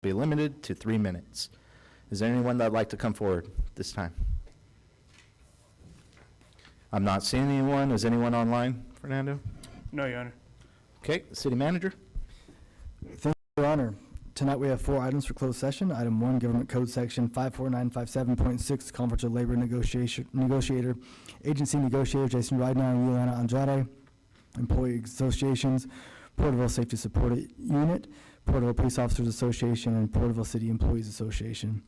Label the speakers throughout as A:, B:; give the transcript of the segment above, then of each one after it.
A: be limited to 3 minutes. Is there anyone that would like to come forward this time? I'm not seeing anyone. Is anyone online, Fernando?
B: No, Your Honor.
A: Okay, city manager.
C: Thank you, Your Honor. Tonight we have 4 items for closed session. Item 1, Government Code Section 54957.6, Conference of Labor Negotiator, Agency Negotiator Jason Rydner and Yolanda Andrade, Employee Associations, Porterville Safety Support Unit, Porterville Police Officers Association, and Porterville City Employees Association.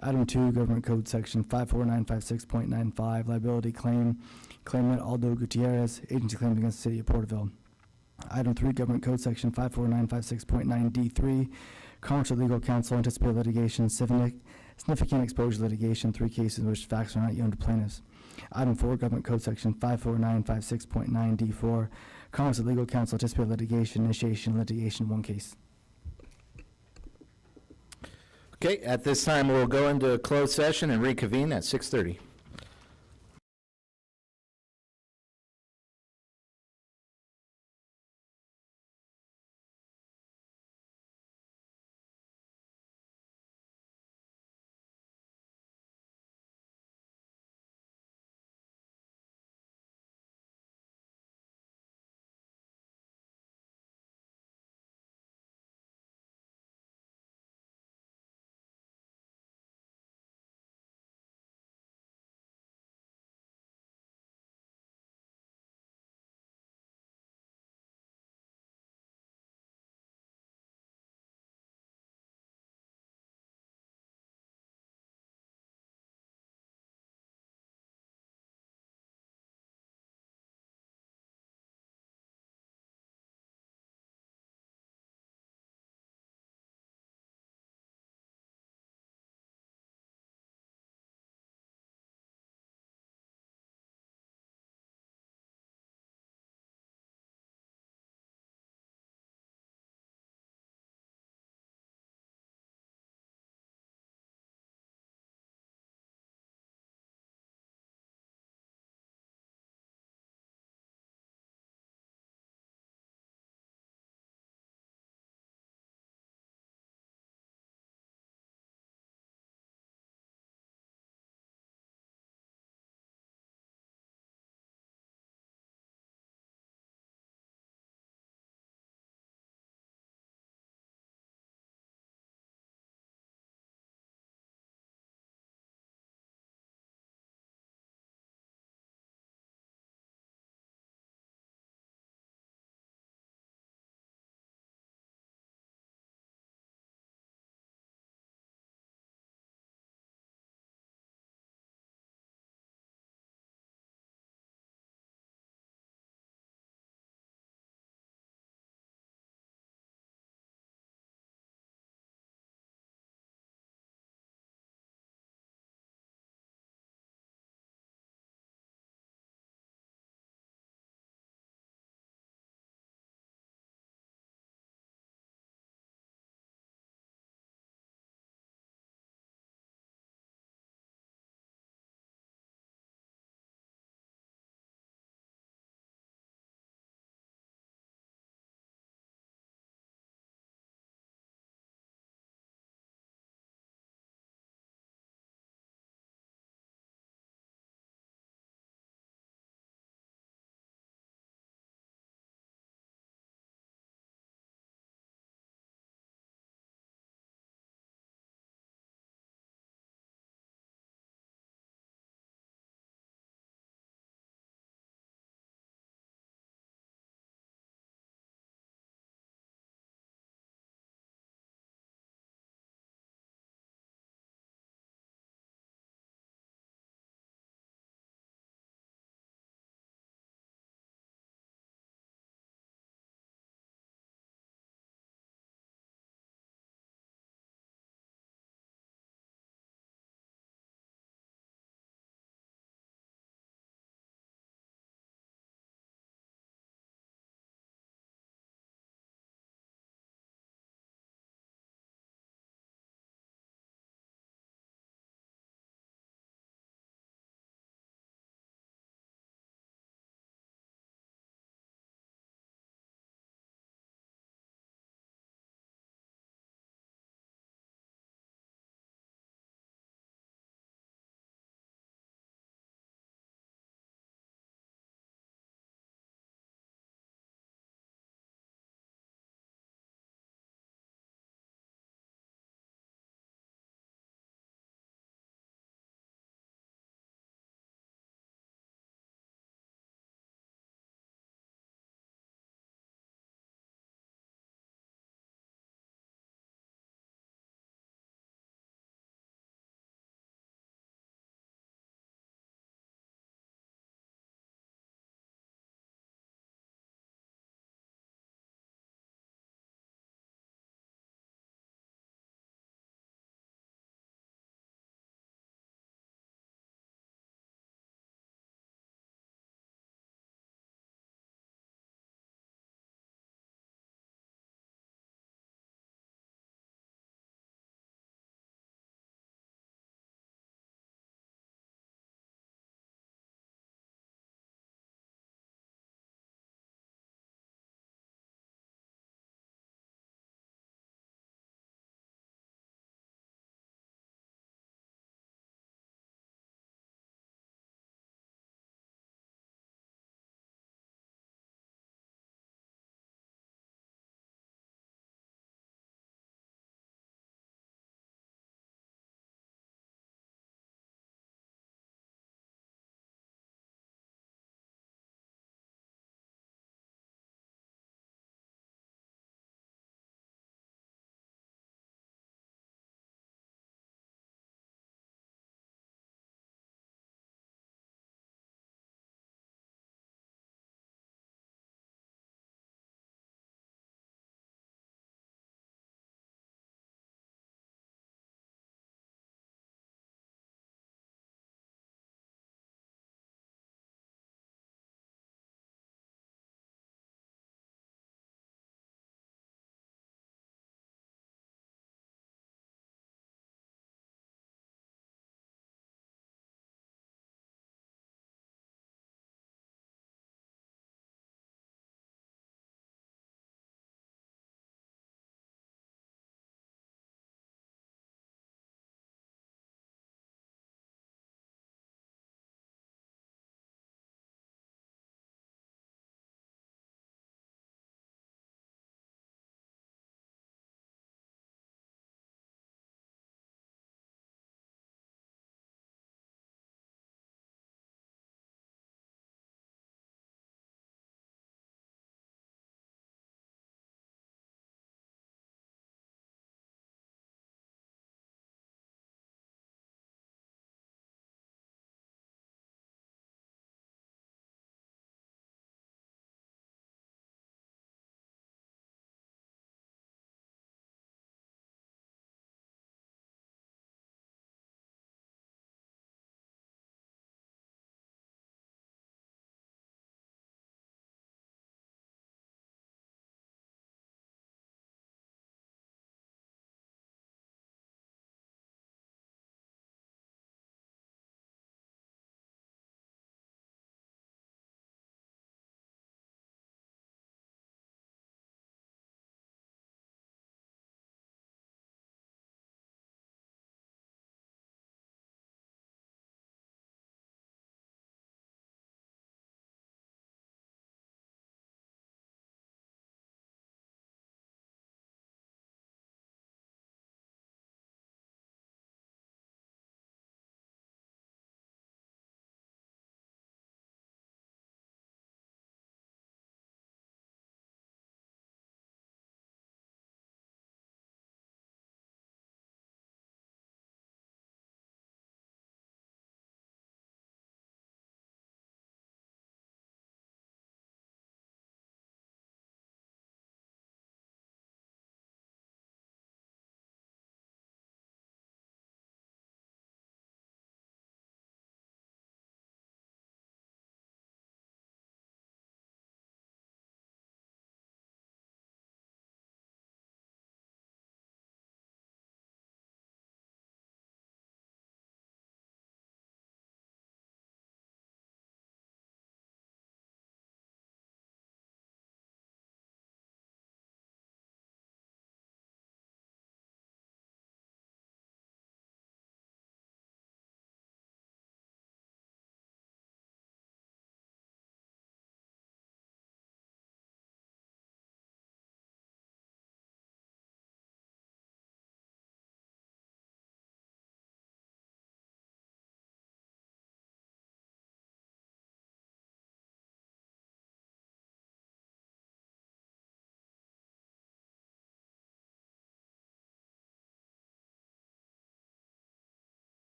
C: Item 2, Government Code Section 54956.95, Liability Claim, Claimant Aldo Gutierrez, Agency Claims against the City of Porterville. Item 3, Government Code Section 54956.9D3, Conference of Legal Counsel, Anticipated Litigation, Significant Exposure Litigation, 3 cases in which facts are not known to plaintiffs. Item 4, Government Code Section 54956.9D4, Conference of Legal Counsel, Anticipated Litigation, Initiation, Litigation, 1 case.
A: Okay, at this time, we'll go into closed session and reconvene at 6:30.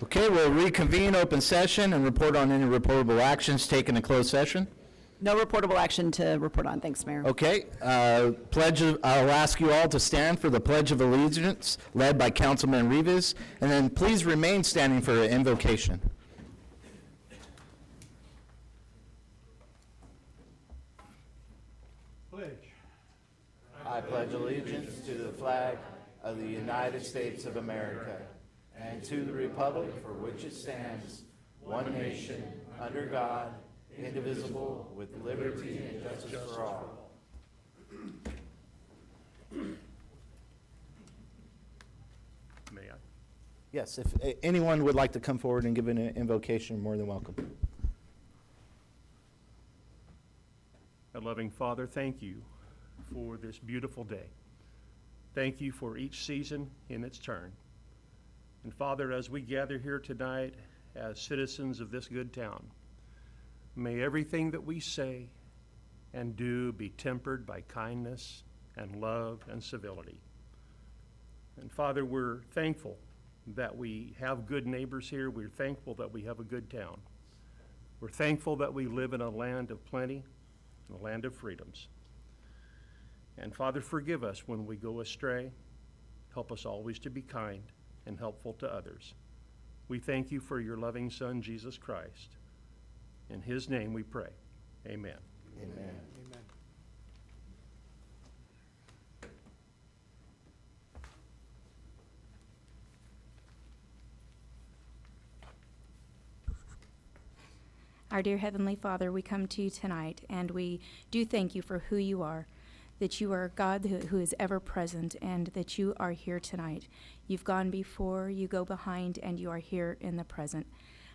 A: Okay, we'll reconvene open session and report on any reportable actions taken in closed session.
B: No reportable action to report on. Thanks, Mayor.
A: Okay, I'll ask you all to stand for the Pledge of Allegiance led by Councilman Rivas, and then please remain standing for an invocation. I pledge allegiance to the flag of the United States of America and to the republic for which it stands, one nation, under God, indivisible, with liberty and justice for all.
D: May I?
A: Yes, if anyone would like to come forward and give an invocation, more than welcome.
D: Our loving Father, thank you for this beautiful day. Thank you for each season in its turn. And Father, as we gather here tonight as citizens of this good town, may everything that we say and do be tempered by kindness and love and civility. And Father, we're thankful that we have good neighbors here. We're thankful that we have a good town. We're thankful that we live in a land of plenty, a land of freedoms. And Father, forgive us when we go astray. Help us always to be kind and helpful to others. We thank you for your loving Son, Jesus Christ. In his name we pray. Amen.
A: Amen.
E: Our dear Heavenly Father, we come to you tonight, and we do thank you for who you are, that you are God who is ever present, and that you are here tonight. You've gone before, you go behind, and you are here in the present.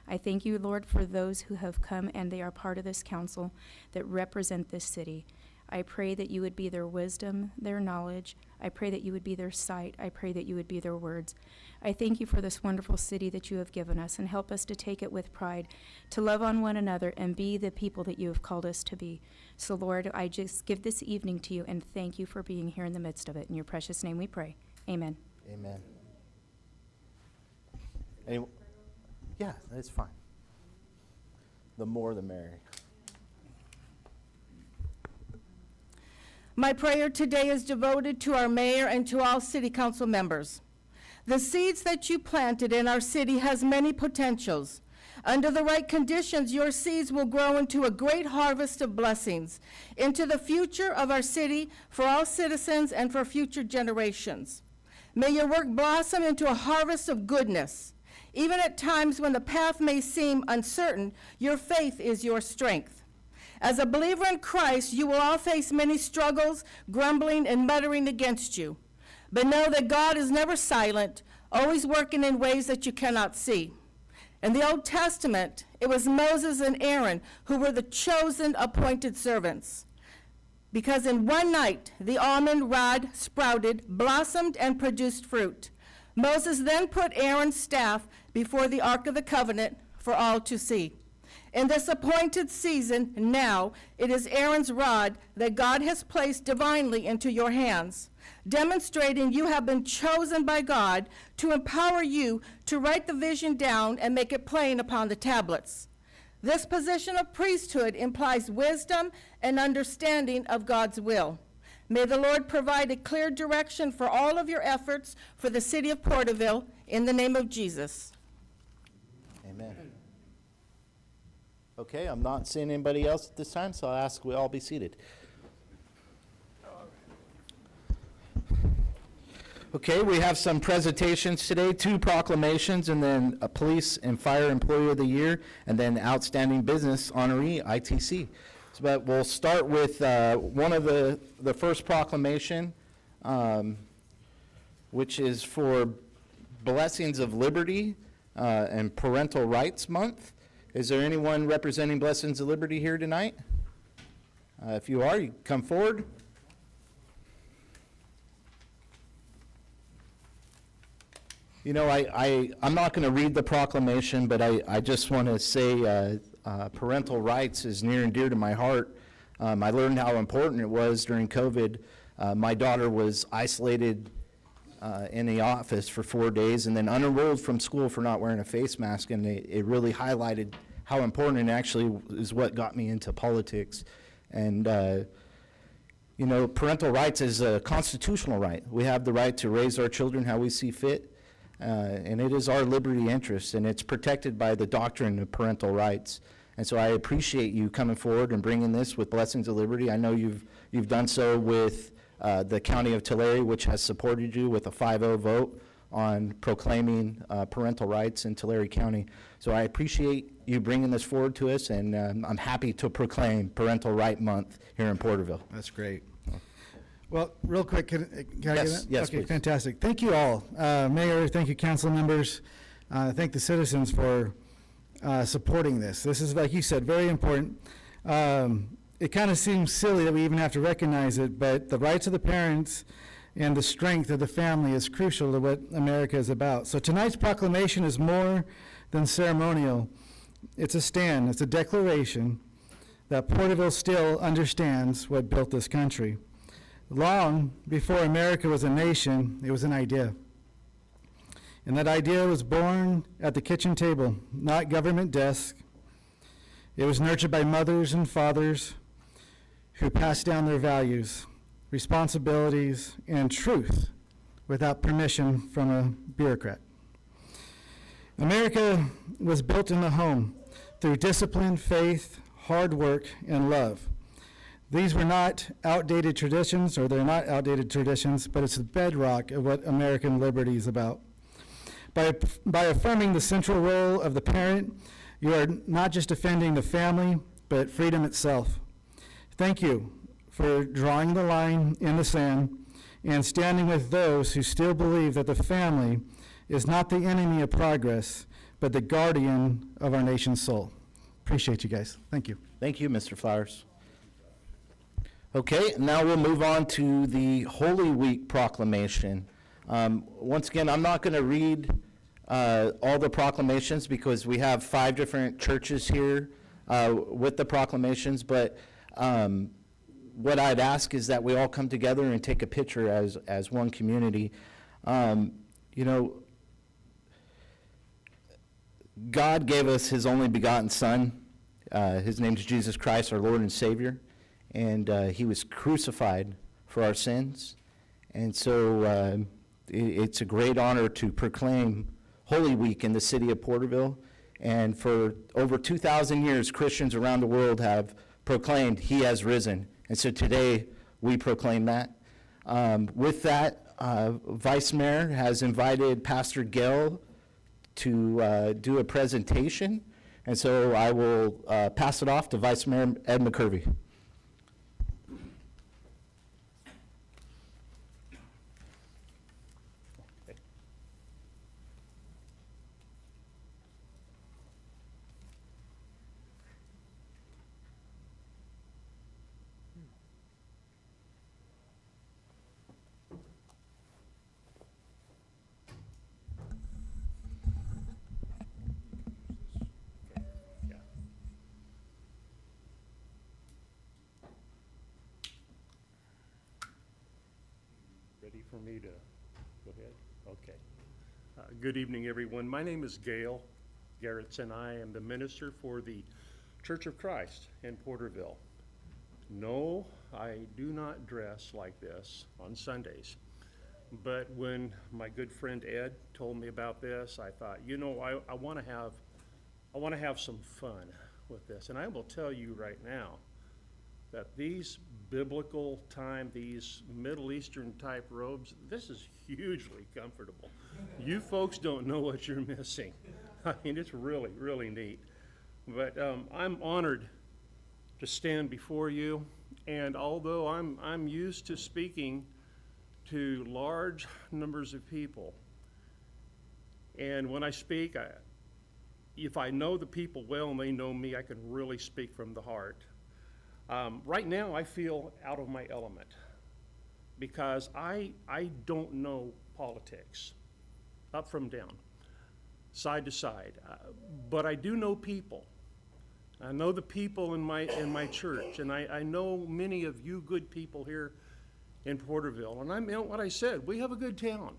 E: I thank you, Lord, for those who have come and they are part of this council that represent this city. I pray that you would be their wisdom, their knowledge. I pray that you would be their sight. I pray that you would be their words. I thank you for this wonderful city that you have given us, and help us to take it with pride, to love on one another and be the people that you have called us to be. So, Lord, I just give this evening to you and thank you for being here in the midst of it. In your precious name we pray. Amen.
A: Amen. Yeah, that's fine. The more the merrier.
F: My prayer today is devoted to our mayor and to all city council members. The seeds that you planted in our city has many potentials. Under the right conditions, your seeds will grow into a great harvest of blessings, into the future of our city for all citizens and for future generations. May your work blossom into a harvest of goodness. Even at times when the path may seem uncertain, your faith is your strength. As a believer in Christ, you will all face many struggles, grumbling, and muttering against you. But know that God is never silent, always working in ways that you cannot see. In the Old Testament, it was Moses and Aaron who were the chosen, appointed servants. Because in one night, the almond rod sprouted, blossomed, and produced fruit. Moses then put Aaron's staff before the Ark of the Covenant for all to see. In this appointed season, now, it is Aaron's rod that God has placed divinely into your hands, demonstrating you have been chosen by God to empower you to write the vision down and make it plain upon the tablets. This position of priesthood implies wisdom and understanding of God's will. May the Lord provide a clear direction for all of your efforts for the city of Porterville, in the name of Jesus.
A: Amen. Okay, I'm not seeing anybody else at this time, so I'll ask we all be seated. Okay, we have some presentations today, 2 proclamations, and then a Police and Fire Employee of the Year, and then Outstanding Business Honoree, ITC. So, but we'll start with one of the first proclamation, which is for Blessings of Liberty and Parental Rights Month. Is there anyone representing Blessings of Liberty here tonight? If you are, you come forward. You know, I'm not going to read the proclamation, but I just want to say parental rights is near and dear to my heart. I learned how important it was during COVID. My daughter was isolated in the office for 4 days and then unenrolled from school for not wearing a face mask, and it really highlighted how important it actually is what got me into politics. And you know, parental rights is a constitutional right. We have the right to raise our children how we see fit, and it is our liberty interest, and it's protected by the doctrine of parental rights. And so I appreciate you coming forward and bringing this with Blessings of Liberty. I know you've done so with the County of Tulare, which has supported you with a 5-0 vote on proclaiming parental rights in Tulare County. So I appreciate you bringing this forward to us, and I'm happy to proclaim Parental Right Month here in Porterville.
C: That's great. Well, real quick, can I get
A: Yes,
C: that?
A: yes,
C: Okay,
A: please.
C: fantastic. Thank you all. Mayor, thank you, council members. Thank the citizens for supporting this. This is, like you said, very important. It kind of seems silly that we even have to recognize it, but the rights of the parents and the strength of the family is crucial to what America is about. So tonight's proclamation is more than ceremonial. It's a stand, it's a declaration that Porterville still understands what built this country. Long before America was a nation, it was an idea. And that idea was born at the kitchen table, not government desk. It was nurtured by mothers and fathers who passed down their values, responsibilities, and truth without permission from a bureaucrat. America was built in the home through discipline, faith, hard work, and love. These were not outdated traditions, or they're not outdated traditions, but it's the bedrock of what American liberty is about. By affirming the central role of the parent, you are not just defending the family, but freedom itself. Thank you for drawing the line in the sand and standing with those who still believe that the family is not the enemy of progress, but the guardian of our nation's soul. Appreciate you guys. Thank you.
A: Thank you, Mr. Flowers. Okay, now we'll move on to the Holy Week proclamation. Once again, I'm not going to read all the proclamations because we have 5 different churches here with the proclamations, but what I'd ask is that we all come together and take a picture as one community. You know, God gave us his only begotten Son. His name is Jesus Christ, our Lord and Savior, and he was crucified for our sins. And so it's a great honor to proclaim Holy Week in the city of Porterville. And for over 2,000 years, Christians around the world have proclaimed he has risen. And so today we proclaim that. With that, Vice Mayor has invited Pastor Gail to do a presentation. And so I will pass it off to Vice Mayor Ed McCurvey.
D: Ready for me to go ahead? Okay. Good evening, everyone. My name is Gail Garrettson. I am the minister for the Church of Christ in Porterville. No, I do not dress like this on Sundays. But when my good friend Ed told me about this, I thought, you know, I want to have some fun with this. And I will tell you right now that these biblical time, these Middle Eastern type robes, this is hugely comfortable. You folks don't know what you're missing. I mean, it's really, really neat. But I'm honored to stand before you, and although I'm used to speaking to large numbers of people, and when I speak, if I know the people well and they know me, I can really speak from the heart. Right now, I feel out of my element because I don't know politics, up from down, side to side, but I do know people. I know the people in my church, and I know many of you good people here in Porterville. And I meant what I said. We have a good town.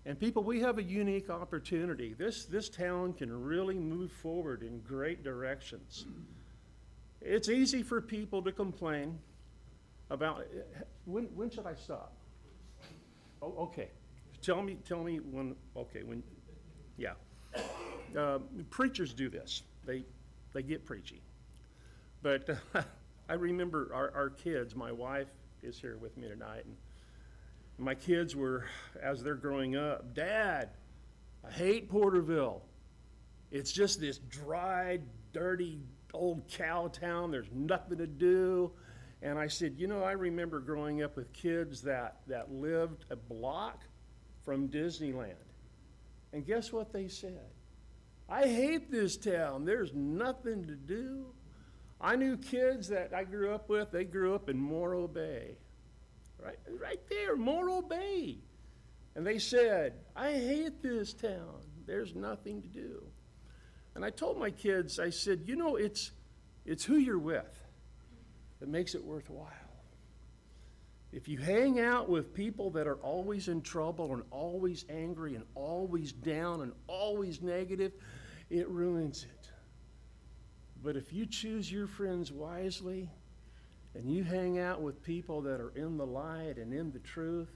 D: And people, we have a unique opportunity. This town can really move forward in great directions. It's easy for people to complain about, when should I stop? Oh, okay. Tell me when, okay, when, yeah. Preachers do this. They get preachy. But I remember our kids, my wife is here with me tonight, and my kids were, as they're growing up, Dad, I hate Porterville. It's just this dry, dirty, old cow town. There's nothing to do. And I said, you know, I remember growing up with kids that lived a block from Disneyland. And guess what they said? I hate this town. There's nothing to do. I knew kids that I grew up with, they grew up in Morro Bay. Right there, Morro Bay. And they said, I hate this town. There's nothing to do. And I told my kids, I said, you know, it's who you're with that makes it worthwhile. If you hang out with people that are always in trouble and always angry and always down and always negative, it ruins it. But if you choose your friends wisely, and you hang out with people that are in the light and in the truth,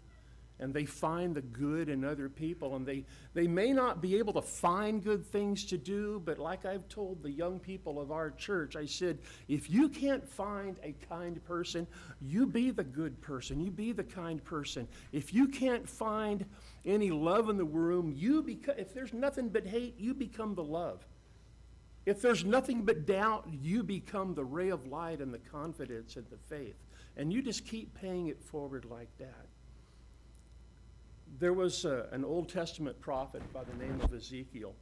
D: and they find the good in other people, and they may not be able to find good things to do, but like I've told the young people of our church, I said, if you can't find a kind person, you be the good person, you be the kind person. If you can't find any love in the room, if there's nothing but hate, you become the love. If there's nothing but doubt, you become the ray of light and the confidence and the faith. And you just keep paying it forward like that. There was an Old Testament prophet by the name of Ezekiel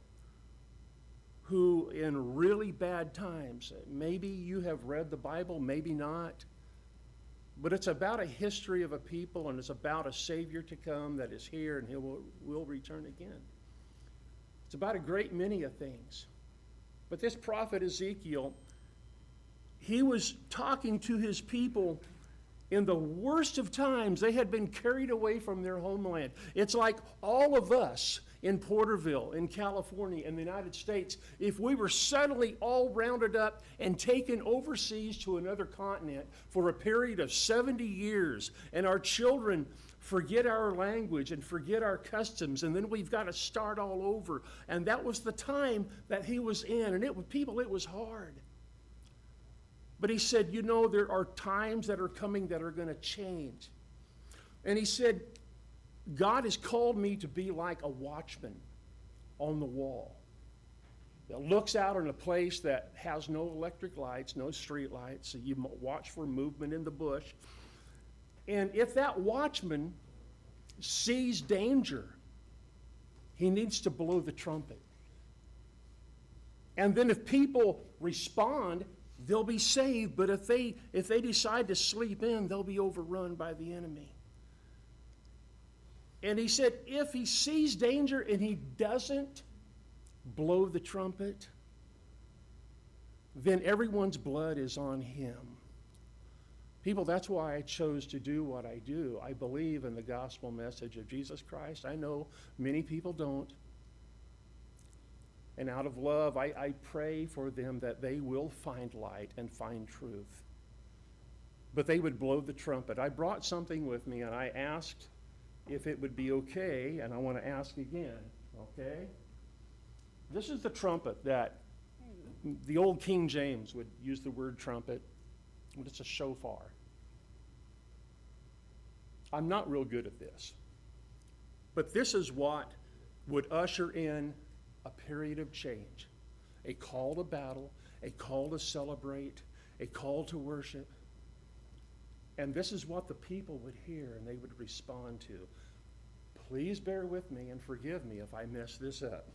D: who, in really bad times, maybe you have read the Bible, maybe not, but it's about a history of a people, and it's about a Savior to come that is here, and he will return again. It's about a great many of things. But this prophet Ezekiel, he was talking to his people in the worst of times. They had been carried away from their homeland. It's like all of us in Porterville, in California, in the United States, if we were suddenly all rounded up and taken overseas to another continent for a period of 70 years, and our children forget our language and forget our customs, and then we've got to start all over. And that was the time that he was in, and it was hard. But he said, you know, there are times that are coming that are going to change. And he said, God has called me to be like a watchman on the wall that looks out on a place that has no electric lights, no street lights, so you watch for movement in the bush. And if that watchman sees danger, he needs to blow the trumpet. And then if people respond, they'll be saved. But if they decide to sleep in, they'll be overrun by the enemy. And he said, if he sees danger and he doesn't blow the trumpet, then everyone's blood is on him. People, that's why I chose to do what I do. I believe in the gospel message of Jesus Christ. I know many people don't. And out of love, I pray for them that they will find light and find truth. But they would blow the trumpet. I brought something with me, and I asked if it would be okay, and I want to ask again, okay? This is the trumpet that the old King James would use the word trumpet, but it's a shofar. I'm not real good at this, but this is what would usher in a period of change, a call to battle, a call to celebrate, a call to worship. And this is what the people would hear and they would respond to. Please bear with me and forgive me if I mess this up.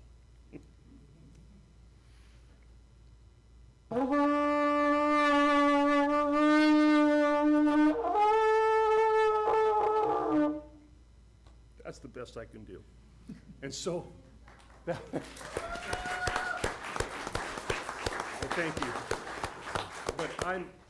D: That's the best I can do. And so, well, thank you. But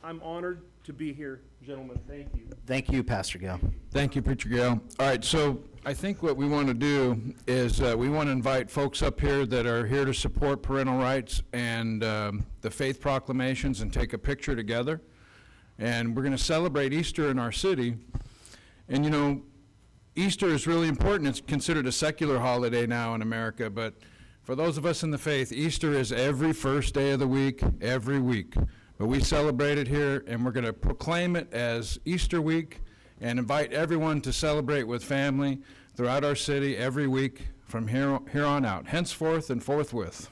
D: I'm honored to be here, gentlemen. Thank you.
A: Thank you, Pastor Gale.
G: Thank you, Preacher Gale. All right, so I think what we want to do is we want to invite folks up here that are here to support parental rights and the faith proclamations and take a picture together. And we're going to celebrate Easter in our city. And you know, Easter is really important. It's considered a secular holiday now in America, but for those of us in the faith, Easter is every first day of the week, every week. But we celebrate it here, and we're going to proclaim it as Easter week and invite everyone to celebrate with family throughout our city every week from here on out, henceforth and forthwith.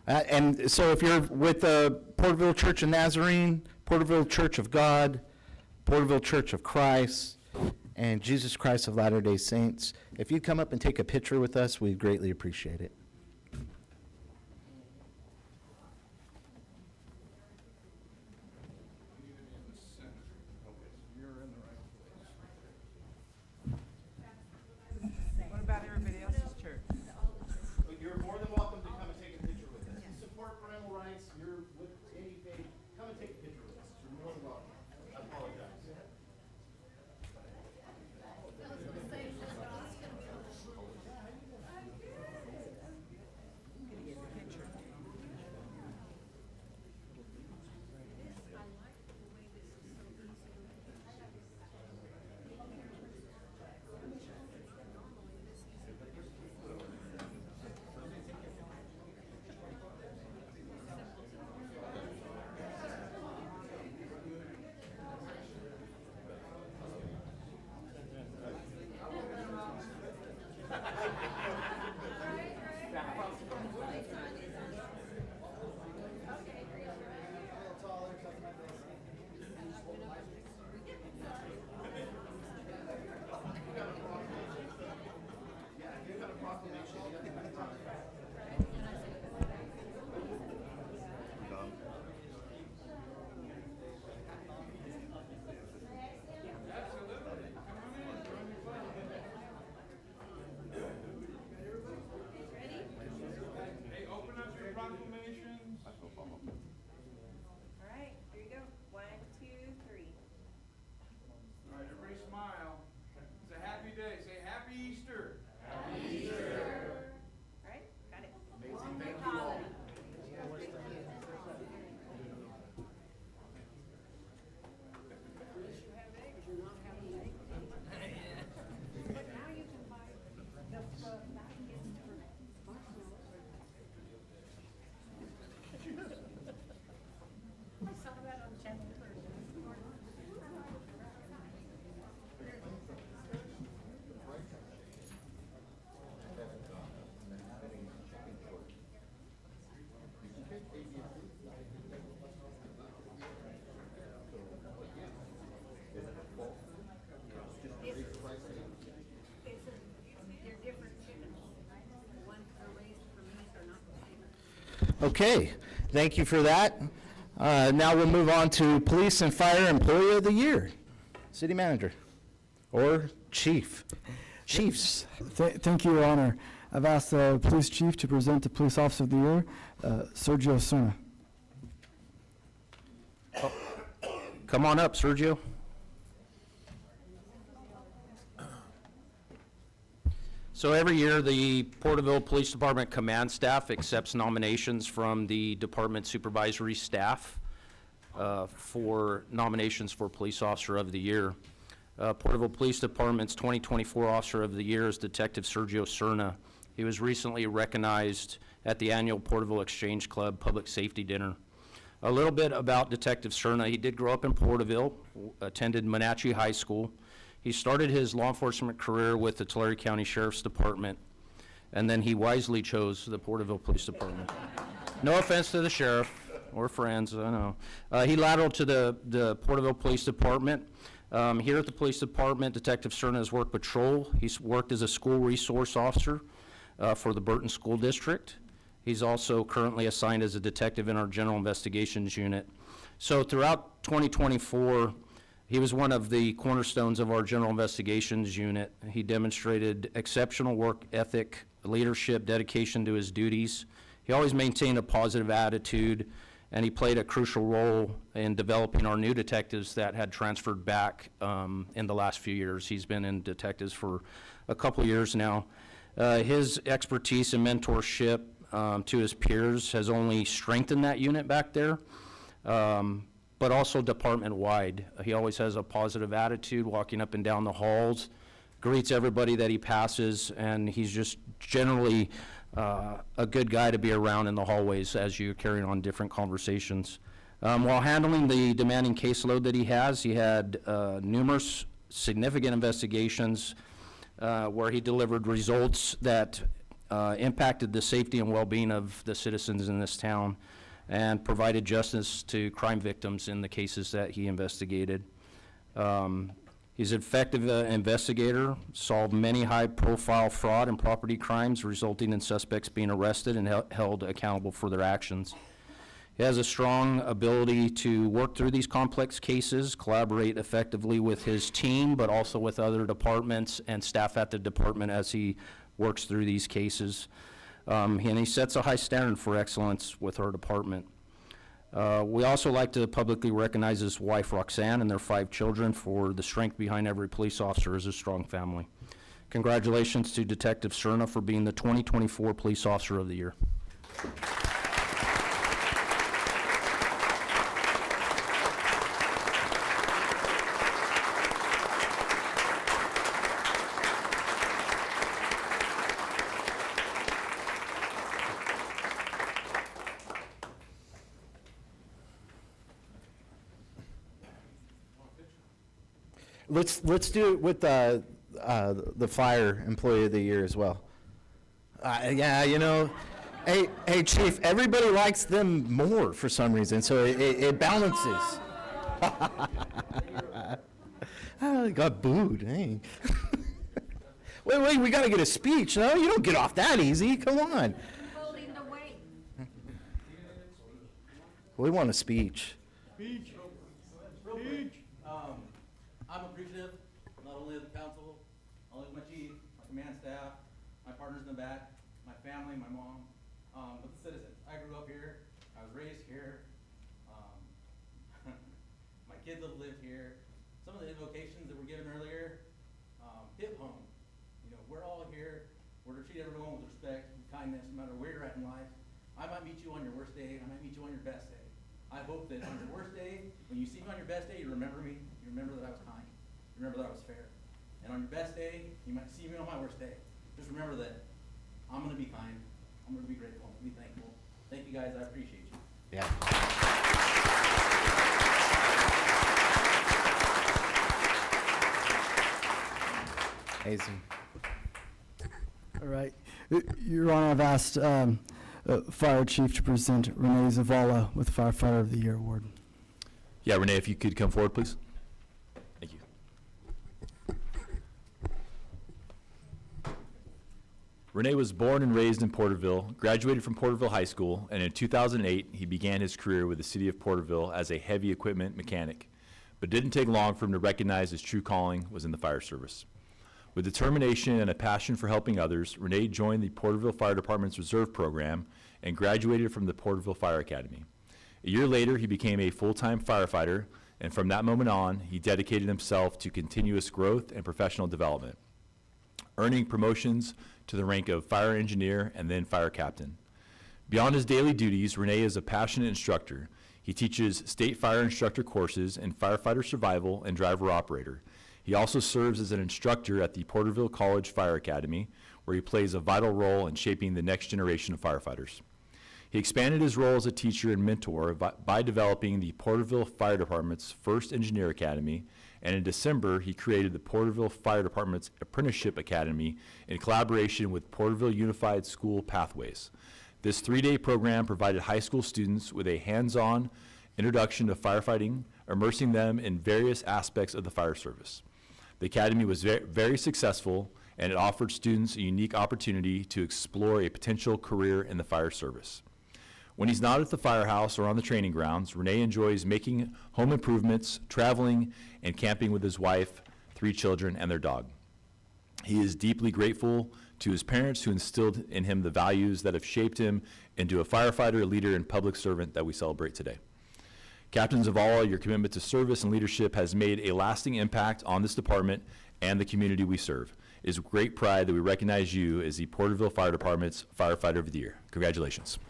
A: And so if you're with the Porterville Church of Nazarene, Porterville Church of God, Porterville Church of Christ, and Jesus Christ of Latter-day Saints, if you'd come up and take a picture with us, we'd greatly appreciate it.
H: What about everybody else's church?
A: You're more than welcome to come and take a picture with us. You support parental rights, you're with any faith, come and take a picture with us. You're more than welcome. I apologize. Okay, thank you for that. Now we'll move on to Police and Fire Employee of the Year. City Manager, or Chief. Chiefs.
C: Thank you, Your Honor. I've asked the Police Chief to present the Police Officer of the Year, Sergio Cerna.
I: Come on up, Sergio. So every year, the Porterville Police Department command staff accepts nominations from the department supervisory staff for nominations for Police Officer of the Year. Porterville Police Department's 2024 Officer of the Year is Detective Sergio Cerna. He was recently recognized at the annual Porterville Exchange Club Public Safety Dinner. A little bit about Detective Cerna. He did grow up in Porterville, attended Monachi High School. He started his law enforcement career with the Tulare County Sheriff's Department, and then he wisely chose the Porterville Police Department. No offense to the sheriff or friends, I know. He lateraled to the Porterville Police Department. Here at the police department, Detective Cerna has worked patrol. He's worked as a school resource officer for the Burton School District. He's also currently assigned as a detective in our General Investigations Unit. So throughout 2024, he was one of the cornerstones of our General Investigations Unit. He demonstrated exceptional work ethic, leadership, dedication to his duties. He always maintained a positive attitude and he played a crucial role in developing our new detectives that had transferred back in the last few years. He's been in detectives for a couple years now. His expertise and mentorship to his peers has only strengthened that unit back there, but also department-wide. He always has a positive attitude, walking up and down the halls, greets everybody that he passes, and he's just generally a good guy to be around in the hallways as you're carrying on different conversations. While handling the demanding caseload that he has, he had numerous significant investigations where he delivered results that impacted the safety and well-being of the citizens in this town and provided justice to crime victims in the cases that he investigated. He's an effective investigator, solved many high-profile fraud and property crimes, resulting in suspects being arrested and held accountable for their actions. He has a strong ability to work through these complex cases, collaborate effectively with his team, but also with other departments and staff at the department as he works through these cases. And he sets a high standard for excellence with our department. We also like to publicly recognize his wife Roxanne and their 5 children for the strength behind every police officer as a strong family. Congratulations to Detective Cerna for being the 2024 Police Officer of the Year.
A: Let's do it with the fire employee of the year as well. Yeah, you know, hey Chief, everybody likes them more for some reason, so it balances. I got booed. Hey. Wait, we got to get a speech. No, you don't get off that easy. Come on. We want a speech.
J: I'm appreciative, not only of the council, only of my chief, my command staff, my partners in the back, my family, my mom, but the citizens. I grew up here, I was raised here, my kids have lived here. Some of the invocations that were given earlier, hit home. You know, we're all here, we're to treat everyone with respect and kindness, no matter where you're at in life. I might meet you on your worst day, I might meet you on your best day. I hope that on your worst day, when you see me on your best day, you remember me, you remember that I was kind. Remember that I was fair. And on your best day, you might see me on my worst day. Just remember that I'm going to be kind. I'm going to be grateful. I'm going to be thankful. Thank you guys. I appreciate you.
A: Yeah. Amazing.
C: All right. Your Honor, I've asked Fire Chief to present Renee Zavala with Firefighter of the Year Award.
K: Yeah, Renee, if you could come forward, please. Thank you. Renee was born and raised in Porterville, graduated from Porterville High School, and in 2008, he began his career with the City of Porterville as a heavy equipment mechanic. But it didn't take long for him to recognize his true calling was in the fire service. With determination and a passion for helping others, Renee joined the Porterville Fire Department's Reserve Program and graduated from the Porterville Fire Academy. A year later, he became a full-time firefighter, and from that moment on, he dedicated himself to continuous growth and professional development, earning promotions to the rank of fire engineer and then fire captain. Beyond his daily duties, Renee is a passionate instructor. He teaches state fire instructor courses in firefighter survival and driver operator. He also serves as an instructor at the Porterville College Fire Academy, where he plays a vital role in shaping the next generation of firefighters. He expanded his role as a teacher and mentor by developing the Porterville Fire Department's first Engineer Academy, and in December, he created the Porterville Fire Department's Apprenticeship Academy in collaboration with Porterville Unified School Pathways. This 3-day program provided high school students with a hands-on introduction to firefighting, immersing them in various aspects of the fire service. The academy was very successful, and it offered students a unique opportunity to explore a potential career in the fire service. When he's not at the firehouse or on the training grounds, Renee enjoys making home improvements, traveling, and camping with his wife, 3 children, and their dog. He is deeply grateful to his parents who instilled in him the values that have shaped him into a firefighter, leader, and public servant that we celebrate today. Captains of all, your commitment to service and leadership has made a lasting impact on this department and the community we serve. It is with great pride that we recognize you as the Porterville Fire Department's Firefighter of the Year. Congratulations.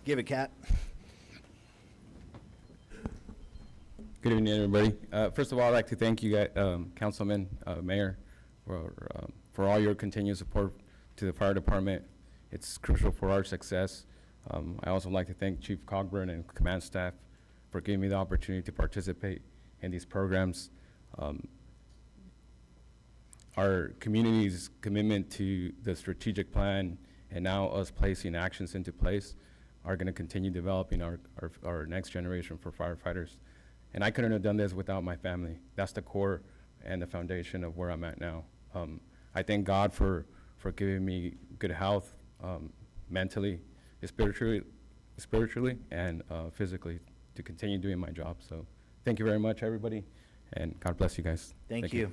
A: Give it, Cat.
L: Good evening, everybody. First of all, I'd like to thank you guys, Councilman, Mayor, for all your continued support to the fire department. It's crucial for our success. I also like to thank Chief Cogburn and command staff for giving me the opportunity to participate in these programs. Our community's commitment to the strategic plan and now us placing actions into place are going to continue developing our next generation for firefighters. And I couldn't have done this without my family. That's the core and the foundation of where I'm at now. I thank God for giving me good health, mentally, spiritually, and physically to continue doing my job. So thank you very much, everybody, and God bless you guys.
A: Thank you.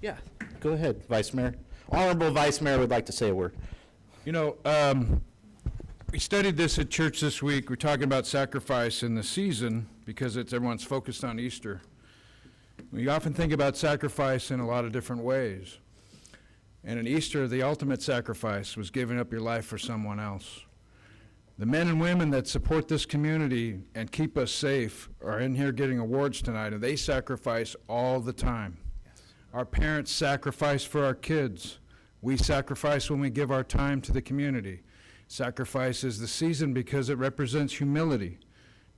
A: Yeah, go ahead, Vice Mayor. Honorable Vice Mayor would like to say a word.
G: You know, we studied this at church this week. We're talking about sacrifice in the season because everyone's focused on Easter. We often think about sacrifice in a lot of different ways. And in Easter, the ultimate sacrifice was giving up your life for someone else. The men and women that support this community and keep us safe are in here getting awards tonight, and they sacrifice all the time. Our parents sacrifice for our kids. We sacrifice when we give our time to the community. Sacrifice is the season because it represents humility.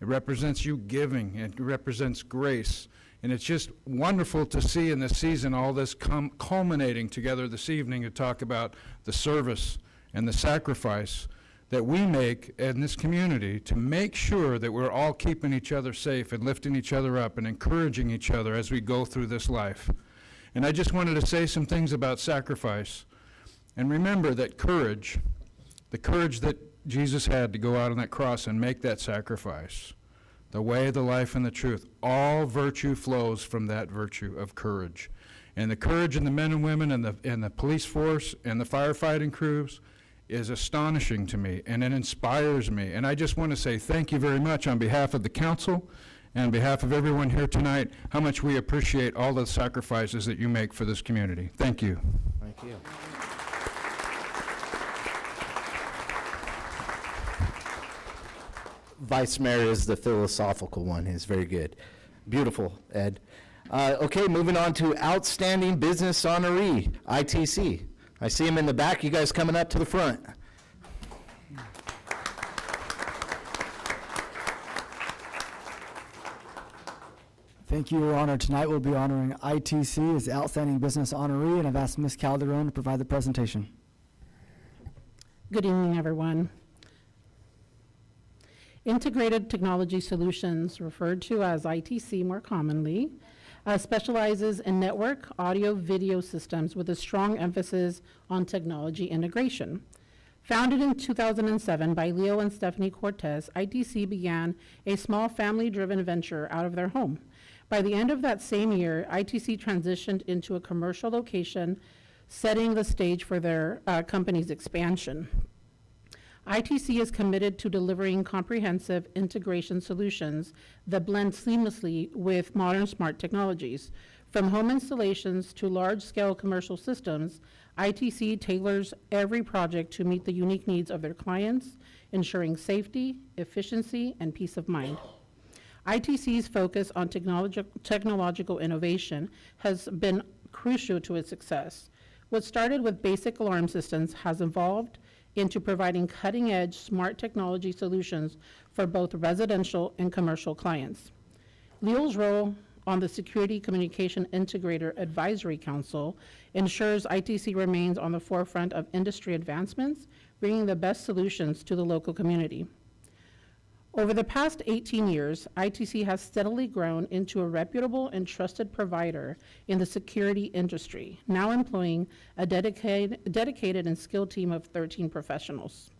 G: It represents you giving, and it represents grace. And it's just wonderful to see in this season all this culminating together this evening to talk about the service and the sacrifice that we make in this community to make sure that we're all keeping each other safe and lifting each other up and encouraging each other as we go through this life. And I just wanted to say some things about sacrifice. And remember that courage, the courage that Jesus had to go out on that cross and make that sacrifice, the way, the life, and the truth, all virtue flows from that virtue of courage. And the courage in the men and women in the police force and the firefighting crews is astonishing to me, and it inspires me. And I just want to say thank you very much on behalf of the council and on behalf of everyone here tonight, how much we appreciate all the sacrifices that you make for this community. Thank you.
A: Thank you. Vice Mayor is the philosophical one. He's very good. Beautiful, Ed. Okay, moving on to Outstanding Business Honoree, ITC. I see him in the back. You guys coming up to the front.
C: Thank you, Your Honor. Tonight we'll be honoring ITC as Outstanding Business Honoree, and I've asked Ms. Calderon to provide the presentation.
M: Good evening, everyone. Integrated Technology Solutions, referred to as ITC more commonly, specializes in network, audio, video systems with a strong emphasis on technology integration. Founded in 2007 by Leo and Stephanie Cortez, ITC began a small family-driven venture out of their home. By the end of that same year, ITC transitioned into a commercial location, setting the stage for their company's expansion. ITC is committed to delivering comprehensive integration solutions that blend seamlessly with modern smart technologies. From home installations to large-scale commercial systems, ITC tailors every project to meet the unique needs of their clients, ensuring safety, efficiency, and peace of mind. ITC's focus on technological innovation has been crucial to its success. What started with basic alarm systems has evolved into providing cutting-edge smart technology solutions for both residential and commercial clients. Leo's role on the Security Communication Integrator Advisory Council ensures ITC remains on the forefront of industry advancements, bringing the best solutions to the local community. Over the past 18 years, ITC has steadily grown into a reputable and trusted provider in the security industry, now employing a dedicated and skilled team of 13 professionals.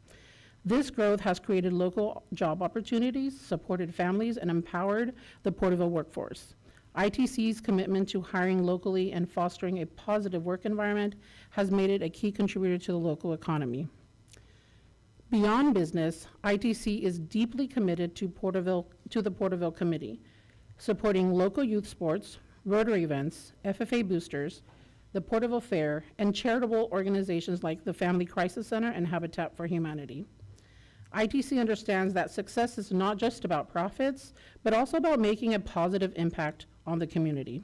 M: This growth has created local job opportunities, supported families, and empowered the Porterville workforce. ITC's commitment to hiring locally and fostering a positive work environment has made it a key contributor to the local economy. Beyond business, ITC is deeply committed to the Porterville Committee, supporting local youth sports, Rotary events, FFA boosters, the Porterville Fair, and charitable organizations like the Family Crisis Center and Habitat for Humanity. ITC understands that success is not just about profits, but also about making a positive impact on the community.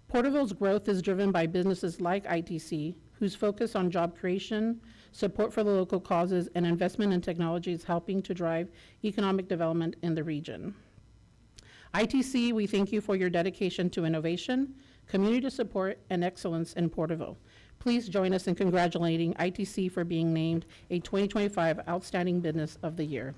M: Porterville's growth is driven by businesses like ITC, whose focus on job creation, support for the local causes, and investment in technology is helping to drive economic development in the region. ITC, we thank you for your dedication to innovation, community support, and excellence in Porterville. Please join us in congratulating ITC for being named a 2025 Outstanding Business of the Year.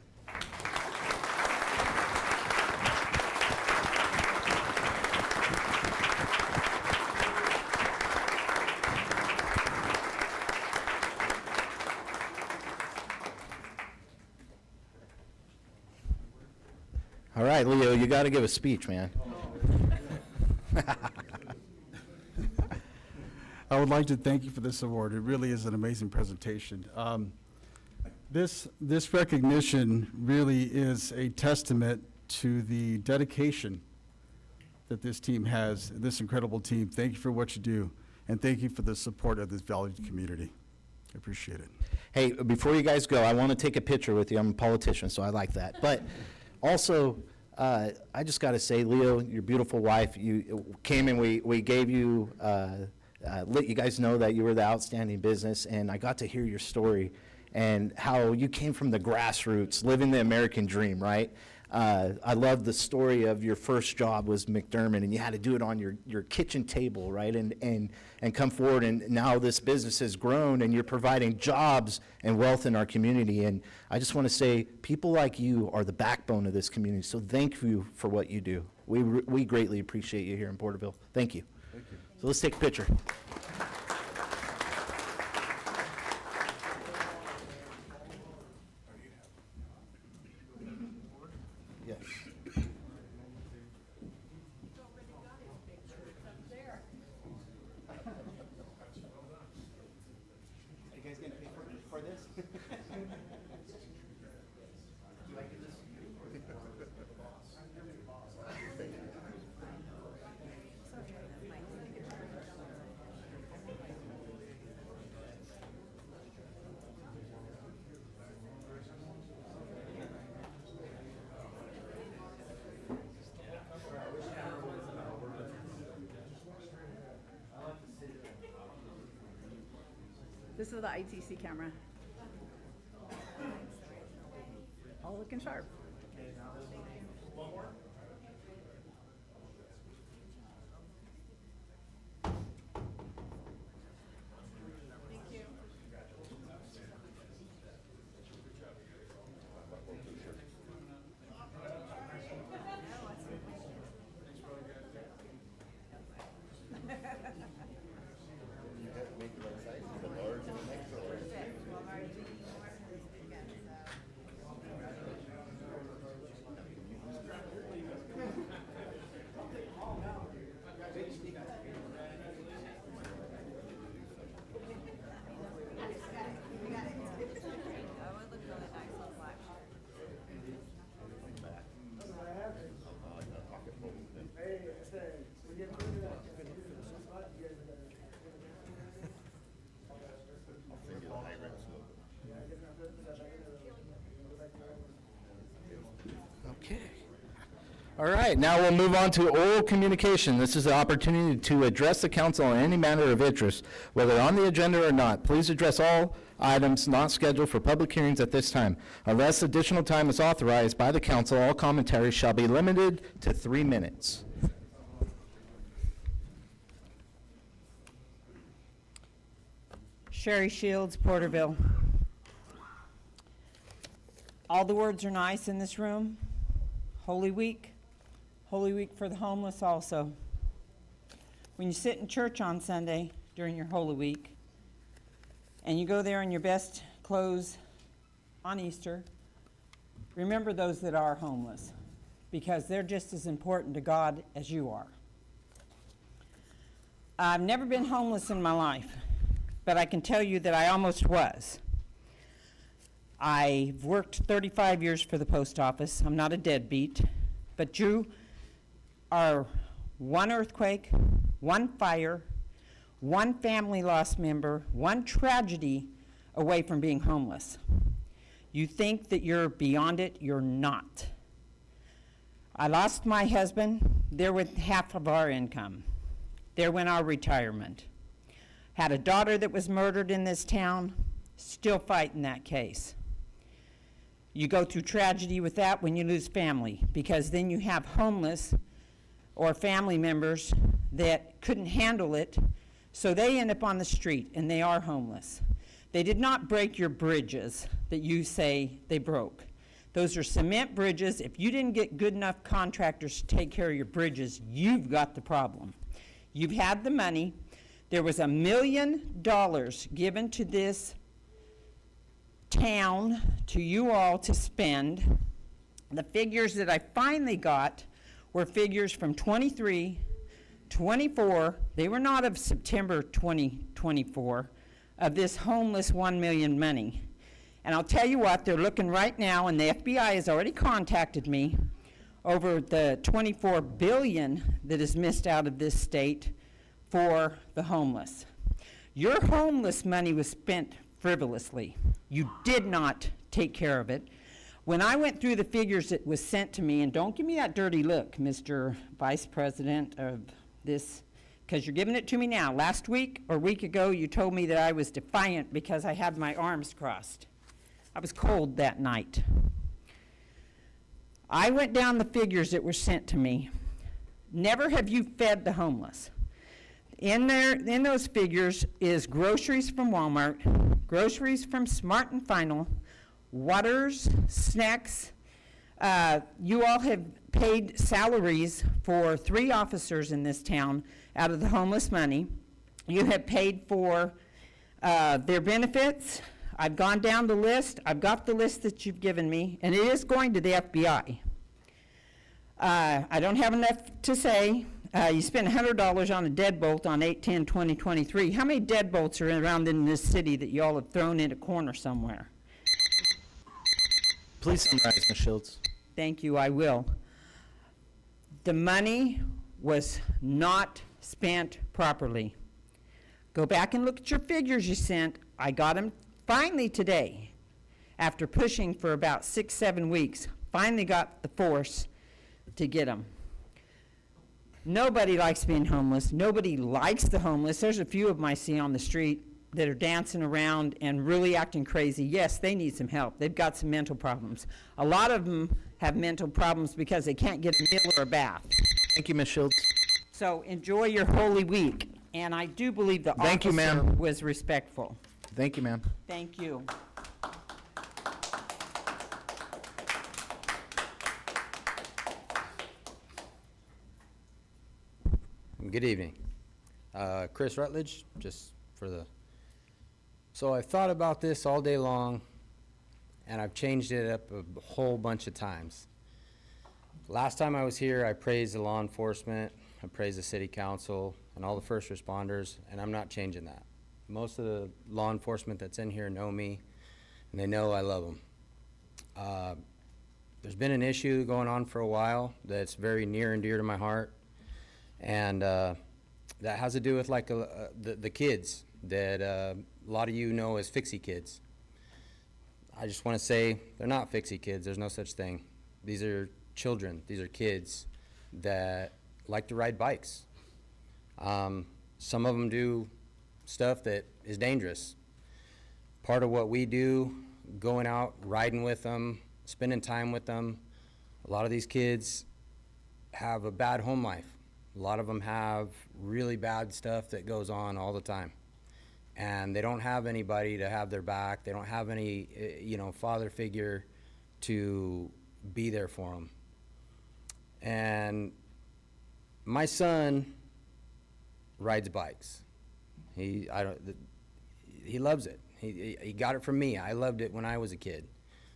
A: All right, Leo, you got to give a speech, man.
N: I would like to thank you for this award. It really is an amazing presentation. This recognition really is a testament to the dedication that this team has, this incredible team. Thank you for what you do, and thank you for the support of this valued community. I appreciate it.
A: Hey, before you guys go, I want to take a picture with you. I'm a politician, so I like that. But also, I just got to say, Leo, your beautiful wife, you came and we gave you, let you guys know that you were the outstanding business, and I got to hear your story and how you came from the grassroots, living the American dream, right? I love the story of your first job was McDermott, and you had to do it on your kitchen table, right? And come forward, and now this business has grown, and you're providing jobs and wealth in our community. And I just want to say, people like you are the backbone of this community, so thank you for what you do. We greatly appreciate you here in Porterville. Thank you.
N: Thank you.
A: So let's take a picture. Yes. Are you guys going to pay for this?
B: This is the ITC camera. All looking sharp.
C: All right, now we'll move on to oral communication. This is the opportunity to address the council on any matter of interest, whether on the agenda or not. Please address all items not scheduled for public hearings at this time. Unless additional time is authorized by the council, all commentary shall be limited to 3 minutes.
H: Sherry Shields, Porterville. All the words are nice in this room. Holy Week for the homeless also. When you sit in church on Sunday during your Holy Week, and you go there in your best clothes on Easter, remember those that are homeless, because they're just as important to God as you are. I've never been homeless in my life, but I can tell you that I almost was. I've worked 35 years for the post office. I'm not a deadbeat, but you are one earthquake, one fire, one family loss member, one tragedy away from being homeless. You think that you're beyond it, you're not. I lost my husband. There went half of our income. There went our retirement. Had a daughter that was murdered in this town, still fighting that case. You go through tragedy with that when you lose family, because then you have homeless or family members that couldn't handle it, so they end up on the street and they are homeless. They did not break your bridges that you say they broke. Those are cement bridges. If you didn't get good enough contractors to take care of your bridges, you've got the problem. You've had the money. There was $1 million given to this town, to you all to spend. The figures that I finally got were figures from 23, 24, they were not of September 2024, of this homeless 1 million money. And I'll tell you what, they're looking right now, and the FBI has already contacted me over the 24 billion that is missed out of this state for the homeless. Your homeless money was spent frivolously. You did not take care of it. When I went through the figures that was sent to me, and don't give me that dirty look, Mr. Vice President of this, because you're giving it to me now. Last week or week ago, you told me that I was defiant because I had my arms crossed. I was cold that night. I went down the figures that were sent to me. Never have you fed the homeless. In those figures is groceries from Walmart, groceries from Smart and Final, waters, snacks. You all have paid salaries for 3 officers in this town out of the homeless money. You have paid for their benefits. I've gone down the list. I've got the list that you've given me, and it is going to the FBI. I don't have enough to say. You spent $100 on a deadbolt on 8/10/2023. How many deadbolts are around in this city that you all have thrown in a corner somewhere?
C: Please summarize, Ms. Shields.
H: Thank you, I will. The money was not spent properly. Go back and look at your figures you sent. I got them finally today, after pushing for about 6-7 weeks. Finally got the force to get them. Nobody likes being homeless. Nobody likes the homeless. There's a few of them I see on the street that are dancing around and really acting crazy. Yes, they need some help. They've got some mental problems. A lot of them have mental problems because they can't get a meal or a bath.
C: Thank you, Ms. Shields.
H: So enjoy your Holy Week. And I do believe the
C: Thank you,
H: officer
C: ma'am.
H: was respectful.
C: Thank you, ma'am.
H: Thank you.
O: Good evening. Chris Rutledge, So I've thought about this all day long, and I've changed it up a whole bunch of times. Last time I was here, I praised the law enforcement, I praised the city council, and all the first responders, and I'm not changing that. Most of the law enforcement that's in here know me, and they know I love them. There's been an issue going on for a while that's very near and dear to my heart, and that has to do with like the kids that a lot of you know as fixie kids. I just want to say they're not fixie kids. There's no such thing. These are children, these are kids that like to ride bikes. Some of them do stuff that is dangerous. Part of what we do, going out, riding with them, spending time with them, a lot of these kids have a bad home life. A lot of them have really bad stuff that goes on all the time. And they don't have anybody to have their back. They don't have any, father figure to be there for them. And my son rides bikes. He loves it. He got it from me. I loved it when I was a kid.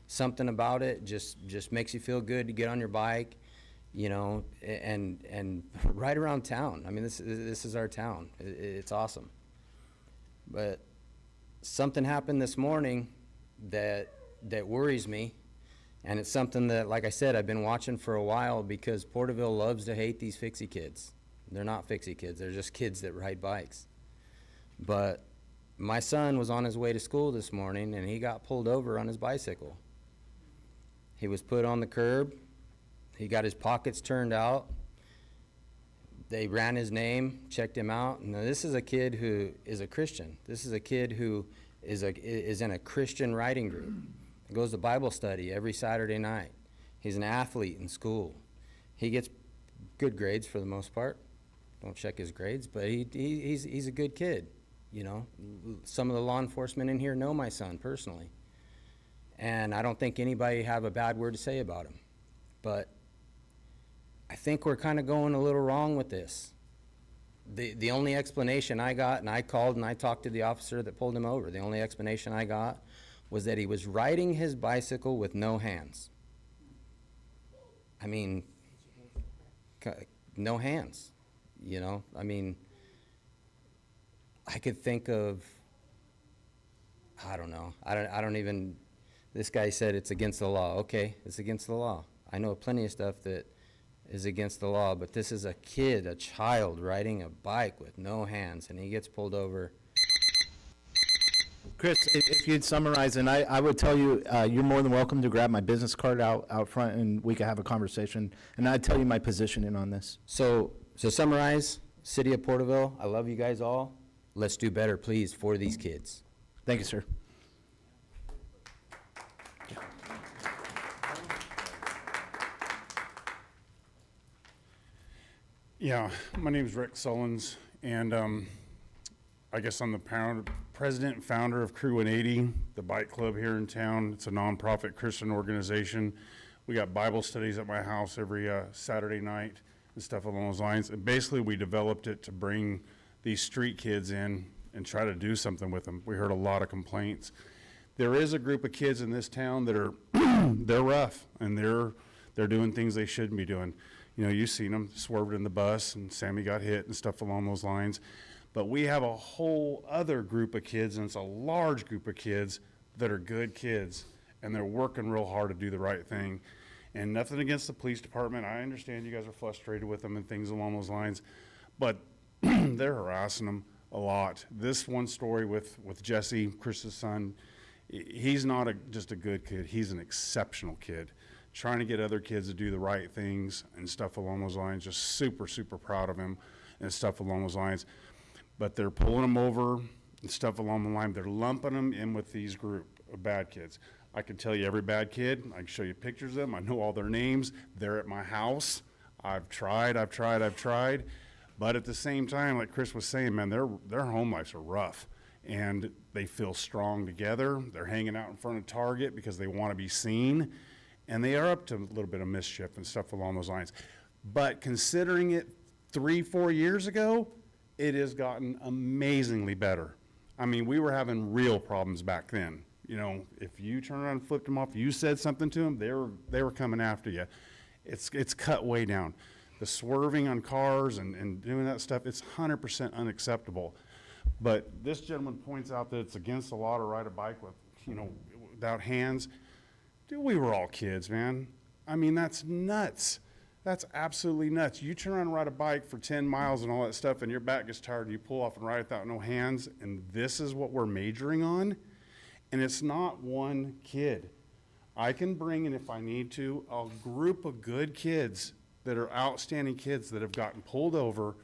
O: Something about it just makes you feel good to get on your bike, and ride around town. I mean, this is our town. It's awesome. But something happened this morning that worries me, and it's something that, like I said, I've been watching for a while, because Porterville loves to hate these fixie kids. They're not fixie kids. They're just kids that ride bikes. But my son was on his way to school this morning, and he got pulled over on his bicycle. He was put on the curb. He got his pockets turned out. They ran his name, checked him out. Now, this is a kid who is a Christian. This is a kid who is in a Christian riding group. He goes to Bible study every Saturday night. He's an athlete in school. He gets good grades for the most part. Don't check his grades, but he's a good kid. Some of the law enforcement in here know my son personally, and I don't think anybody have a bad word to say about him. But I think we're kind of going a little wrong with this. The only explanation I got, and I called and I talked to the officer that pulled him over, the only explanation I got was that he was riding his bicycle with no hands. I mean, no hands, I mean, I could think of, I don't know, I don't even, this guy said it's against the law. Okay, it's against the law. I know plenty of stuff that is against the law, but this is a kid, a child riding a bike with no hands, and he gets pulled over.
A: Chris, if you'd summarize, and I would tell you, you're more than welcome to grab my business card out front, and we could have a conversation, and I'd tell you my positioning on this.
O: So summarize, City of Porterville, I love you guys all. Let's do better, please, for these kids.
A: Thank you, sir.
P: Yeah, my name is Rick Sullins, and I guess I'm the president and founder of Crew 180, the bike club here in town. It's a nonprofit Christian organization. We got Bible studies at my house every Saturday night and stuff along those lines. And basically, we developed it to bring these street kids in and try to do something with them. We heard a lot of complaints. There is a group of kids in this town that are they're rough, and they're doing things they shouldn't be doing. You've seen them swerved in the bus, and Sammy got hit and stuff along those lines. But we have a whole other group of kids, and it's a large group of kids that are good kids, and they're working real hard to do the right thing. And nothing against the police department. I understand you guys are frustrated with them and things along those lines, but they're harassing them a lot. This one story with Jesse, Chris's son, he's not just a good kid. He's an exceptional kid, trying to get other kids to do the right things and stuff along those lines. Just super, super proud of him and stuff along those lines. But they're pulling them over and stuff along the line. They're lumping them in with these group of bad kids. I can tell you every bad kid. I can show you pictures of them. I know all their names. They're at my house. I've tried. But at the same time, like Chris was saying, man, their home lives are rough. And they feel strong together. They're hanging out in front of Target because they want to be seen. And they are up to a little bit of mischief and stuff along those lines. But considering it 3-4 years ago, it has gotten amazingly better. I mean, we were having real problems back then. If you turn around and flipped them off, you said something to them, they were coming after you. It's cut way down. The swerving on cars and doing that stuff, it's 100% unacceptable. But this gentleman points out that it's against the law to ride a bike with, without hands. Dude, we were all kids, man. I mean, that's nuts. That's absolutely nuts. You turn around and ride a bike for 10 miles and all that stuff, and your back gets tired, and you pull off and ride without no hands, and this is what we're majoring on? And it's not one kid. I can bring in, if I need to, a group of good kids that are outstanding kids that have gotten pulled over,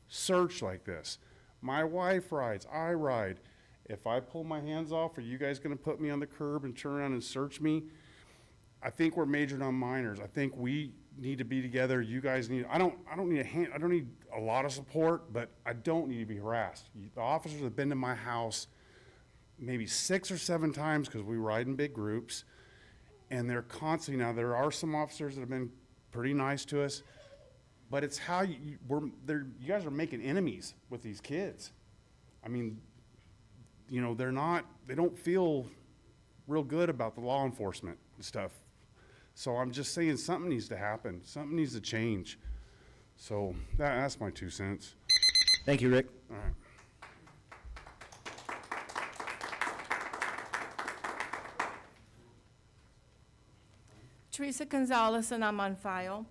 P: searched like this. My wife rides, I ride. If I pull my hands off, are you guys gonna put me on the curb and turn around and search me? I think we're majoring on minors. I think we need to be together. You guys need, I don't need a lot of support, but I don't need to be harassed. The officers have been to my house maybe 6 or 7 times because we ride in big groups, and they're constantly, now there are some officers that have been pretty nice to us, but it's how you guys are making enemies with these kids. I mean, you know, they don't feel real good about the law enforcement and stuff. So I'm just saying something needs to happen. Something needs to change. So that's my 2 cents.
A: Thank you, Rick.
P: All right.
F: Teresa Gonzalez, and I'm on file.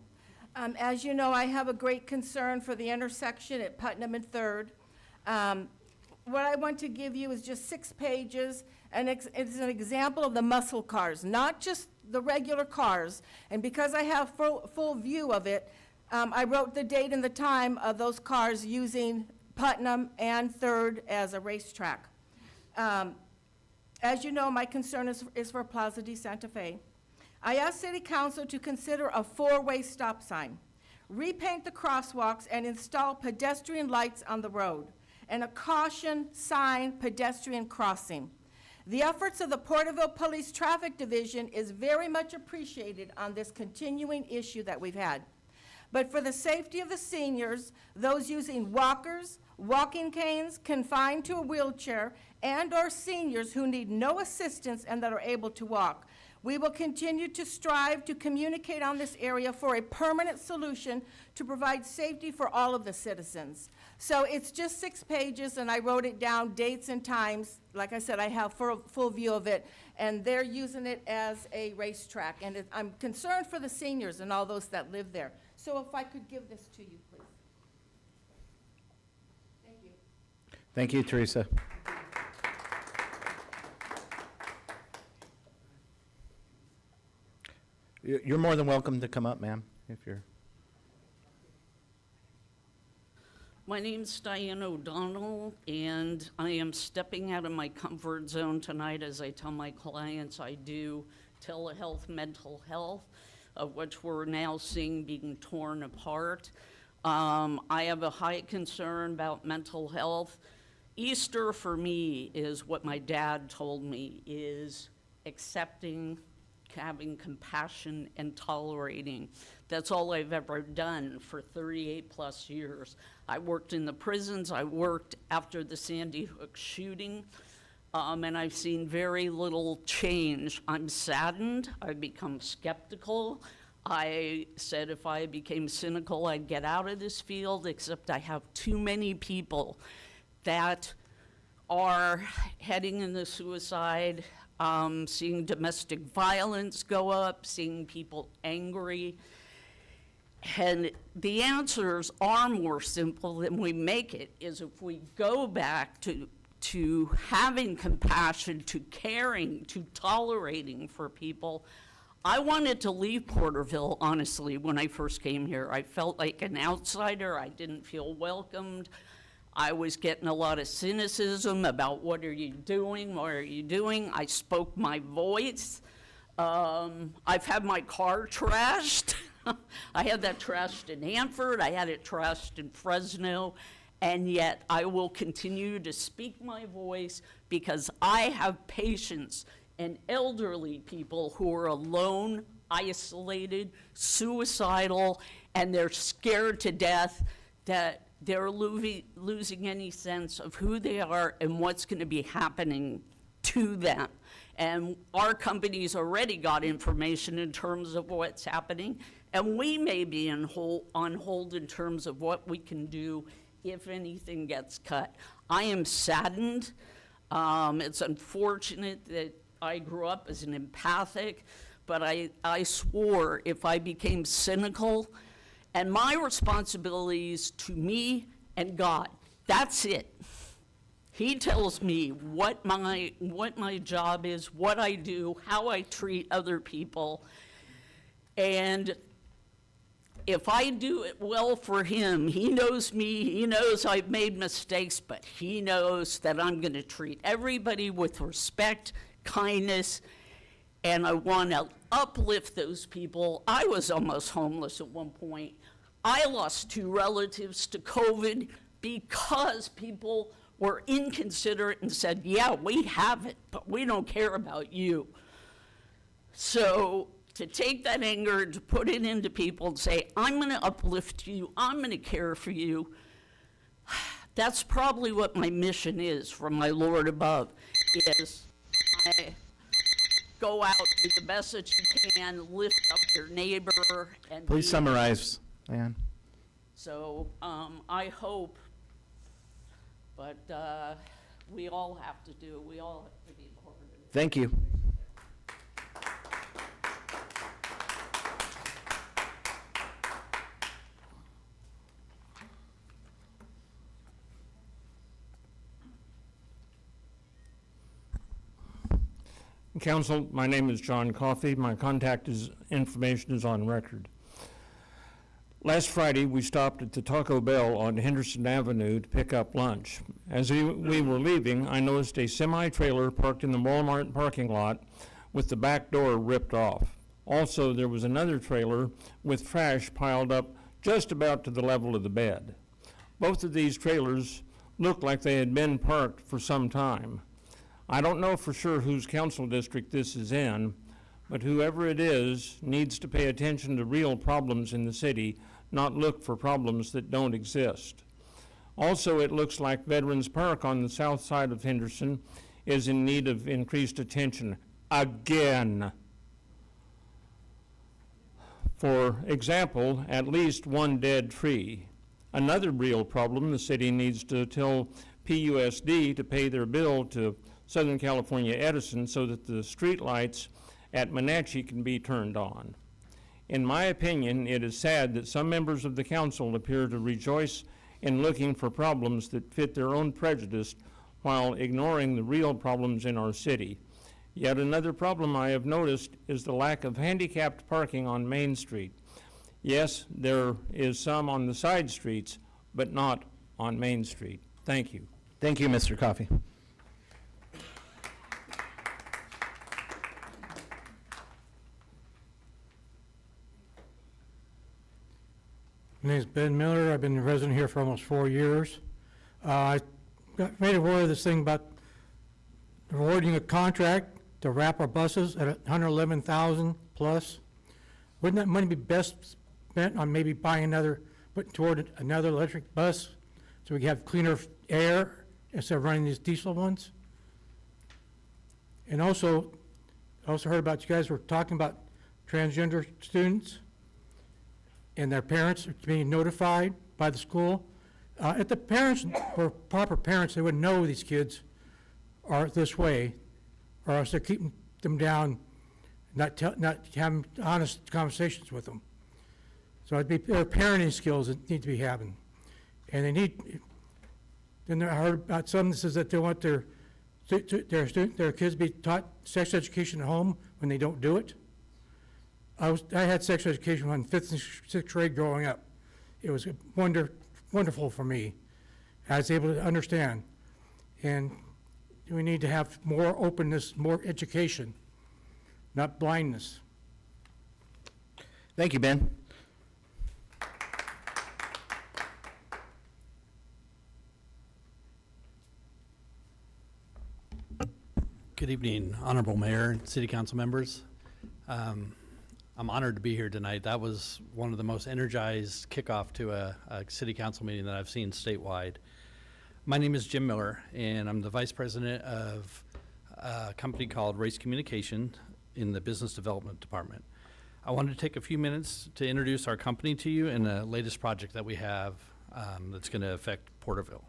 F: As you know, I have a great concern for the intersection at Putnam and Third. What I want to give you is just 6 pages, and it's an example of the muscle cars, not just the regular cars. And because I have full view of it, I wrote the date and the time of those cars using Putnam and Third as a racetrack. As you know, my concern is for Plaza de Santa Fe. I asked City Council to consider a 4-way stop sign, repaint the crosswalks, and install pedestrian lights on the road, and a caution sign pedestrian crossing. The efforts of the Porterville Police Traffic Division is very much appreciated on this continuing issue that we've had. But for the safety of the seniors, those using walkers, walking canes, confined to a wheelchair, and/or seniors who need no assistance and that are able to walk, we will continue to strive to communicate on this area for a permanent solution to provide safety for all of the citizens. So it's just 6 pages, and I wrote it down, dates and times. Like I said, I have full view of it, and they're using it as a racetrack. And I'm concerned for the seniors and all those that live there. So if I could give this to you, please. Thank you.
A: Thank you, Teresa. You're more than welcome to come up, ma'am, if you're.
Q: My name's Diane O'Donnell, and I am stepping out of my comfort zone tonight. As I tell my clients, I do telehealth, mental health, of which we're now seeing being torn apart. I have a high concern about mental health. Easter for me is what my dad told me, is accepting, having compassion, and tolerating. That's all I've ever done for 38 plus years. I worked in the prisons, I worked after the Sandy Hook shooting, and I've seen very little change. I'm saddened, I've become skeptical. I said if I became cynical, I'd get out of this field, except I have too many people that are heading into suicide, seeing domestic violence go up, seeing people angry. And the answers are more simple than we make it, is if we go back to having compassion, to caring, to tolerating for people. I wanted to leave Porterville, honestly, when I first came here. I felt like an outsider. I didn't feel welcomed. I was getting a lot of cynicism about what are you doing, what are you doing? I spoke my voice. I've had my car trashed. I had that trashed in Hanford, I had it trashed in Fresno, and yet I will continue to speak my voice because I have patients and elderly people who are alone, isolated, suicidal, and they're scared to death that they're losing any sense of who they are and what's going to be happening to them. And our company's already got information in terms of what's happening, and we may be on hold in terms of what we can do if anything gets cut. I am saddened. It's unfortunate that I grew up as an empathic, but I swore if I became cynical, and my responsibilities to me and God, that's it. He tells me what my job is, what I do, how I treat other people. And if I do it well for him, he knows me, he knows I've made mistakes, but he knows that I'm going to treat everybody with respect, kindness, and I want to uplift those people. I was almost homeless at one point. I lost 2 relatives to COVID because people were inconsiderate and said, yeah, we have it, but we don't care about you. So to take that anger, to put it into people and say, I'm going to uplift you, I'm going to care for you, that's probably what my mission is from my Lord above, is I go out, do the best that you can, lift up your neighbor. And
C: Please summarize, Ann.
Q: So I hope, but we all have to do, we all have to be part of it.
C: Thank you.
R: Council, my name is John Coffey. My contact information is on record. Last Friday, we stopped at the Taco Bell on Henderson Avenue to pick up lunch. As we were leaving, I noticed a semi-trailer parked in the Walmart parking lot with the back door ripped off. Also, there was another trailer with trash piled up just about to the level of the bed. Both of these trailers looked like they had been parked for some time. I don't know for sure whose council district this is in, but whoever it is needs to pay attention to real problems in the city, not look for problems that don't exist. Also, it looks like Veterans Park on the south side of Henderson is in need of increased attention again. For example, at least one dead tree. Another real problem, the city needs to tell PUSD to pay their bill to Southern California Edison so that the street lights at Wenatchee can be turned on. In my opinion, it is sad that some members of the council appear to rejoice in looking for problems that fit their own prejudice while ignoring the real problems in our city. Yet another problem I have noticed is the lack of handicapped parking on Main Street. Yes, there is some on the side streets, but not on Main Street. Thank you.
C: Thank you, Mr. Coffey.
S: My name is Ben Miller. I've been a resident here for almost 4 years. I got made aware of this thing about awarding a contract to wrap our buses at 111,000 plus. Wouldn't that money be best spent on maybe buying putting toward another electric bus so we can have cleaner air instead of running these diesel ones? And also, I also heard about you guys were talking about transgender students and their parents are being notified by the school. If the parents were proper parents, they would know these kids are this way, or else they're keeping them down, not having honest conversations with them. So it'd be their parenting skills that need to be having. And they need, then I heard about some that says that they want their kids be taught sex education at home when they don't do it. I had sex education in 5th and 6th grade growing up. It was wonderful for me. I was able to understand. And we need to have more openness, more education, not blindness.
C: Thank you, Ben.
T: Good evening, Honorable Mayor and City Council members. I'm honored to be here tonight. That was one of the most energized kickoff to a City Council meeting that I've seen statewide. My name is Jim Miller, and I'm the Vice President of a company called Race Communication in the Business Development Department. I wanted to take a few minutes to introduce our company to you and the latest project that we have that's going to affect Porterville.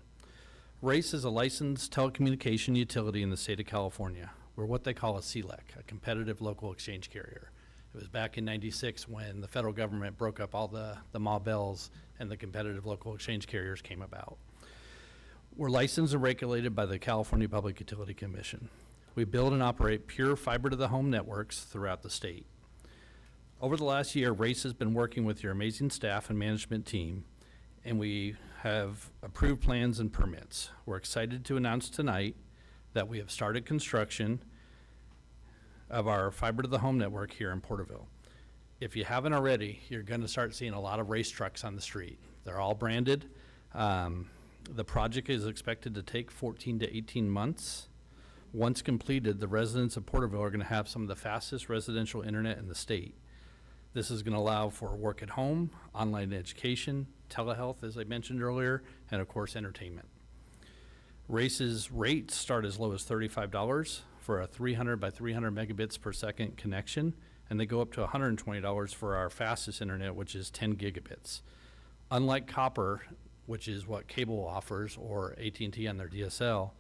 T: Race is a licensed telecommunication utility in the state of California. We're what they call a CLEC, a competitive local exchange carrier. It was back in '96 when the federal government broke up all the Ma Bells and the competitive local exchange carriers came about. We're licensed and regulated by the California Public Utility Commission. We build and operate pure fiber-to-the-home networks throughout the state. Over the last year, RACE has been working with your amazing staff and management team, and we have approved plans and permits. We're excited to announce tonight that we have started construction of our fiber-to-the-home network here in Porterville. If you haven't already, you're gonna start seeing a lot of RACE trucks on the street. They're all branded. The project is expected to take 14 to 18 months. Once completed, the residents of Porterville are gonna have some of the fastest residential internet in the state. This is gonna allow for work at home, online education, telehealth, as I mentioned earlier, and of course, entertainment. RACE's rates start as low as $35 for a 300 by 300 megabits per second connection, and they go up to $120 for our fastest internet, which is 10 gigabits. Unlike copper, which is what cable offers, or AT&T on their DSL,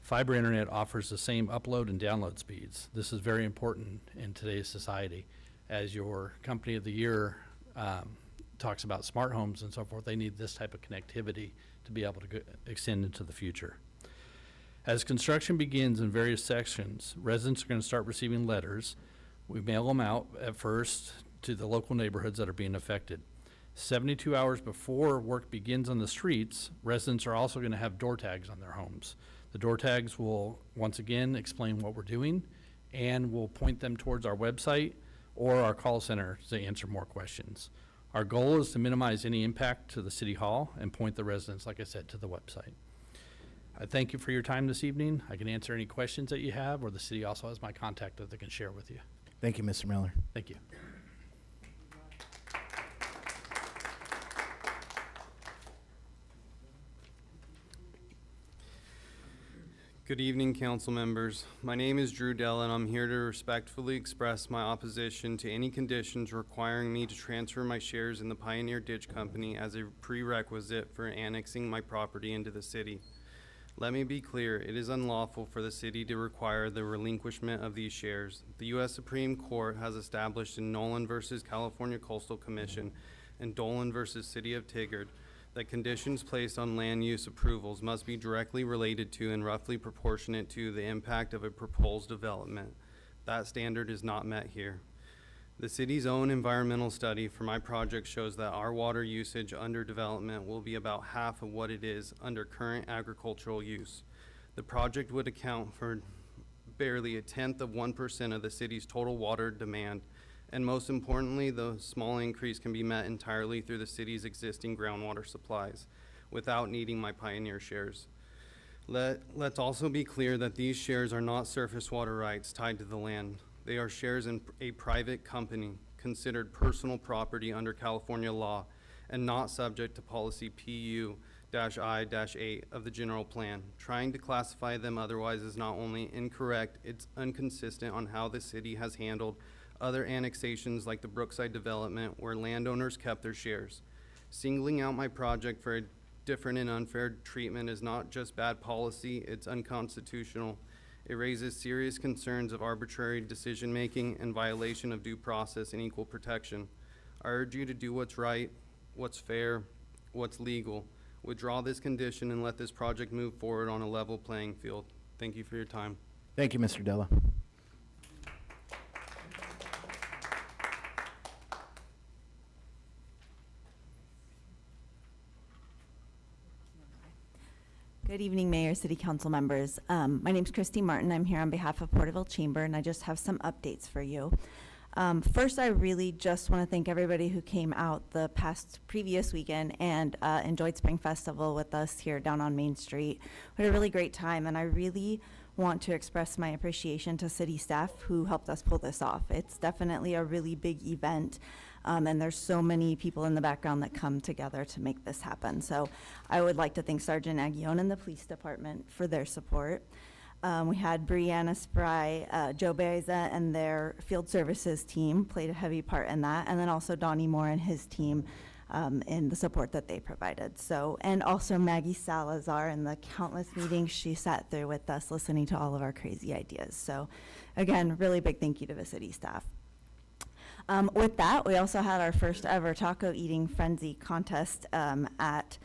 T: fiber internet offers the same upload and download speeds. This is very important in today's society. As your company of the year talks about smart homes and so forth, they need this type of connectivity to be able to extend into the future. As construction begins in various sections, residents are going to start receiving letters. We mail them out at first to the local neighborhoods that are being affected. 72 hours before work begins on the streets, residents are also going to have door tags on their homes. The door tags will, once again, explain what we're doing and will point them towards our website or our call center to answer more questions. Our goal is to minimize any impact to the City Hall and point the residents, like I said, to the website. I thank you for your time this evening. I can answer any questions that you have, or the city also has my contact that they can share with you.
A: Thank you, Mr. Miller.
T: Thank you.
U: Good evening, council members. My name is Drew Dell, and I'm here to respectfully express my opposition to any conditions requiring me to transfer my shares in the Pioneer Ditch Company as a prerequisite for annexing my property into the city. Let me be clear, it is unlawful for the city to require the relinquishment of these shares. The U.S. Supreme Court has established in Nolan versus California Coastal Commission and Dolan versus City of Tigard that conditions placed on land use approvals must be directly related to and roughly proportionate to the impact of a proposed development. That standard is not met here. The city's own environmental study for my project shows that our water usage under development will be about half of what it is under current agricultural use. The project would account for barely 1/10% of the city's total water demand, and most importantly, the small increase can be met entirely through the city's existing groundwater supplies without needing my Pioneer shares. Let's also be clear that these shares are not surface water rights tied to the land. They are shares in a private company considered personal property under California law and not subject to policy PU-I-8 of the general plan. Trying to classify them otherwise is not only incorrect, it's inconsistent on how the city has handled other annexations like the Brookside development where landowners kept their shares. Singling out my project for a different and unfair treatment is not just bad policy, it's unconstitutional. It raises serious concerns of arbitrary decision-making and violation of due process and equal protection. I urge you to do what's right, what's fair, what's legal. Withdraw this condition and let this project move forward on a level playing field. Thank you for your time.
A: Thank you, Mr. Della.
V: Good evening, Mayor, City Council members. My name's Christy Martin. I'm here on behalf of Porterville Chamber, and I just have some updates for you. First, I really just want to thank everybody who came out the previous weekend and enjoyed Spring Festival with us here down on Main Street. We had a really great time, and I really want to express my appreciation to city staff who helped us pull this off. It's definitely a really big event, and there's so many people in the background that come together to make this happen. So I would like to thank Sergeant Aguillon and the police department for their support. We had Brianna Spry, Joe Beza, and their field services team played a heavy part in that, and then also Donnie Moore and his team in the support that they provided. So, and also Maggie Salazar and the countless meetings she sat through with us listening to all of our crazy ideas. So again, really big thank you to the city staff. With that, we also had our first ever taco eating frenzy contest at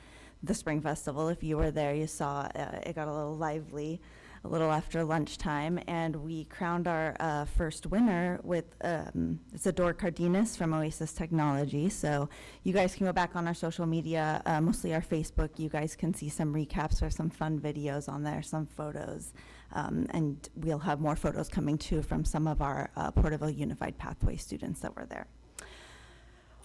V: the Spring Festival. If you were there, you saw it got a little lively a little after lunchtime, and we crowned our first winner with Zador Cardenas from Oasis Technology. So you guys can go back on our social media, mostly our Facebook. You guys can see some recaps or some fun videos on there, some photos, and we'll have more photos coming too from some of our Porterville Unified Pathway students that were there.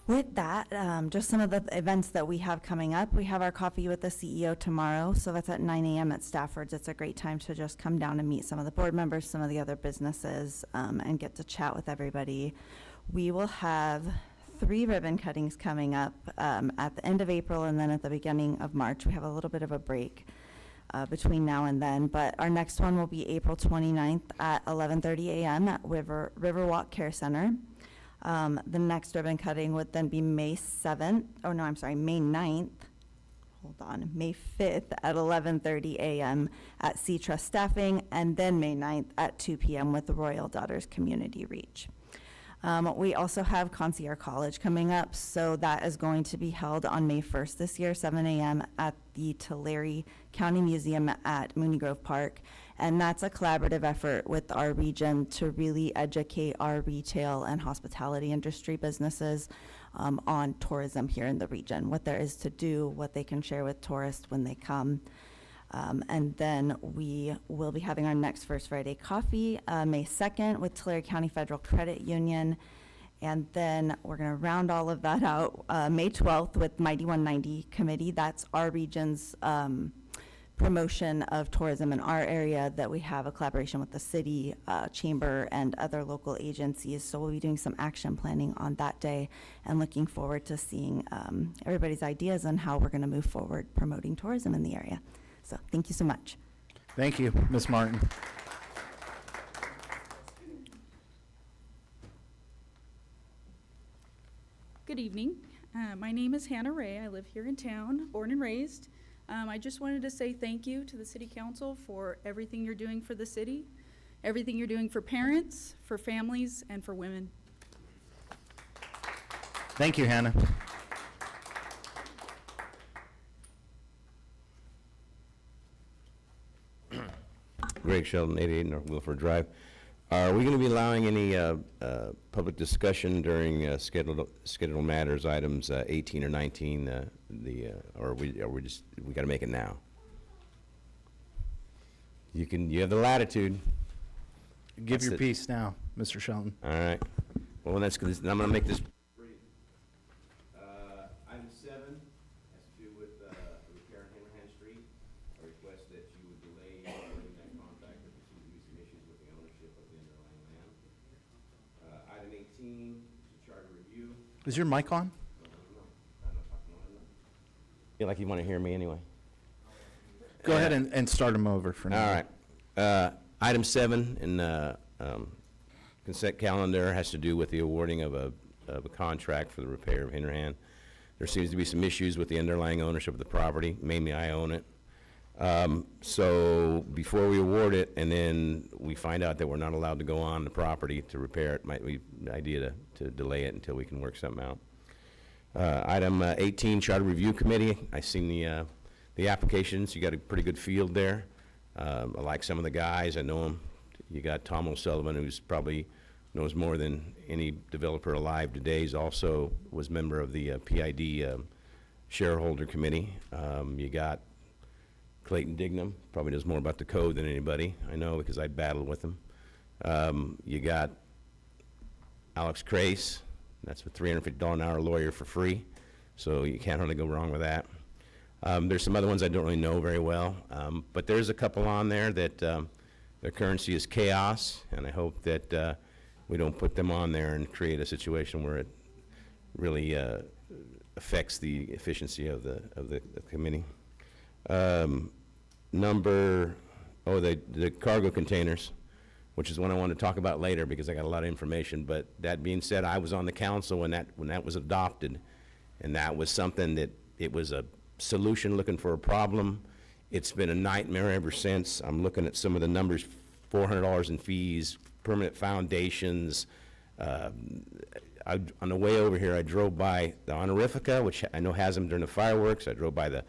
V: With that, just some of the events that we have coming up. We have our Coffee with the CEO tomorrow, so that's at 9 a.m. at Stafford's. It's a great time to just come down and meet some of the board members, some of the other businesses, and get to chat with everybody. We will have 3 ribbon cuttings coming up at the end of April and then at the beginning of March. We have a little bit of a break between now and then, but our next one will be April 29th at 11:30 a.m. at Riverwalk Care Center. The next ribbon cutting would then be May 9th. Hold on, May 5th at 11:30 a.m. at C-Trust Staffing, and then May 9th at 2 p.m. with the Royal Daughters Community Reach. We also have Concierge College coming up, so that is going to be held on May 1st this year, 7 a.m. at the Tulare County Museum at Mooney Grove Park. And that's a collaborative effort with our region to really educate our retail and hospitality industry businesses on tourism here in the region, what there is to do, what they can share with tourists when they come. And then we will be having our next First Friday Coffee, May 2nd with Tulare County Federal Credit Union. And then we're going to round all of that out May 12th with Mighty 190 Committee. That's our region's promotion of tourism in our area, that we have a collaboration with the city, chamber, and other local agencies. So we'll be doing some action planning on that day and looking forward to seeing everybody's ideas on how we're going to move forward promoting tourism in the area. So thank you so much.
A: Thank you, Ms. Martin.
D: Good evening. My name is Hannah Ray. I live here in town, born and raised. I just wanted to say thank you to the City Council for everything you're doing for the city, everything you're doing for parents, for families, and for women.
A: Thank you, Hannah.
E: Greg Sheldon, 88 North Wilford Drive. Are we going to be allowing any public discussion during scheduled matters, items 18 or 19? Or are we got to make it now? You have the latitude.
A: Give your piece now, Mr. Shelton.
E: All right. Well, that's good. I'm going to make this brief. Item 7 has to do with repair on Hammerhand Street. I request that you would delay awarding that contract if there seems to be some issues with the ownership of the underlying land. Item 18 is a charter review.
A: Is your mic on?
E: Feel like you want to hear me anyway.
A: Go ahead and start them over for now.
E: All right. Item 7 in the consent calendar has to do with the awarding of a contract for the repair of Hinterhand. There seems to be some issues with the underlying ownership of the property. Mainly I own it. So before we award it and then we find out that we're not allowed to go on the property to repair it, might be the idea to delay it until we can work something out. Item 18, Charter Review Committee. I've seen the applications. You got a pretty good field there. I like some of the guys. I know them. You got Tom O'Sullivan, who's probably knows more than any developer alive today. He's also was member of the PID shareholder committee. You got Clayton Dignam, probably knows more about the code than anybody. I know because I battled with him. You got Alex Crace. That's a $350 an hour lawyer for free, so you can't really go wrong with that. There's some other ones I don't really know very well, but there's a couple on there that their currency is chaos, and I hope that we don't put them on there and create a situation where it really affects the efficiency of the committee. The cargo containers, which is one I want to talk about later because I got a lot of information. But that being said, I was on the council when that was adopted, and that was something that it was a solution looking for a problem. It's been a nightmare ever since. I'm looking at some of the numbers: $400 in fees, permanent foundations. On the way over here, I drove by the Honorifica, which I know has them during the fireworks. I drove by the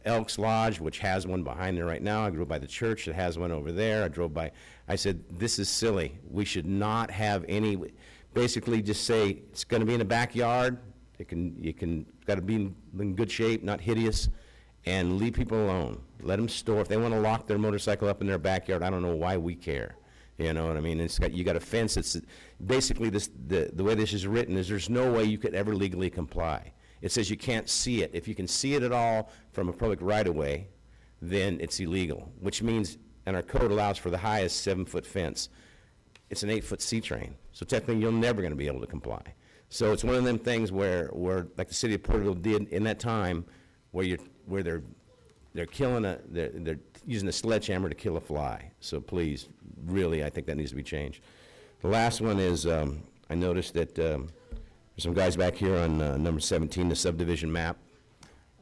E: Elks Lodge, which has one behind there right now. I drove by the church that has one over there. I drove by, I said, this is silly. We should not have any, basically just say, it's gonna be in the backyard. Gotta be in good shape, not hideous, and leave people alone. Let them store. If they wanna lock their motorcycle up in their backyard, I don't know why we care. You know what I mean? You got a fence that's, basically the way this is written is there's no way you could ever legally comply. It says you can't see it. If you can see it at all from a public right-of-way, then it's illegal, which means, and our code allows for the highest 7-foot fence. It's an 8-foot C-train, so technically you're never gonna be able to comply. So it's one of them things where like the city of Porterville did in that time, where they're killing they're using a sledgehammer to kill a fly. So please, really, I think that needs to be changed. The last one is, I noticed that there's some guys back here on number 17, the subdivision map.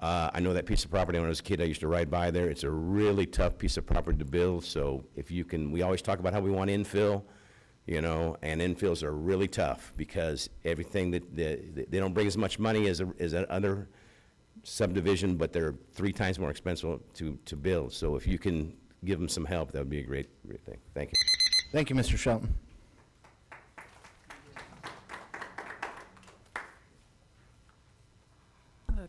E: I know that piece of property when I was a kid. I used to ride by there. It's a really tough piece of property to build. So if you can, we always talk about how we want infill, you know, and infills are really tough because everything that they don't bring as much money as other subdivision, but they're 3 times more expensive to build. So if you can give them some help, that would be a great thing. Thank you.
C: Thank you, Mr. Shelton.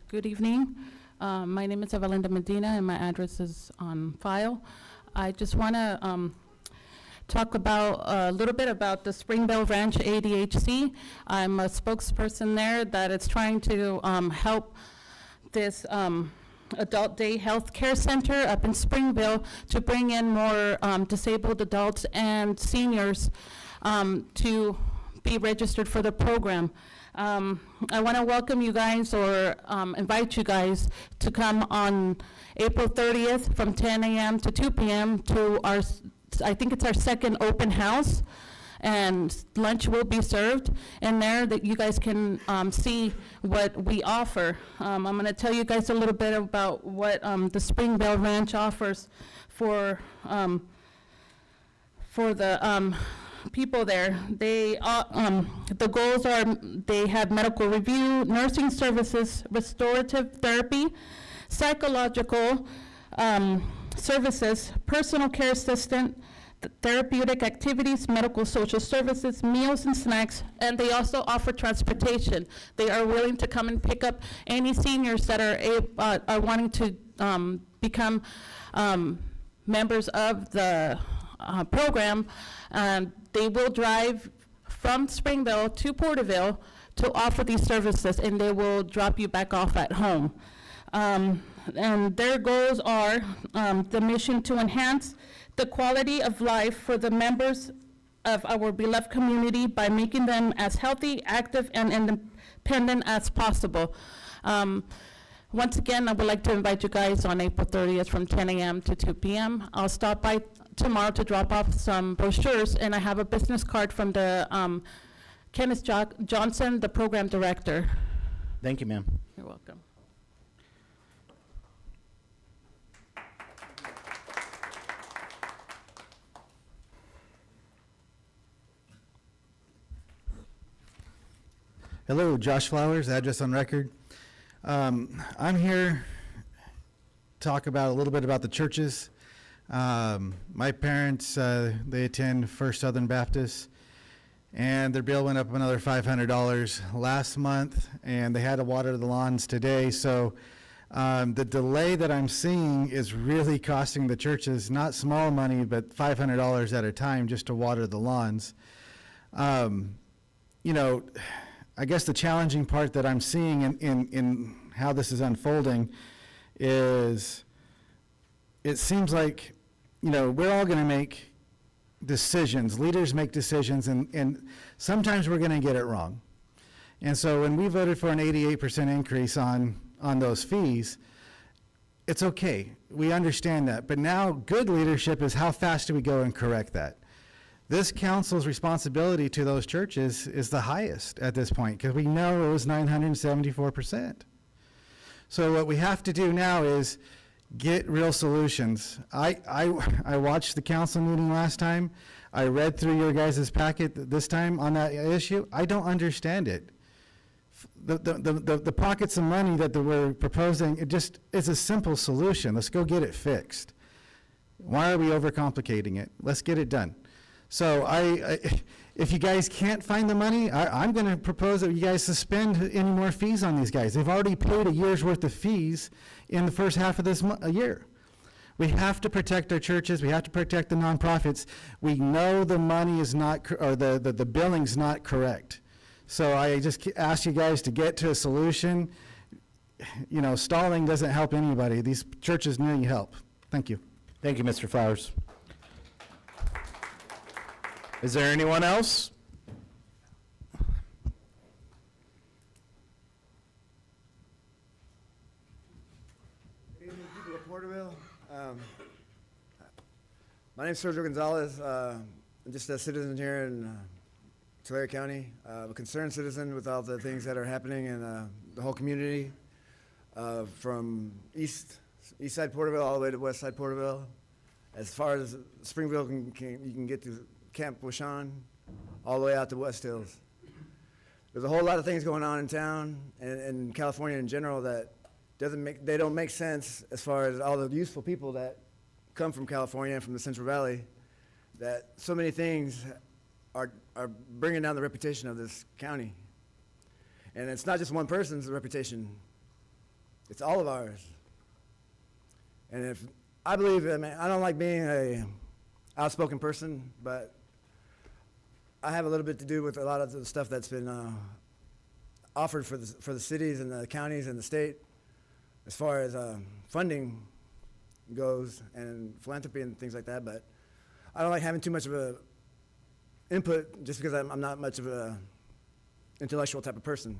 M: Good evening. My name is Evelinda Medina, and my address is on file. I just want to talk about a little bit about the Springville Ranch ADHC. I'm a spokesperson there that is trying to help this adult day health care center up in Springville to bring in more disabled adults and seniors to be registered for the program. I want to welcome you guys or invite you guys to come on April 30th from 10 a.m. to 2 p.m. to our, I think it's our second open house, and lunch will be served in there that you guys can see what we offer. I'm going to tell you guys a little bit about what the Springville Ranch offers for the people there. They the goals are they have medical review, nursing services, restorative therapy, psychological services, personal care assistant, therapeutic activities, medical social services, meals and snacks, and they also offer transportation. They are willing to come and pick up any seniors that are wanting to become members of the program. They will drive from Springville to Porterville to offer these services, and they will drop you back off at home. And their goals are the mission to enhance the quality of life for the members of our beloved community by making them as healthy, active, and independent as possible. Once again, I would like to invite you guys on April 30th from 10 a.m. to 2 p.m. I'll stop by tomorrow to drop off some brochures, and I have a business card from the Kenneth Johnson, the program director.
C: Thank you, ma'am.
M: You're welcome.
I: Hello, Josh Flowers, address on record. I'm here to talk about a little bit about the churches. My parents, they attend First Southern Baptist, and their bill went up another $500 last month, and they had to water the lawns today. So the delay that I'm seeing is really costing the churches not small money, but $500 at a time just to water the lawns. You know, I guess the challenging part that I'm seeing in how this is unfolding is it seems like, you know, we're all going to make decisions. Leaders make decisions, and sometimes we're going to get it wrong. And so when we voted for an 88% increase on those fees, it's okay. We understand that. But now good leadership is how fast do we go and correct that? This council's responsibility to those churches is the highest at this point, because we know it was 974%. So what we have to do now is get real solutions. I watched the council meeting last time. I read through your guys' packet this time on that issue. I don't understand it. the pockets of money that we're proposing, it's a simple solution. Let's go get it fixed. Why are we overcomplicating it? Let's get it done. So if you guys can't find the money, I'm going to propose that you guys suspend any more fees on these guys. They've already paid a year's worth of fees in the first half of this year. We have to protect our churches. We have to protect the nonprofits. We know the money is not, or the billing's not correct. So I just ask you guys to get to a solution. You know, stalling doesn't help anybody. These churches need help. Thank you.
A: Thank you, Mr. Flowers. Is there anyone else?
J: Good evening, people of Porterville. My name is Sergio Gonzalez. I'm just a citizen here in Tulare County. I'm a concerned citizen with all the things that are happening in the whole community, from east side Porterville all the way to west side Porterville. As far as Springville, you can get to Camp Washawn, all the way out to West Hills. There's a whole lot of things going on in town and in California in general that they don't make sense as far as all the useful people that come from California and from the Central Valley, that so many things are bringing down the reputation of this county. And it's not just one person's reputation, it's all of ours. And I believe, I mean, I don't like being a outspoken person, but I have a little bit to do with a lot of the stuff that's been offered for the cities and the counties and the state as far as funding goes and philanthropy and things like that. But I don't like having too much of a input just because I'm not much of a intellectual type of person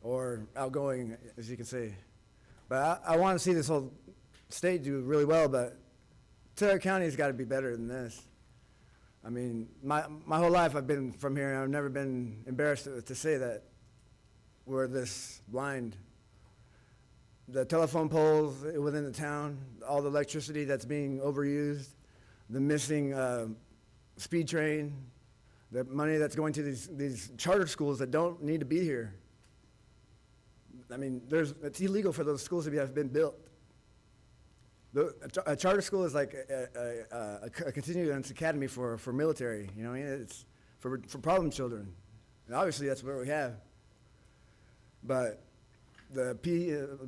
J: or outgoing, as you can say. But I want to see this whole state do really well, but Tulare County's got to be better than this. I mean, my whole life I've been from here, and I've never been embarrassed to say that we're this blind. The telephone poles within the town, all the electricity that's being overused, the missing speed train, the money that's going to these charter schools that don't need to be here. I mean, it's illegal for those schools to have been built. A charter school is like a continuance academy for military, you know what I mean? It's for problem children. And obviously that's what we have. But the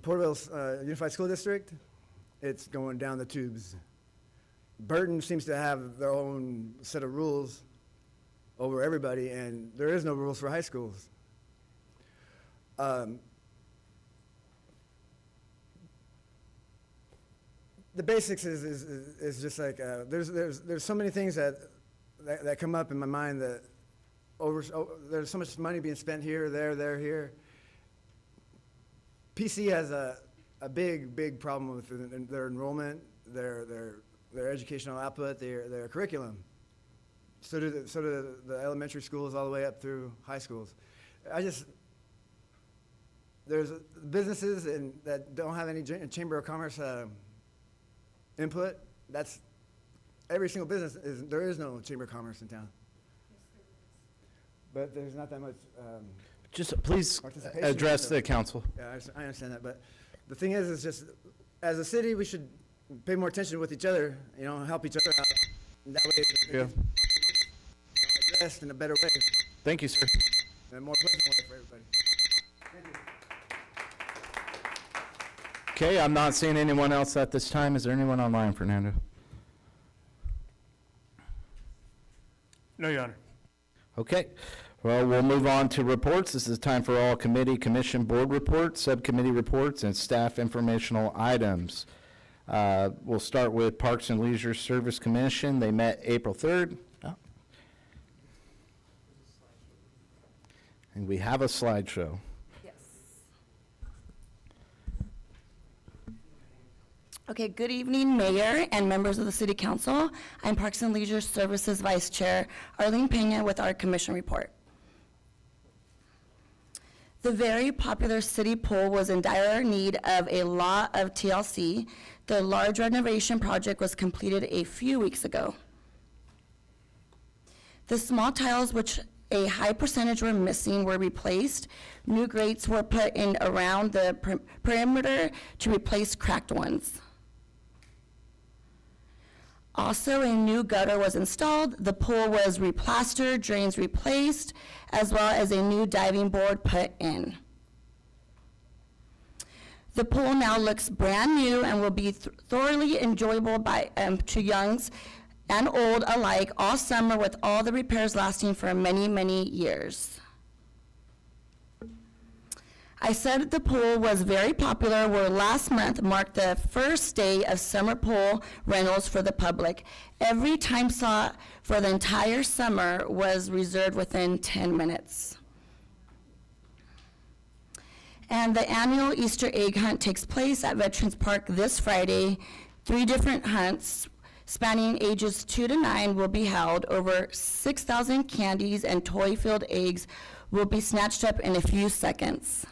J: Porterville Unified School District, it's going down the tubes. Burton seems to have their own set of rules over everybody, and there is no rules for high schools. The basics is just like there's so many things that come up in my mind that there's so much money being spent here, there, here. PC has a big problem with their enrollment, their educational output, their curriculum. So do the elementary schools all the way up through high schools. There's businesses that don't have any Chamber of Commerce input. That's every single business. There is no Chamber of Commerce in town. But there's not that much.
A: Just please address the council.
J: Yeah, I understand that, but the thing is just as a city, we should pay more attention with each other. You know, help each other out. And that way,
A: Yeah.
J: addressed in a better way.
A: Thank you, sir.
J: And a more pleasant way for everybody. Thank you.
A: Okay, I'm not seeing anyone else at this time. Is there anyone online, Fernando?
R: No, Your Honor.
A: Okay, well, we'll move on to reports. This is time for all committee, commission, board reports, subcommittee reports, and staff informational items. We'll start with Parks and Leisure Service Commission. They met April 3rd. Oh. And we have a slideshow.
K: Okay, good evening, Mayor and members of the City Council. I'm Parks and Leisure Services Vice Chair Arlene Pena with our commission report. The very popular city pool was in dire need of a lot of TLC. The large renovation project was completed a few weeks ago. The small tiles which A high percentage were missing, were replaced. New grates were put in around the perimeter to replace cracked ones. Also, a new gutter was installed, the pool was replastered, drains replaced, as well as a new diving board put in. The pool now looks brand new and will be thoroughly enjoyable to youngs and old alike all summer, with all the repairs lasting for many, many years. I said the pool was very popular, where last month marked the first day of summer pool rentals for the public. Every time slot for the entire summer was reserved within 10 minutes. And the annual Easter egg hunt takes place at Veterans Park this Friday. 3 different hunts spanning ages 2 to 9 will be held. Over 6,000 candies and toy-filled eggs will be snatched up in a few seconds.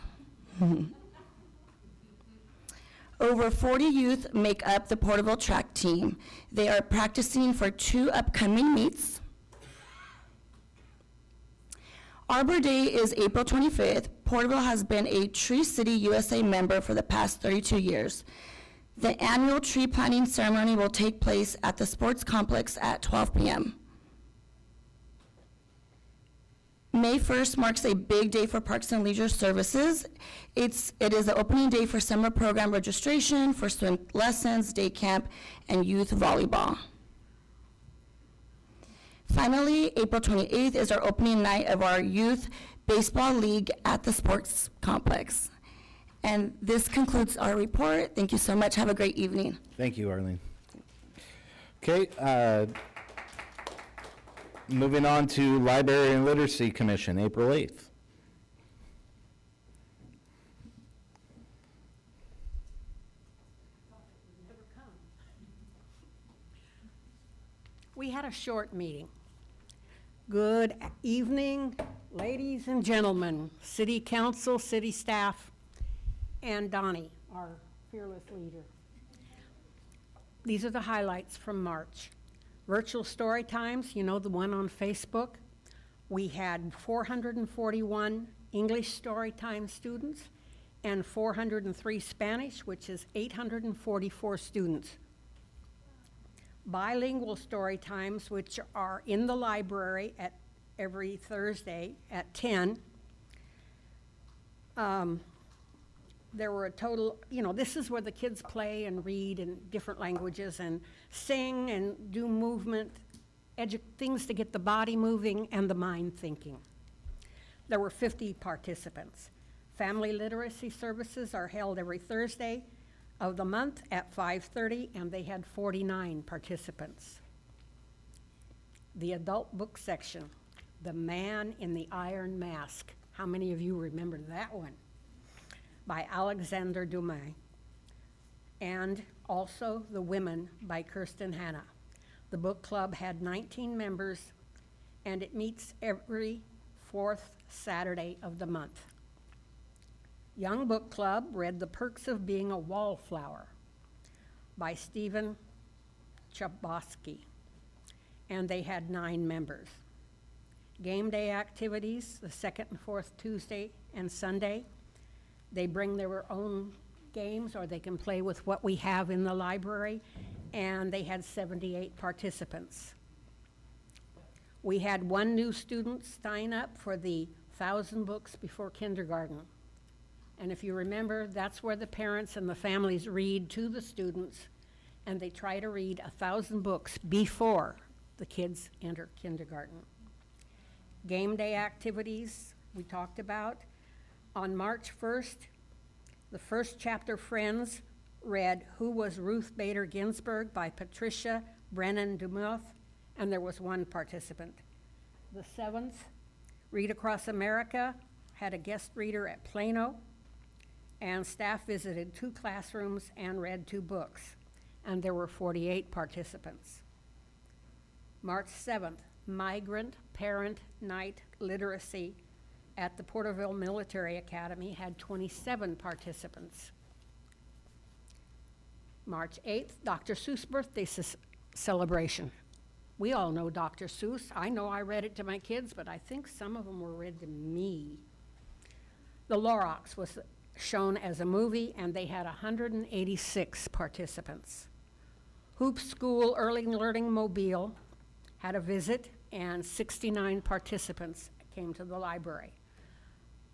K: Over 40 youth make up the Porterville track team. They are practicing for 2 upcoming meets. Arbor Day is April 25th. Porterville has been a Tree City USA member for the past 32 years. The annual tree planting ceremony will take place at the sports complex at 12 p.m. May 1st marks a big day for Parks and Leisure Services. It is the opening day for summer program registration, for swim lessons, day camp, and youth volleyball. Finally, April 28th is our opening night of our youth baseball league at the sports complex. And this concludes our report. Thank you so much. Have a great evening.
A: Thank you, Arlene. Okay, moving on to Library and Literacy Commission, April 8th.
G: We had a short meeting. Good evening, ladies and gentlemen, city council, city staff, and Donnie, our fearless leader. These are the highlights from March. Virtual story times, you know, the one on Facebook. We had 441 English story time students and 403 Spanish, which is 844 students. Bilingual story times, which are in the library at every Thursday at 10. There were a total, you know, this is where the kids play and read in different languages and sing and do movement, things to get the body moving and the mind thinking. There were 50 participants. Family literacy services are held every Thursday of the month at 5:30, and they had 49 participants. The adult book section, The Man in the Iron Mask. How many of you remember that one? By Alexander Dumas. And also The Women by Kirsten Hanna. The book club had 19 members, and it meets every 4th Saturday of the month. Young Book Club read The Perks of Being a Wallflower by Stephen Chbosky, and they had 9 members. Game day activities, the 2nd and 4th Tuesday and Sunday. They bring their own games, or they can play with what we have in the library, and they had 78 participants. We had 1 new student sign up for the 1,000 Books Before Kindergarten. And if you remember, that's where the parents and the families read to the students, and they try to read 1,000 books before the kids enter kindergarten. Game day activities we talked about. On March 1st, the first chapter Friends read Who Was Ruth Bader Ginsburg by Patricia Brennan Dumoth, and there was 1 participant. The 7th, Read Across America had a guest reader at Plano, and staff visited 2 classrooms and read 2 books, and there were 48 participants. March 7th, Migrant Parent Night Literacy at the Porterville Military Academy had 27 participants. March 8th, Dr. Seuss birthday celebration. We all know Dr. Seuss. I know I read it to my kids, but I think some of them were read to me. The Lorax was shown as a movie, and they had 186 participants. Hoop School Early Learning Mobile had a visit, and 69 participants came to the library.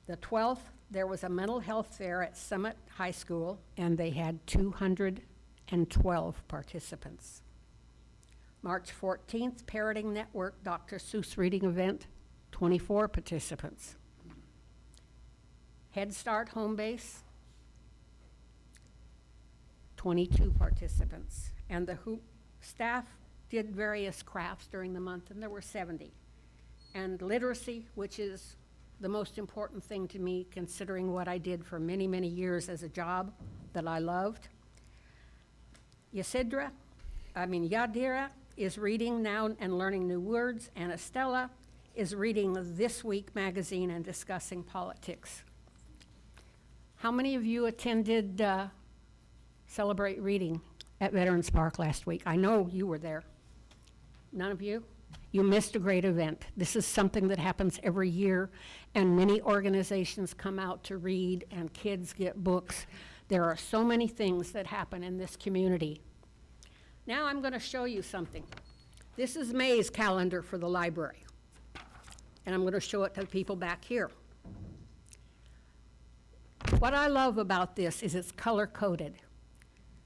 G: The 12th, there was a mental health fair at Summit High School, and they had 212 participants. March 14th, Parroting Network Dr. Seuss Reading Event, 24 participants. Head Start Home Base, 22 participants. And the Hoop staff did various crafts during the month, and there were 70. And literacy, which is the most important thing to me, considering what I did for many, many years as a job that I loved. Yadira is reading now and learning new words, and Estella is reading This Week magazine and discussing politics. How many of you attended Celebrate Reading at Veterans Park last week? I know you were there. None of you? You missed a great event. This is something that happens every year, and many organizations come out to read, and kids get books. There are so many things that happen in this community. Now I'm going to show you something. This is May's calendar for the library, and I'm going to show it to the people back here. What I love about this is it's color-coded.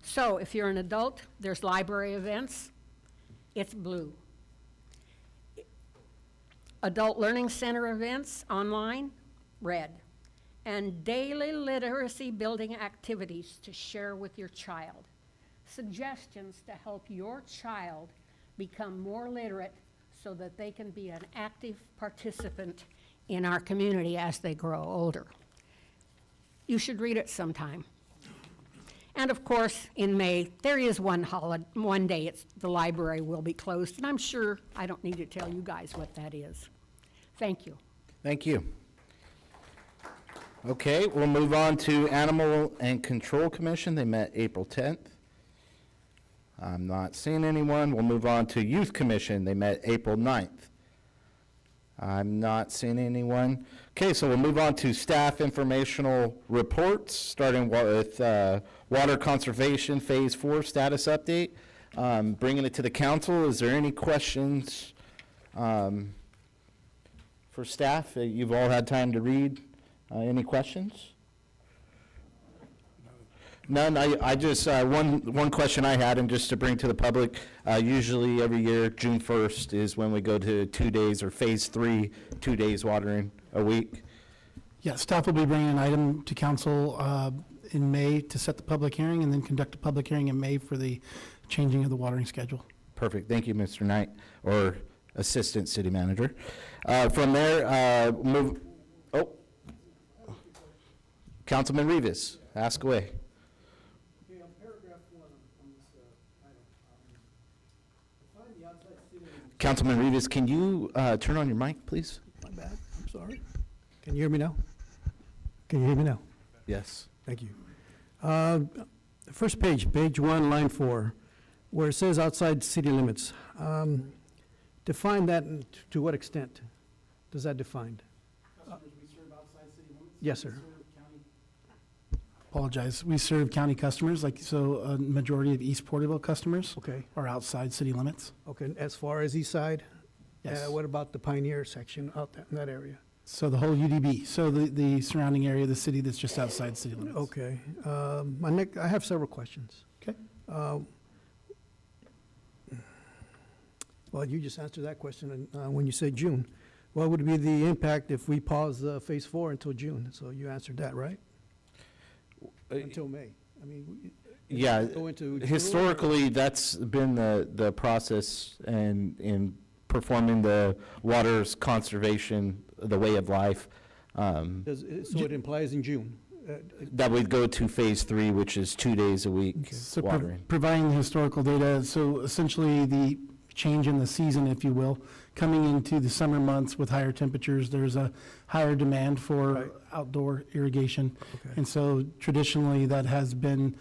G: So if you're an adult, there's library events, it's blue. Adult Learning Center events online, red. And daily literacy building activities to share with your child. Suggestions to help your child become more literate so that they can be an active participant in our community as they grow older. You should read it sometime. And of course, in May, there is one day the library will be closed, and I'm sure I don't need to tell you guys what that is. Thank you.
A: Thank you. Okay, we'll move on to Animal and Control Commission. They met April 10th. I'm not seeing anyone. We'll move on to Youth Commission. They met April 9th. I'm not seeing anyone. Okay, so we'll move on to staff informational reports, starting with Water Conservation Phase 4 status update. Bringing it to the council, is there any questions for staff? You've all had time to read. Any questions? None. I just, one question I had, and just to bring to the public, usually every year, June 1st is when we go to 2 days, or Phase 3, 2 days watering a week.
I: Yeah, staff will be bringing an item to council in May to set the public hearing, and then conduct a public hearing in May for the changing of the watering schedule.
A: Perfect. Thank you, Mr. Knight, or Assistant City Manager. From there, Councilman Rivas, ask away.
L: Okay, on paragraph 1 on this item, define the outside city limits.
A: Councilman Rivas, can you turn on your mic, please?
L: My bad, I'm sorry. Can you hear me now? Can you hear me now?
A: Yes.
L: Thank you. First page, page 1, line 4, where it says outside city limits. Define that, and to what extent does that define?
I: Customers we serve outside city limits?
L: Yes, sir.
I: Apologize. We serve county customers, so a majority of East Porterville customers
L: Okay,
I: are outside city limits.
L: okay, as far as east side?
I: Yes.
L: What about the Pioneer section out there in that area?
I: So the whole UDB, so the surrounding area of the city that's just outside city limits.
L: Okay, I have several questions.
I: Okay.
L: Well, you just answered that question when you said June. What would be the impact if we pause Phase 4 until June? So you answered that, right? Until May. I mean,
A: Yeah,
L: go into June or-
A: historically, that's been the process in performing the water's conservation, the way of life.
L: So it implies in June?
A: That would go to Phase 3, which is 2 days a week
I: So
A: watering.
I: providing the historical data, so essentially the change in the season, if you will, coming into the summer months with higher temperatures, there's a higher demand for
L: Right.
I: outdoor irrigation.
L: Okay.
I: And so traditionally, that has been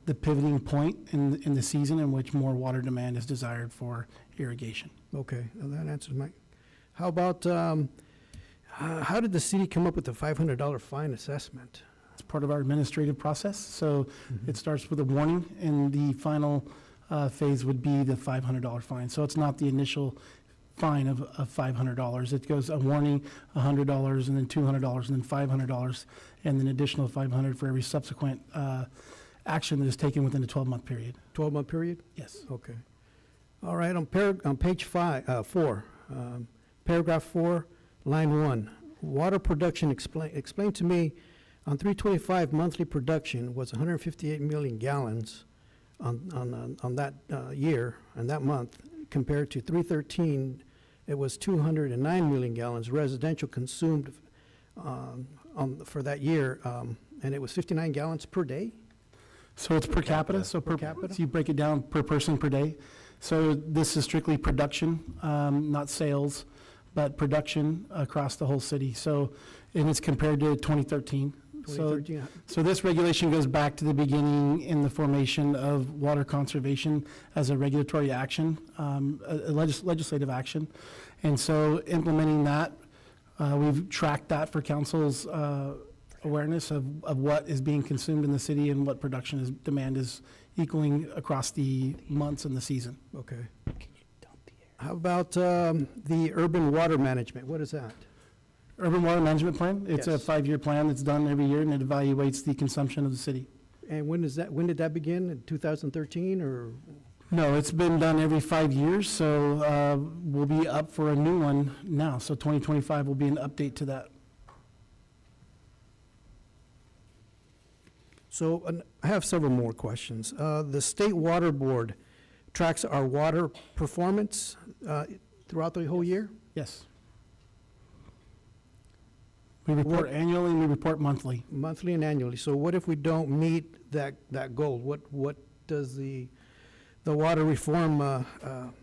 S: the pivoting point in the season in which more water demand is desired for irrigation.
L: Okay, well, that answers my, how about, how did the city come up with the $500 fine assessment?
S: It's part of our administrative process, so it starts with a warning, and the final phase would be the $500 fine. So it's not the initial fine of $500. It goes a warning, $100, and then $200, and then $500, and then additional $500 for every subsequent action that is taken within a 12-month period.
L: 12-month period?
S: Yes.
L: Okay. All right, on page 4, paragraph 4, line 1, water production, explain to me, on 325, monthly production was 158 million gallons on that year and that month, compared to 313, it was 209 million gallons residential consumed for that year, and it was 59 gallons per day?
S: So it's per capita, so
L: Per capita?
S: so you break it down per person per day. So this is strictly production, not sales, but production across the whole city. So, and it's compared to 2013.
L: 2013.
S: So this regulation goes back to the beginning in the formation of water conservation as a regulatory action, a legislative action. And so implementing that, we've tracked that for council's awareness of what is being consumed in the city and what demand is equaling across the months and the season.
L: Okay. How about the urban water management? What is that?
S: Urban Water Management Plan, it's a
L: Yes.
S: 5-year plan that's done every year, and it evaluates the consumption of the city.
L: And when did that begin? In 2013 or?
S: No, it's been done every 5 years, so we'll be up for a new one now. So 2025 will be an update to that.
L: So I have several more questions. The State Water Board tracks our water performance throughout the whole year?
S: Yes. We report annually and we report monthly.
L: Monthly and annually. So what if we don't meet that goal? What does the Water Reform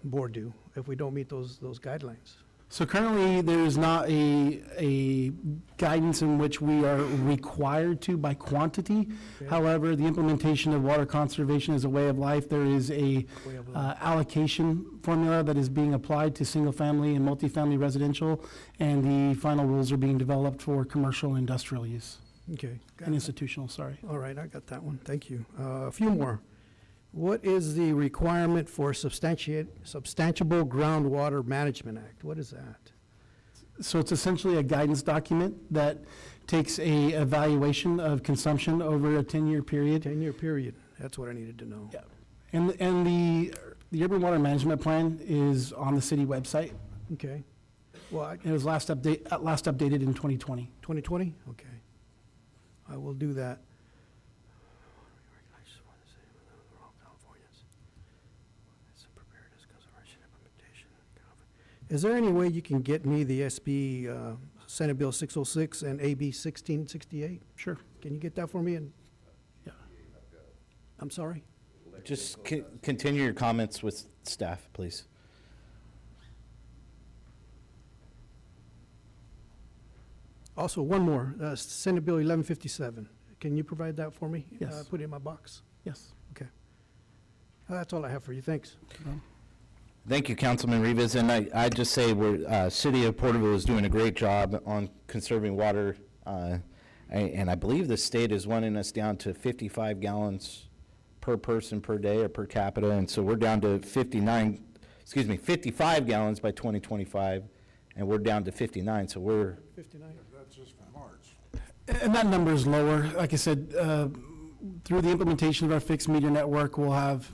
L: Board do if we don't meet those guidelines?
S: So currently, there is not a guidance in which we are required to by quantity.
L: Okay.
S: However, the implementation of water conservation is a way of life. There is a
L: Way of life.
S: allocation formula that is being applied to single-family and multifamily residential, and the final rules are being developed for commercial and industrial use,
L: Okay.
S: and institutional, sorry.
L: All right, I got that one. Thank you. A few more. What is the requirement for substantiable groundwater management act? What is that?
S: So it's essentially a guidance document that takes a evaluation of consumption over a 10-year period.
L: 10-year period. That's what I needed to know.
S: Yeah. And the Urban Water Management Plan is on the city website.
L: Okay. Well,
S: It was last updated in 2020.
L: 2020? Okay. I will do that. Is there any way you can get me the SB Senate Bill 606 and AB 1668?
S: Sure.
L: Can you get that for me?
S: Yeah.
L: I'm sorry?
A: Just continue your comments with staff, please.
L: Also, one more, Senate Bill 1157. Can you provide that for me?
S: Yes.
L: Put it in my box.
S: Yes.
L: Okay. That's all I have for you. Thanks.
A: Thank you, Councilman Rivas, and I just say City of Porterville is doing a great job on conserving water, and I believe the state is wanting us down to 55 gallons per person per day or per capita, and so we're down to 55 gallons by 2025, and we're down to 59, so we're
L: 59.
P: That's just for March.
S: And that number is lower. Like I said, through the implementation of our fixed meter network, we'll have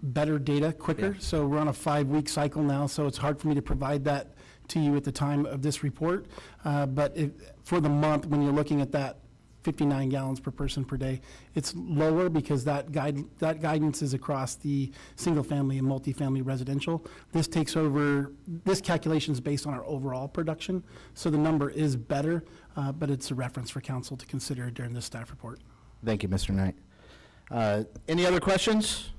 S: better data quicker.
A: Yeah.
S: So we're on a 5-week cycle now, so it's hard for me to provide that to you at the time of this report. But for the month, when you're looking at that 59 gallons per person per day, it's lower because that guidance is across the single-family and multifamily residential. This calculation is based on our overall production, so the number is better, but it's a reference for council to consider during this staff report.
A: Thank you, Mr. Knight. Any other questions?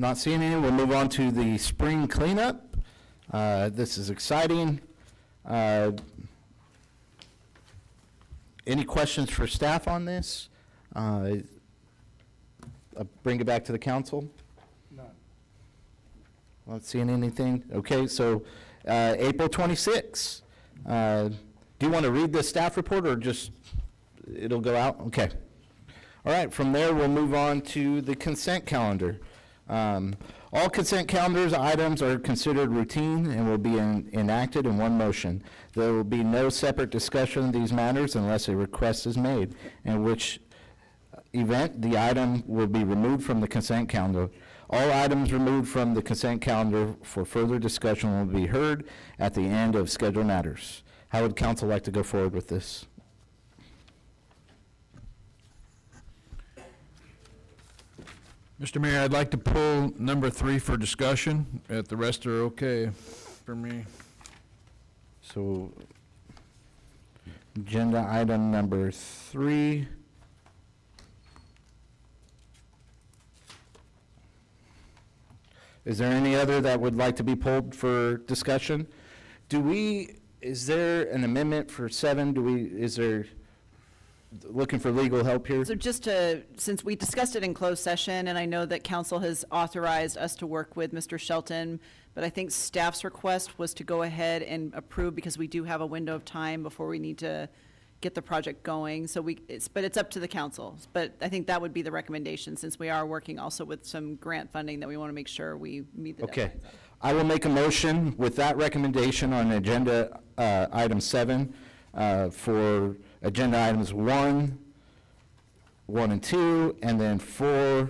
A: Not seeing any, we'll move on to the spring cleanup. This is exciting. Any questions for staff on this? bring it back to the council?
P: None.
A: Not seeing anything. Okay, so April 26th. Do you want to read the staff report or just, it'll go out? Okay. All right, from there, we'll move on to the consent calendar. All consent calendars items are considered routine and will be enacted in one motion. There will be no separate discussion of these matters unless a request is made, in which event the item will be removed from the consent calendar. All items removed from the consent calendar for further discussion will be heard at the end of scheduled matters. How would council like to go forward with this?
B: Mr. Mayor, I'd like to pull number 3 for discussion. The rest are okay for me.
A: So, agenda item number 3. Is there any other that would like to be pulled for discussion? Is there an amendment for 7? Is there, looking for legal help here?
N: So just to, since we discussed it in closed session, and I know that council has authorized us to work with Mr. Shelton, but I think staff's request was to go ahead and approve because we do have a window of time before we need to get the project going. So but it's up to the council. But I think that would be the recommendation since we are working also with some grant funding that we want to make sure we meet the
A: Okay.
N: deadlines.
A: I will make a motion with that recommendation on agenda item 7 for agenda items 1 and 2, and then 4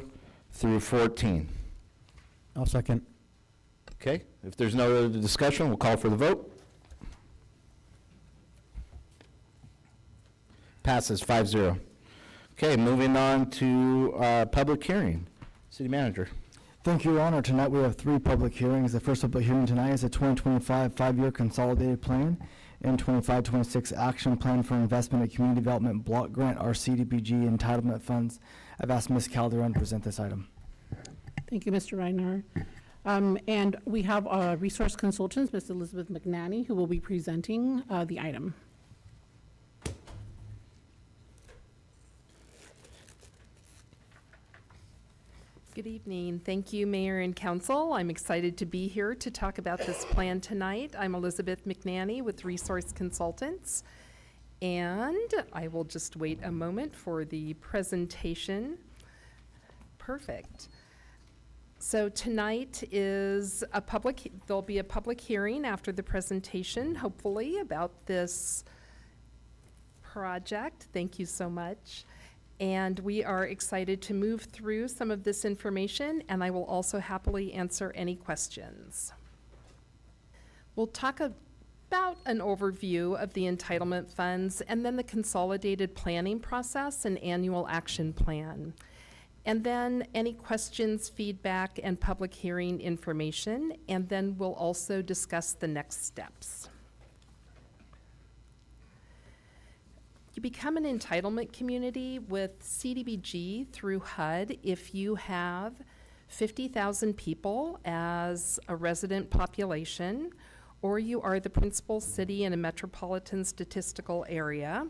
A: through 14.
C: I'll second.
A: Okay, if there's no other discussion, we'll call for the vote. Passes 5-0. Okay, moving on to public hearing. City Manager.
C: Thank you, Your Honor. Tonight we have 3 public hearings. The first public hearing tonight is a 2025 5-year consolidated plan and 25-26 action plan for investment in community development block grant, our CDBG entitlement funds. I've asked Ms. Calderon to present this item.
M: Thank you, Mr. Reiner. And we have resource consultants, Ms. Elizabeth McNanny, who will be presenting the item.
W: Good evening. Thank you, Mayor and Council. I'm excited to be here to talk about this plan tonight. I'm Elizabeth McNanny with Resource Consultants. And I will just wait a moment for the presentation. Perfect. So tonight is there'll be a public hearing after the presentation, hopefully, about this project. Thank you so much. And we are excited to move through some of this information, and I will also happily answer any questions. We'll talk about an overview of the entitlement funds and then the consolidated planning process and annual action plan. And then any questions, feedback, and public hearing information, and then we'll also discuss the next steps. You become an entitlement community with CDBG through HUD if you have 50,000 people as a resident population, or you are the principal city in a metropolitan statistical area,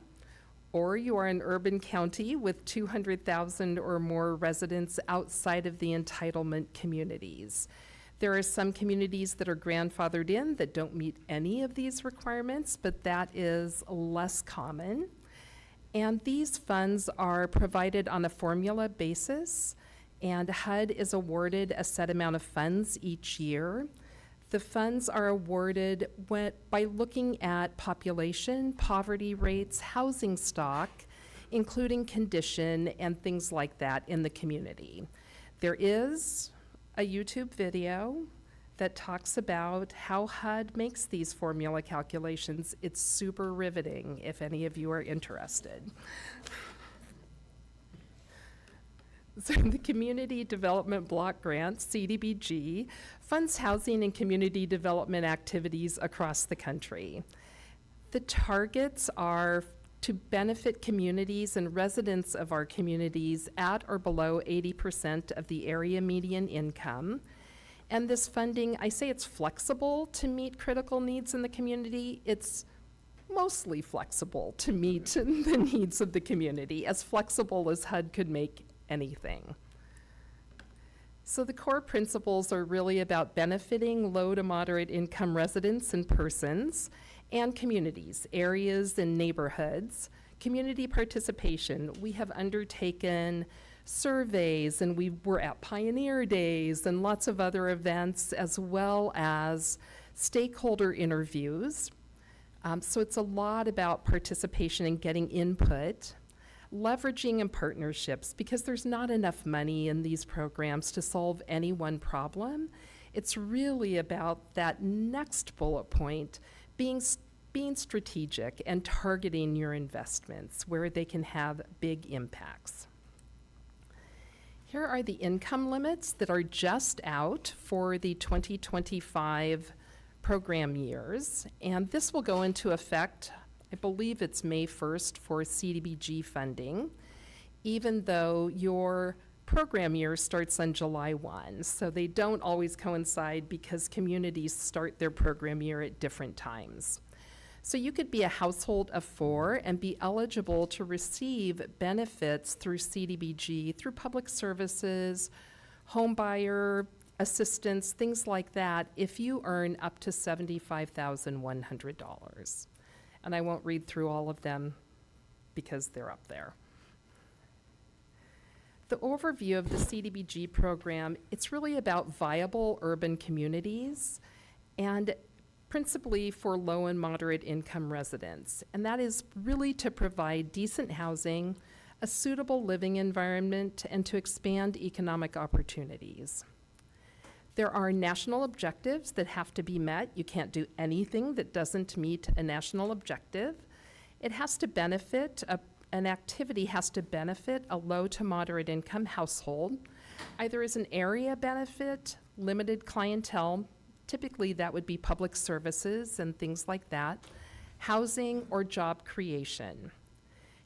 W: or you are an urban county with 200,000 or more residents outside of the entitlement communities. There are some communities that are grandfathered in that don't meet any of these requirements, but that is less common. And these funds are provided on a formula basis, and HUD is awarded a set amount of funds each year. The funds are awarded by looking at population, poverty rates, housing stock, including condition and things like that in the community. There is a YouTube video that talks about how HUD makes these formula calculations. It's super riveting if any of you are interested. So the Community Development Block Grant, CDBG, funds housing and community development activities across the country. The targets are to benefit communities and residents of our communities at or below 80% of the area median income. And this funding, I say it's flexible to meet critical needs in the community. It's mostly flexible to meet the needs of the community, as flexible as HUD could make anything. So the core principles are really about benefiting low to moderate income residents and persons and communities, areas and neighborhoods. Community participation. We have undertaken surveys, and we were at Pioneer Days and lots of other events, as well as stakeholder interviews. So it's a lot about participation and getting input. Leveraging and partnerships, because there's not enough money in these programs to solve any one problem. It's really about that next bullet point, being strategic and targeting your investments where they can have big impacts. Here are the income limits that are just out for the 2025 program years, and this will go into effect, I believe it's May 1st for CDBG funding, even though your program year starts on July 1. So they don't always coincide because communities start their program year at different times. So you could be a household of 4 and be eligible to receive benefits through CDBG, through public services, home buyer assistance, things like that, if you earn up to $75,100. And I won't read through all of them because they're up there. The overview of the CDBG program, it's really about viable urban communities and principally for low and moderate income residents. And that is really to provide decent housing, a suitable living environment, and to expand economic opportunities. There are national objectives that have to be met. You can't do anything that doesn't meet a national objective. It has to benefit, an activity has to benefit a low to moderate income household, either as an area benefit, limited clientele, typically that would be public services and things like that, housing or job creation.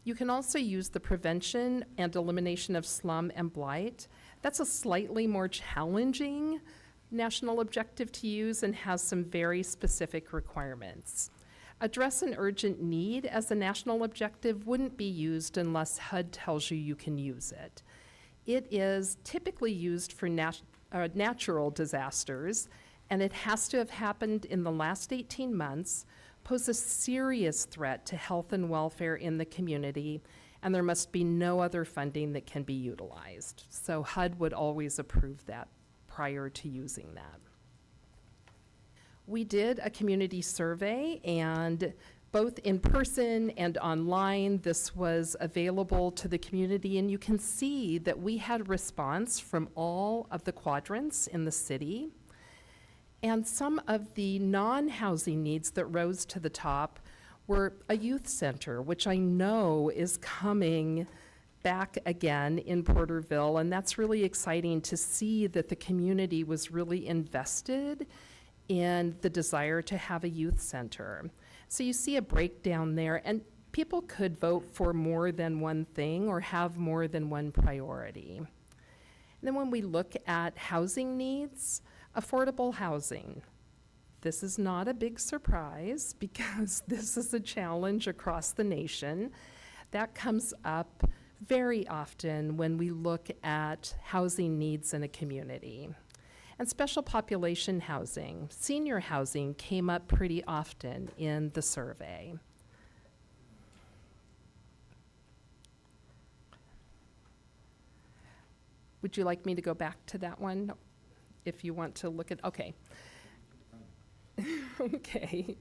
W: You can also use the prevention and elimination of slum and blight. That's a slightly more challenging national objective to use and has some very specific requirements. Address an urgent need as a national objective wouldn't be used unless HUD tells you you can use it. It is typically used for natural disasters, and it has to have happened in the last 18 months, pose a serious threat to health and welfare in the community, and there must be no other funding that can be utilized. So HUD would always approve that prior to using that. We did a community survey, and both in person and online, this was available to the community, and you can see that we had response from all of the quadrants in the city. And some of the non-housing needs that rose to the top were a youth center, which I know is coming back again in Porterville, and that's really exciting to see that the community was really invested in the desire to have a youth center. So you see a breakdown there, and people could vote for more than one thing or have more than one priority. And then when we look at housing needs, affordable housing. This is not a big surprise because this is a challenge across the nation. That comes up very often when we look at housing needs in a community. And special population housing, senior housing came up pretty often in the survey. Would you like me to go back to that one? If you want to look at, okay. Okay.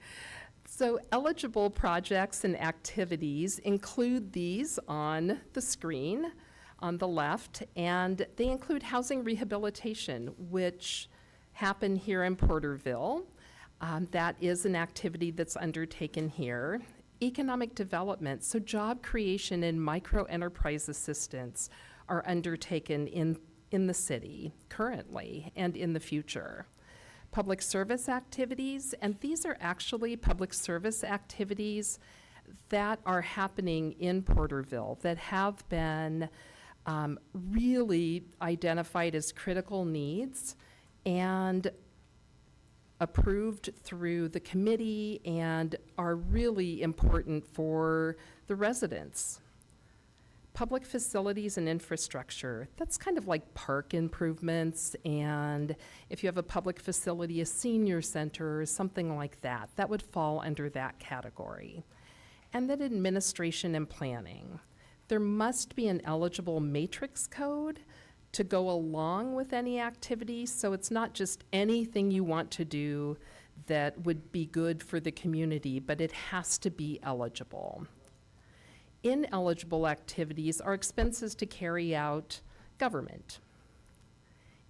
W: So eligible projects and activities include these on the screen on the left, and they include housing rehabilitation, which happen here in Porterville. That is an activity that's undertaken here. Economic development, so job creation and micro enterprise assistance are undertaken in the city currently and in the future. Public service activities, and these are actually public service activities that are happening in Porterville that have been really identified as critical needs and approved through the committee and are really important for the residents. Public facilities and infrastructure, that's kind of like park improvements, and if you have a public facility, a senior center, or something like that, that would fall under that category. And then administration and planning. There must be an eligible matrix code to go along with any activity, so it's not just anything you want to do that would be good for the community, but it has to be eligible. Ineligible activities are expenses to carry out government.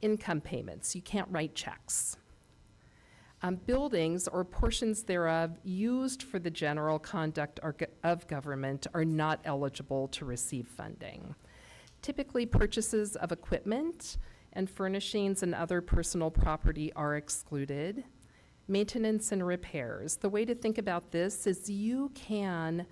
W: Income payments, you can't write checks. Buildings or portions thereof used for the general conduct of government are not eligible to receive funding. Typically, purchases of equipment and furnishings and other personal property are excluded. Maintenance and repairs. The way to think about this is you can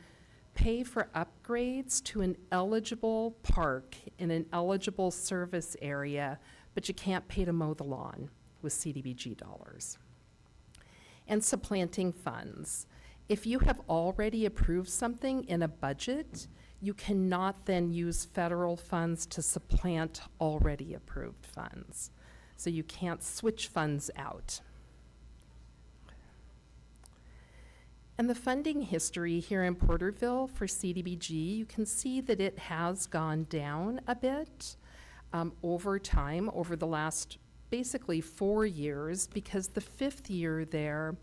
W: pay for upgrades to an eligible park in an eligible service area, but you can't pay to mow the lawn with CDBG dollars. And supplanting funds. If you have already approved something in a budget, you cannot then use federal funds to supplant already approved funds. So you can't switch funds out. And the funding history here in Porterville for CDBG, you can see that it has gone down a bit over time, over the last basically 4 years, because the 5th year there,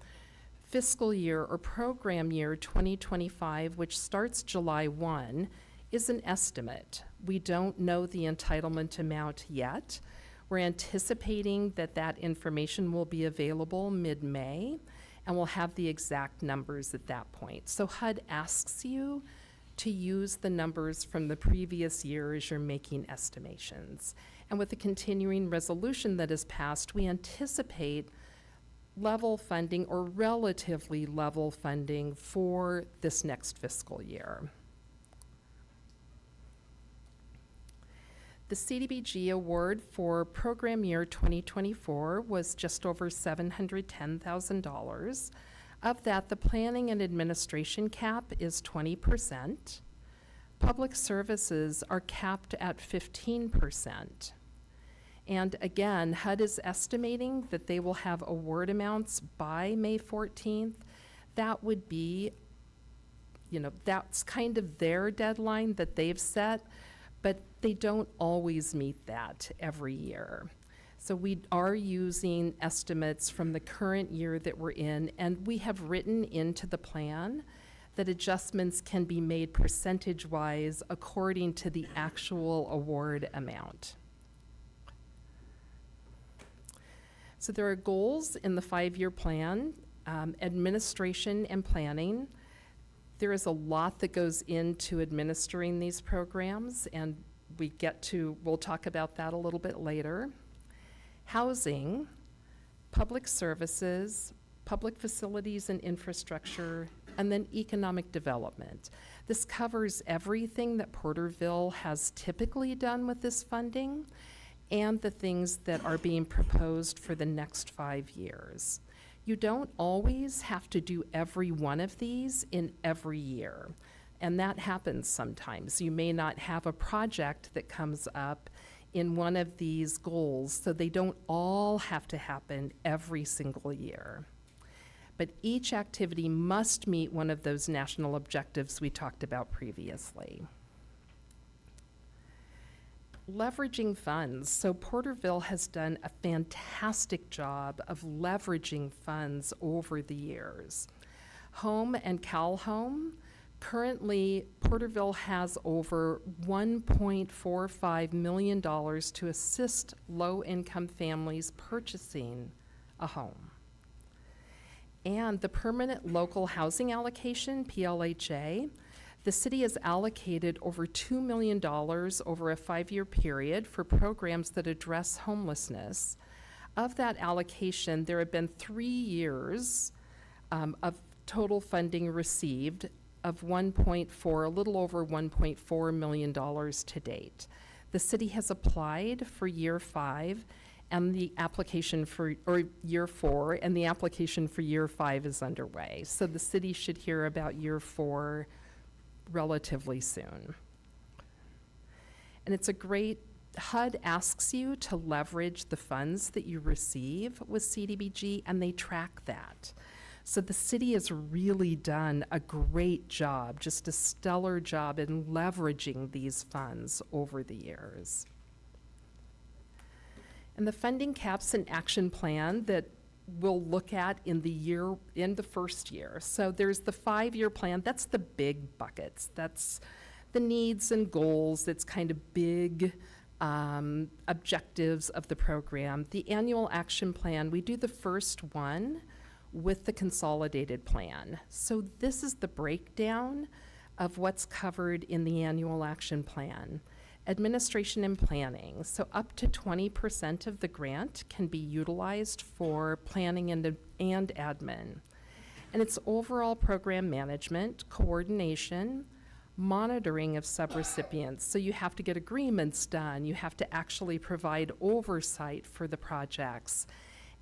W: fiscal year or program year 2025, which starts July 1, is an estimate. We don't know the entitlement amount yet. We're anticipating that that information will be available mid-May, and we'll have the exact numbers at that point. So HUD asks you to use the numbers from the previous year as you're making estimations. And with the continuing resolution that is passed, we anticipate level funding or relatively level funding for this next fiscal year. The CDBG award for program year 2024 was just over $710,000. Of that, the planning and administration cap is 20%. Public services are capped at 15%. And again, HUD is estimating that they will have award amounts by May 14th. That would be, that's kind of their deadline that they've set, but they don't always meet that every year. So we are using estimates from the current year that we're in, and we have written into the plan that adjustments can be made percentage-wise according to the actual award amount. So there are goals in the 5-year plan, administration and planning. There is a lot that goes into administering these programs, and we'll talk about that a little bit later. Housing, public services, public facilities and infrastructure, and then economic development. This covers everything that Porterville has typically done with this funding and the things that are being proposed for the next 5 years. You don't always have to do every one of these in every year, and that happens sometimes. You may not have a project that comes up in one of these goals, so they don't all have to happen every single year. But each activity must meet one of those national objectives we talked about previously. Leveraging funds. So Porterville has done a fantastic job of leveraging funds over the years. Home and Cal Home, currently Porterville has over $1.45 million to assist low-income families purchasing a home. And the Permanent Local Housing Allocation, PLHA, the city has allocated over $2 million over a 5-year period for programs that address homelessness. Of that allocation, there have been 3 years of total funding received of a little over $1.4 million to date. The city has applied for year 5 and the application for, or year 4, and the application for year 5 is underway. So the city should hear about year 4 relatively soon. And it's a great, HUD asks you to leverage the funds that you receive with CDBG, and they track that. So the city has really done a great job, just a stellar job in leveraging these funds over the years. And the funding caps and action plan that we'll look at in the first year. So there's the 5-year plan, that's the big buckets. That's the needs and goals, that's kind of big objectives of the program. The annual action plan, we do the first one with the consolidated plan. So this is the breakdown of what's covered in the annual action plan. Administration and planning, so up to 20% of the grant can be utilized for planning and admin. And it's overall program management, coordination, monitoring of subrecipients. So you have to get agreements done, you have to actually provide oversight for the projects,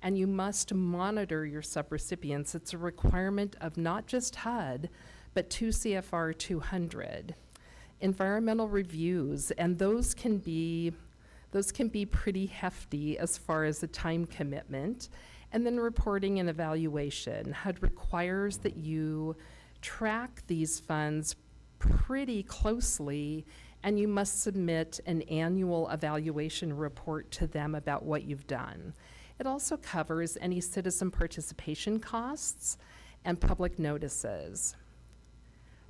W: and you must monitor your subrecipients. It's a requirement of not just HUD, but 2 CFR 200. Environmental reviews, and those can be pretty hefty as far as the time commitment. And then reporting and evaluation. HUD requires that you track these funds pretty closely, and you must submit an annual evaluation report to them about what you've done. It also covers any citizen participation costs and public notices.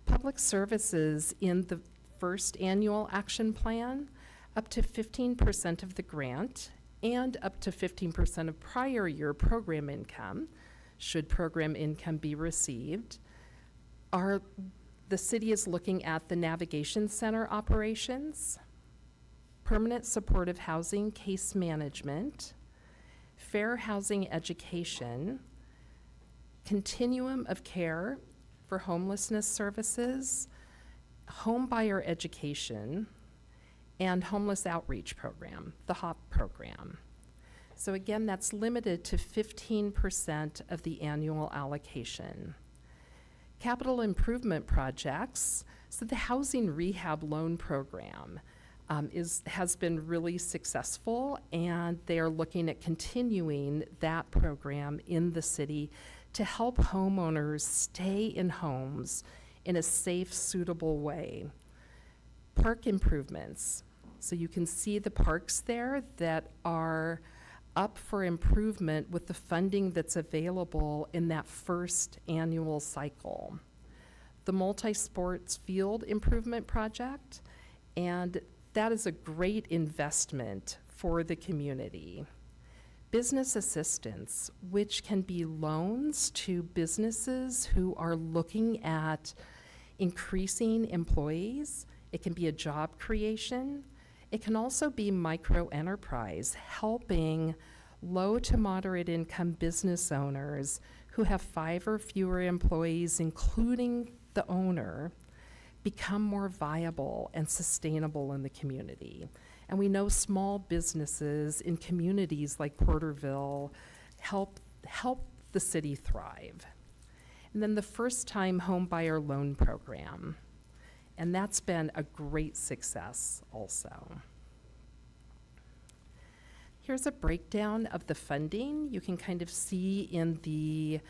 W: Public services in the first annual action plan, up to 15% of the grant and up to 15% of prior year program income, should program income be received. The city is looking at the navigation center operations, permanent supportive housing case management, fair housing education, continuum of care for homelessness services, home buyer education, and homeless outreach program, the HOP program. So again, that's limited to 15% of the annual allocation. Capital improvement projects, so the housing rehab loan program has been really successful, and they are looking at continuing that program in the city to help homeowners stay in homes in a safe, suitable way. Park improvements. So you can see the parks there that are up for improvement with the funding that's available in that first annual cycle. The multi-sports field improvement project, and that is a great investment for the community. Business assistance, which can be loans to businesses who are looking at increasing employees. It can be a job creation. It can also be micro enterprise, helping low to moderate income business owners who have 5 or fewer employees, including the owner, become more viable and sustainable in the community. And we know small businesses in communities like Porterville help the city thrive. And then the first time home buyer loan program. And that's been a great success also. Here's a breakdown of the funding. You can kind of see in the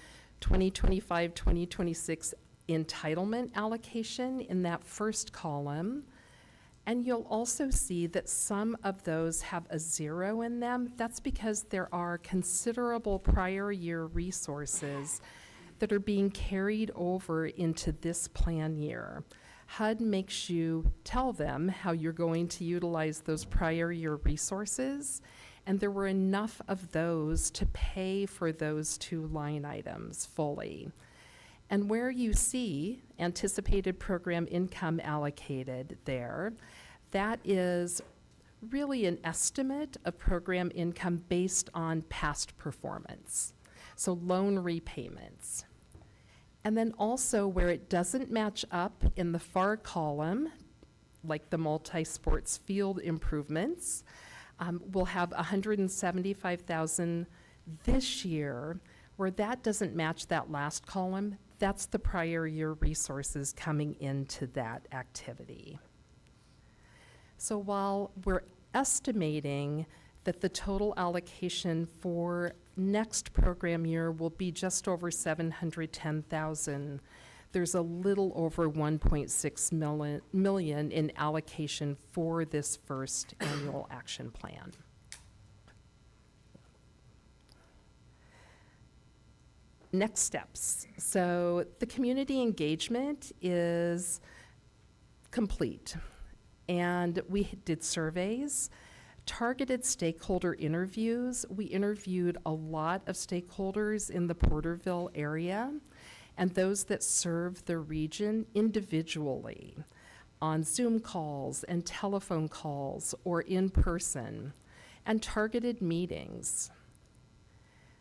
W: 2025-2026 entitlement allocation in that first column. And you'll also see that some of those have a 0 in them. That's because there are considerable prior year resources that are being carried over into this plan year. HUD makes you tell them how you're going to utilize those prior year resources, and there were enough of those to pay for those 2 line items fully. And where you see anticipated program income allocated there, that is really an estimate of program income based on past performance. So loan repayments. And then also where it doesn't match up in the far column, like the multi-sports field improvements, we'll have $175,000 this year. Where that doesn't match that last column, that's the prior year resources coming into that activity. So while we're estimating that the total allocation for next program year will be just over 710,000, there's a little over 1.6 million in allocation for this first annual action plan. Next steps. So the community engagement is complete, and we did surveys, targeted stakeholder interviews. We interviewed a lot of stakeholders in the Porterville area and those that serve the region individually on Zoom calls and telephone calls or in person, and targeted meetings.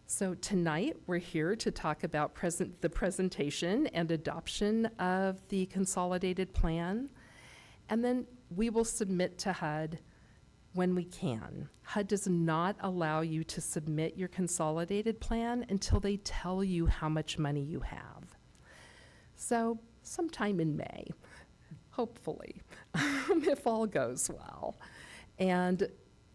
W: So tonight, we're here to talk about the presentation and adoption of the consolidated plan, and then we will submit to HUD when we can. HUD does not allow you to submit your consolidated plan until they tell you how much money you have. So sometime in May, hopefully, if all goes well. And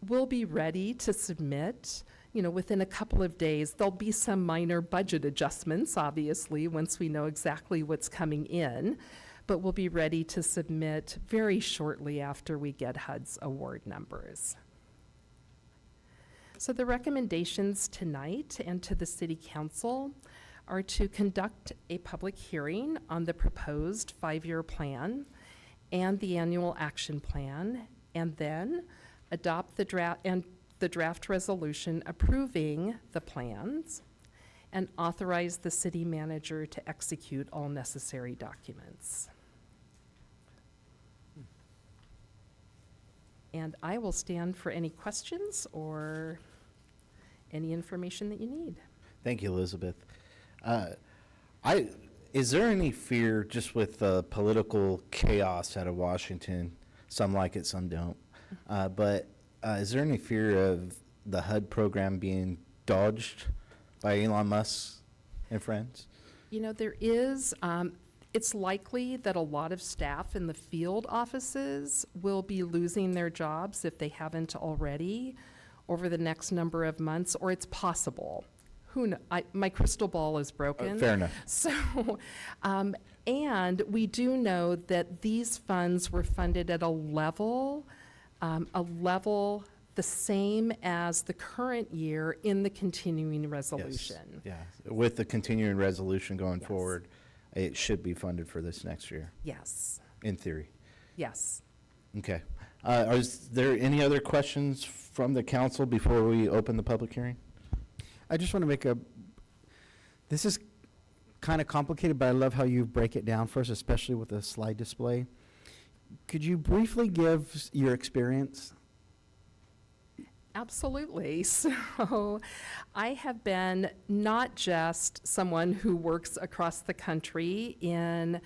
W: we'll be ready to submit, within a couple of days. There'll be some minor budget adjustments, obviously, once we know exactly what's coming in, but we'll be ready to submit very shortly after we get HUD's award numbers. So the recommendations tonight and to the City Council are to conduct a public hearing on the proposed 5-year plan and the annual action plan, and then adopt the draft resolution approving the plans and authorize the city manager to execute all necessary documents. And I will stand for any questions or any information that you need.
A: Thank you, Elizabeth. Is there any fear just with the political chaos out of Washington? Some like it, some don't. But is there any fear of the HUD program being dodged by Elon Musk and friends?
W: There is. It's likely that a lot of staff in the field offices will be losing their jobs if they haven't already over the next number of months, or it's possible. My crystal ball is broken.
A: Fair enough.
W: So, and we do know that these funds were funded at a level the same as the current year in the continuing resolution.
A: Yes. Yeah. With the continuing resolution going forward, it should be funded for this next year.
W: Yes.
A: In theory.
W: Yes.
A: Okay. Is there any other questions from the council before we open the public hearing?
I: I just want to make this is kind of complicated, but I love how you break it down for us, especially with the slide display. Could you briefly give your experience?
W: Absolutely. So I have been not just someone who works across the country in,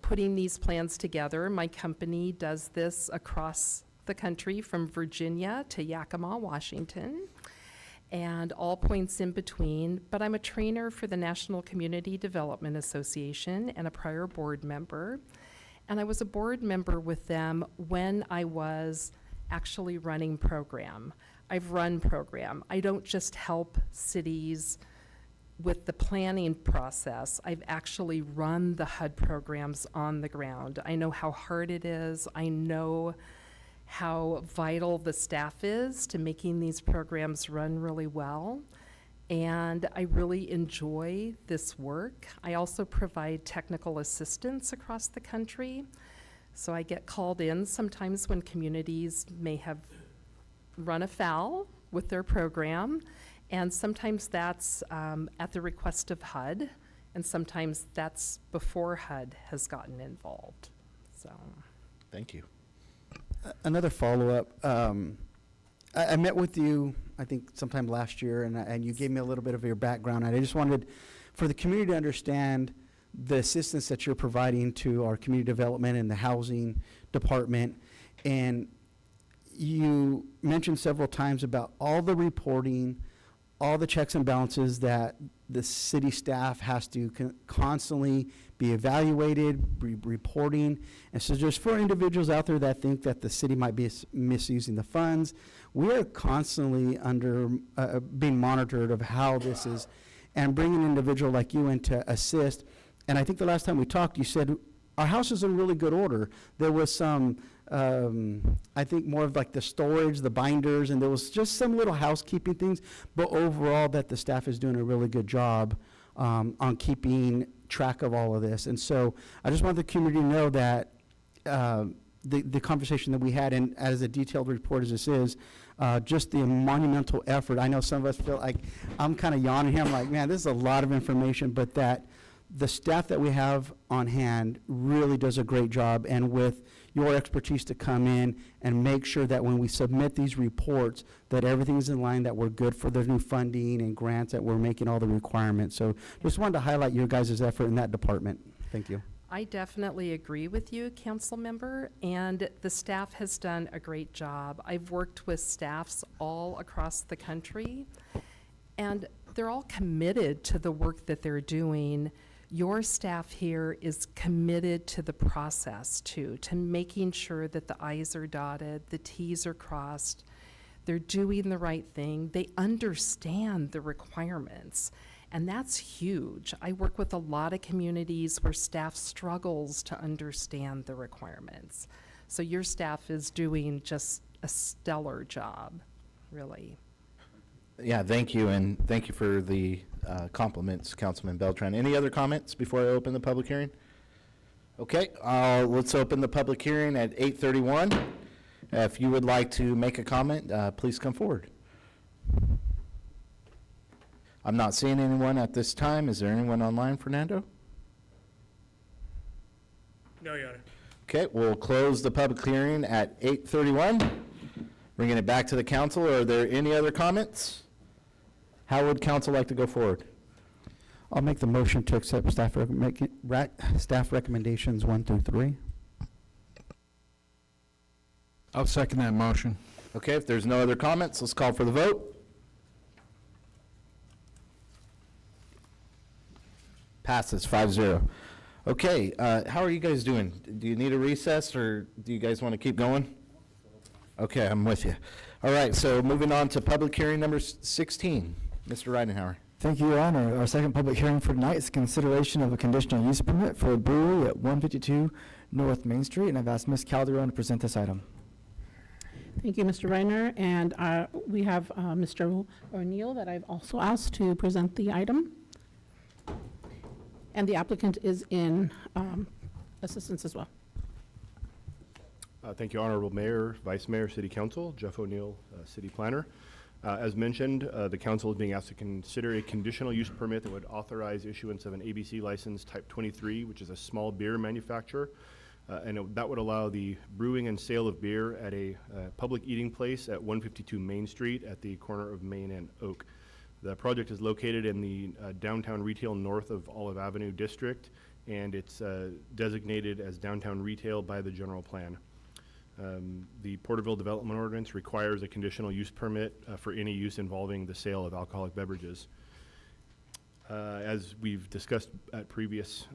W: putting these plans together. My company does this across the country from Virginia to Yakima, Washington, and all points in between. But I'm a trainer for the National Community Development Association and a prior board member. And I was a board member with them when I was actually running program. I've run program. I don't just help cities with the planning process. I've actually run the HUD programs on the ground. I know how hard it is. I know how vital the staff is to making these programs run really well. And I really enjoy this work. I also provide technical assistance across the country. So I get called in sometimes when communities may have run afoul with their program, and sometimes that's at the request of HUD, and sometimes that's before HUD has gotten involved. So,
A: thank you.
I: Another follow-up. I met with you, I think, sometime last year, and you gave me a little bit of your background, and I just wanted for the community to understand the assistance that you're providing to our community development and the housing department. And you mentioned several times about all the reporting all the checks and balances that the city staff has to constantly be evaluated, reporting. And so just for individuals out there that think that the city might be misusing the funds, we are constantly under, being monitored of how this is, and bringing an individual like you in to assist. And I think the last time we talked, you said, our house is in really good order. There was some, I think more of like the storage, the binders, and there was just some little housekeeping things, but overall that the staff is doing a really good job on keeping track of all of this. And so I just want the community to know that the conversation that we had, and as a detailed report as this is, just the monumental effort. I know some of us feel like, I'm kind of yawning here, I'm like, man, this is a lot of information, but that the staff that we have on hand really does a great job, and with your expertise to come in and make sure that when we submit these reports, that everything's in line, that we're good for the new funding and grants, that we're making all the requirements. So just wanted to highlight your guys' effort in that department. Thank you.
W: I definitely agree with you, council member, and the staff has done a great job. I've worked with staffs all across the country, and they're all committed to the work that they're doing. Your staff here is committed to the process too, to making sure that the I's are dotted, the T's are crossed, they're doing the right thing, they understand the requirements, and that's huge. I work with a lot of communities where staff struggles to understand the requirements. So your staff is doing just a stellar job, really.
A: Yeah, thank you, and thank you for the compliments, Councilman Beltran. Any other comments before I open the public hearing? Okay, let's open the public hearing at 8:31. If you would like to make a comment, please come forward. I'm not seeing anyone at this time. Is there anyone online, Fernando?
R: No, Your Honor.
A: Okay, we'll close the public hearing at 8:31. Bringing it back to the council. Are there any other comments? How would council like to go forward?
I: I'll make the motion to accept staff recommendations 1 through 3.
B: I'll second that motion.
A: Okay, if there's no other comments, let's call for the vote. Passes 5-0. Okay, how are you guys doing? Do you need a recess, or do you guys want to keep going? Okay, I'm with you. All right, so moving on to public hearing number 16. Mr. Ridenhour.
C: Thank you, Your Honor. Our second public hearing for tonight is consideration of a conditional use permit for a brewery at 152 North Main Street, and I've asked Ms. Calderon to present this item.
M: Thank you, Mr. Reiner, and we have Mr. O'Neill that I've also asked to present the item. And the applicant is in assistance as well.
F: Thank you, Honorable Mayor, Vice Mayor, City Council, Jeff O'Neill, City Planner. As mentioned, the council is being asked to consider a conditional use permit that would authorize issuance of an ABC license type 23, which is a small beer manufacturer. That would allow the brewing and sale of beer at a public eating place at 152 Main Street at the corner of Main and Oak. The project is located in the downtown retail north of Olive Avenue district, and it's designated as downtown retail by the general plan. The Porterville Development Ordinance requires a conditional use permit for any use involving the sale of alcoholic beverages. As we've discussed at previous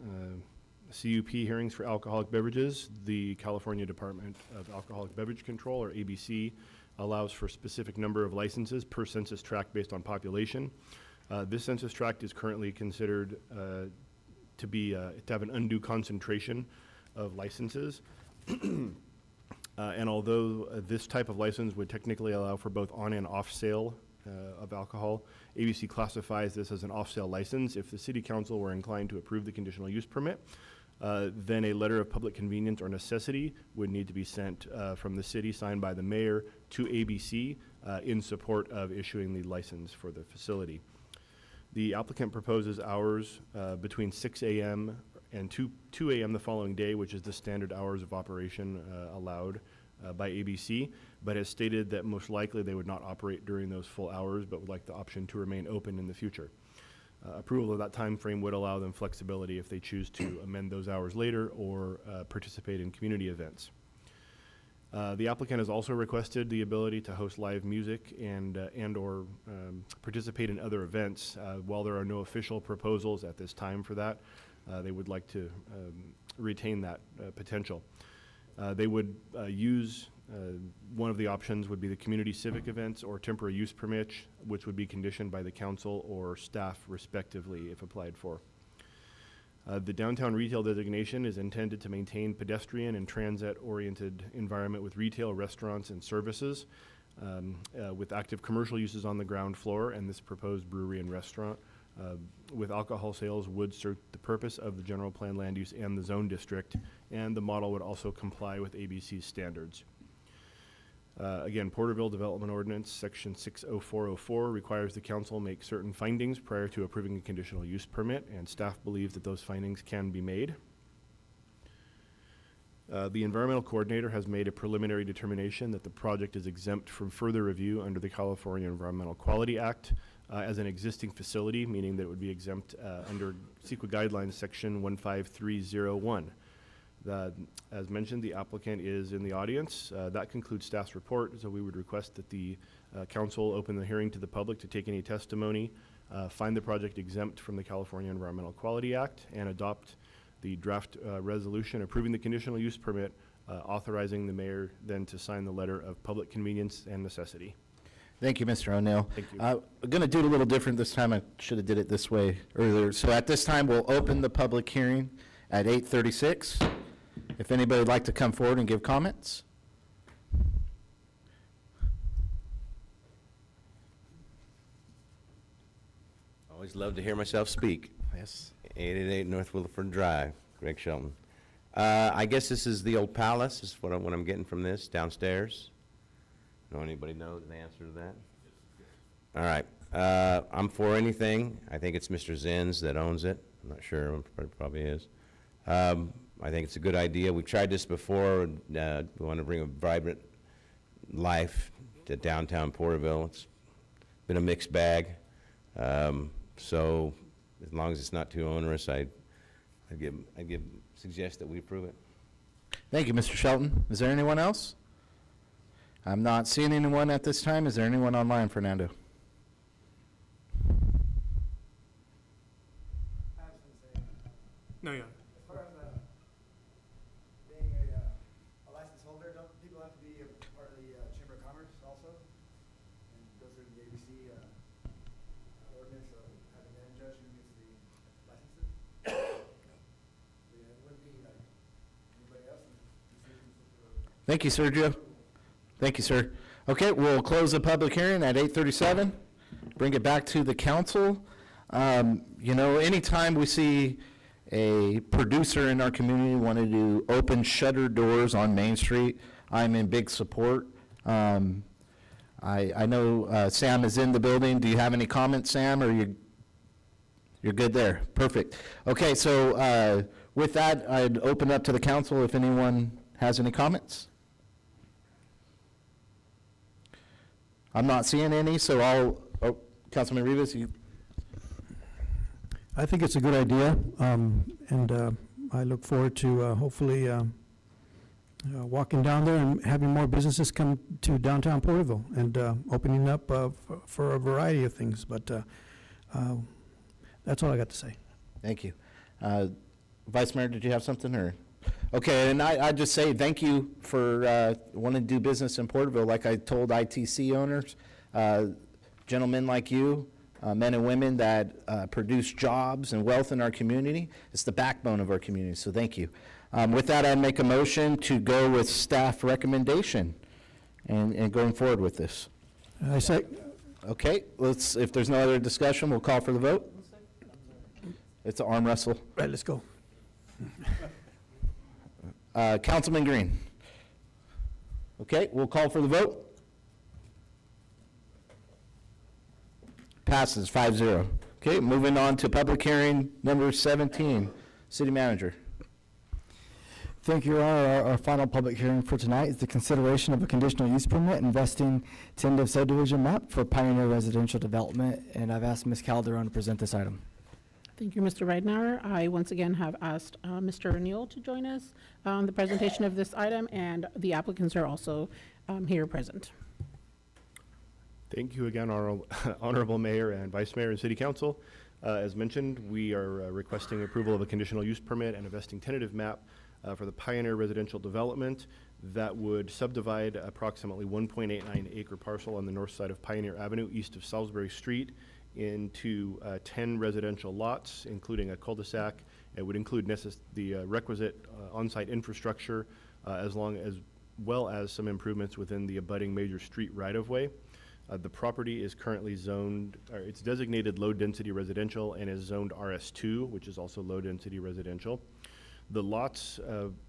F: CUP hearings for alcoholic beverages, the California Department of Alcoholic Beverage Control, or ABC, allows for a specific number of licenses per census tract based on population. This census tract is currently considered to have an undue concentration of licenses. And although this type of license would technically allow for both on and off sale of alcohol, ABC classifies this as an off-sale license. If the City Council were inclined to approve the conditional use permit, then a letter of public convenience or necessity would need to be sent from the city, signed by the mayor, to ABC in support of issuing the license for the facility. The applicant proposes hours between 6 a.m. and 2 a.m. the following day, which is the standard hours of operation allowed by ABC, but has stated that most likely they would not operate during those full hours, but would like the option to remain open in the future. Approval of that time frame would allow them flexibility if they choose to amend those hours later or participate in community events. The applicant has also requested the ability to host live music and/or participate in other events. While there are no official proposals at this time for that, they would like to retain that potential. They would use, one of the options would be the community civic events or temporary use permit, which would be conditioned by the council or staff respectively if applied for. The downtown retail designation is intended to maintain pedestrian and transit-oriented environment with retail, restaurants, and services, with active commercial uses on the ground floor, and this proposed brewery and restaurant with alcohol sales would serve the purpose of the general plan land use and the zone district, and the model would also comply with ABC's standards. Again, Porterville Development Ordinance, Section 60404, requires the council make certain findings prior to approving a conditional use permit, and staff believes that those findings can be made. The environmental coordinator has made a preliminary determination that the project is exempt from further review under the California Environmental Quality Act as an existing facility, meaning that it would be exempt under CEQA Guidelines Section 15301. As mentioned, the applicant is in the audience. That concludes staff's report, so we would request that the council open the hearing to the public to take any testimony, find the project exempt from the California Environmental Quality Act, and adopt the draft resolution approving the conditional use permit, authorizing the mayor then to sign the letter of public convenience and necessity.
A: Thank you, Mr. O'Neill.
F: Thank you.
A: I'm going to do it a little different this time. I should have did it this way earlier. So at this time, we'll open the public hearing at 8:36. If anybody would like to come forward and give comments.
E: Always love to hear myself speak.
A: Yes.
E: 888 North Williford Drive, Greg Shelton. I guess this is the old palace, is what I'm getting from this, downstairs. Know anybody know the answer to that? All right. I'm for anything. I think it's Mr. Zins that owns it. I'm not sure, probably is. I think it's a good idea. We've tried this before. We want to bring a vibrant life to downtown Porterville. It's been a mixed bag. So as long as it's not too onerous, I'd suggest that we approve it.
A: Thank you, Mr. Shelton. Is there anyone else? I'm not seeing anyone at this time. Is there anyone online, Fernando?
L: No, yeah.
J: As far as being a license holder, don't people have to be a part of the Chamber of Commerce also? And go through the ABC ordinance of having them judge who gets the licenses? Yeah, it wouldn't be like anybody else.
A: Thank you, Sergio. Thank you, sir. Okay, we'll close the public hearing at 8:37. Bring it back to the council. You know, anytime we see a producer in our community want to do open shutter doors on Main Street, I'm in big support. I know Sam is in the building. Do you have any comments, Sam, or you're good there? Perfect. Okay, so with that, I'd open up to the council if anyone has any comments. I'm not seeing any, so Councilman Rivas, you.
L: I think it's a good idea, and I look forward to hopefully walking down there and having more businesses come to downtown Porterville and opening up for a variety of things. But that's all I got to say.
A: Thank you. Vice Mayor, did you have something, or? Okay, and I just say thank you for wanting to do business in Porterville. Like I told ITC owners, gentlemen like you, men and women that produce jobs and wealth in our community. It's the backbone of our community, so thank you. With that, I make a motion to go with staff recommendation and going forward with this.
L: I say.
A: Okay, if there's no other discussion, we'll call for the vote. It's an arm wrestle.
L: Right, let's go.
A: Councilman Green. Okay, we'll call for the vote. Passes 5-0. Okay, moving on to public hearing number 17. City Manager.
C: Thank you, Your Honor. Our final public hearing for tonight is the consideration of a conditional use permit investing tentative subdivision map for Pioneer Residential Development, and I've asked Ms. Calderon to present this item.
M: Thank you, Mr. Ridenour. I once again have asked Mr. O'Neill to join us on the presentation of this item, and the applicants are also here present.
F: Thank you again, Honorable Mayor and Vice Mayor and City Council. As mentioned, we are requesting approval of a conditional use permit and a vesting tentative map for the Pioneer Residential Development that would subdivide approximately 1.89 acre parcel on the north side of Pioneer Avenue, east of Salisbury Street, into 10 residential lots, including a cul-de-sac. It would include the requisite on-site infrastructure, as well as some improvements within the abutting major street right-of-way. The property is currently zoned, it's designated low-density residential and is zoned RS2, which is also low-density residential. The lots,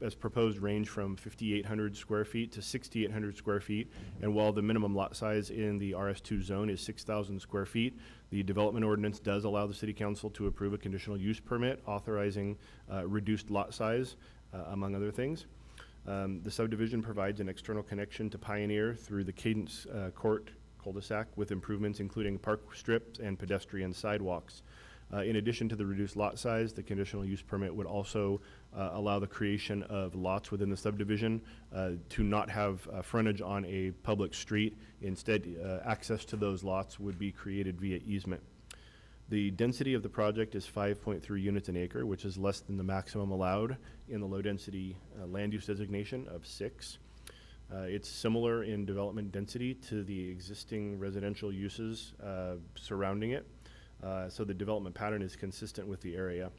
F: as proposed, range from 5,800 square feet to 6,800 square feet, and while the minimum lot size in the RS2 zone is 6,000 square feet, the development ordinance does allow the City Council to approve a conditional use permit authorizing reduced lot size, among other things. The subdivision provides an external connection to Pioneer through the Cadence Court cul-de-sac with improvements including park strips and pedestrian sidewalks. In addition to the reduced lot size, the conditional use permit would also allow the creation of lots within the subdivision to not have frontage on a public street. Instead, access to those lots would be created via easement. The density of the project is 5.3 units an acre, which is less than the maximum allowed in the low-density land use designation of 6. It's similar in development density to the existing residential uses surrounding it. So the development pattern is consistent with the area.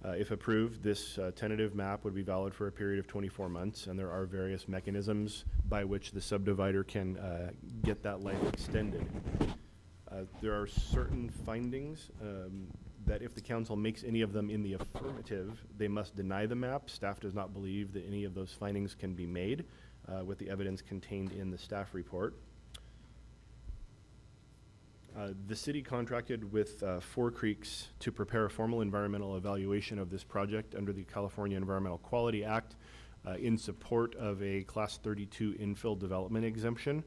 F: If approved, this tentative map would be valid for a period of 24 months, and there are various mechanisms by which the subdivider can get that life extended. There are certain findings that if the council makes any of them in the affirmative, they must deny the map. Staff does not believe that any of those findings can be made with the evidence contained in the staff report. The city contracted with Four Creeks to prepare a formal environmental evaluation of this project under the California Environmental Quality Act in support of a Class 32 infill development exemption.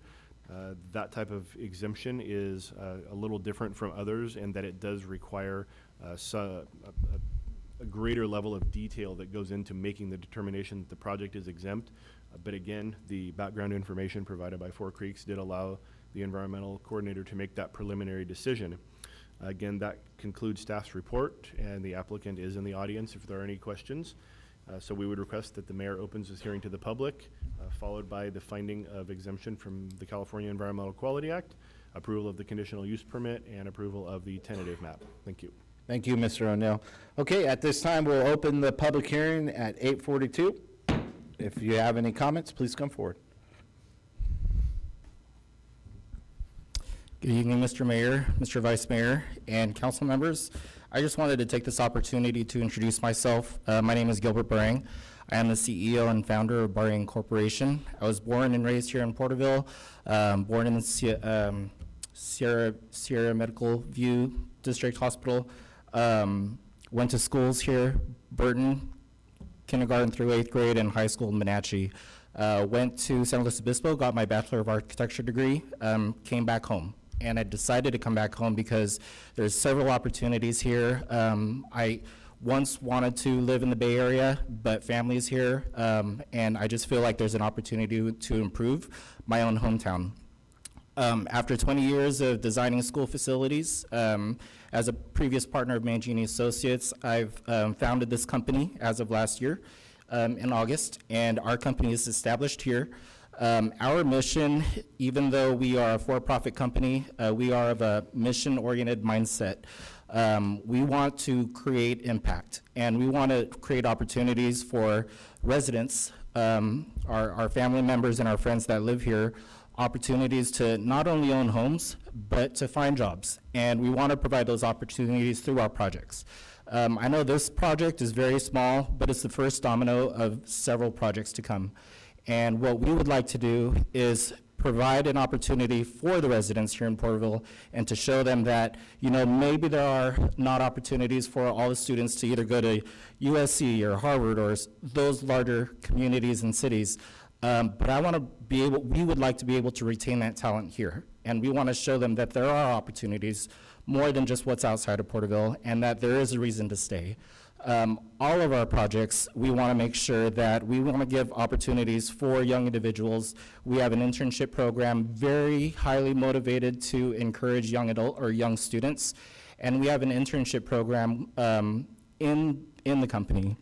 F: That type of exemption is a little different from others in that it does require a greater level of detail that goes into making the determination that the project is exempt. But again, the background information provided by Four Creeks did allow the environmental coordinator to make that preliminary decision. Again, that concludes staff's report, and the applicant is in the audience if there are any questions. So we would request that the mayor opens this hearing to the public, followed by the finding of exemption from the California Environmental Quality Act, approval of the conditional use permit, and approval of the tentative map. Thank you.
A: Thank you, Mr. O'Neill. Okay, at this time, we'll open the public hearing at 8:42. If you have any comments, please come forward.
H: Good evening, Mr. Mayor, Mr. Vice Mayor, and council members. I just wanted to take this opportunity to introduce myself. My name is Gilbert Barang. I am the CEO and founder of Barang Corporation. I was born and raised here in Porterville, born in the Sierra Medical View District Hospital. Went to schools here, Burton, kindergarten through 8th grade, and high school in Wenatchee. Went to San Luis Obispo, got my Bachelor of Architecture degree, came back home. And I decided to come back home because there's several opportunities here. I once wanted to live in the Bay Area, but family is here, and I just feel like there's an opportunity to improve my own hometown. After 20 years of designing school facilities, as a previous partner of Mangini Associates, I've founded this company as of last year in August, and our company is established here. Our mission, even though we are a for-profit company, we are of a mission-oriented mindset. We want to create impact, and we want to create opportunities for residents, our family members and our friends that live here, opportunities to not only own homes, but to find jobs. And we want to provide those opportunities through our projects. I know this project is very small, but it's the first domino of several projects to come. And what we would like to do is provide an opportunity for the residents here in Porterville and to show them that, you know, maybe there are not opportunities for all the students to either go to USC or Harvard or those larger communities and cities. But I want to we would like to be able to retain that talent here. And we want to show them that there are opportunities more than just what's outside of Porterville, and that there is a reason to stay. All of our projects, we want to make sure that we want to give opportunities for young individuals. We have an internship program very highly motivated to encourage young adult or young students, and we have an internship program in the company.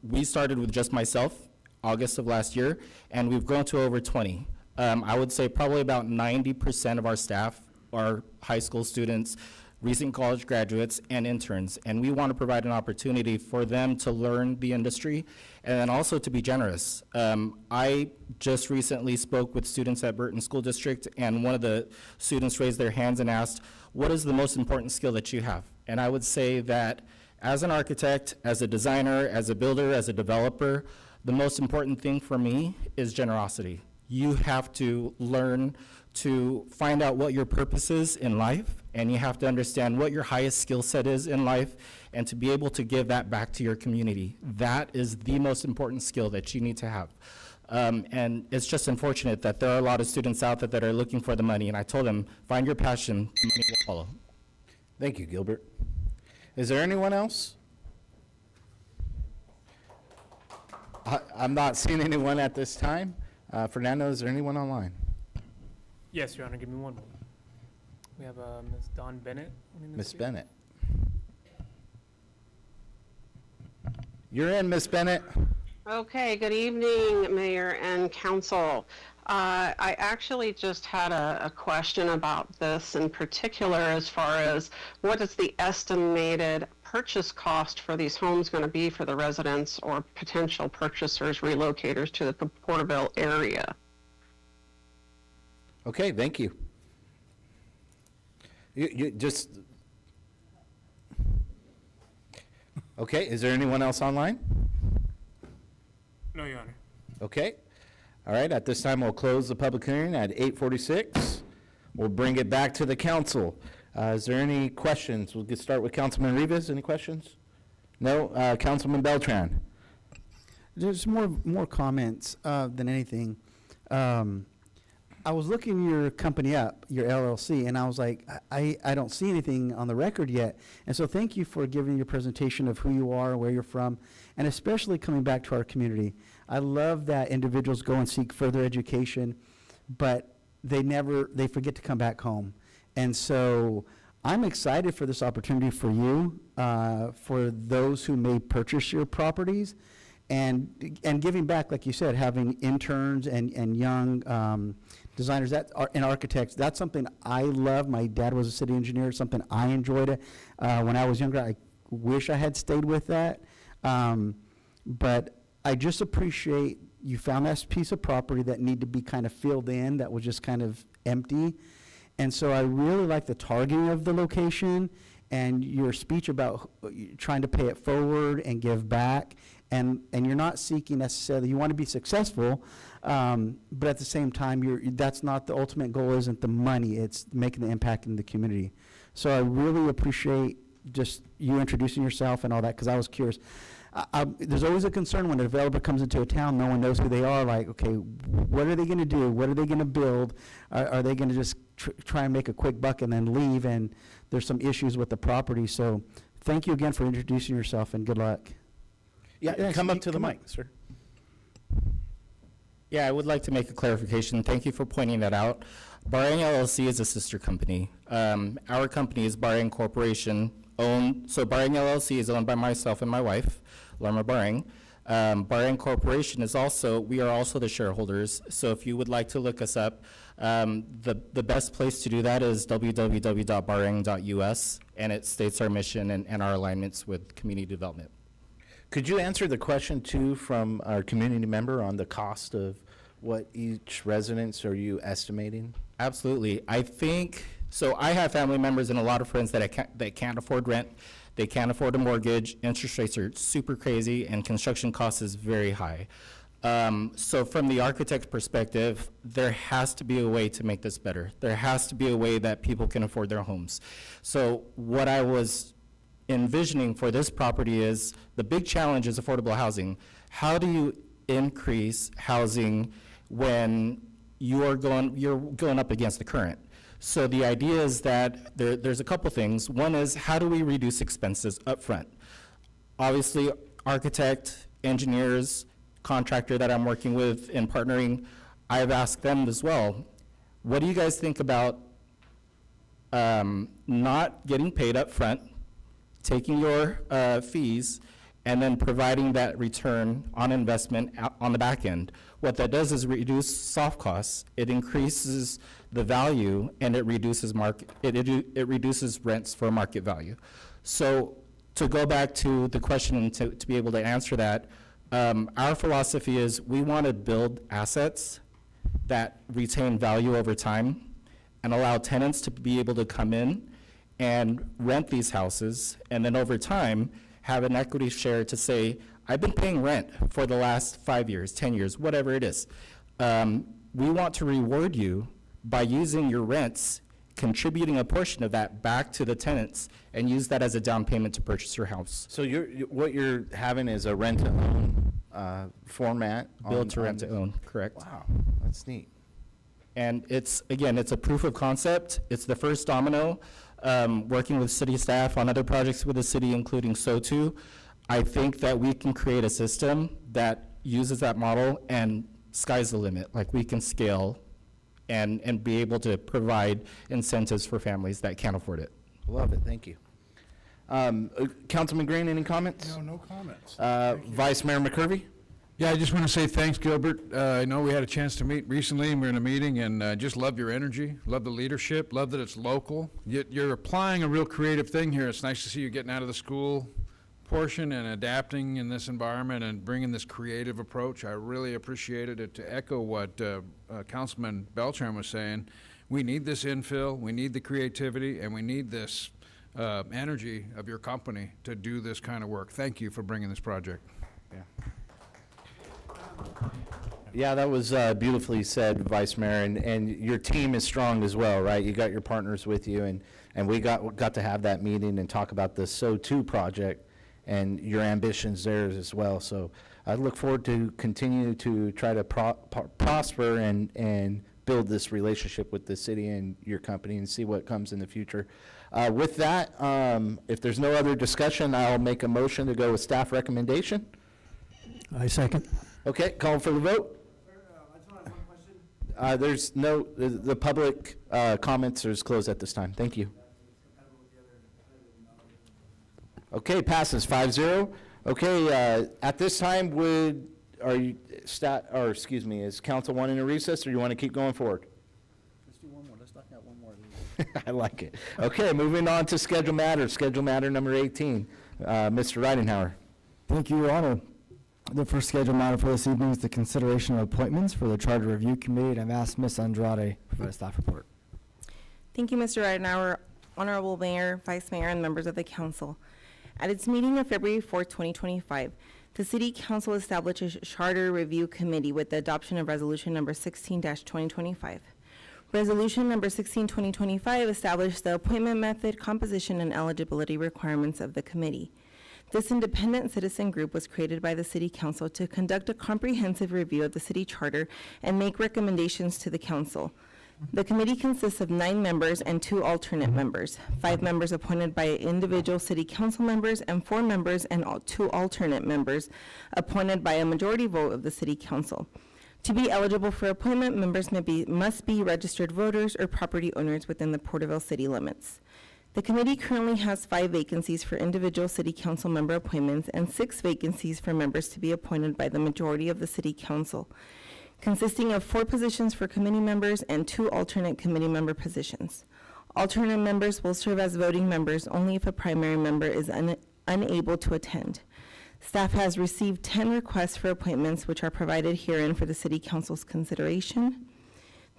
H: We started with just myself August of last year, and we've grown to over 20. I would say probably about 90% of our staff are high school students, recent college graduates, and interns, and we want to provide an opportunity for them to learn the industry and then also to be generous. I just recently spoke with students at Burton School District, and one of the students raised their hands and asked, what is the most important skill that you have? And I would say that as an architect, as a designer, as a builder, as a developer, the most important thing for me is generosity. You have to learn to find out what your purpose is in life, and you have to understand what your highest skill set is in life, and to be able to give that back to your community. That is the most important skill that you need to have. And it's just unfortunate that there are a lot of students out there that are looking for the money, and I told them, find your passion, the money will follow.
A: Thank you, Gilbert. Is there anyone else? I'm not seeing anyone at this time. Fernando, is there anyone online?
O: Yes, Your Honor, give me one moment. We have Ms. Dawn Bennett.
A: Ms. Bennett. You're in, Ms. Bennett.
Q: Okay, good evening, Mayor and Council. I actually just had a question about this in particular, as far as what is the estimated purchase cost for these homes going to be for the residents or potential purchasers, relocators to the Porterville area?
A: Okay, thank you. You just... Okay, is there anyone else online?
O: No, Your Honor.
A: Okay. All right, at this time, we'll close the public hearing at 8:46. We'll bring it back to the council. Is there any questions? We'll start with Councilman Rivas. Any questions? No? Councilman Beltran?
I: There's more comments than anything. I was looking your company up, your LLC, and I was like, I don't see anything on the record yet. And so thank you for giving your presentation of who you are, where you're from, and especially coming back to our community. I love that individuals go and seek further education, but they forget to come back home. And so I'm excited for this opportunity for you, for those who may purchase your properties, and giving back, like you said, having interns and young designers and architects. That's something I love. My dad was a city engineer, something I enjoyed when I was younger. I wish I had stayed with that. But I just appreciate you found that piece of property that needed to be kind of filled in, that was just kind of empty. And so I really like the targeting of the location and your speech about trying to pay it forward and give back. And you're not seeking necessarily, you want to be successful, but at the same time, that's not the ultimate goal, isn't the money, it's making the impact in the community. So I really appreciate just you introducing yourself and all that, because I was curious. There's always a concern when a developer comes into a town, no one knows who they are, like, okay, what are they going to do? What are they going to build? Are they going to just try and make a quick buck and then leave? And there's some issues with the property. So thank you again for introducing yourself, and good luck.
A: Yeah, come up to the mic, sir.
H: Yeah, I would like to make a clarification. Thank you for pointing that out. Barring LLC is a sister company. Our company is Barring Corporation, so Barring LLC is owned by myself and my wife, Lerma Barring. Barring Corporation is we are also the shareholders. So if you would like to look us up, the best place to do that is www.barring.us, and it states our mission and our alignments with community development.
A: Could you answer the question, too, from our community member on the cost of what each residence are you estimating?
H: Absolutely. I think, so I have family members and a lot of friends that can't afford rent. They can't afford a mortgage. Interest rates are super crazy, and construction cost is very high. So from the architect's perspective, there has to be a way to make this better. There has to be a way that people can afford their homes. So what I was envisioning for this property is, the big challenge is affordable housing. How do you increase housing when you're going up against the current? So the idea is that there's a couple things. One is, how do we reduce expenses up front? Obviously, architect, engineers, contractor that I'm working with and partnering, I've asked them as well, what do you guys think about not getting paid up front, taking your fees, and then providing that return on investment on the back end? What that does is reduce soft costs, it increases the value, and it reduces it reduces rents for market value. So to go back to the question and to be able to answer that, our philosophy is we want to build assets that retain value over time and allow tenants to be able to come in and rent these houses, and then over time, have an equity share to say, I've been paying rent for the last 5 years, 10 years, whatever it is. We want to reward you by using your rents, contributing a portion of that back to the tenants, and use that as a down payment to purchase your house.
A: So what you're having is a rent-to-own format?
H: Build to rent to own, correct.
A: Wow, that's neat.
H: And it's, again, it's a proof of concept. It's the first domino. Working with city staff on other projects with the city, including SO2, I think that we can create a system that uses that model, and sky's the limit. Like, we can scale and be able to provide incentives for families that can't afford it.
A: Love it, thank you. Councilman Green, any comments?
B: No comments.
A: Vice Mayor McCurvey?
B: Yeah, I just want to say thanks, Gilbert. I know we had a chance to meet recently, and we were in a meeting, and just love your energy, love the leadership, love that it's local. You're applying a real creative thing here. It's nice to see you getting out of the school portion and adapting in this environment and bringing this creative approach. I really appreciated it. To echo what Councilman Beltran was saying, we need this infill, we need the creativity, and we need this energy of your company to do this kind of work. Thank you for bringing this project.
A: Yeah, that was beautifully said, Vice Mayor, and your team is strong as well, right? You got your partners with you, and we got to have that meeting and talk about the SO2 project and your ambitions there as well. So I look forward to continue to try to prosper and build this relationship with the city and your company and see what comes in the future. With that, if there's no other discussion, I'll make a motion to go with staff recommendation.
L: I second.
A: Okay, call for the vote. There's no, the public comments are closed at this time. Thank you. Okay, passes 5-0. Okay, at this time, is council wanting a recess, or you want to keep going forward?
I: Let's do one more. Let's knock out one more.
A: I like it. Okay, moving on to schedule matter number 18. Mr. Ridenhour.
C: Thank you, Your Honor. The first scheduled matter for this evening is the consideration of appointments for the Charter Review Committee, and I've asked Ms. Andrade to provide a staff report.
T: Thank you, Mr. Ridenhour, Honorable Mayor, Vice Mayor, and members of the council. At its meeting of February 4th, 2025, the City Council established a Charter Review Committee with the adoption of Resolution Number 16-2025. Resolution Number 16-2025 established the appointment method, composition, and eligibility requirements of the committee. This independent citizen group was created by the City Council to conduct a comprehensive review of the city charter and make recommendations to the council. The committee consists of 9 members and 2 alternate members, 5 members appointed by individual city council members, and 4 members and 2 alternate members appointed by a majority vote of the city council. To be eligible for appointment, members must be registered voters or property owners within the Porterville city limits. The committee currently has 5 vacancies for individual city council member appointments and 6 vacancies for members to be appointed by the majority of the city council, consisting of 4 positions for committee members and 2 alternate committee member positions. Alternate members will serve as voting members only if a primary member is unable to attend. Staff has received 10 requests for appointments, which are provided herein for the city council's consideration.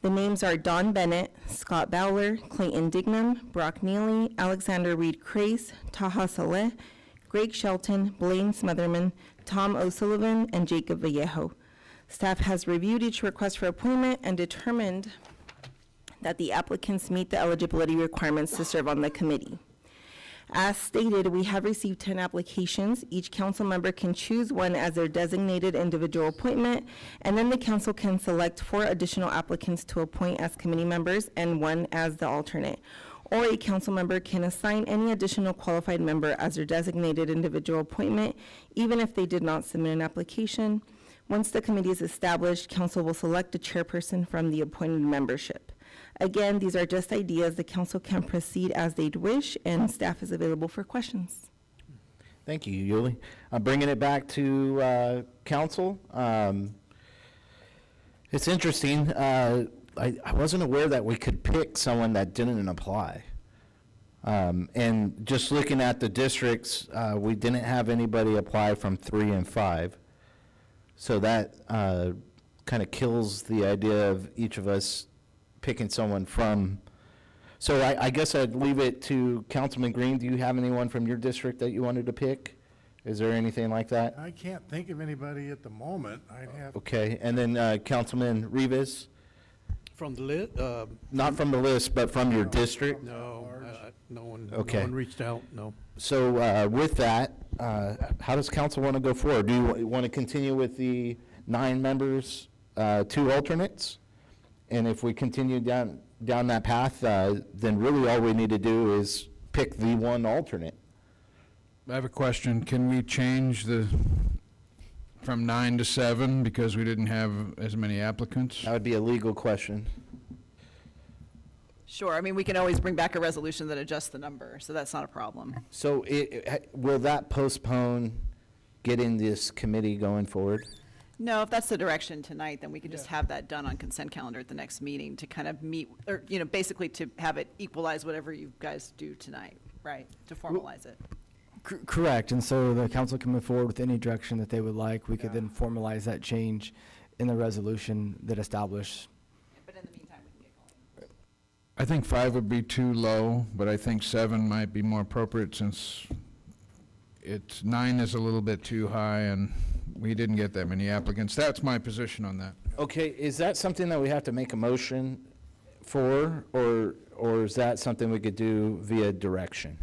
T: The names are Don Bennett, Scott Bowler, Clayton Dignam, Brock Neely, Alexander Reed Crace, Taha Saleh, Greg Shelton, Blaine Smotherman, Tom O'Sullivan, and Jacob Vallejo. Staff has reviewed each request for appointment and determined that the applicants meet the eligibility requirements to serve on the committee. As stated, we have received 10 applications. Each council member can choose one as their designated individual appointment, and then the council can select 4 additional applicants to appoint as committee members and 1 as the alternate. Or a council member can assign any additional qualified member as their designated individual appointment, even if they did not submit an application. Once the committee is established, council will select a chairperson from the appointed membership. Again, these are just ideas. The council can proceed as they'd wish, and staff is available for questions.
A: Thank you, Yuli. I'm bringing it back to council. It's interesting. I wasn't aware that we could pick someone that didn't apply. And just looking at the districts, we didn't have anybody apply from 3 and 5. So that kind of kills the idea of each of us picking someone from. So I guess I'd leave it to Councilman Green. Do you have anyone from your district that you wanted to pick? Is there anything like that?
D: I can't think of anybody at the moment. I'd have.
A: Okay, and then Councilman Rivas?
L: From the list?
A: Not from the list, but from your district?
L: No, no one
A: Okay.
L: reached out, no.
A: So with that, how does council want to go forward? Do you want to continue with the 9 members, 2 alternates? And if we continue down that path, then really all we need to do is pick the 1 alternate.
B: I have a question. Can we change from 9 to 7 because we didn't have as many applicants?
A: That would be a legal question.
N: Sure, I mean, we can always bring back a resolution that adjusts the number, so that's not a problem.
A: So will that postpone getting this committee going forward?
N: No, if that's the direction tonight, then we could just have that done on consent calendar at the next meeting to kind of meet, or, basically to have it equalize whatever you guys do tonight, right? To formalize it.
C: Correct, and so the council can move forward with any direction that they would like. We could then formalize that change in the resolution that established.
N: But in the meantime, we can get going.
B: I think 5 would be too low, but I think 7 might be more appropriate since 9 is a little bit too high and we didn't get that many applicants. That's my position on that.
A: Okay, is that something that we have to make a motion for, or is that something we could do via direction?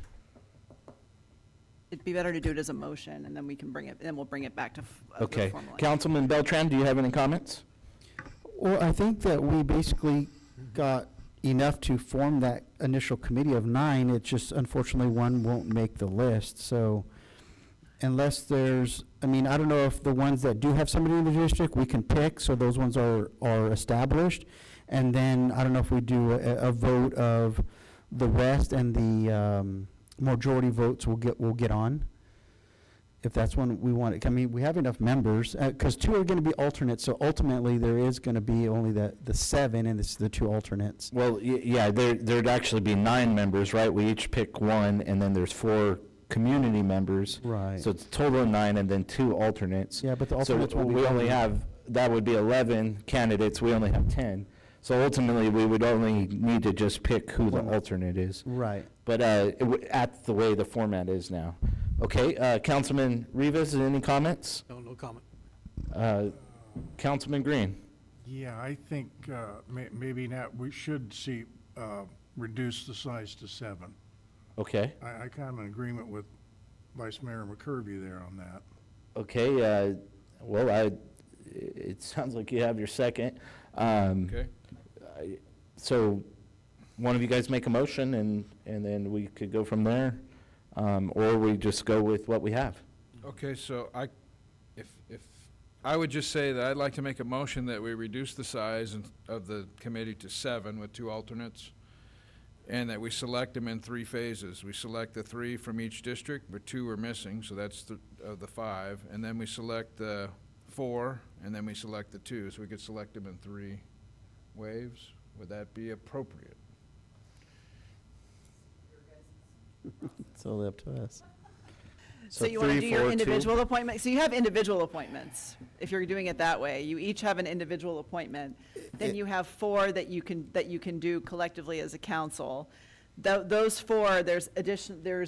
N: It'd be better to do it as a motion, and then we can bring it, then we'll bring it back to
A: Okay.
N: formalize.
A: Councilman Beltran, do you have any comments?
I: Well, I think that we basically got enough to form that initial committee of 9. It's just unfortunately 1 won't make the list. So unless there's, I don't know if the ones that do have somebody in the district we can pick, so those ones are established. And then I don't know if we do a vote of the rest, and the majority votes will get on. If that's one we want. We have enough members, because 2 are going to be alternates, so ultimately there is going to be only the 7, and it's the 2 alternates.
A: Well, yeah, there'd actually be 9 members, right? We each pick 1, and then there's 4 community members.
I: Right.
A: So it's a total of 9, and then 2 alternates.
I: Yeah, but the alternates
A: So
I: won't be
A: we only
I: voting.
A: have, that would be 11 candidates, we only have 10. So ultimately, we would only need to just pick who the alternate is.
I: Right.
A: But at the way the format is now. Okay, Councilman Rivas, any comments?
L: No comment.
A: Councilman Green?
D: Yeah, I think maybe not, we should reduce the size to 7.
A: Okay.
D: I kind of in agreement with Vice Mayor McCurvey there on that.
A: Okay, well, it sounds like you have your second.
B: Okay.
A: So, one of you guys make a motion, and then we could go from there, or we just go with what we have.
B: Okay, so if I would just say that I'd like to make a motion that we reduce the size of the committee to 7 with 2 alternates, and that we select them in 3 phases. We select the 3 from each district, but 2 are missing, so that's the 5, and then we select the 4, and then we select the 2, so we could select them in 3 waves. Would that be appropriate?
I: It's all up to us.
N: So you want to do your individual appointment? So you have individual appointments. If you're doing it that way, you each have an individual appointment. Then you have 4 that you can do collectively as a council. Those 4, there's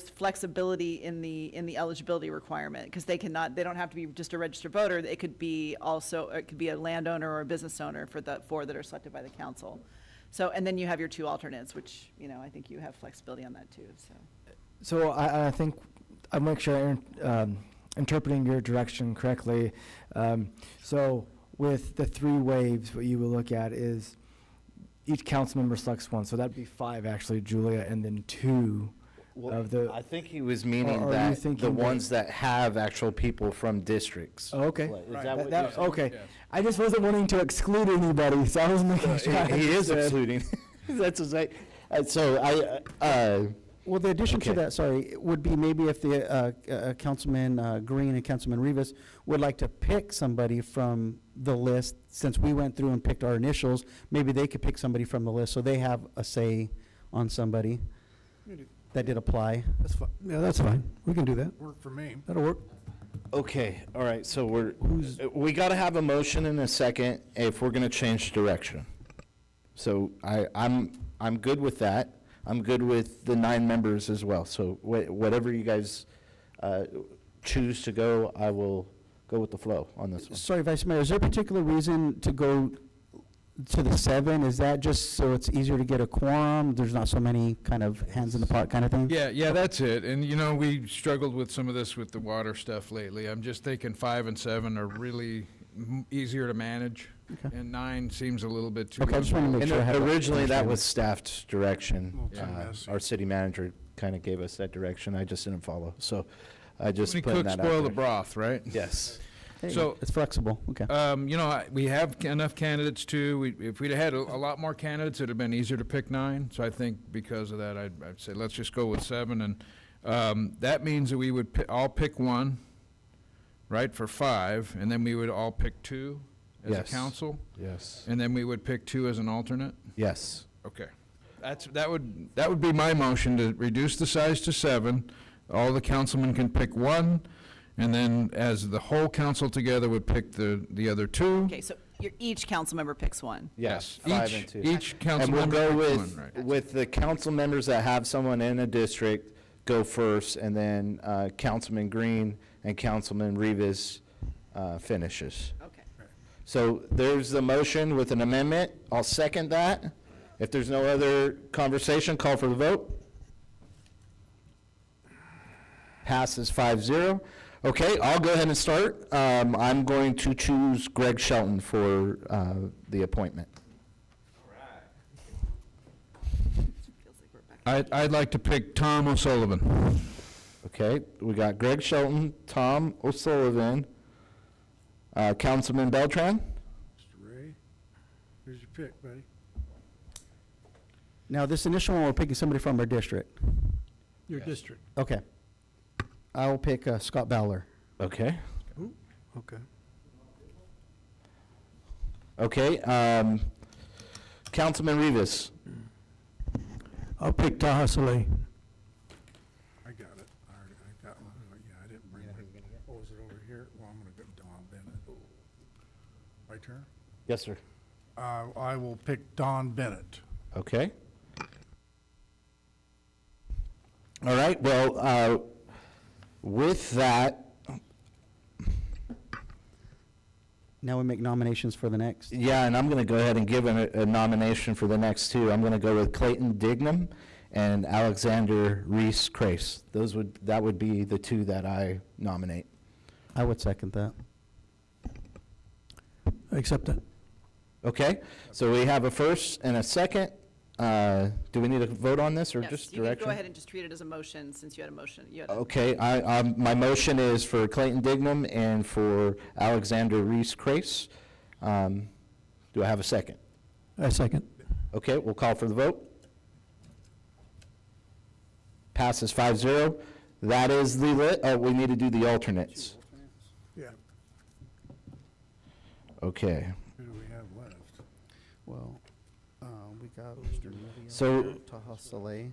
N: flexibility in the eligibility requirement, because they don't have to be just a registered voter. It could be a landowner or a business owner for the 4 that are selected by the council. So, and then you have your 2 alternates, which, I think you have flexibility on that too, so.
C: So I think, I'll make sure I'm interpreting your direction correctly. So with the 3 waves, what you will look at is each council member selects one. So that'd be 5 actually, Julia, and then 2 of the.
A: I think he was meaning
C: Or are you
A: that the
C: thinking that-
A: ones that have actual people from districts.
C: Oh, okay.
A: Is that what you're saying?
C: Okay. I just wasn't wanting to exclude anybody, so I was making sure. I
A: He is
C: understood.
A: excluding. That's exact. So
L: Well, the addition to
A: Okay.
L: that, sorry, would be maybe if the Councilman Green and Councilman Rivas would like to pick somebody from the list, since we went through and picked our initials, maybe they could pick somebody from the list, so they have a say on somebody that did apply.
S: That's fine. Yeah, that's fine. We can do that.
D: Work for me.
S: That'll work.
A: Okay, all right, so we got to have a motion in a second if we're going to change direction. So I'm good with that. I'm good with the 9 members as well. So whatever you guys choose to go, I will go with the flow on this one.
L: Sorry, Vice Mayor, is there a particular reason to go to the 7? Is that just so it's easier to get a quorum? There's not so many kind of hands in the pot kind of thing?
B: Yeah, that's it. And, we struggled with some of this with the water stuff lately. I'm just thinking 5 and 7 are really easier to manage.
L: Okay.
B: And 9 seems a little bit too.
L: Okay, I just wanted to make
A: And
L: sure I had that
A: originally, that
L: understanding.
A: was staff's direction.
D: Well, it's a mess.
A: Our city manager kind of gave us that direction. I just didn't follow. So I just
B: Too
A: put
B: many
A: that
B: cooks
A: out
B: spoil the
A: there.
B: broth, right?
A: Yes.
L: Hey,
B: So-
L: it's flexible, okay.
B: We have enough candidates too. If we'd had a lot more candidates, it'd have been easier to pick 9. So I think because of that, I'd say let's just go with 7. And that means that we would all pick 1, right, for 5, and then we would all pick 2 as a
A: Yes.
B: council,
A: Yes.
B: and then we would pick 2 as an alternate.
A: Yes.
B: Okay. That would be my motion, to reduce the size to 7. All the councilmen can pick 1, and then as the whole council together would pick the other 2.
N: Okay, so each council member picks 1.
A: Yes,
B: Yes,
A: 5
B: each-
A: and 2.
B: each council
A: And we'll
B: member
A: go
B: picks
A: with,
B: one, right.
A: with the council members that have someone in a district go first, and then Councilman Green and Councilman Rivas finishes.
N: Okay.
A: So there's the motion with an amendment. I'll second that. If there's no other conversation, call for the vote. Passes 5-0. Okay, I'll go ahead and start. I'm going to choose Greg Shelton for the appointment.
B: I'd like to pick Tom O'Sullivan.
A: Okay, we got Greg Shelton, Tom O'Sullivan, Councilman Beltran.
D: Mr. Ray, here's your pick, buddy.
L: Now, this initial one, we're picking somebody from our district.
S: Your district.
L: Okay. I'll pick Scott Bowler.
A: Okay.
S: Okay.
A: Okay, Councilman Rivas.
S: I'll pick Taha Saleh.
D: I got it. I got one. Yeah, I didn't bring mine. Oh, is it over here? Well, I'm gonna go Don Bennett. My turn?
A: Yes, sir.
D: I will pick Don Bennett.
A: Okay. All right, well, with that,
L: Now we make nominations for the next.
A: yeah, and I'm going to go ahead and give a nomination for the next 2. I'm going to go with Clayton Dignam and Alexander Reese Crace. That would be the 2 that I nominate.
L: I would second that.
S: I accept that.
A: Okay, so we have a first and a second. Do we need to vote on this or
N: Yes,
A: just
N: you can
A: direction?
N: go ahead and just treat it as a motion, since you had a motion.
A: Okay, my motion is for Clayton Dignam and for Alexander Reese Crace. Do I have a second?
S: I second.
A: Okay, we'll call for the vote. Passes 5-0. That is we need to do the alternates.
D: Yeah.
A: Okay,
D: Who do we have left?
L: Well, we got Mr.
A: So-
L: Taha Saleh,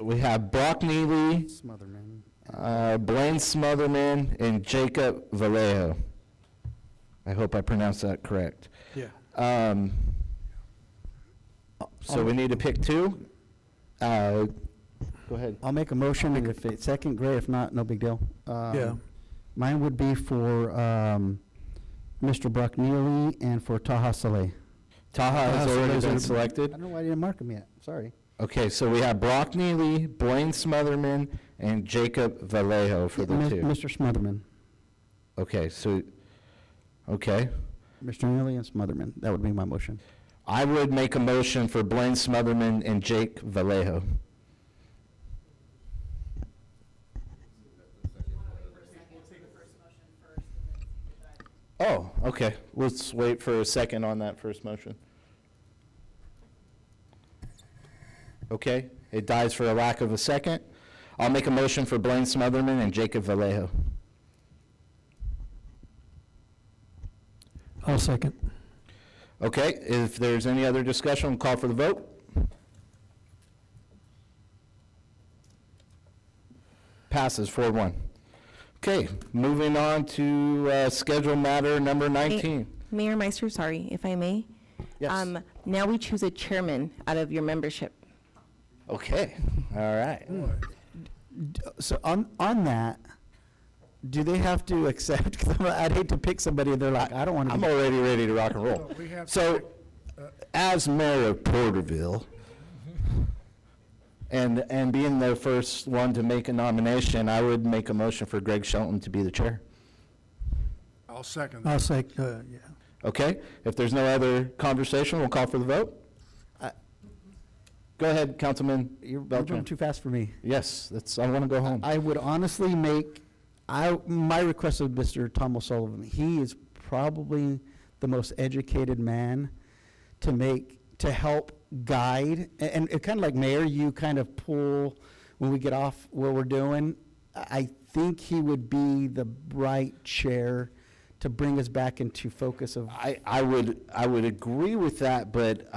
A: we have Brock Neely,
L: Smotherman.
A: Blaine Smotherman, and Jacob Vallejo. I hope I pronounced that correct.
S: Yeah.
A: So we need to pick 2. Go ahead.
L: I'll make a motion, and if it's second, great, if not, no big deal.
S: Yeah.
L: Mine would be for Mr. Brock Neely and for Taha Saleh.
A: Taha has already been selected.
L: I don't know why I didn't mark him yet, sorry.
A: Okay, so we have Brock Neely, Blaine Smotherman, and Jacob Vallejo for the two.
I: Mr. Smotherman.
A: Okay, so, okay.
I: Mr. Neely and Smotherman. That would be my motion.
A: I would make a motion for Blaine Smotherman and Jake Vallejo. Oh, okay. Let's wait for a second on that first motion. Okay, it dies for a lack of a second. I'll make a motion for Blaine Smotherman and Jacob Vallejo.
L: I'll second.
A: Okay, if there's any other discussion, we'll call for the vote. Passes 4-1. Okay, moving on to schedule matter number 19.
T: Mayor Meister, sorry, if I may.
A: Yes.
T: Now we choose a chairman out of your membership.
A: Okay, all right.
I: So on that, do they have to accept, because I'd hate to pick somebody and they're like, I don't want to.
A: I'm already ready to rock and roll.
D: We have
A: So, as mayor of Porterville, and being the first one to make a nomination, I would make a motion for Greg Shelton to be the chair.
D: I'll second that.
L: I'll say, yeah.
A: Okay, if there's no other conversation, we'll call for the vote. Go ahead, Councilman
I: You're
A: Beltran.
I: going too fast for me.
A: Yes, I want to go home.
I: I would honestly my request of Mr. Tom O'Sullivan. He is probably the most educated man to help guide, and kind of like mayor, you kind of pull when we get off what we're doing. I think he would be the right chair to bring us back into focus of.
A: I would agree with that, but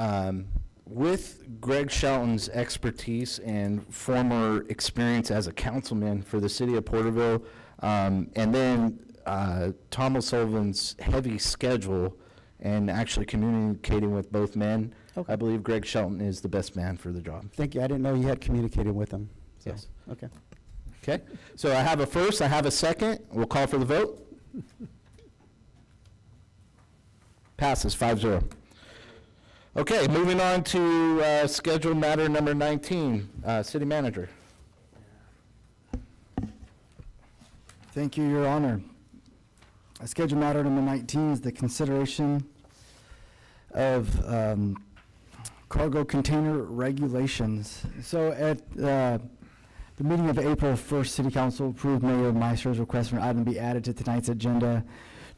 A: with Greg Shelton's expertise and former experience as a councilman for the city of Porterville, and then Tom O'Sullivan's heavy schedule and actually communicating with both men,
I: Okay.
A: I believe Greg Shelton is the best man for the job.
I: Thank you. I didn't know you had communicated with him. So,
A: Yes.
I: Okay.
A: Okay, so I have a first, I have a second. We'll call for the vote. Passes 5-0. Okay, moving on to scheduled matter number 19, city manager.
C: Thank you, Your Honor. Scheduled matter number 19 is the consideration of cargo container regulations. So at the meeting of April 1st, City Council approved Mayor Meister's request for an item to be added to tonight's agenda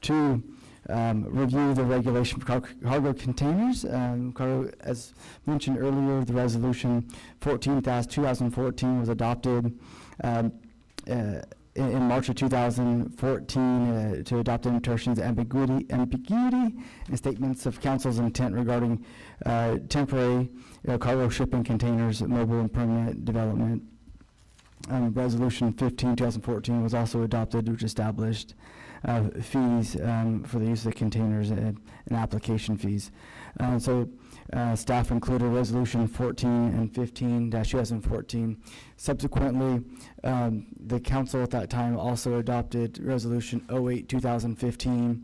C: to review the regulation for cargo containers. As mentioned earlier, the resolution 14-2014 was adopted in March of 2014 to adopt interpretations of ambiguity and statements of council's intent regarding temporary cargo shipping containers, mobile and permanent development. Resolution 15-2014 was also adopted, which established fees for the use of the containers and application fees. Staff included Resolution 14 and 15-2014. Subsequently, the council at that time also adopted Resolution 08-2015,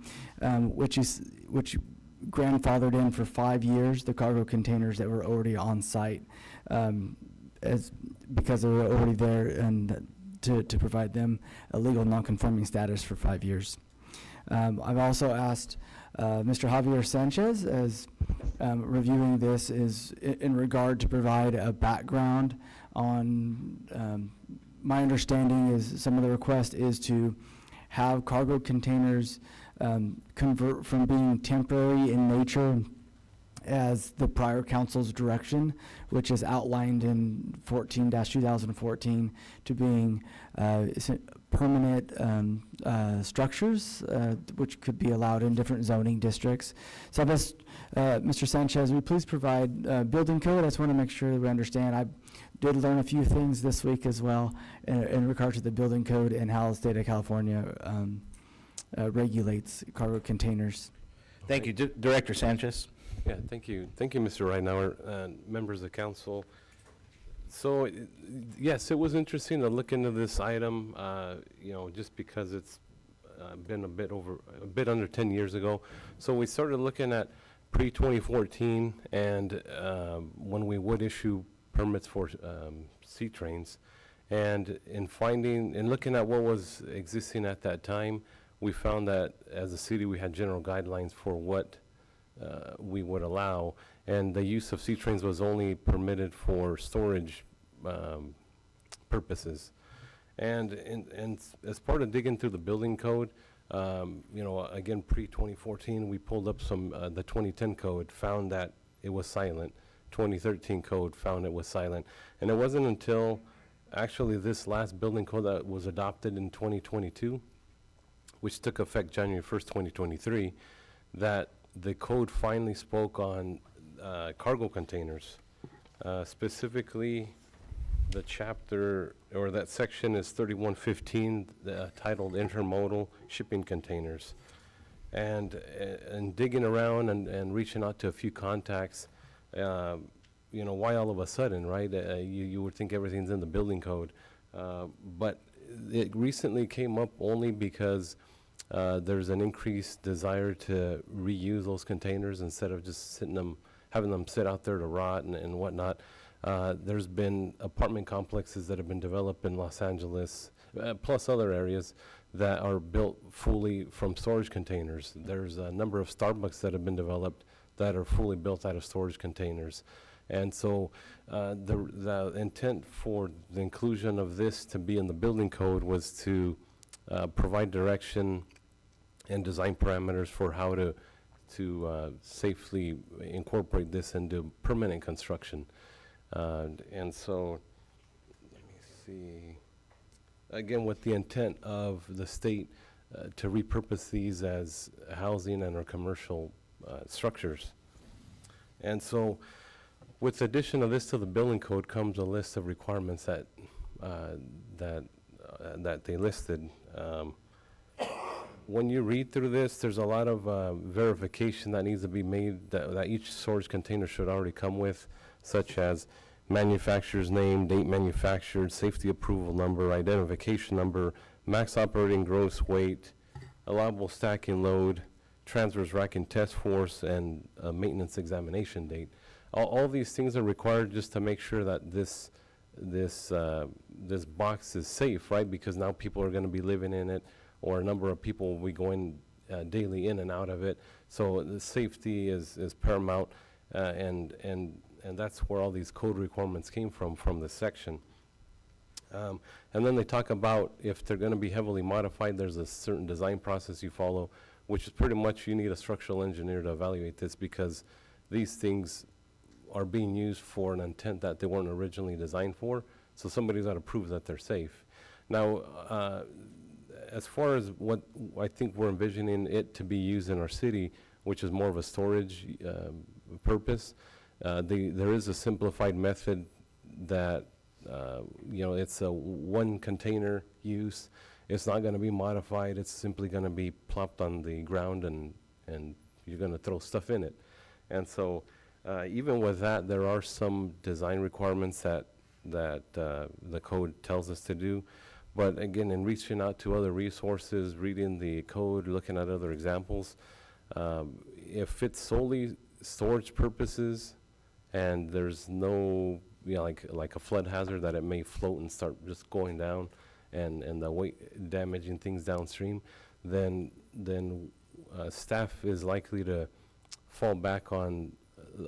C: which grandfathered in for 5 years the cargo containers that were already on site, because they were already there and to provide them a legal non-conforming status for 5 years. I've also asked Mr. Javier Sanchez, as reviewing this, is in regard to provide a background on, my understanding is some of the request is to have cargo containers convert from being temporary in nature as the prior council's direction, which is outlined in 14-2014, to being permanent structures, which could be allowed in different zoning districts. So I've asked Mr. Sanchez, will you please provide building code? I just want to make sure that we understand. I did learn a few things this week as well in regard to the building code and how the state of California regulates cargo containers.
A: Thank you. Director Sanchez.
K: Yeah, thank you. Thank you, Mr. Ridenhour, members of the council. So, yes, it was interesting to look into this item, just because it's been a bit under 10 years ago. So we started looking at pre-2014, and when we would issue permits for sea trains, And in looking at what was existing at that time, we found that as a city, we had general guidelines for what we would allow, and the use of C-trains was only permitted for storage purposes. And as part of digging through the building code, again, pre-2014, we pulled up the 2010 code, found that it was silent. 2013 code found it was silent. And it wasn't until actually this last building code that was adopted in 2022, which took effect January 1st, 2023, that the code finally spoke on cargo containers. Specifically, the chapter, or that section is 3115, titled Intermodal Shipping Containers. And digging around and reaching out to a few contacts, why all of a sudden, right? You would think everything's in the building code. But it recently came up only because there's an increased desire to reuse those containers instead of just having them sit out there to rot and whatnot. There's been apartment complexes that have been developed in Los Angeles, plus other areas, that are built fully from storage containers. There's a number of Starbucks that have been developed that are fully built out of storage containers. And so the intent for the inclusion of this to be in the building code was to provide direction and design parameters for how to safely incorporate this into permanent construction. And so, let me see, again, with the intent of the state to repurpose these as housing and or commercial structures. And so, with the addition of this to the building code comes a list of requirements that they listed. When you read through this, there's a lot of verification that needs to be made that each storage container should already come with, such as manufacturer's name, date manufactured, safety approval number, identification number, max operating gross weight, allowable stacking load, transverse racking test force, and maintenance examination date. All these things are required just to make sure that this box is safe, right? Because now people are going to be living in it, or a number of people will be going daily in and out of it. So the safety is paramount, and that's where all these code requirements came from this section. And then they talk about if they're going to be heavily modified, there's a certain design process you follow, which is pretty much you need a structural engineer to evaluate this, because these things are being used for an intent that they weren't originally designed for. So somebody's got to prove that they're safe. Now, as far as what I think we're envisioning it to be used in our city, which is more of a storage purpose, there is a simplified method that, it's a one container use. It's not going to be modified. It's simply going to be plopped on the ground, and you're going to throw stuff in it. And so even with that, there are some design requirements that the code tells us to do. But again, in reaching out to other resources, reading the code, looking at other examples, if it's solely storage purposes and there's no, like a flood hazard that it may float and start just going down and the weight damaging things downstream, then staff is likely to fall back on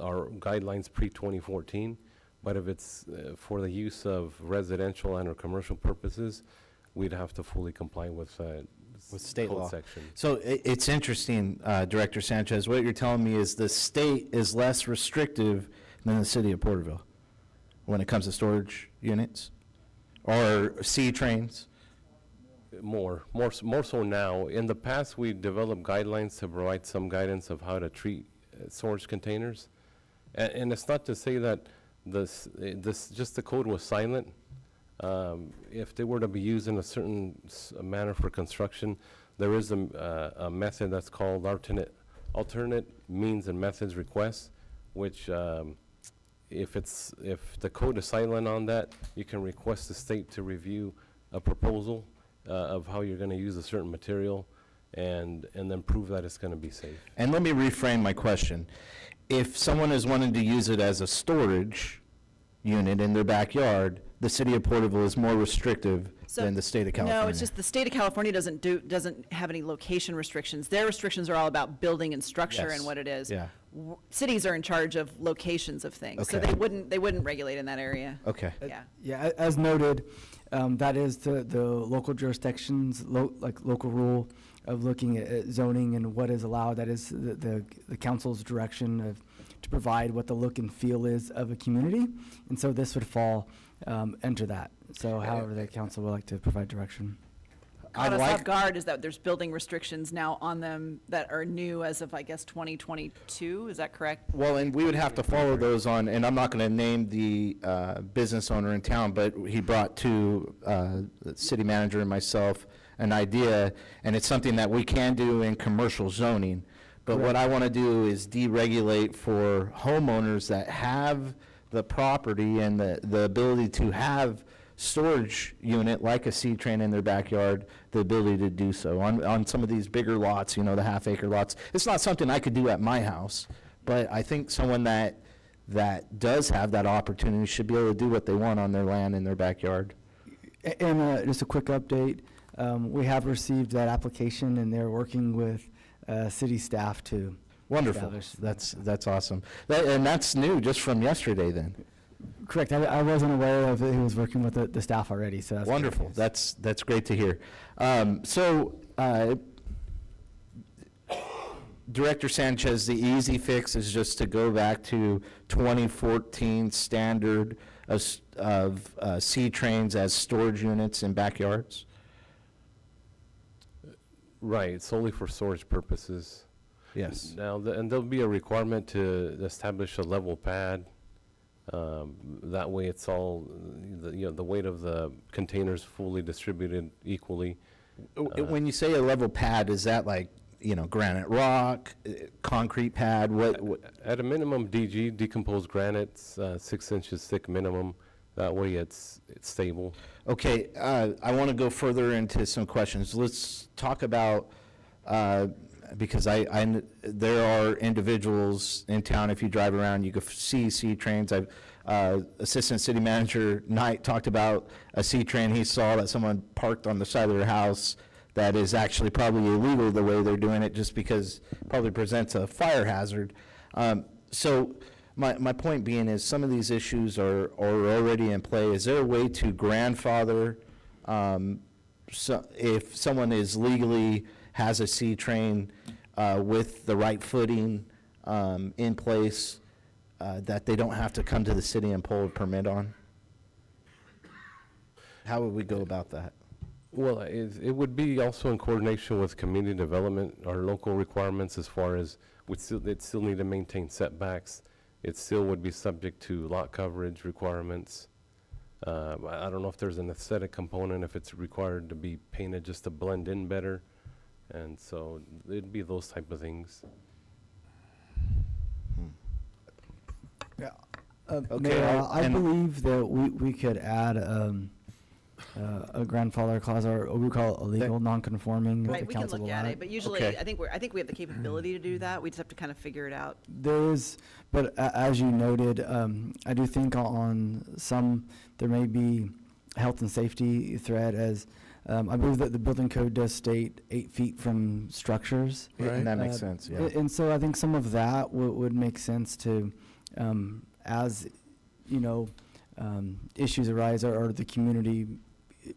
K: our guidelines pre-2014. But if it's for the use of residential and or commercial purposes, we'd have to fully comply with
A: state
K: code
A: law.
K: section.
A: So it's interesting, Director Sanchez, what you're telling me is the state is less restrictive than the city of Porterville when it comes to storage units or C-trains?
K: More so now. In the past, we developed guidelines to provide some guidance of how to treat storage containers. And it's not to say that just the code was silent. If they were to be used in a certain manner for construction, there is a method that's called alternate means and methods request, which if the code is silent on that, you can request the state to review a proposal of how you're going to use a certain material, and then prove that it's going to be safe.
A: And let me reframe my question. If someone is wanting to use it as a storage unit in their backyard, the city of Porterville is more restrictive
N: So-
A: than the state of California.
N: No, it's just the state of California doesn't have any location restrictions. Their restrictions are all about building and structure
A: Yes.
N: and what it is.
A: Yeah.
N: Cities are in charge of locations of things, so
A: Okay.
N: they wouldn't regulate in that area.
A: Okay.
N: Yeah.
C: Yeah, as noted, that is the local jurisdictions, local rule of looking at zoning and what is allowed. That is the council's direction to provide what the look and feel is of a community. And so this would fall under that. So however the council would like to provide direction.
N: Caught us off guard is that there's building restrictions now on them that are new as of, I guess, 2022, is that correct?
A: Well, and we would have to follow those on, and I'm not going to name the business owner in town, but he brought to the city manager and myself an idea, and it's something that we can do in commercial zoning. But what I want to do is deregulate for homeowners that have the property and the ability to have storage unit like a C-train in their backyard, the ability to do so. On some of these bigger lots, you know, the half-acre lots, it's not something I could do at my house, but I think someone that does have that opportunity should be able to do what they want on their land in their backyard.
C: And just a quick update, we have received that application and they're working with city staff to
A: Wonderful.
C: establish.
A: That's awesome. And that's new just from yesterday then.
C: Correct. I wasn't aware of it. He was working with the staff already, so that's
A: Wonderful.
C: great.
A: That's great to hear. Director Sanchez, the easy fix is just to go back to 2014 standard of C-trains as storage units in backyards?
K: Right, solely for storage purposes.
A: Yes.
K: Now, and there'll be a requirement to establish a level pad. That way it's all, the weight of the containers fully distributed equally.
A: When you say a level pad, is that like, granite rock, concrete pad? What?
K: At a minimum, DG, decomposed granites, 6 inches thick minimum. That way it's stable.
A: Okay, I want to go further into some questions. Let's talk about, because there are individuals in town, if you drive around, you can see C-trains. Assistant City Manager Knight talked about a C-train he saw that someone parked on the side of their house that is actually probably illegal the way they're doing it, just because it probably presents a fire hazard. So my point being is some of these issues are already in play. Is there a way to grandfather, so if someone is legally has a C-train with the right footing in place, that they don't have to come to the city and pull a permit on? How would we go about that?
K: Well, it would be also in coordination with community development, our local requirements as far as they'd still need to maintain setbacks. It still would be subject to lot coverage requirements. I don't know if there's an aesthetic component, if it's required to be painted just to blend in better. And so it'd be those type of things.
C: Yeah.
A: Okay,
C: Mayor, I
A: and-
C: believe that we could add a grandfather clause, or we call it illegal, non-conforming, if
N: Right,
C: the
N: we can
C: council
N: look
C: allow
N: at
C: it.
N: it, but usually,
A: Okay.
N: I think we have the capability to do that. We just have to kind of figure it out.
C: There is, but as you noted, I do think on some, there may be health and safety threat, as I believe that the building code does state 8 feet from structures.
A: And that makes sense, yeah.
C: And so I think some of that would make sense to, as, issues arise or the community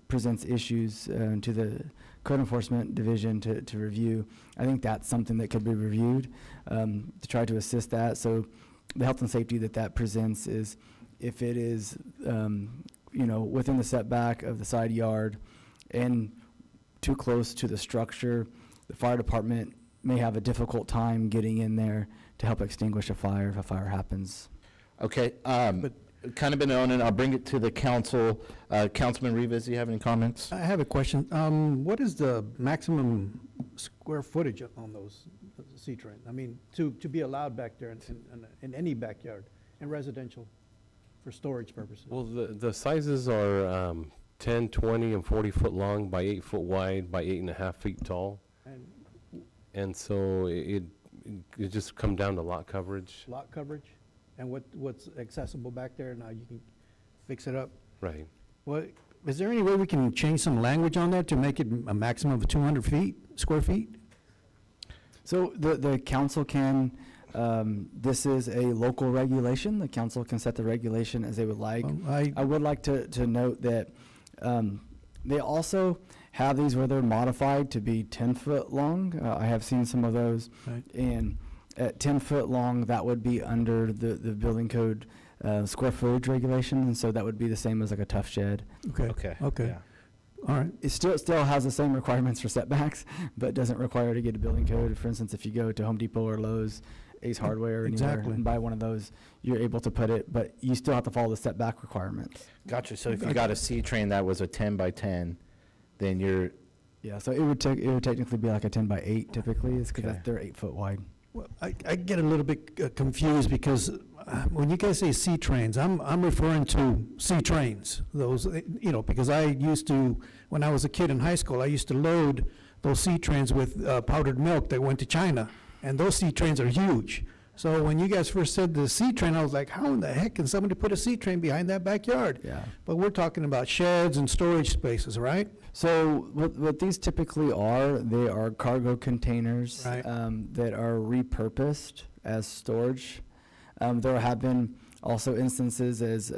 C: presents issues to the code enforcement division to review. I think that's something that could be reviewed to try to assist that. So the health and safety that presents is if it is, within the setback of the side yard and too close to the structure, the fire department may have a difficult time getting in there to help extinguish a fire if a fire happens.
A: Okay, kind of been on it. I'll bring it to the council. Councilman Rivas, do you have any comments?
L: I have a question. What is the maximum square footage on those C-train? I mean, to be allowed back there in any backyard, in residential, for storage purposes?
K: Well, the sizes are 10, 20, and 40 foot long by 8 foot wide by 8.5 feet tall. And so it just come down to lot coverage.
L: Lot coverage? And what's accessible back there, now you can fix it up?
K: Right.
L: Well, is there any way we can change some language on that to make it a maximum of 200 square feet?
C: So the council can, this is a local regulation. The council can set the regulation as they would like. I would like to note that they also have these where they're modified to be 10-foot long. I have seen some of those.
L: Right.
C: And at 10-foot long, that would be under the building code square footage regulation, and so that would be the same as like a tough shed.
L: Okay. All right.
C: It still has the same requirements for setbacks, but doesn't require to get a building code. For instance, if you go to Home Depot or Lowe's, Ace Hardware, anywhere,
L: Exactly.
C: and buy one of those, you're able to put it, but you still have to follow the setback requirements.
A: Gotcha. So if you got a C train that was a 10 by 10, then you're,
C: Yeah, so it would technically be like a 10 by 8 typically, is because
A: Okay.
C: they're 8 foot wide.
L: Well, I get a little bit confused because when you guys say C trains, I'm referring to C trains. Those, because I used to, when I was a kid in high school, I used to load those C trains with powdered milk that went to China, and those C trains are huge. So when you guys first said the C train, I was like, how in the heck can somebody put a C train behind that backyard?
C: Yeah.
L: But we're talking about sheds and storage spaces, right?
C: So what these typically are, they are cargo containers
L: Right.
C: that are repurposed as storage. There have been also instances as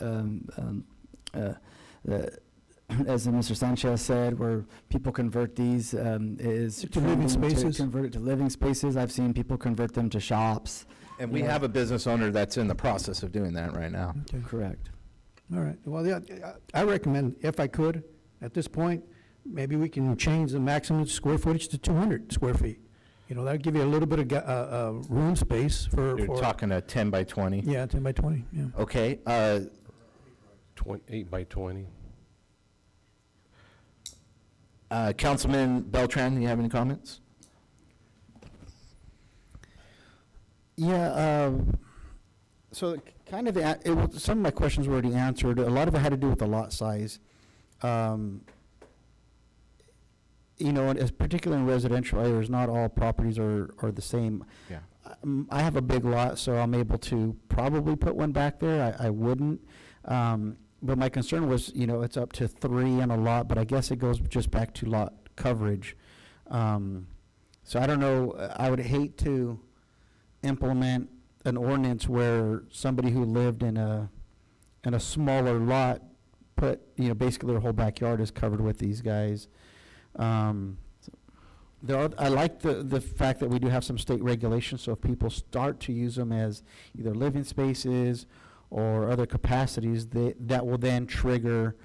C: Mr. Sanchez said, where people convert these
L: To living spaces?
C: Convert it to living spaces. I've seen people convert them to shops.
A: and we have a business owner that's in the process of doing that right now.
C: Correct.
L: All right. Well, yeah, I recommend, if I could, at this point, maybe we can change the maximum square footage to 200 square feet. That'd give you a little bit of room space for.
A: You're talking a 10 by 20?
L: Yeah, 10 by 20, yeah.
A: Okay,
K: 8 by 20.
A: Councilman Beltran, you have any comments?
I: Yeah, so kind of, some of my questions were already answered. A lot of it had to do with the lot size. And as particularly in residential areas, not all properties are the same.
A: Yeah.
I: I have a big lot, so I'm able to probably put one back there. I wouldn't. But my concern was, it's up to 3 on a lot, but I guess it goes just back to lot coverage. So I don't know, I would hate to implement an ordinance where somebody who lived in a smaller lot put, basically their whole backyard is covered with these guys. I like the fact that we do have some state regulations, so if people start to use them as either living spaces or other capacities, that will then trigger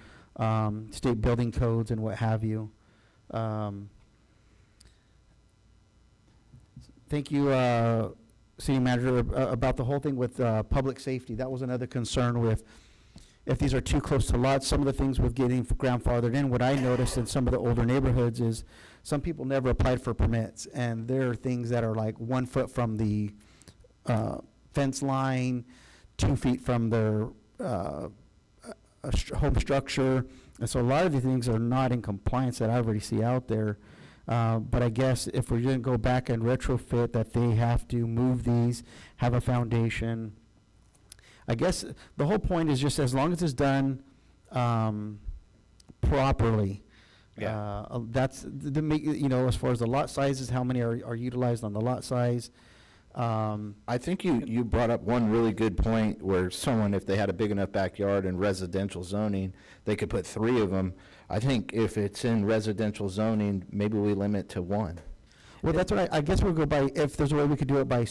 I: state building codes and what have you. Thank you, City Manager, about the whole thing with public safety. That was another concern with, if these are too close to lots, some of the things with getting grandfathered in, what I noticed in some of the older neighborhoods is some people never applied for permits, and there are things that are like 1 foot from the fence line, 2 feet from their home structure, and so a lot of the things are not in compliance that I already see out there. But I guess if we're gonna go back and retrofit, that they have to move these, have a foundation. I guess the whole point is just as long as it's done properly. That's as far as the lot sizes, how many are utilized on the lot size.
A: I think you brought up one really good point where someone, if they had a big enough backyard in residential zoning, they could put 3 of them. I think if it's in residential zoning, maybe we limit to 1.
I: Well, that's what I guess we'll go by, if there's a way we could do it by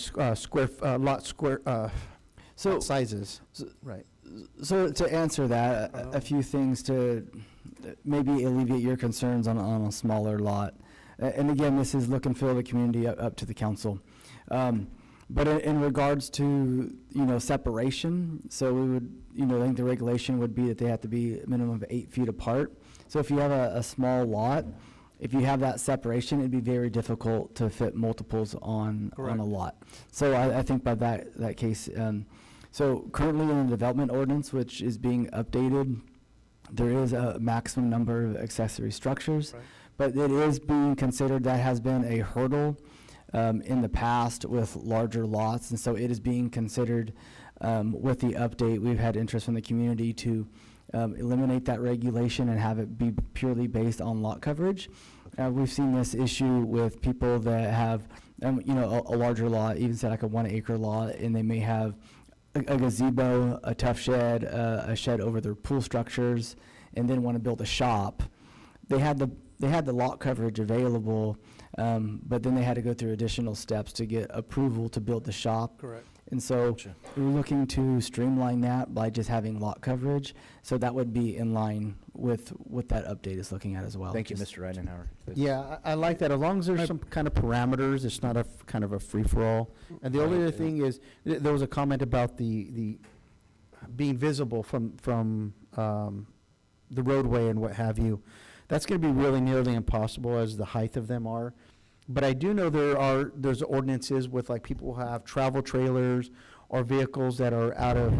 I: lot sizes. Right.
C: So to answer that, a few things to maybe alleviate your concerns on a smaller lot. And again, this is look and feel the community up to the council. But in regards to, separation, so we would, I think the regulation would be that they have to be a minimum of 8 feet apart. So if you have a small lot, if you have that separation, it'd be very difficult to fit multiples on a lot. So I think by that case, so currently in the development ordinance, which is being updated, there is a maximum number of accessory structures, but it is being considered, that has been a hurdle in the past with larger lots, and so it is being considered with the update. We've had interest from the community to eliminate that regulation and have it be purely based on lot coverage. We've seen this issue with people that have, a larger lot, even say like a 1 acre lot, and they may have a gazebo, a tough shed, a shed over their pool structures, and then want to build a shop. They had the lot coverage available, but then they had to go through additional steps to get approval to build the shop.
L: Correct.
C: And so we're looking to streamline that by just having lot coverage. So that would be in line with what that update is looking at as well.
A: Thank you,
C: Just-
A: Mr. Reidenauer.
I: Yeah, I like that, as long as there's some kind of parameters, it's not a kind of a free-for-all. And the only other thing is, there was a comment about the being visible from the roadway and what have you. That's gonna be really nearly impossible as the height of them are. But I do know there's ordinances with like people who have travel trailers or vehicles that are out of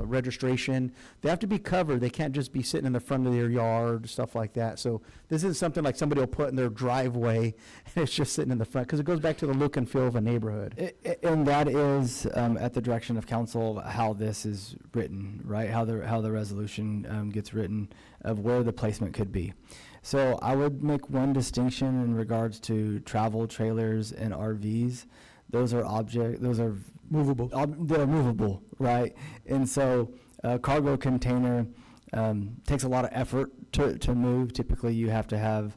I: registration. They have to be covered. They can't just be sitting in the front of their yard, stuff like that. So this isn't something like somebody will put in their driveway and it's just sitting in the front, because it goes back to the look and feel of a neighborhood.
C: And that is at the direction of council, how this is written, right? How the resolution gets written of where the placement could be. So I would make one distinction in regards to travel trailers and RVs. Those are
L: Movable.
C: They're movable, right? And so a cargo container takes a lot of effort to move. Typically, you have to have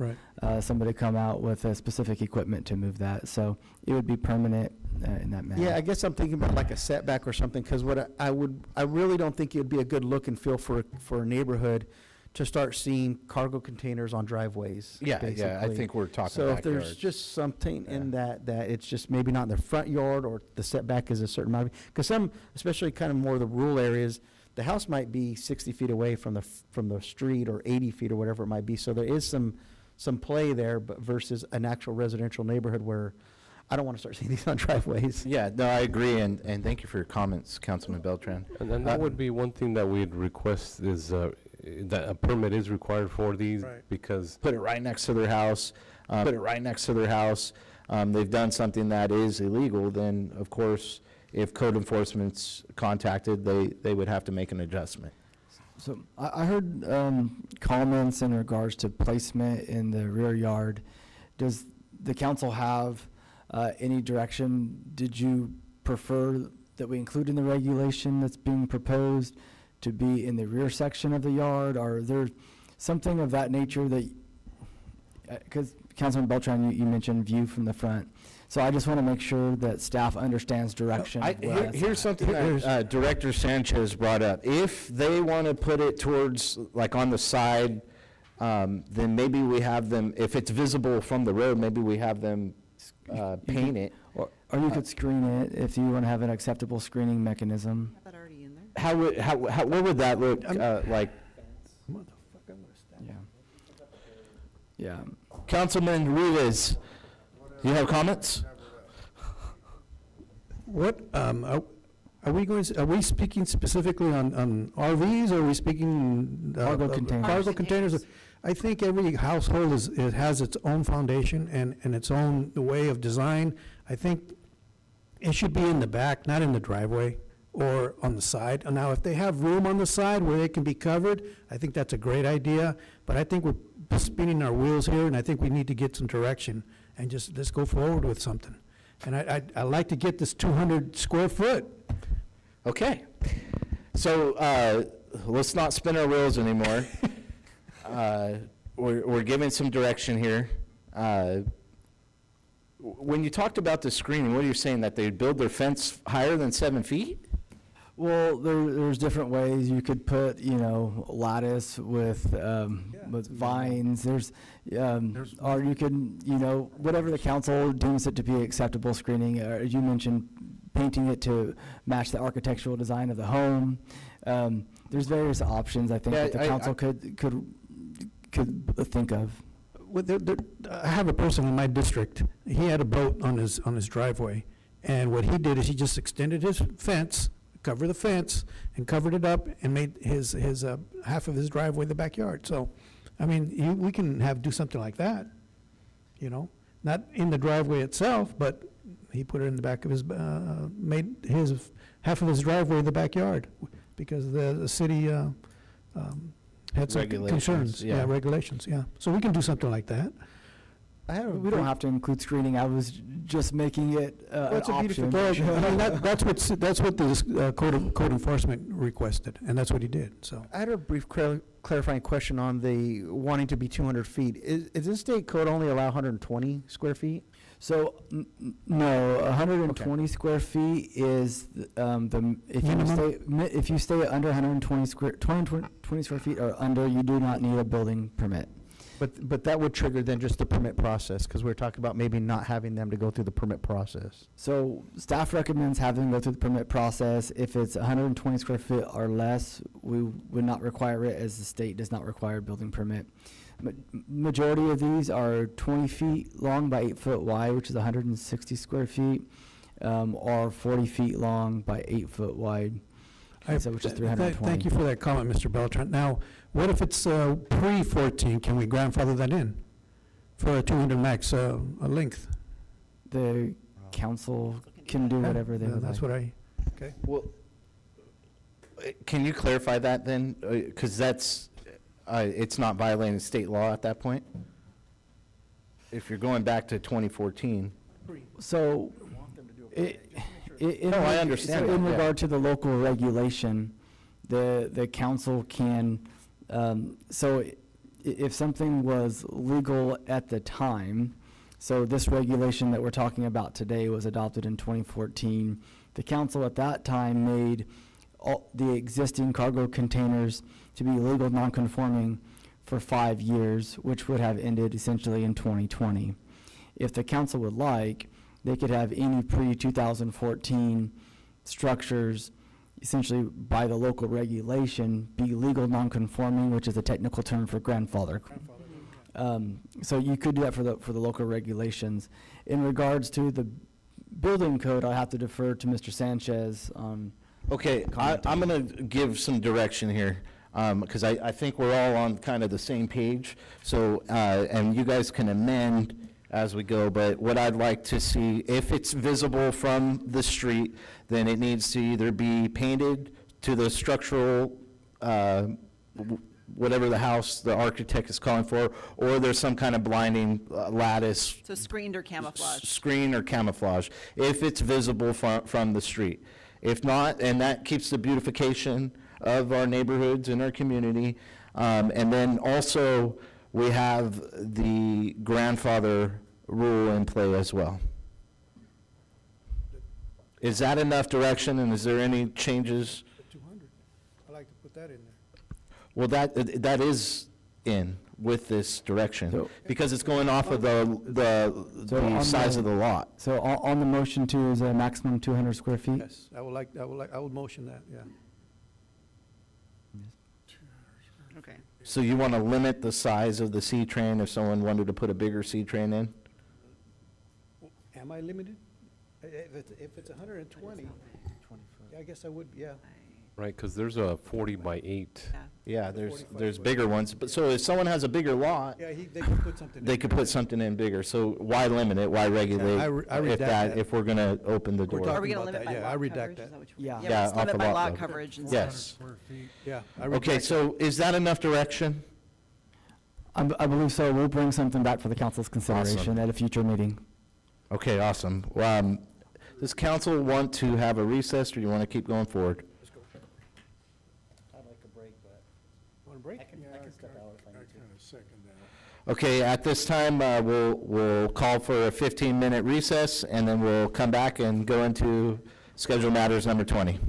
C: somebody come out with specific equipment to move that. So it would be permanent in that manner.
I: Yeah, I guess I'm thinking about like a setback or something, because I really don't think it would be a good look and feel for a neighborhood to start seeing cargo containers on driveways.
A: Yeah, I
I: basically.
A: think we're talking
I: So if there's
A: backyards.
I: just something in that it's just maybe not in the front yard, or the setback is a certain amount, because some, especially kind of more the rural areas, the house might be 60 feet away from the street, or 80 feet or whatever it might be. So there is some play there, but versus an actual residential neighborhood where I don't want to start seeing these on driveways.
A: Yeah, no, I agree, and thank you for your comments, Councilman Beltran.
K: And then that would be one thing that we'd request is that a permit is required for these, because
A: Put it right next to their house, they've done something that is illegal, then, of course, if code enforcement's contacted, they would have to make an adjustment.
C: So I heard comments in regards to placement in the rear yard. Does the council have any direction? Did you prefer that we include in the regulation that's being proposed to be in the rear section of the yard? Or is there something of that nature that, because Councilman Beltran, you mentioned view from the front. So I just want to make sure that staff understands direction.
A: Here's something that Director Sanchez brought up. If they want to put it towards, like on the side, then maybe we have them, if it's visible from the road, maybe we have them paint it.
C: Or you could screen it if you want to have an acceptable screening mechanism.
N: Have that already in there?
A: What would that look like?
C: Yeah. Yeah.
A: Councilman Ruiz, you have comments?
L: What, are we speaking specifically on RVs, or are we speaking?
C: Cargo containers.
L: Cargo containers. I think every household it has its own foundation and its own way of design. I think it should be in the back, not in the driveway or on the side. And now, if they have room on the side where they can be covered, I think that's a great idea. But I think we're spinning our wheels here, and I think we need to get some direction and just let's go forward with something. And I'd like to get this 200 square foot.
A: Okay. So let's not spin our wheels anymore. We're giving some direction here. When you talked about the screening, what are you saying, that they'd build their fence higher than 7 feet?
C: Well, there's different ways you could put, lattice with vines. Or you could, whatever the council deems it to be acceptable screening. As you mentioned, painting it to match the architectural design of the home. There's various options I think that the council could think of.
L: I have a person in my district. He had a boat on his driveway, and what he did is he just extended his fence, covered the fence, and covered it up, and made his half of his driveway the backyard. So, I mean, we can do something like that. Not in the driveway itself, but he put it in the back of his made his half of his driveway the backyard, because the city had some
A: Regulations,
L: concerns.
A: yeah.
L: Regulations, yeah. So we can do something like that.
C: We don't have to include screening. I was just making it an
L: That's a
C: option.
L: beautification. I mean, that's what the code enforcement requested, and that's what he did, so.
I: I had a brief clarifying question on the wanting to be 200 feet. Is this state code only allow 120 square feet?
C: So, no, 120 square feet is if you stay under 120 20 square feet or under, you do not need a building permit.
I: But that would trigger then just the permit process, because we're talking about maybe not having them to go through the permit process.
C: So staff recommends having them go through the permit process. If it's 120 square feet or less, we would not require it, as the state does not require a building permit. Majority of these are 20 feet long by 8 foot wide, which is 160 square feet, or 40 feet long by 8 foot wide, which is 320.
L: Thank you for that comment, Mr. Beltran. Now, what if it's pre-14? Can we grandfather that in for a 200 max length?
C: The council can do whatever they would
L: That's
C: like.
L: what okay.
A: Well, can you clarify that then? Because that's, it's not violating state law at that point? If you're going back to 2014?
C: So,
A: No, I understand
C: so in
A: that, yeah.
C: regard to the local regulation, the council can, if something was legal at the time, so this regulation that we're talking about today was adopted in 2014, the council at that time made all the existing cargo containers to be legal non-conforming for 5 years, which would have ended essentially in 2020. If the council would like, they could have any pre-2014 structures, essentially by the local regulation, be legal non-conforming, which is a technical term for grandfather. So you could do that for the local regulations. In regards to the building code, I'll have to defer to Mr. Sanchez on.
A: Okay, I'm going to give some direction here, because I think we're all on kind of the same page. So, and you guys can amend as we go, but what I'd like to see, if it's visible from the street, then it needs to either be painted to the structural, whatever the house, the architect is calling for, or there's some kind of blinding lattice.
N: So screened or camouflage.
A: Screen or camouflage, if it's visible from the street. If not, and that keeps the beautification of our neighborhoods and our community. And then also, we have the grandfather rule in play as well. Is that enough direction, and is there any changes?
L: 200. I like to put that in there.
A: Well, that is in with this direction, because it's going off of the size of the lot.
C: So on the motion to is a maximum 200 square feet?
L: Yes, I would motion that, yeah.
N: Okay.
A: So you want to limit the size of the C-train if someone wanted to put a bigger C-train in?
L: Am I limited? If it's 120, yeah, I guess I would, yeah.
K: Right, because there's a 40 by 8.
A: Yeah, there's bigger ones, but so if someone has a bigger lot,
L: Yeah, they could put something in.
A: they could put something in bigger. So why limit it? Why regulate
L: I redact that.
A: if we're going to open the door?
N: Are we
L: Talking
N: going to
L: about
N: limit by
L: that, yeah,
N: lot
L: I redact
N: coverage?
L: that.
N: Is that what
C: Yeah.
N: Yeah,
A: Yeah,
N: let's limit
A: off
N: by
A: the
N: lot
A: lot
N: coverage instead.
A: Yes.
L: Yeah. I
A: Okay,
L: redact
A: so is that enough direction?
C: I believe so. We'll bring something back for the council's consideration at a future meeting.
A: Okay, awesome. Does council want to have a recess, or do you want to keep going forward?
L: I'd like a break, but. Want a break? I can step out if I need to.
D: I kind of second that.
A: Okay, at this time, we'll call for a 15-minute recess, and then we'll come back and go into scheduled matters number 20.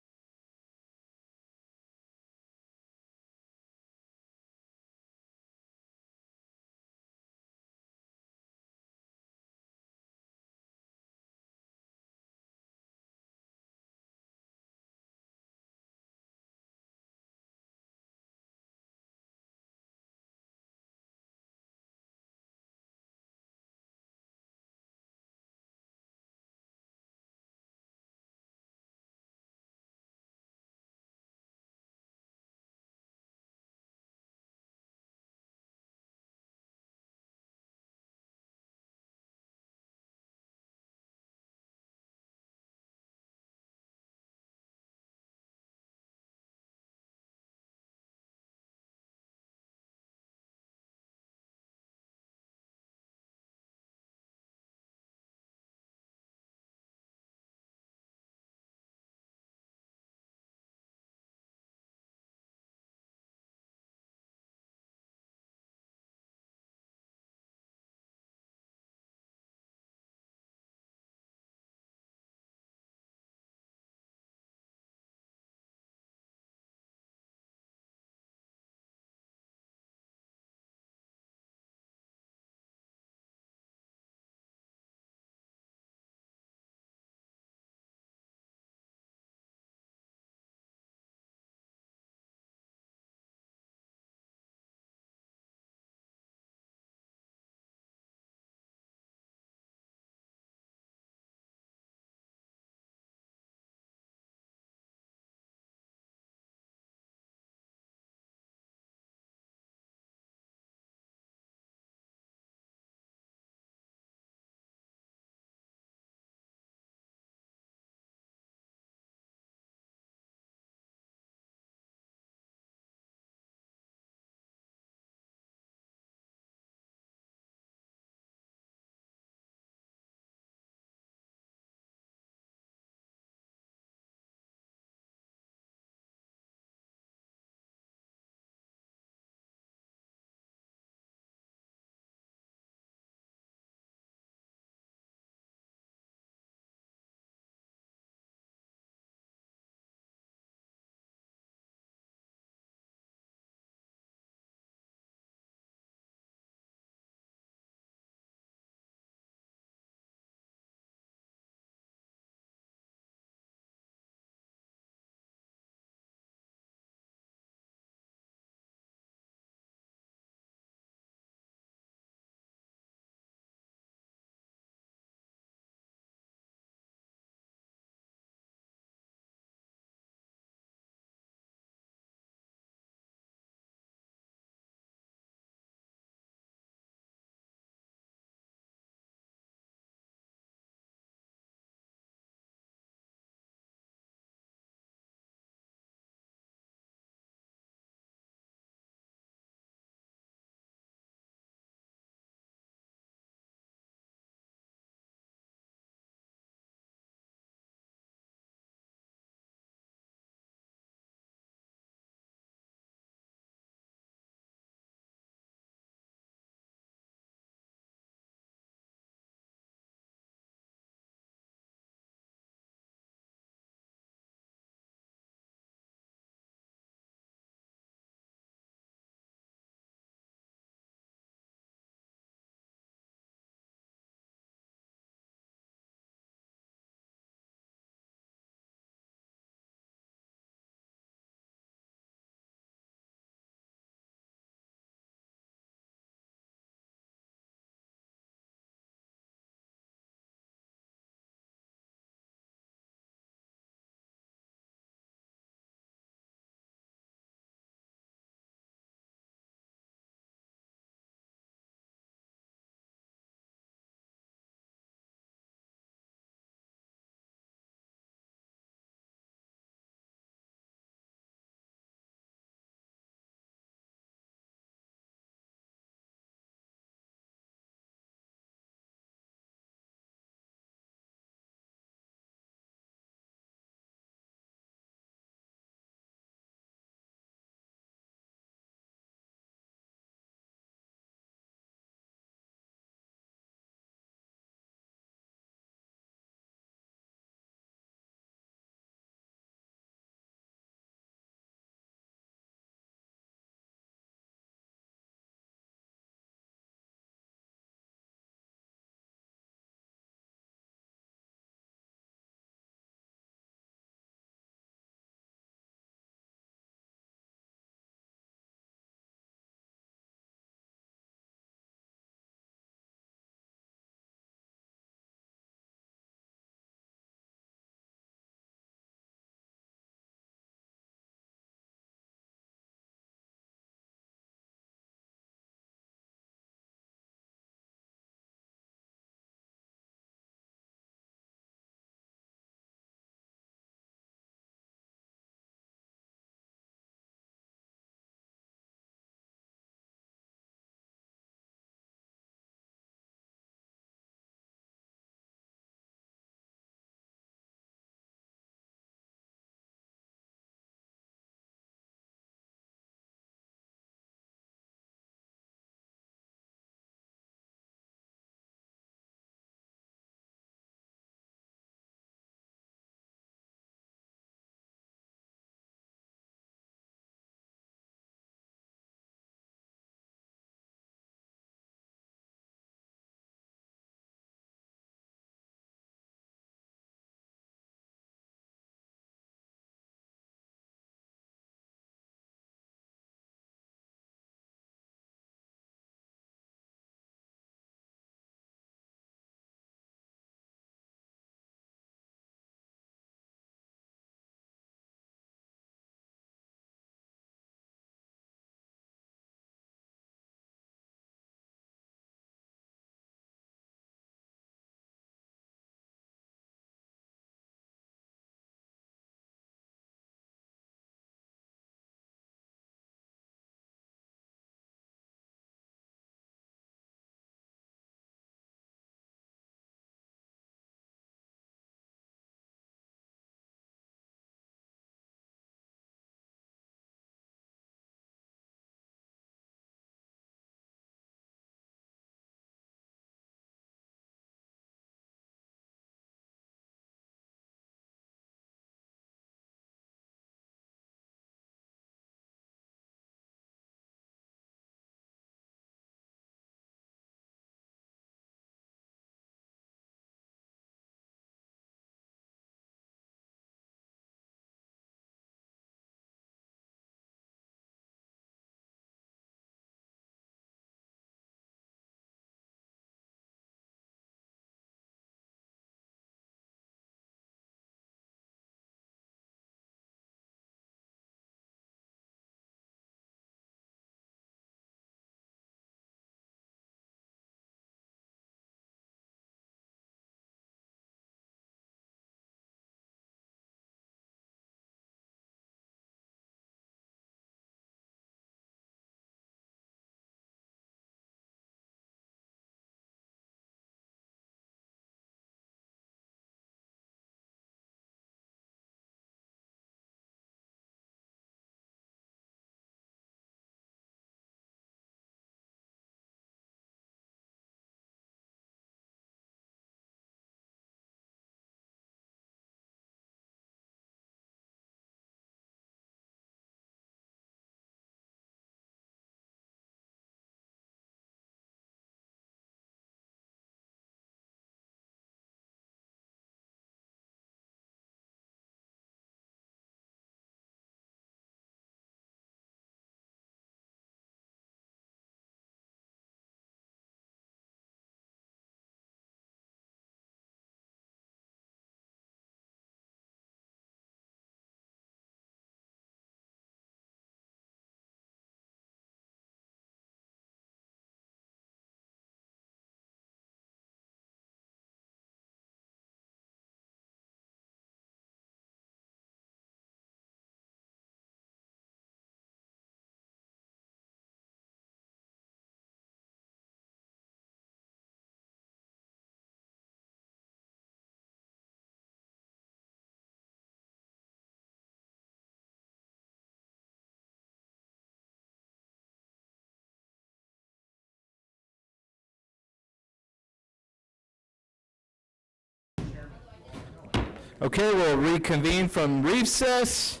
A: Okay, we'll reconvene from recess.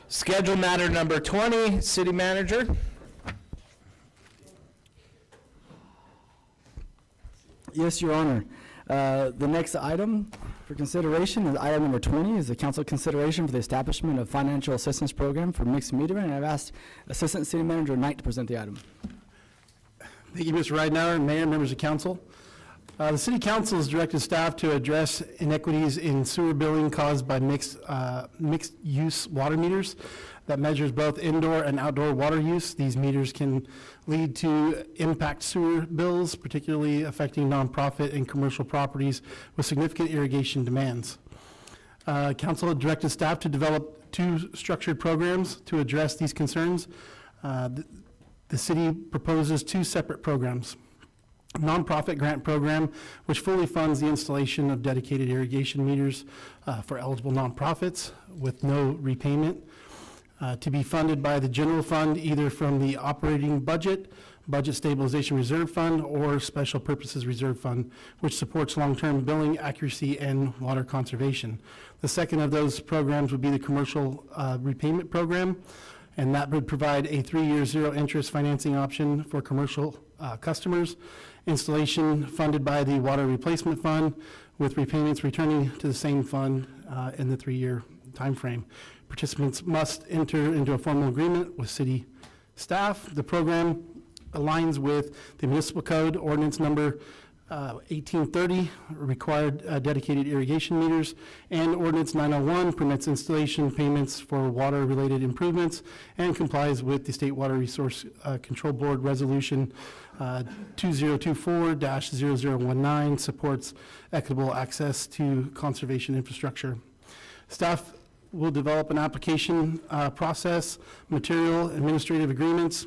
A: Schedule matter number 20, City Manager.
C: Yes, Your Honor. The next item for consideration is item number 20 is the council consideration for the establishment of financial assistance program for mixed metering. And I've asked Assistant City Manager Knight to present the item.
G: Thank you, Mr. Ridenour, Mayor, members of council. The City Council has directed staff to address inequities in sewer billing caused by mixed-use water meters that measures both indoor and outdoor water use. These meters can lead to impact sewer bills, particularly affecting nonprofit and commercial properties with significant irrigation demands. Council had directed staff to develop 2 structured programs to address these concerns. The city proposes 2 separate programs. Nonprofit grant program, which fully funds the installation of dedicated irrigation meters for eligible nonprofits with no repayment, to be funded by the general fund, either from the operating budget, budget stabilization reserve fund, or special purposes reserve fund, which supports long-term billing accuracy and water conservation. The second of those programs would be the commercial repayment program, and that would provide a 3-year zero-interest financing option for commercial customers. Installation funded by the Water Replacement Fund, with repayments returning to the same fund in the 3-year timeframe. Participants must enter into a formal agreement with city staff. The program aligns with the municipal code ordinance number 1830, required dedicated irrigation meters, and ordinance 901 permits installation payments for water-related improvements and complies with the State Water Resource Control Board Resolution 2024-0019, supports equitable access to conservation infrastructure. Staff will develop an application process, material, administrative agreements,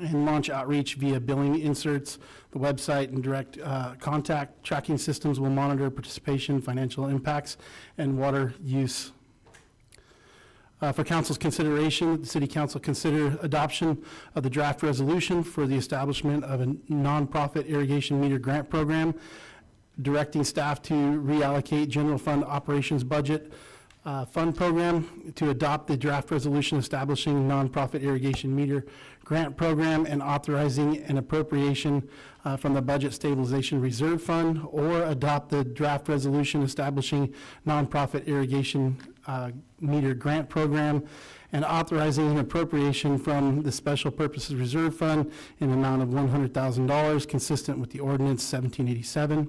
G: and launch outreach via billing inserts, the website, and direct contact. Tracking systems will monitor participation, financial impacts, and water use. For council's consideration, the city council consider adoption of the draft resolution for the establishment of a nonprofit irrigation meter grant program, directing staff to reallocate general fund operations budget fund program, to adopt the draft resolution establishing nonprofit irrigation meter grant program, and authorizing an appropriation from the budget stabilization reserve fund, or adopt the draft resolution establishing nonprofit irrigation meter grant program, and authorizing an appropriation from the special purposes reserve fund in the amount of $100,000 consistent with the ordinance 1787.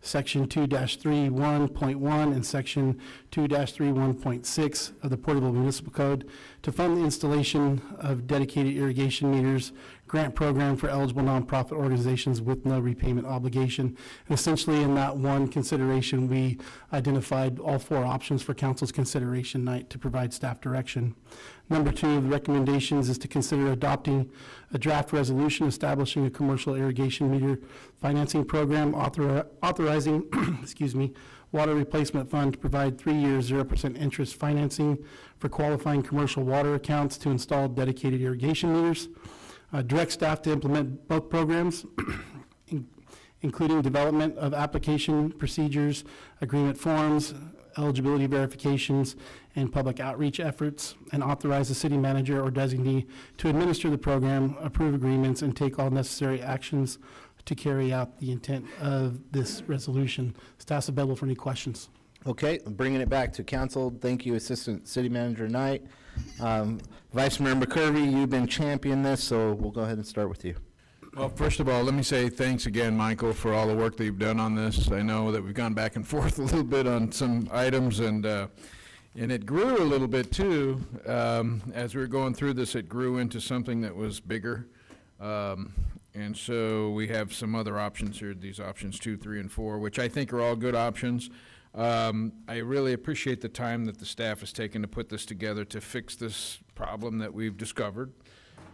G: Section 2-31.1 and Section 2-31.6 of the Porterville Municipal Code to fund the installation of dedicated irrigation meters grant program for eligible nonprofit organizations with no repayment obligation. And essentially, in that one consideration, we identified all 4 options for council's consideration tonight to provide staff direction. Number 2 of the recommendations is to consider adopting a draft resolution establishing a commercial irrigation meter financing program, authorizing Water Replacement Fund to provide 3-year 0% interest financing for qualifying commercial water accounts to install dedicated irrigation meters. Direct staff to implement both programs, including development of application procedures, agreement forms, eligibility verifications, and public outreach efforts, and authorize the city manager or designee to administer the program, approve agreements, and take all necessary actions to carry out the intent of this resolution. Staff's available for any questions.
A: Okay, bringing it back to council. Thank you, Assistant City Manager Knight. Vice Mayor McCurvey, you've been championing this, so we'll go ahead and start with you.
B: Well, first of all, let me say thanks again, Michael, for all the work that you've done on this. I know that we've gone back and forth a little bit on some items, and it grew a little bit too. As we were going through this, it grew into something that was bigger. And so we have some other options here, these options 2, 3, and 4, which I think are all good options. I really appreciate the time that the staff has taken to put this together to fix this problem that we've discovered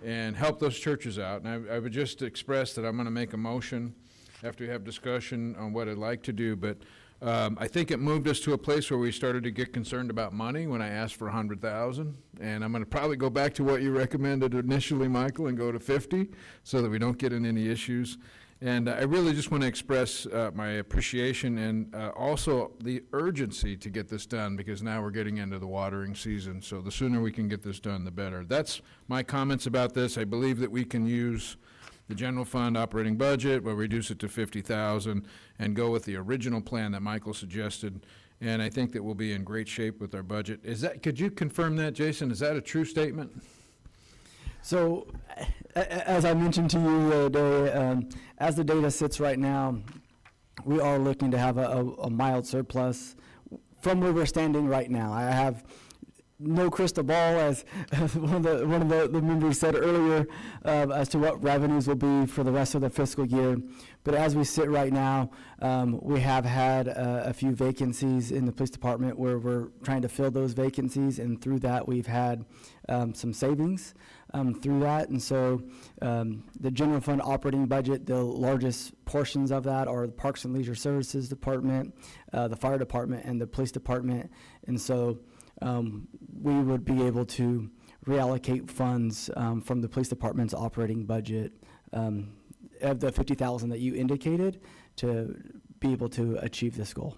B: and help those churches out. And I would just express that I'm going to make a motion after we have discussion on what I'd like to do, but I think it moved us to a place where we started to get concerned about money when I asked for $100,000, and I'm going to probably go back to what you recommended initially, Michael, and go to 50, so that we don't get in any issues. And I really just want to express my appreciation and also the urgency to get this done, because now we're getting into the watering season. So the sooner we can get this done, the better. That's my comments about this. I believe that we can use the general fund operating budget, we'll reduce it to 50,000 and go with the original plan that Michael suggested. And I think that we'll be in great shape with our budget. Could you confirm that, Jason? Is that a true statement?
C: So, as I mentioned to you the other day, as the data sits right now, we are looking to have a mild surplus from where we're standing right now. I have no crystal ball, as one of the members said earlier, as to what revenues will be for the rest of the fiscal year. But as we sit right now, we have had a few vacancies in the police department where we're trying to fill those vacancies, and through that we've had some savings through that. And so the general fund operating budget, the largest portions of that are the Parks and Leisure Services Department, the Fire Department, and the Police Department. And so we would be able to reallocate funds from the police department's operating budget of the 50,000 that you indicated to be able to achieve this goal.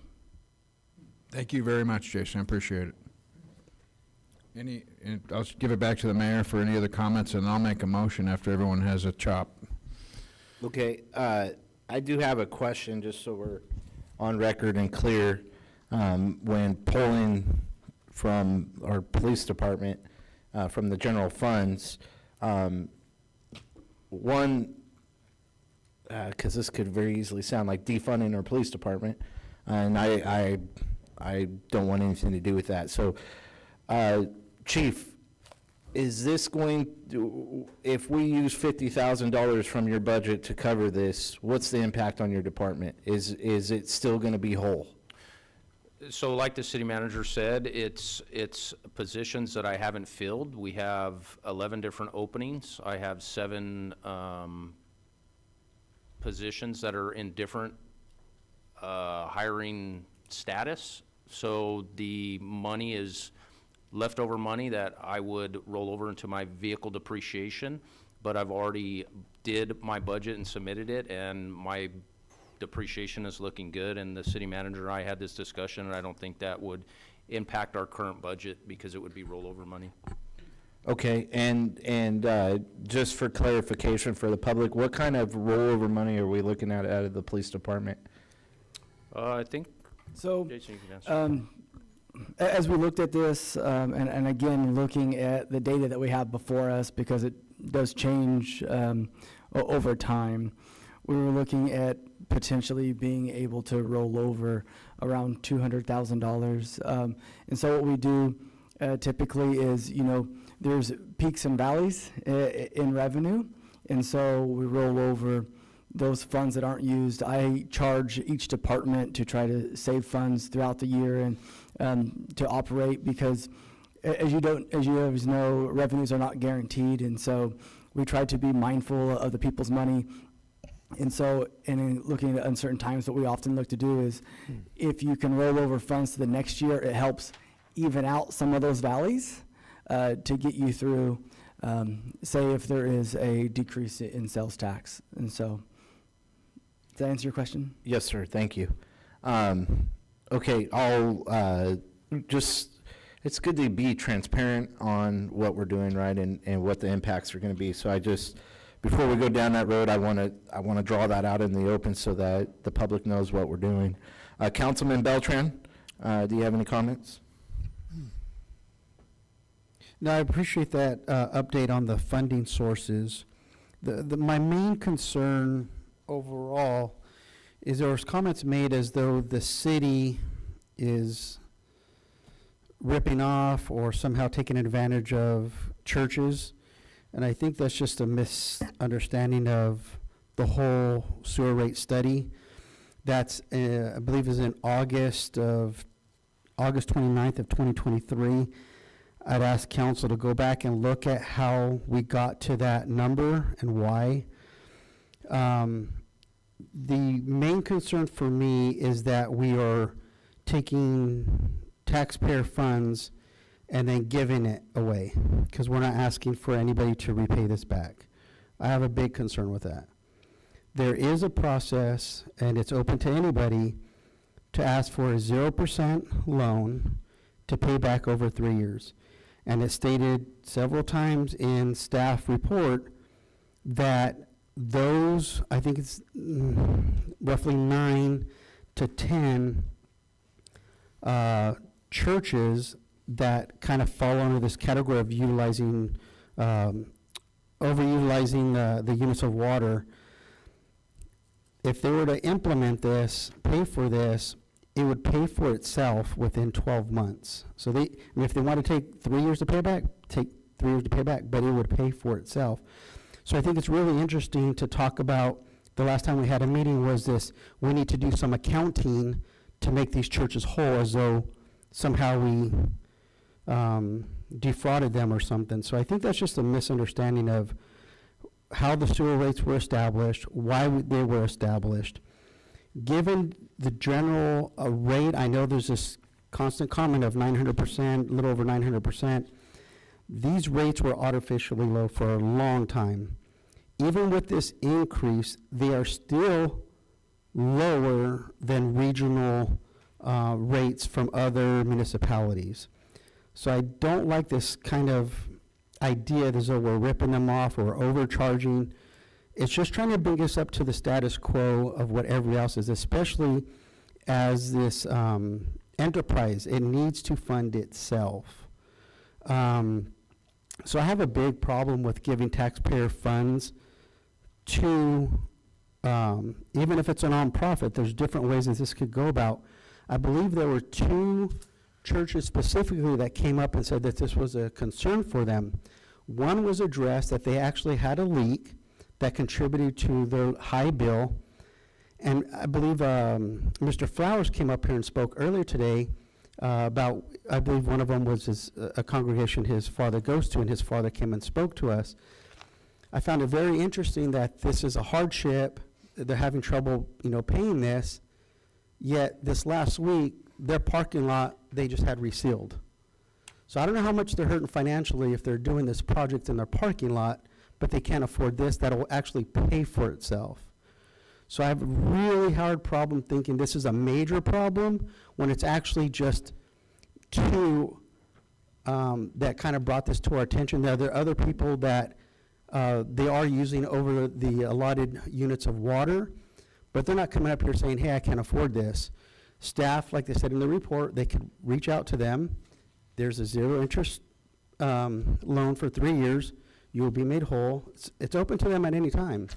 B: Thank you very much, Jason. I appreciate it. And I'll give it back to the mayor for any other comments, and I'll make a motion after everyone has a chop.
A: Okay, I do have a question, just so we're on record and clear. When pulling from our police department, from the general funds, one, because this could very easily sound like defunding our police department, and I don't want anything to do with that. So, Chief, is this going to, if we use $50,000 from your budget to cover this, what's the impact on your department? Is it still going to be whole?
P: So like the city manager said, it's positions that I haven't filled. We have 11 different openings. I have 7 positions that are in different hiring status. So the money is leftover money that I would roll over into my vehicle depreciation, but I've already did my budget and submitted it, and my depreciation is looking good, and the city manager and I had this discussion, and I don't think that would impact our current budget because it would be rollover money.
A: Okay, and just for clarification for the public, what kind of rollover money are we looking at out of the police department?
P: I think,
C: so,
P: Jason, you can answer.
C: As we looked at this, and again, looking at the data that we have before us, because it does change over time, we were looking at potentially being able to roll over around $200,000. And so what we do typically is, there's peaks and valleys in revenue, and so we roll over those funds that aren't used. I charge each department to try to save funds throughout the year and to operate, because as you always know, revenues are not guaranteed, and so we try to be mindful of the people's money. And so, in looking at uncertain times, what we often look to do is, if you can roll over funds to the next year, it helps even out some of those valleys to get you through, say, if there is a decrease in sales tax. And so, does that answer your question?
A: Yes, sir. Thank you. Okay, I'll it's good to be transparent on what we're doing, right, and what the impacts are going to be. So before we go down that road, I want to draw that out in the open so that the public knows what we're doing. Councilman Beltran, do you have any comments?
U: No, I appreciate that update on the funding sources. My main concern overall is there was comments made as though the city is ripping off or somehow taking advantage of churches. And I think that's just a misunderstanding of the whole sewer rate study. That's, I believe, is in August 29th of 2023. I'd ask council to go back and look at how we got to that number and why. The main concern for me is that we are taking taxpayer funds and then giving it away, because we're not asking for anybody to repay this back. I have a big concern with that. there is a process, and it's open to anybody, to ask for a 0% loan to pay back over 3 years. And it's stated several times in staff report that those, I think it's roughly 9 to 10 churches that kind of fall under this category of utilizing, overutilizing the units of water. If they were to implement this, pay for this, it would pay for itself within 12 months. So they, I mean, if they want to take 3 years to pay back, take 3 years to pay back, but it would pay for itself. So I think it's really interesting to talk about, the last time we had a meeting was this, we need to do some accounting to make these churches whole, as though somehow we defrauded them or something. So I think that's just a misunderstanding of how the sewer rates were established, why they were established. Given the general rate, I know there's this constant comment of 900%, a little over 900%. These rates were artificially low for a long time. Even with this increase, they are still lower than regional rates from other municipalities. So I don't like this kind of idea as though we're ripping them off or overcharging. It's just trying to bring us up to the status quo of what everybody else is, especially as this enterprise. It needs to fund itself. So I have a big problem with giving taxpayer funds to, even if it's a nonprofit, there's different ways that this could go about. I believe there were 2 churches specifically that came up and said that this was a concern for them. One was addressed that they actually had a leak that contributed to the high bill. And I believe Mr. Flowers came up here and spoke earlier today about, I believe one of them was a congregation his father goes to, and his father came and spoke to us. I found it very interesting that this is a hardship, they're having trouble, paying this, yet this last week, their parking lot, they just had resealed. So I don't know how much they're hurting financially if they're doing this project in their parking lot, but they can't afford this, that'll actually pay for itself. So I have a really hard problem thinking this is a major problem when it's actually just 2 that kind of brought this to our attention. Now, there are other people that they are using over the allotted units of water, but they're not coming up here saying, hey, I can't afford this. Staff, like they said in the report, they could reach out to them. There's a 0 interest loan for 3 years. You will be made whole. It's open to them at any time.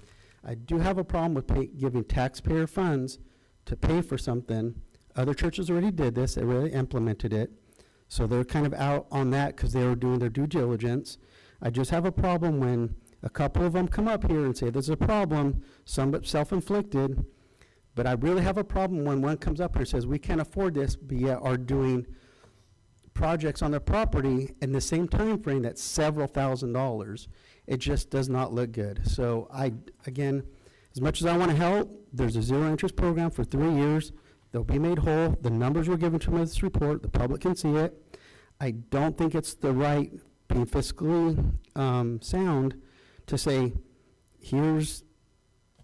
U: I do have a problem with giving taxpayer funds to pay for something. Other churches already did this. They really implemented it. So they're kind of out on that because they were doing their due diligence. I just have a problem when a couple of them come up here and say there's a problem, some but self-inflicted. But I really have a problem when one comes up here and says we can't afford this, but yet are doing projects on their property in the same time frame that's several $1,000s. It just does not look good. So again, as much as I want to help, there's a 0 interest program for 3 years. They'll be made whole. The numbers were given to me in this report. The public can see it. I don't think it's the right, being fiscally sound, to say, here's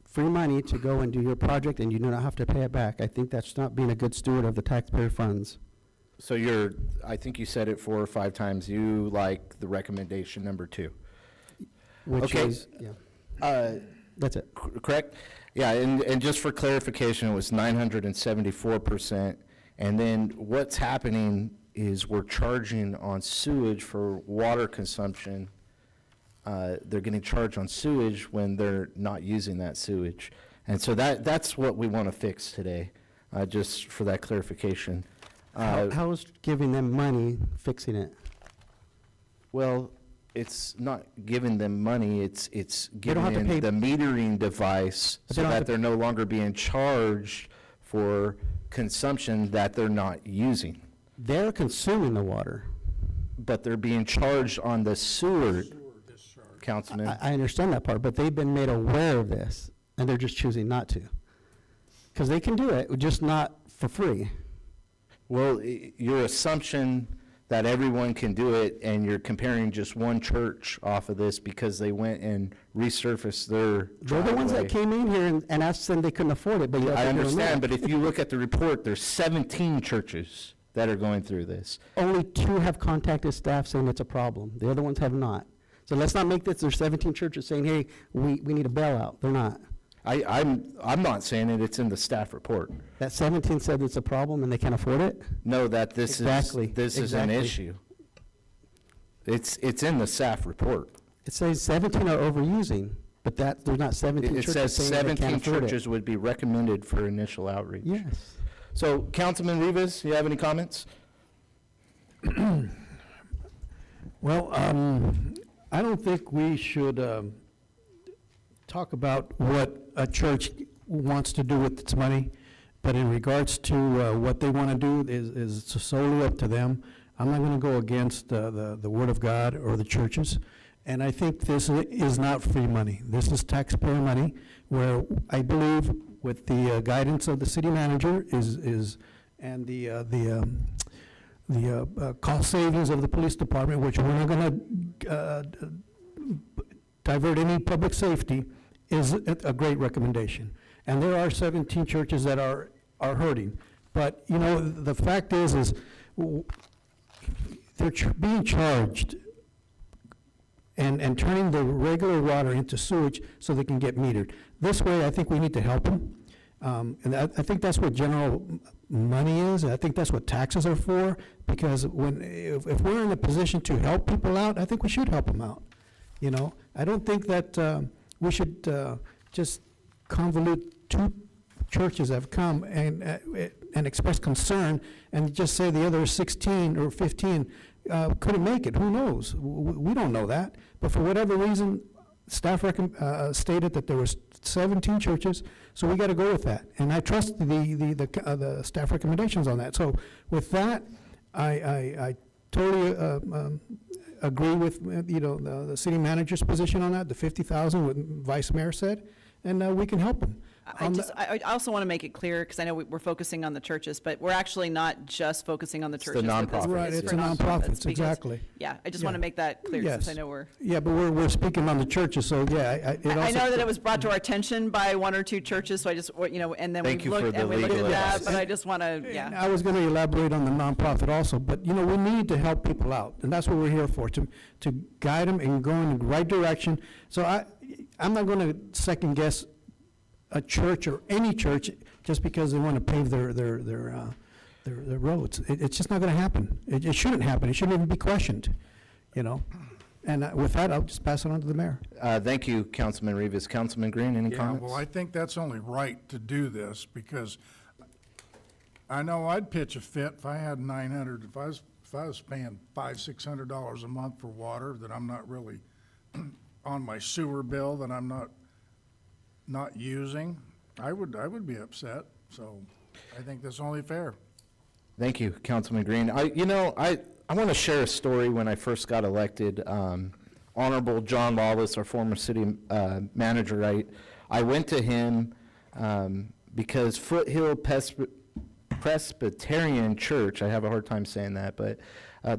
U: free money to go and do your project and you do not have to pay it back. I think that's not being a good steward of the taxpayer funds.
A: So I think you said it 4 or 5 times, you like the recommendation number 2.
U: Which
A: Okay.
U: is, yeah. That's it.
A: Correct? Yeah, and just for clarification, it was 974%. And then what's happening is we're charging on sewage for water consumption. They're getting charged on sewage when they're not using that sewage. And so that's what we want to fix today, just for that clarification.
U: How is giving them money fixing it?
A: Well, it's not giving them money, it's
U: They don't have to
A: giving
U: pay-
A: them the metering device
U: But
A: so
U: they don't have
A: that
U: to-
A: they're no longer being charged for consumption that they're not using.
U: They're consuming the water.
A: But they're being charged on the sewer, Councilman.
U: I understand that part, but they've been made aware of this, and they're just choosing not to. Because they can do it, just not for free.
A: Well, your assumption that everyone can do it, and you're comparing just one church off of this because they went and resurfaced their
U: They're the ones that
A: driveway.
U: came in here and asked them they couldn't afford it, but yet
A: I
U: they're doing
A: understand,
U: that.
A: but if you look at the report, there's 17 churches that are going through this.
U: Only 2 have contacted staff saying it's a problem. The other ones have not. So let's not make this, there's 17 churches saying, hey, we need a bailout. They're not.
A: I'm not saying it, it's in the staff report.
U: That 17 said it's a problem and they can't afford it?
A: No, that this
U: Exactly,
A: is an
U: exactly.
A: issue. It's in the staff report.
U: It says 17 are overusing, but that, there's not 17
A: It
U: churches
A: says
U: saying they
A: 17
U: can't afford it.
A: churches would be recommended for initial outreach.
U: Yes.
A: So, Councilman Rivas, you have any comments?
L: Well, I don't think we should talk about what a church wants to do with its money, but in regards to what they want to do is solely up to them. I'm not going to go against the Word of God or the churches, and I think this is not free money. This is taxpayer money, where I believe with the guidance of the city manager and the cost savings of the police department, which we're not going to divert any public safety, is a great recommendation. And there are 17 churches that are hurting. But, you know, the fact is they're being charged and turning the regular water into sewage so they can get metered. This way, I think we need to help them. And I think that's what general money is. I think that's what taxes are for, because if we're in a position to help people out, I think we should help them out. You know, I don't think that we should just convolute 2 churches that have come and express concern and just say the other 16 or 15 couldn't make it. Who knows? We don't know that. But for whatever reason, staff stated that there was 17 churches, so we got to go with that. And I trust the staff recommendations on that. So with that, I totally agree with the city manager's position on that, the 50,000, what Vice Mayor said, and we can help them.
N: I also want to make it clear, because I know we're focusing on the churches, but we're actually not just focusing on the
A: the
N: churches.
A: nonprofits.
L: Right, it's
N: for
L: a nonprofits,
N: because-
L: exactly.
N: Yeah, I just
L: Yeah.
N: want to make that clear, since I
L: Yes.
N: know we're.
L: Yeah, but we're speaking on the churches, so yeah.
N: I know that it was brought to our attention by 1 or 2 churches, so I just, and then we
A: Thank you for
N: looked,
A: the
N: and we looked at
A: legal
N: that,
A: advice.
N: but I just want to, yeah.
L: I was going to elaborate on the nonprofit also, but, you know, we need to help people out, and that's what we're here for, to guide them and go in the right direction. So I'm not going to second guess a church or any church just because they want to pave their roads. It's just not going to happen. It shouldn't happen. It shouldn't even be questioned, you know? And with that, I'll just pass it on to the mayor.
A: Thank you, Councilman Rivas. Councilman Green, any
D: Yeah,
A: comments?
D: well, I think that's only right to do this, because I know I'd pitch a fit if I had 900, if I was paying $500-600 a month for water that I'm not really on my sewer bill that I'm not using. I would be upset. So I think that's only fair.
A: Thank you, Councilman Green. I want to share a story. When I first got elected, Honorable John Lawless, our former city manager, I went to him because Foothill Presbyterian Church, I have a hard time saying that, but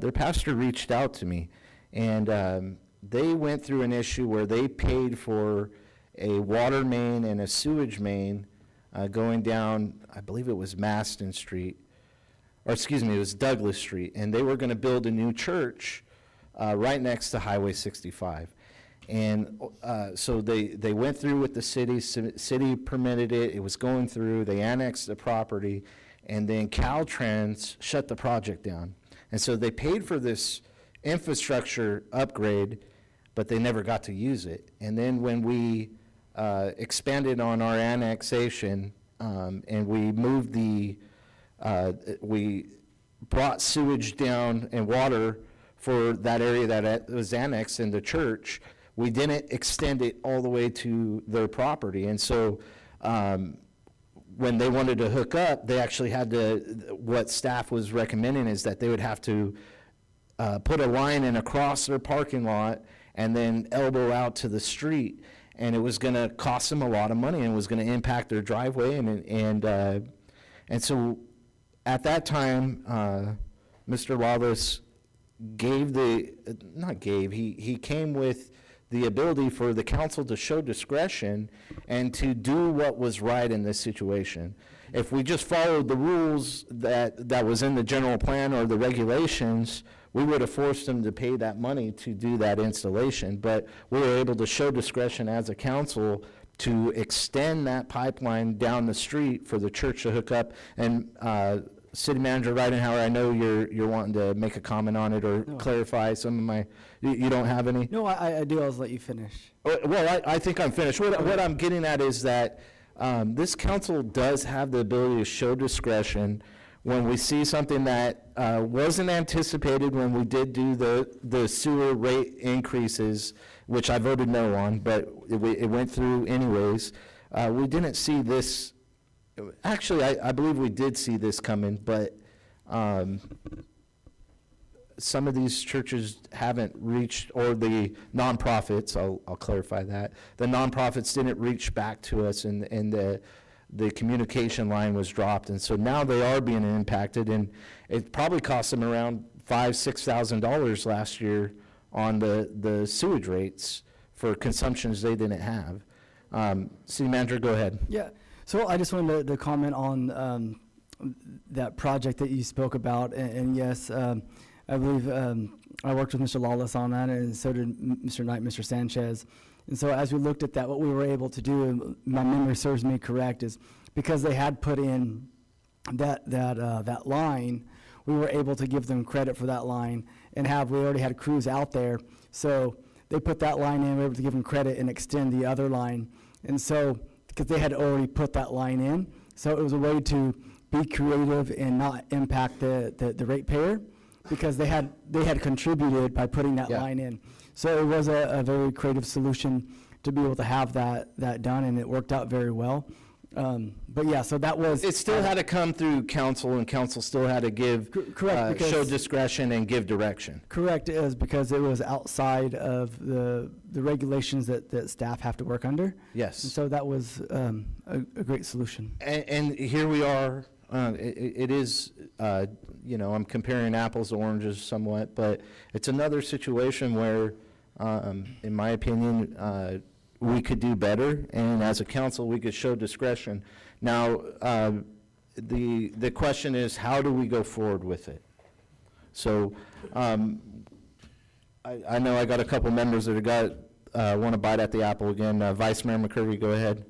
A: their pastor reached out to me, and they went through an issue where they paid for a water main and a sewage main going down, I believe it was Maston Street, or excuse me, it was Douglas Street, and they were going to build a new church right next to Highway 65. And so they went through with the city permitted it, it was going through, they annexed the property, and then Caltrans shut the project down. And so they paid for this infrastructure upgrade, but they never got to use it. And then when we expanded on our annexation, and we moved we brought sewage down and water for that area that was annexed in the church. We didn't extend it all the way to their property. And so when they wanted to hook up, they actually had to, what staff was recommending is that they would have to put a line in across their parking lot and then elbow out to the street. And it was going to cost them a lot of money and was going to impact their driveway. And so at that time, Mr. Lawless gave he came with the ability for the council to show discretion and to do what was right in this situation. If we just followed the rules that was in the general plan or the regulations, we would have forced them to pay that money to do that installation. But we were able to show discretion as a council to extend that pipeline down the street for the church to hook up. And City Manager Ridenhour, I know you're wanting to make a comment on it or clarify some of my, you don't have any?
C: No, I do. I'll just let you finish.
A: Well, I think I'm finished. What I'm getting at is that this council does have the ability to show discretion when we see something that wasn't anticipated when we did do the sewer rate increases, which I voted no on, but it went through anyways. We didn't see this. Actually, I believe we did see this coming, but some of these churches haven't reached, or the nonprofits, I'll clarify that, the nonprofits didn't reach back to us, and the communication line was dropped, and so now they are being impacted, and it probably cost them around $5,000-$6,000 last year on the sewage rates for consumptions they didn't have. City Manager, go ahead.
C: Yeah, so I just wanted to comment on that project that you spoke about, and yes, I believe I worked with Mr. Lawless on that, and so did Mr. Knight, Mr. Sanchez. And so as we looked at that, what we were able to do, and my memory serves me correct, is because they had put in that line, we were able to give them credit for that line and we already had crews out there. So they put that line in, we were able to give them credit and extend the other line. And so, because they had already put that line in, so it was a way to be creative and not impact the ratepayer, because they had contributed by putting that line in. So it was a very creative solution to be able to have that done, and it worked out very well. But yeah, so that was.
A: It still had to come through council, and council still had to give,
C: correct,
A: show discretion and give direction.
C: Correct, it is because it was outside of the regulations that staff have to work under.
A: Yes.
C: And so that was a great solution.
A: And here we are. It is, I'm comparing apples to oranges somewhat, but it's another situation where, in my opinion, we could do better, and as a council, we could show discretion. Now, the question is, how do we go forward with it? So, I know I got a couple members that want to bite at the apple again. Vice Mayor McCurdy, go ahead.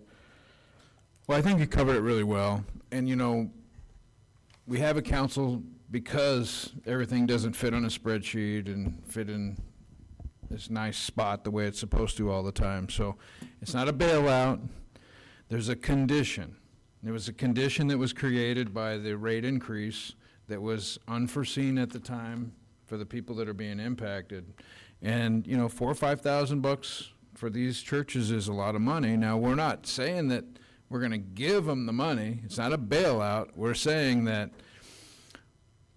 B: Well, I think you covered it really well, and we have a council because everything doesn't fit on a spreadsheet and fit in this nice spot the way it's supposed to all the time. So it's not a bailout. There's a condition. There was a condition that was created by the rate increase that was unforeseen at the time for the people that are being impacted. And, $4,000 or $5,000 for these churches is a lot of money. Now, we're not saying that we're going to give them the money. It's not a bailout. We're saying that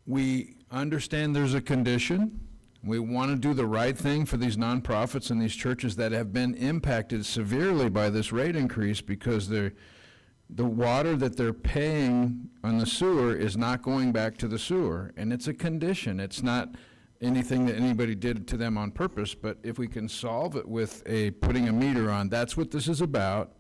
B: we understand there's a condition. We want to do the right thing for these nonprofits and these churches that have been impacted severely by this rate increase, because the water that they're paying on the sewer is not going back to the sewer, and it's a condition. It's not anything that anybody did to them on purpose, but if we can solve it with putting a meter on, that's what this is about.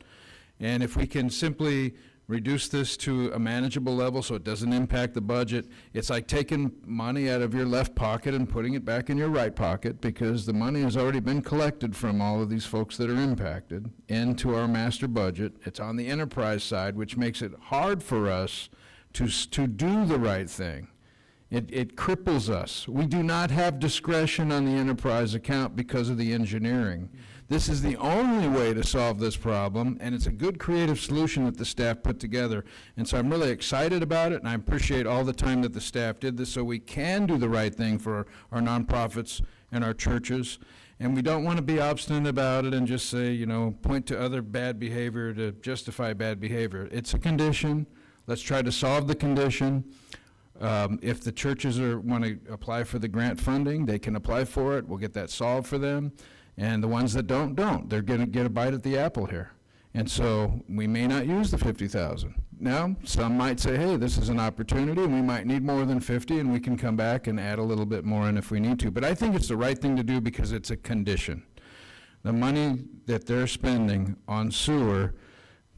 B: And if we can simply reduce this to a manageable level so it doesn't impact the budget, it's like taking money out of your left pocket and putting it back in your right pocket, because the money has already been collected from all of these folks that are impacted into our master budget. It's on the enterprise side, which makes it hard for us to do the right thing. It cripples us. We do not have discretion on the enterprise account because of the engineering. This is the only way to solve this problem, and it's a good creative solution that the staff put together. And so I'm really excited about it, and I appreciate all the time that the staff did this so we can do the right thing for our nonprofits and our churches. And we don't want to be obstinate about it and just say, point to other bad behavior to justify bad behavior. It's a condition. Let's try to solve the condition. If the churches want to apply for the grant funding, they can apply for it. We'll get that solved for them. And the ones that don't. They're going to get a bite at the apple here. And so we may not use the $50,000. Now, some might say, hey, this is an opportunity, and we might need more than 50, and we can come back and add a little bit more in if we need to. But I think it's the right thing to do because it's a condition. The money that they're spending on sewer,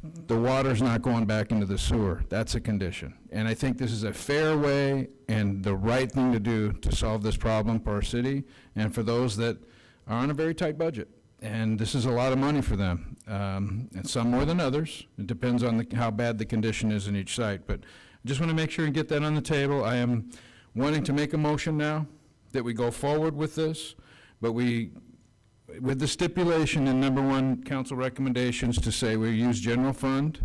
B: the water's not going back into the sewer. That's a condition. And I think this is a fair way and the right thing to do to solve this problem for our city and for those that are on a very tight budget. And this is a lot of money for them, and some more than others. It depends on how bad the condition is in each site. But I just want to make sure and get that on the table. I am wanting to make a motion now that we go forward with this, but with the stipulation in number 1 council recommendations to say we use general fund,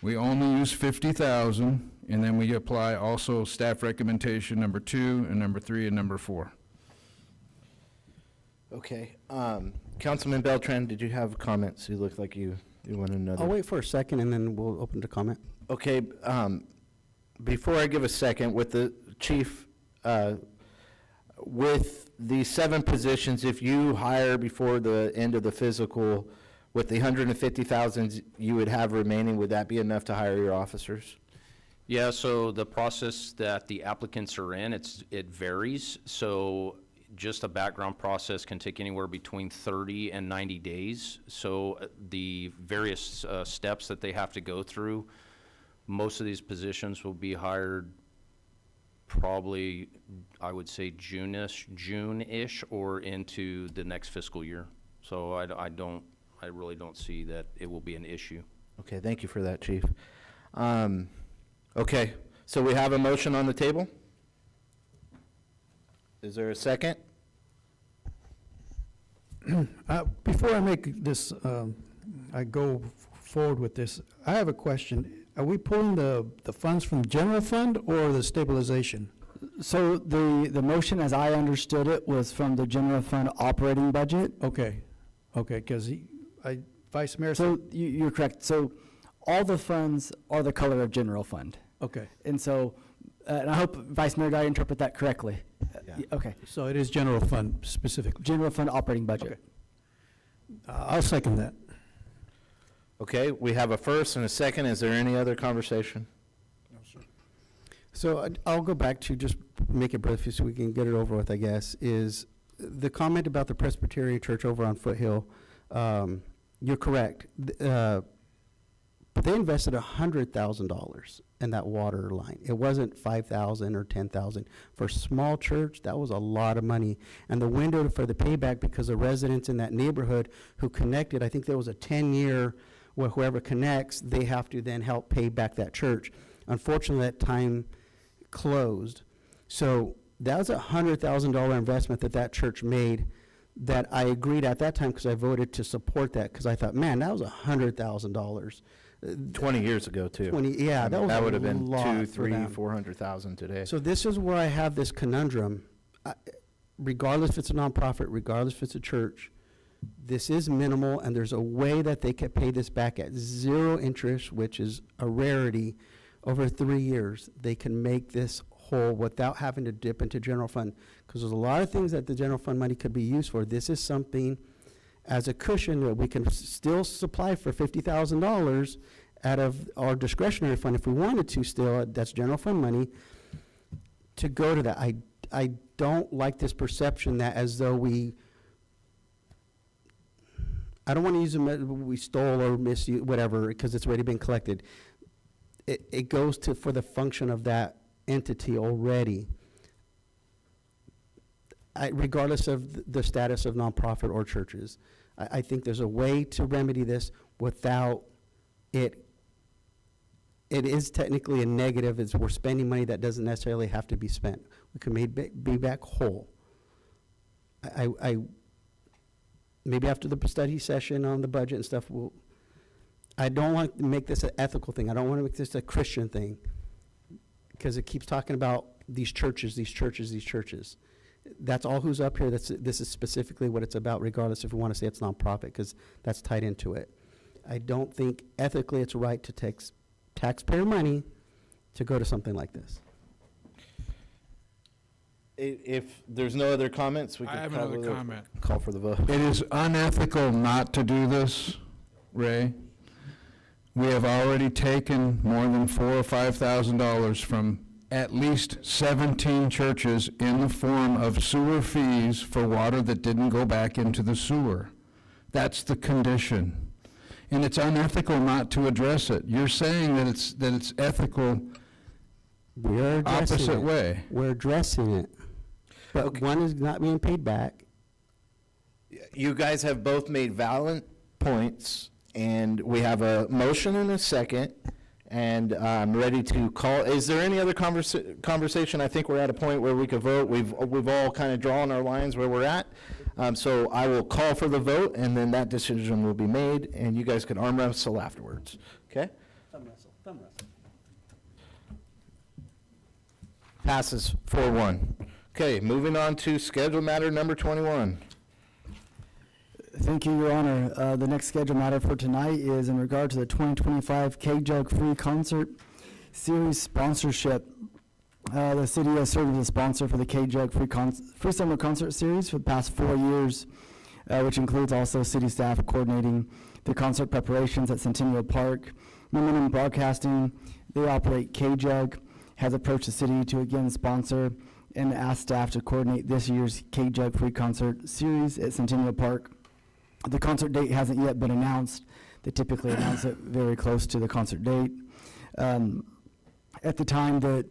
B: we only use 50,000, and then we apply also staff recommendation number 2 and number 3 and number 4.
A: Okay. Councilman Beltran, did you have comments? You look like you want another.
U: I'll wait for a second and then we'll open to comment.
A: Okay, before I give a second, with the chief, with the 7 positions, if you hire before the end of the physical, with the 150,000 you would have remaining, would that be enough to hire your officers?
P: Yeah, so the process that the applicants are in, it varies. So just a background process can take anywhere between 30 and 90 days. So the various steps that they have to go through, most of these positions will be hired probably, I would say June-ish or into the next fiscal year. So I really don't see that it will be an issue.
A: Okay, thank you for that, Chief. Okay, so we have a motion on the table. Is there a second?
L: Before I make this, I go forward with this, I have a question. Are we pulling the funds from general fund or the stabilization?
C: So the motion, as I understood it, was from the general fund operating budget.
L: Okay, because Vice Mayor
C: So
L: said,
C: you're correct. So all the funds are the color of general fund.
L: okay,
C: And so, and I hope, Vice Mayor, did I interpret that correctly? Okay.
L: so it is general fund specifically.
C: General fund operating budget.
L: Okay. I'll second that.
A: Okay, we have a first and a second. Is there any other conversation?
U: So I'll go back to just make it brief so we can get it over with, I guess, is the comment about the Presbyterian Church over on Foothill. You're correct. But they invested $100,000 in that water line. It wasn't $5,000 or $10,000. For a small church, that was a lot of money. And the window for the payback, because the residents in that neighborhood who connected, I think there was a 10-year where whoever connects, they have to then help pay back that church. Unfortunately, that time closed. So that was a $100,000 investment that church made that I agreed at that time because I voted to support that because I thought, man, that was $100,000.
A: 20 years ago, too.
U: 20, yeah, that was
A: That
U: a
A: would have been
U: lot
A: 2,
U: for
A: 3,
U: them.
A: 400,000 today.
U: So this is where I have this conundrum. Regardless if it's a nonprofit, regardless if it's a church, this is minimal, and there's a way that they can pay this back at 0 interest, which is a rarity. Over 3 years, they can make this whole without having to dip into general fund, because there's a lot of things that the general fund money could be used for. This is something as a cushion that we can still supply for $50,000 out of our discretionary fund if we wanted to still, that's general fund money, to go to that. I don't like this perception that as though I don't want to use them, we stole or misused, whatever, because it's already been collected. It goes to, for the function of that entity already. Regardless of the status of nonprofit or churches. I think there's a way to remedy this without it. It is technically a negative, is we're spending money that doesn't necessarily have to be spent. We can be back whole. Maybe after the study session on the budget and stuff, I don't want to make this an ethical thing. I don't want to make this a Christian thing, because it keeps talking about these churches, these churches, these churches. That's all who's up here. This is specifically what it's about, regardless if we want to say it's nonprofit, because that's tied into it. I don't think ethically it's right to take taxpayer money to go to something like this.
A: If there's no other comments, we
B: I
A: can
B: have another comment.
A: call for the vote.
B: It is unethical not to do this, Ray. We have already taken more than $4,000 or $5,000 from at least 17 churches in the form of sewer fees for water that didn't go back into the sewer. That's the condition. And it's unethical not to address it. You're saying that it's ethical
U: We are addressing
B: opposite
U: it.
B: way.
U: We're addressing it. But one is not being paid back.
A: You guys have both made valid points, and we have a motion and a second, and I'm ready to call. Is there any other conversation? I think we're at a point where we could vote. We've all kind of drawn our lines where we're at. So I will call for the vote, and then that decision will be made, and you guys can arm wrestle afterwards. Okay?
L: Thumb wrestle.
A: Passes 4-1. Okay, moving on to scheduled matter number 21.
C: Thank you, Your Honor. The next scheduled matter for tonight is in regard to the 2025 K-Jug Free Concert Series sponsorship. The city has served as a sponsor for the K-Jug Free Summer Concert Series for the past 4 years, which includes also city staff coordinating the concert preparations at Centennial Park. Momentum Broadcasting, they operate K-Jug, has approached the city to again sponsor and ask staff to coordinate this year's K-Jug Free Concert Series at Centennial Park. The concert date hasn't yet been announced. They typically announce it very close to the concert date. At the time that,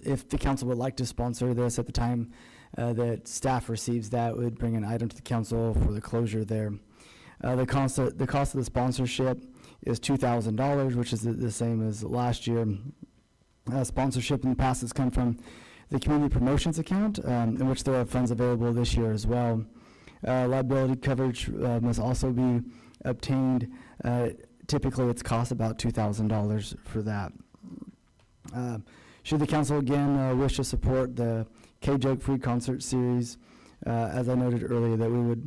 C: if the council would like to sponsor this, at the time that staff receives that, would bring an item to the council for the closure there. The cost of the sponsorship is $2,000, which is the same as last year. Sponsorship in the past has come from the community promotions account, in which there are funds available this year as well. Liability coverage must also be obtained. Typically, it's cost about $2,000 for that. Should the council again wish to support the K-Jug Free Concert Series, as I noted earlier, that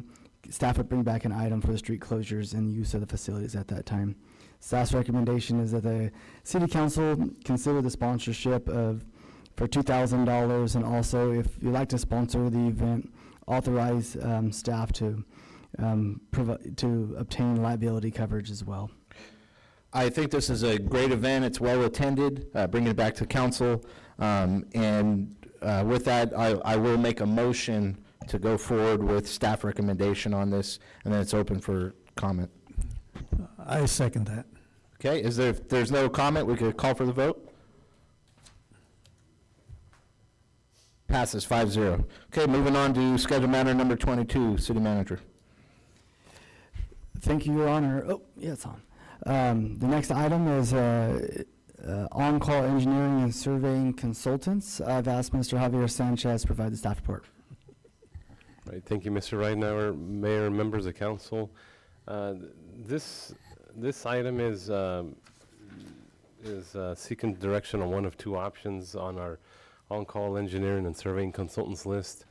C: staff would bring back an item for the street closures and use of the facilities at that time. Staff's recommendation is that the city council consider the sponsorship for $2,000, and also, if you'd like to sponsor the event, authorize staff to obtain liability coverage as well.
A: I think this is a great event. It's well attended. Bringing it back to council. With that, I will make a motion to go forward with staff recommendation on this, and then it's open for comment.
L: I second that.
A: Okay, if there's no comment, we could call for the vote. Passes 5-0. Okay, moving on to scheduled matter number 22, city manager.
C: Thank you, Your Honor. Oh, yeah, it's on. The next item is on-call engineering and surveying consultants. I've asked Mr. Javier Sanchez to provide the staff report.
K: Right, thank you, Mr. Ridenhour, Mayor, members of council. This item is seeking direction on one of two options on our on-call engineering and surveying consultants list.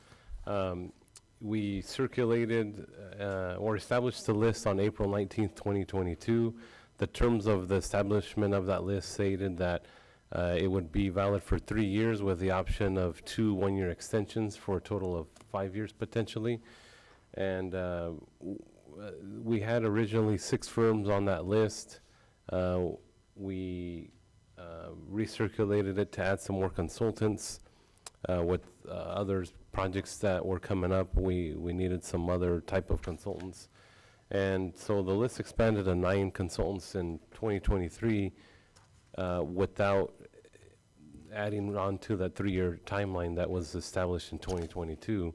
K: We circulated or established the list on April 19th, 2022. The terms of the establishment of that list stated that it would be valid for 3 years with the option of 2 one-year extensions for a total of 5 years potentially. And we had originally 6 firms on that list. We recirculated it to add some more consultants. With other projects that were coming up, we needed some other type of consultants. And so the list expanded to 9 consultants in 2023 without adding on to that 3-year timeline that was established in 2022.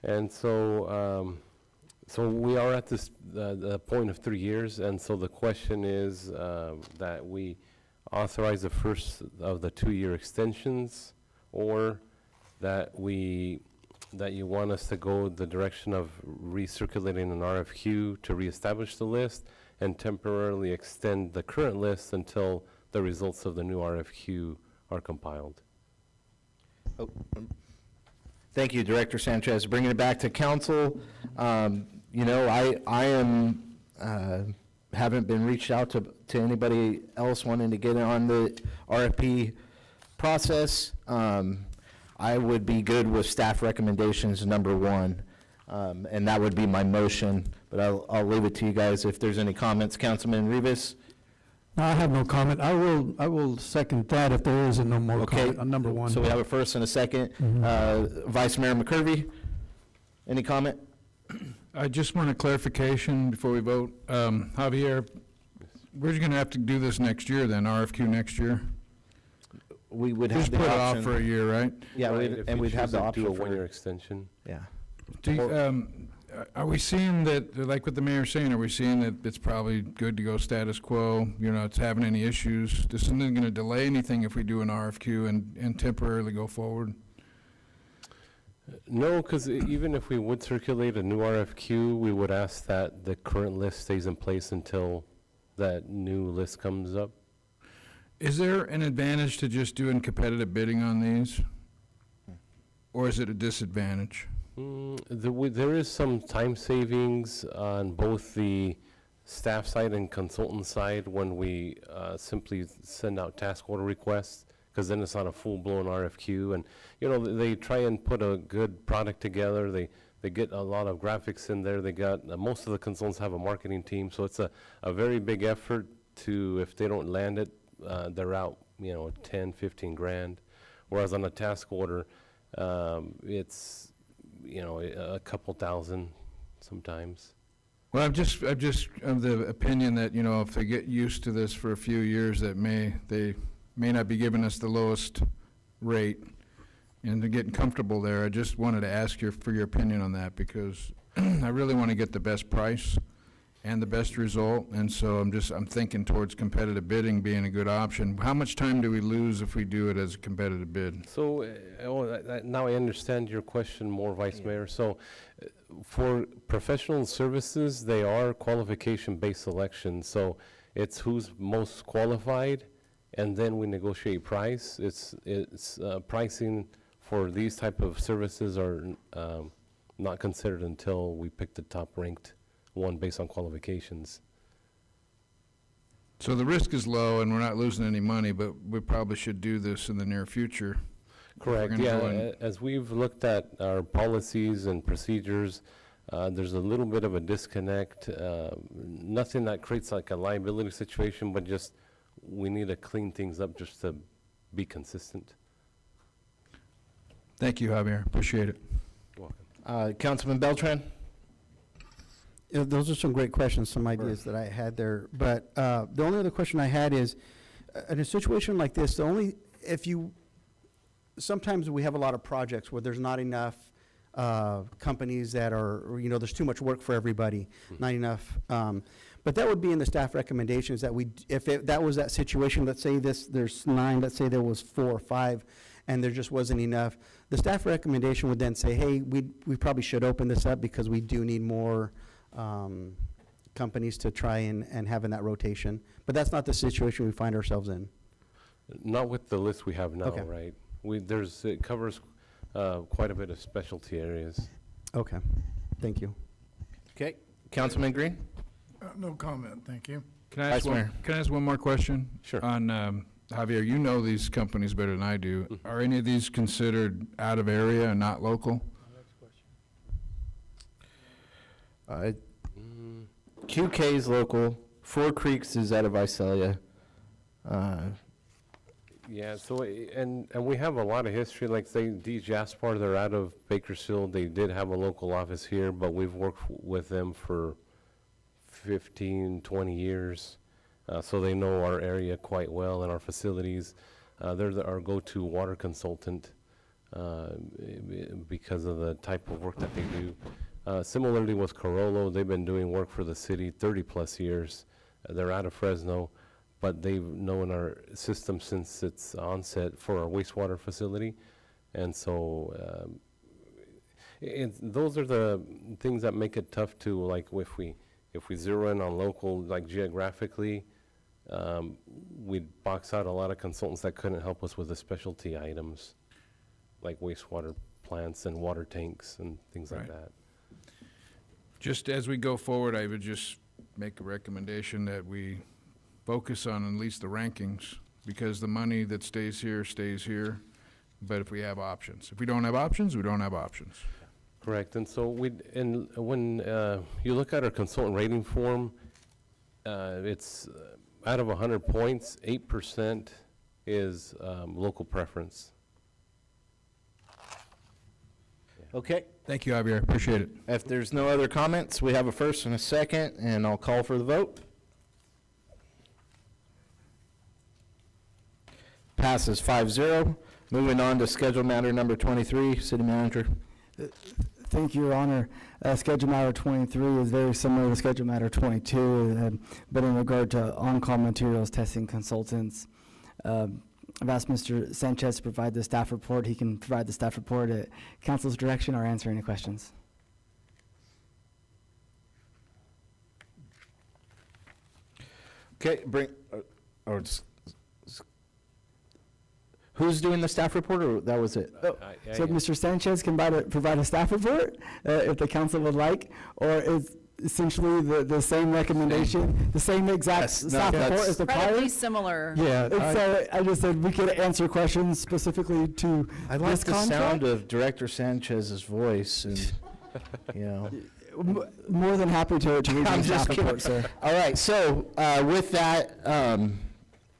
K: And so so we are at this the point of 3 years, and so the question is that we authorize the first of the 2-year extensions, or that you want us to go the direction of recirculating an RFQ to reestablish the list and temporarily extend the current list until the results of the new RFQ are compiled.
A: Thank you, Director Sanchez. Bringing it back to council, I am haven't been reached out to anybody else wanting to get on the RFP process. I would be good with staff recommendations number 1. And that would be my motion, but I'll leave it to you guys if there's any comments. Councilman Rivas?
L: No, I have no comment. I will second that if there is no more
A: Okay.
L: comment on number one.
A: So we have a first and a second. Vice Mayor McCurvey, any comment?
B: I just want a clarification before we vote. Javier, we're going to have to do this next year then, RFQ next year?
A: We would have
B: Just
A: the
B: put it off
A: option.
B: for a year, right?
A: Yeah,
K: Right, if
A: and
K: you
A: we'd have
K: choose
A: the
K: to
A: option
K: do a
A: for.
K: one-year extension.
A: Yeah.
B: Do you, are we seeing that, like what the mayor's saying, are we seeing that it's probably good to go status quo? You're not having any issues? This isn't going to delay anything if we do an RFQ and temporarily go forward?
K: No, because even if we would circulate a new RFQ, we would ask that the current list stays in place until that new list comes up.
B: Is there an advantage to just doing competitive bidding on these? Or is it a disadvantage?
K: There is some time savings on both the staff side and consultant side when we simply send out task order requests, because then it's not a full-blown RFQ. And, you know, they try and put a good product together. They get a lot of graphics in there. They got, most of the consultants have a marketing team, so it's a very big effort to, if they don't land it, they're out, 10, 15 grand. Whereas on a task order, it's, a couple thousand sometimes.
B: Well, I'm just of the opinion that, if they get used to this for a few years, that they may not be giving us the lowest rate, and they're getting comfortable there. I just wanted to ask for your opinion on that, because I really want to get the best price and the best result, and so I'm thinking towards competitive bidding being a good option. How much time do we lose if we do it as a competitive bid?
K: So now I understand your question more, Vice Mayor. So for professional services, they are qualification-based selections. So it's who's most qualified, and then we negotiate price. It's pricing for these type of services are not considered until we pick the top-ranked one based on qualifications.
B: So the risk is low, and we're not losing any money, but we probably should do this in the near future.
K: Correct,
B: If we're gonna go
K: yeah.
B: in-
K: As we've looked at our policies and procedures, there's a little bit of a disconnect. Nothing that creates like a liability situation, but just we need to clean things up just to be consistent.
B: Thank you, Javier. Appreciate it.
K: You're welcome.
A: Councilman Beltran?
U: Yeah, those are some great questions, some ideas that I had there. But the only other question I had is, in a situation like this, sometimes we have a lot of projects where there's not enough companies that are, there's too much work for everybody, not enough. But that would be in the staff recommendations that that was that situation, let's say there's 9, let's say there was 4 or 5, and there just wasn't enough. The staff recommendation would then say, hey, we probably should open this up because we do need more companies to try and have in that rotation. But that's not the situation we find ourselves in.
K: Not with the list we have now,
U: Okay.
K: right? It covers quite a bit of specialty areas.
U: Okay, thank you.
A: Okay. Councilman Green?
D: No comment, thank you.
B: Can I
A: Vice Mayor.
B: ask one more question?
K: Sure.
B: On, Javier, you know these companies better than I do. Are any of these considered out of area and not local?
A: QK is local. Four Creeks is out of Visalia.
K: Yeah, so, and we have a lot of history, like say, D. Jaspar, they're out of Bakersfield. They did have a local office here, but we've worked with them for 15, 20 years. So they know our area quite well and our facilities. They're our go-to water consultant because of the type of work that they do. Similarly with Carollo, they've been doing work for the city 30-plus years. They're out of Fresno, but they've known our system since its onset for our wastewater facility. And so those are the things that make it tough to, like, if we zero in on local, like geographically, we'd box out a lot of consultants that couldn't help us with the specialty items, like wastewater plants and water tanks and things like
B: Right.
K: that.
B: Just as we go forward, I would just make a recommendation that we focus on at least the rankings, because the money that stays here, but if we have options. If we don't have options, we don't have options.
K: Correct, and so when you look at our consultant rating form, it's out of 100 points, 8% is local preference.
A: Okay.
B: Thank you, Javier, appreciate it.
A: If there's no other comments, we have a first and a second, and I'll call for the vote. Passes 5-0. Moving on to schedule matter number 23, City Manager.
C: Thank you, Your Honor. Schedule matter 23 is very similar to schedule matter 22, but in regard to on-call materials testing consultants. I've asked Mr. Sanchez to provide the staff report. He can provide the staff report at council's direction or answer any questions.
A: Okay, who's doing the staff report, or that was it?
C: So Mr. Sanchez can provide a staff report if the council would like, or is essentially the same recommendation, the same exact staff report as the prior?
N: Incredibly similar.
C: Yeah. So I just said we could answer questions specifically to
A: I like
C: this
A: the
C: contract.
A: sound of Director Sanchez's voice, and, you know.
C: More than happy to read
A: I'm
C: the
A: just
C: staff
A: kidding.
C: report, sir.
A: All right, so with that,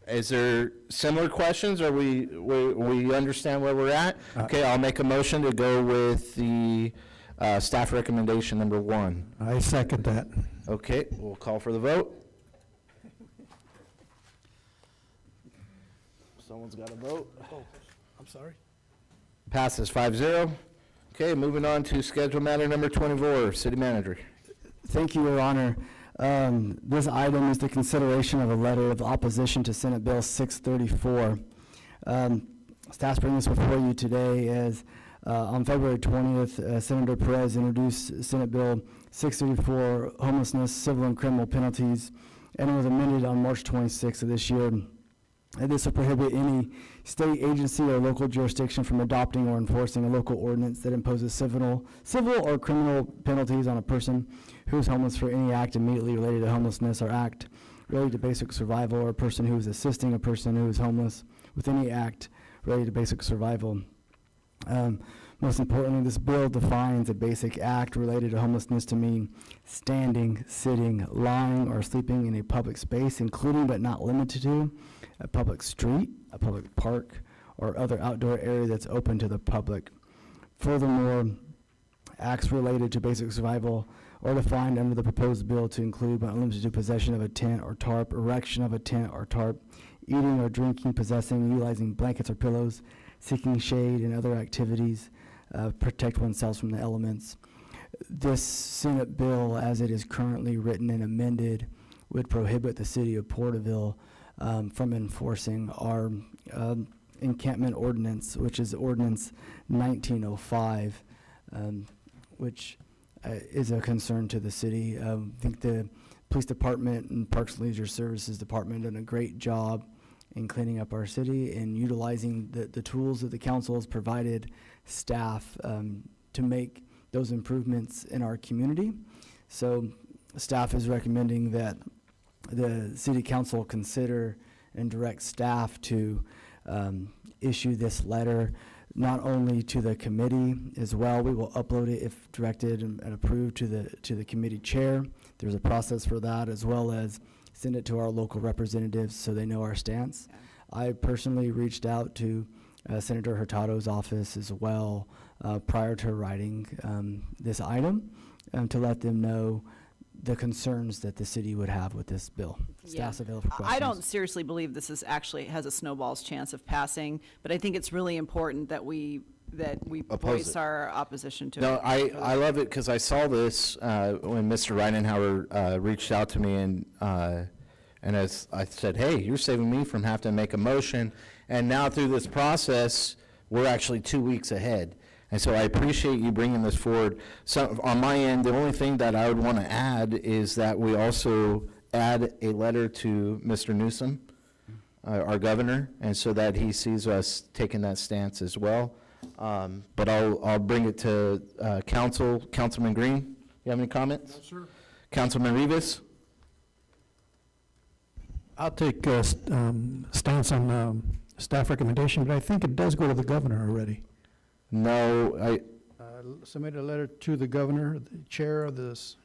A: is there similar questions, or we understand where we're at? Okay, I'll make a motion to go with the staff recommendation number 1.
L: I second that.
A: Okay, we'll call for the vote. Someone's got to vote.
L: Oh, I'm sorry.
A: Passes 5-0. Okay, moving on to schedule matter number 24, City Manager.
C: Thank you, Your Honor. This item is the consideration of a letter of opposition to Senate Bill 634. Staff's bringing this before you today as on February 20th, Senator Perez introduced Senate Bill 634, homelessness, civil and criminal penalties, and it was amended on March 26th of this year. And this will prohibit any state agency or local jurisdiction from adopting or enforcing a local ordinance that imposes civil or criminal penalties on a person who is homeless for any act immediately related to homelessness or act related to basic survival, or a person who is assisting a person who is homeless with any act related to basic survival. Most importantly, this bill defines a basic act related to homelessness to mean standing, sitting, lying, or sleeping in a public space, including but not limited to a public street, a public park, or other outdoor area that's open to the public. Furthermore, acts related to basic survival are defined under the proposed bill to include but not limited to possession of a tent or tarp, erection of a tent or tarp, eating or drinking, possessing, utilizing blankets or pillows, seeking shade, and other activities protect oneself from the elements. This Senate bill, as it is currently written and amended, would prohibit the city of Porterville from enforcing our encampment ordinance, which is Ordinance 1905, which is a concern to the city. I think the Police Department and Parks and Leisure Services Department done a great job in cleaning up our city and utilizing the tools that the council has provided staff to make those improvements in our community. So staff is recommending that the city council consider and direct staff to issue this letter, not only to the committee as well. We will upload it if directed and approved to the committee chair. There's a process for that, as well as send it to our local representatives so they know our stance. I personally reached out to Senator Hurtado's office as well prior to writing this item to let them know the concerns that the city would have with this bill. Staff's available for questions.
N: I don't seriously believe this is actually has a snowball's chance of passing, but I think it's really important that we voice our opposition to
A: No,
N: it.
A: I love it because I saw this when Mr. Reinenhauer reached out to me, and as I said, hey, you're saving me from having to make a motion, and now through this process, we're actually 2 weeks ahead. And so I appreciate you bringing this forward. So on my end, the only thing that I would want to add is that we also add a letter to Mr. Newsom, our governor, and so that he sees us taking that stance as well. But I'll bring it to Councilman Green. You have any comments?
D: No, sir.
A: Councilman Rivas?
L: I'll take stance on staff recommendation, but I think it does go to the governor already.
A: No,
L: submitted a letter to the governor, the chair of this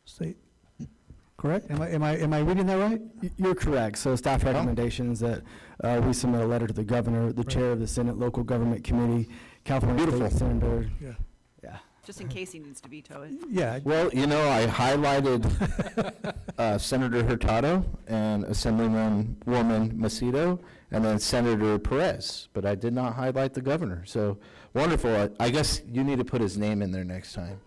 L: state. Correct? Am I reading that right?
C: You're correct. So staff recommendations that we submit a letter to the governor, the chair of the Senate Local Government Committee, California State Senator.
L: Yeah.
C: Yeah.
N: Just in case he needs to veto it.
L: Yeah.
A: Well, you know, I highlighted Senator Hurtado and Assemblywoman Macedo, and then Senator Perez, but I did not highlight the governor. So wonderful. I guess you need to put his name in there next time.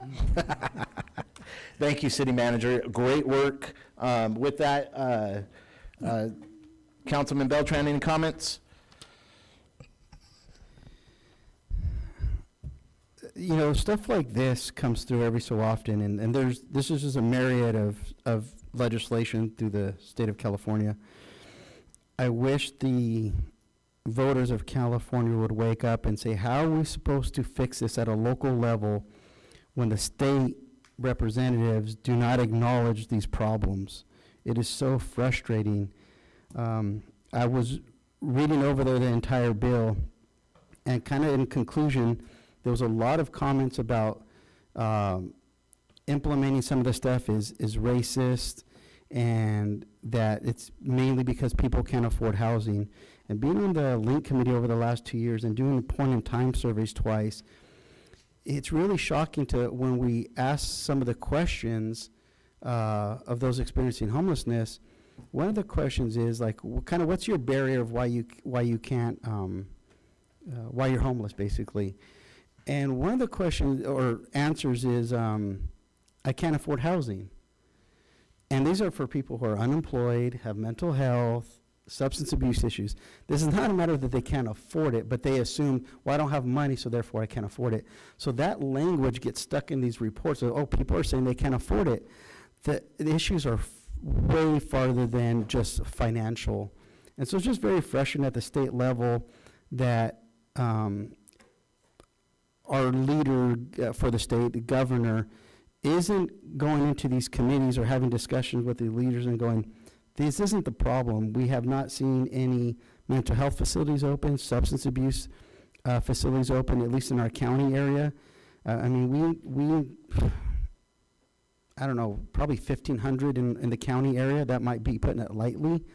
A: Thank you, City Manager. Great work. With that, Councilman Beltran, any comments?
U: You know, stuff like this comes through every so often, and this is just a myriad of legislation through the state of California. I wish the voters of California would wake up and say, how are we supposed to fix this at a local level when the state representatives do not acknowledge these problems? It is so frustrating. I was reading over the entire bill, and kind of in conclusion, there was a lot of comments about implementing some of the stuff is racist, and that it's mainly because people can't afford housing. And being on the Link Committee over the last 2 years and doing point-in-time surveys twice, it's really shocking to when we ask some of the questions of those experiencing homelessness. One of the questions is like, what's your barrier of why you can't why you're homeless, basically. And one of the questions or answers is, I can't afford housing. And these are for people who are unemployed, have mental health, substance abuse issues. This is not a matter that they can't afford it, but they assume, well, I don't have money, so therefore I can't afford it. So that language gets stuck in these reports of, oh, people are saying they can't afford it. The issues are way farther than just financial. And so it's just very frustrating at the state level that our leader for the state, the governor, isn't going into these committees or having discussions with the leaders and going, this isn't the problem. We have not seen any mental health facilities open, substance abuse facilities open, at least in our county area. I mean, we I don't know, probably 1,500 in the county area. That might be putting it lightly.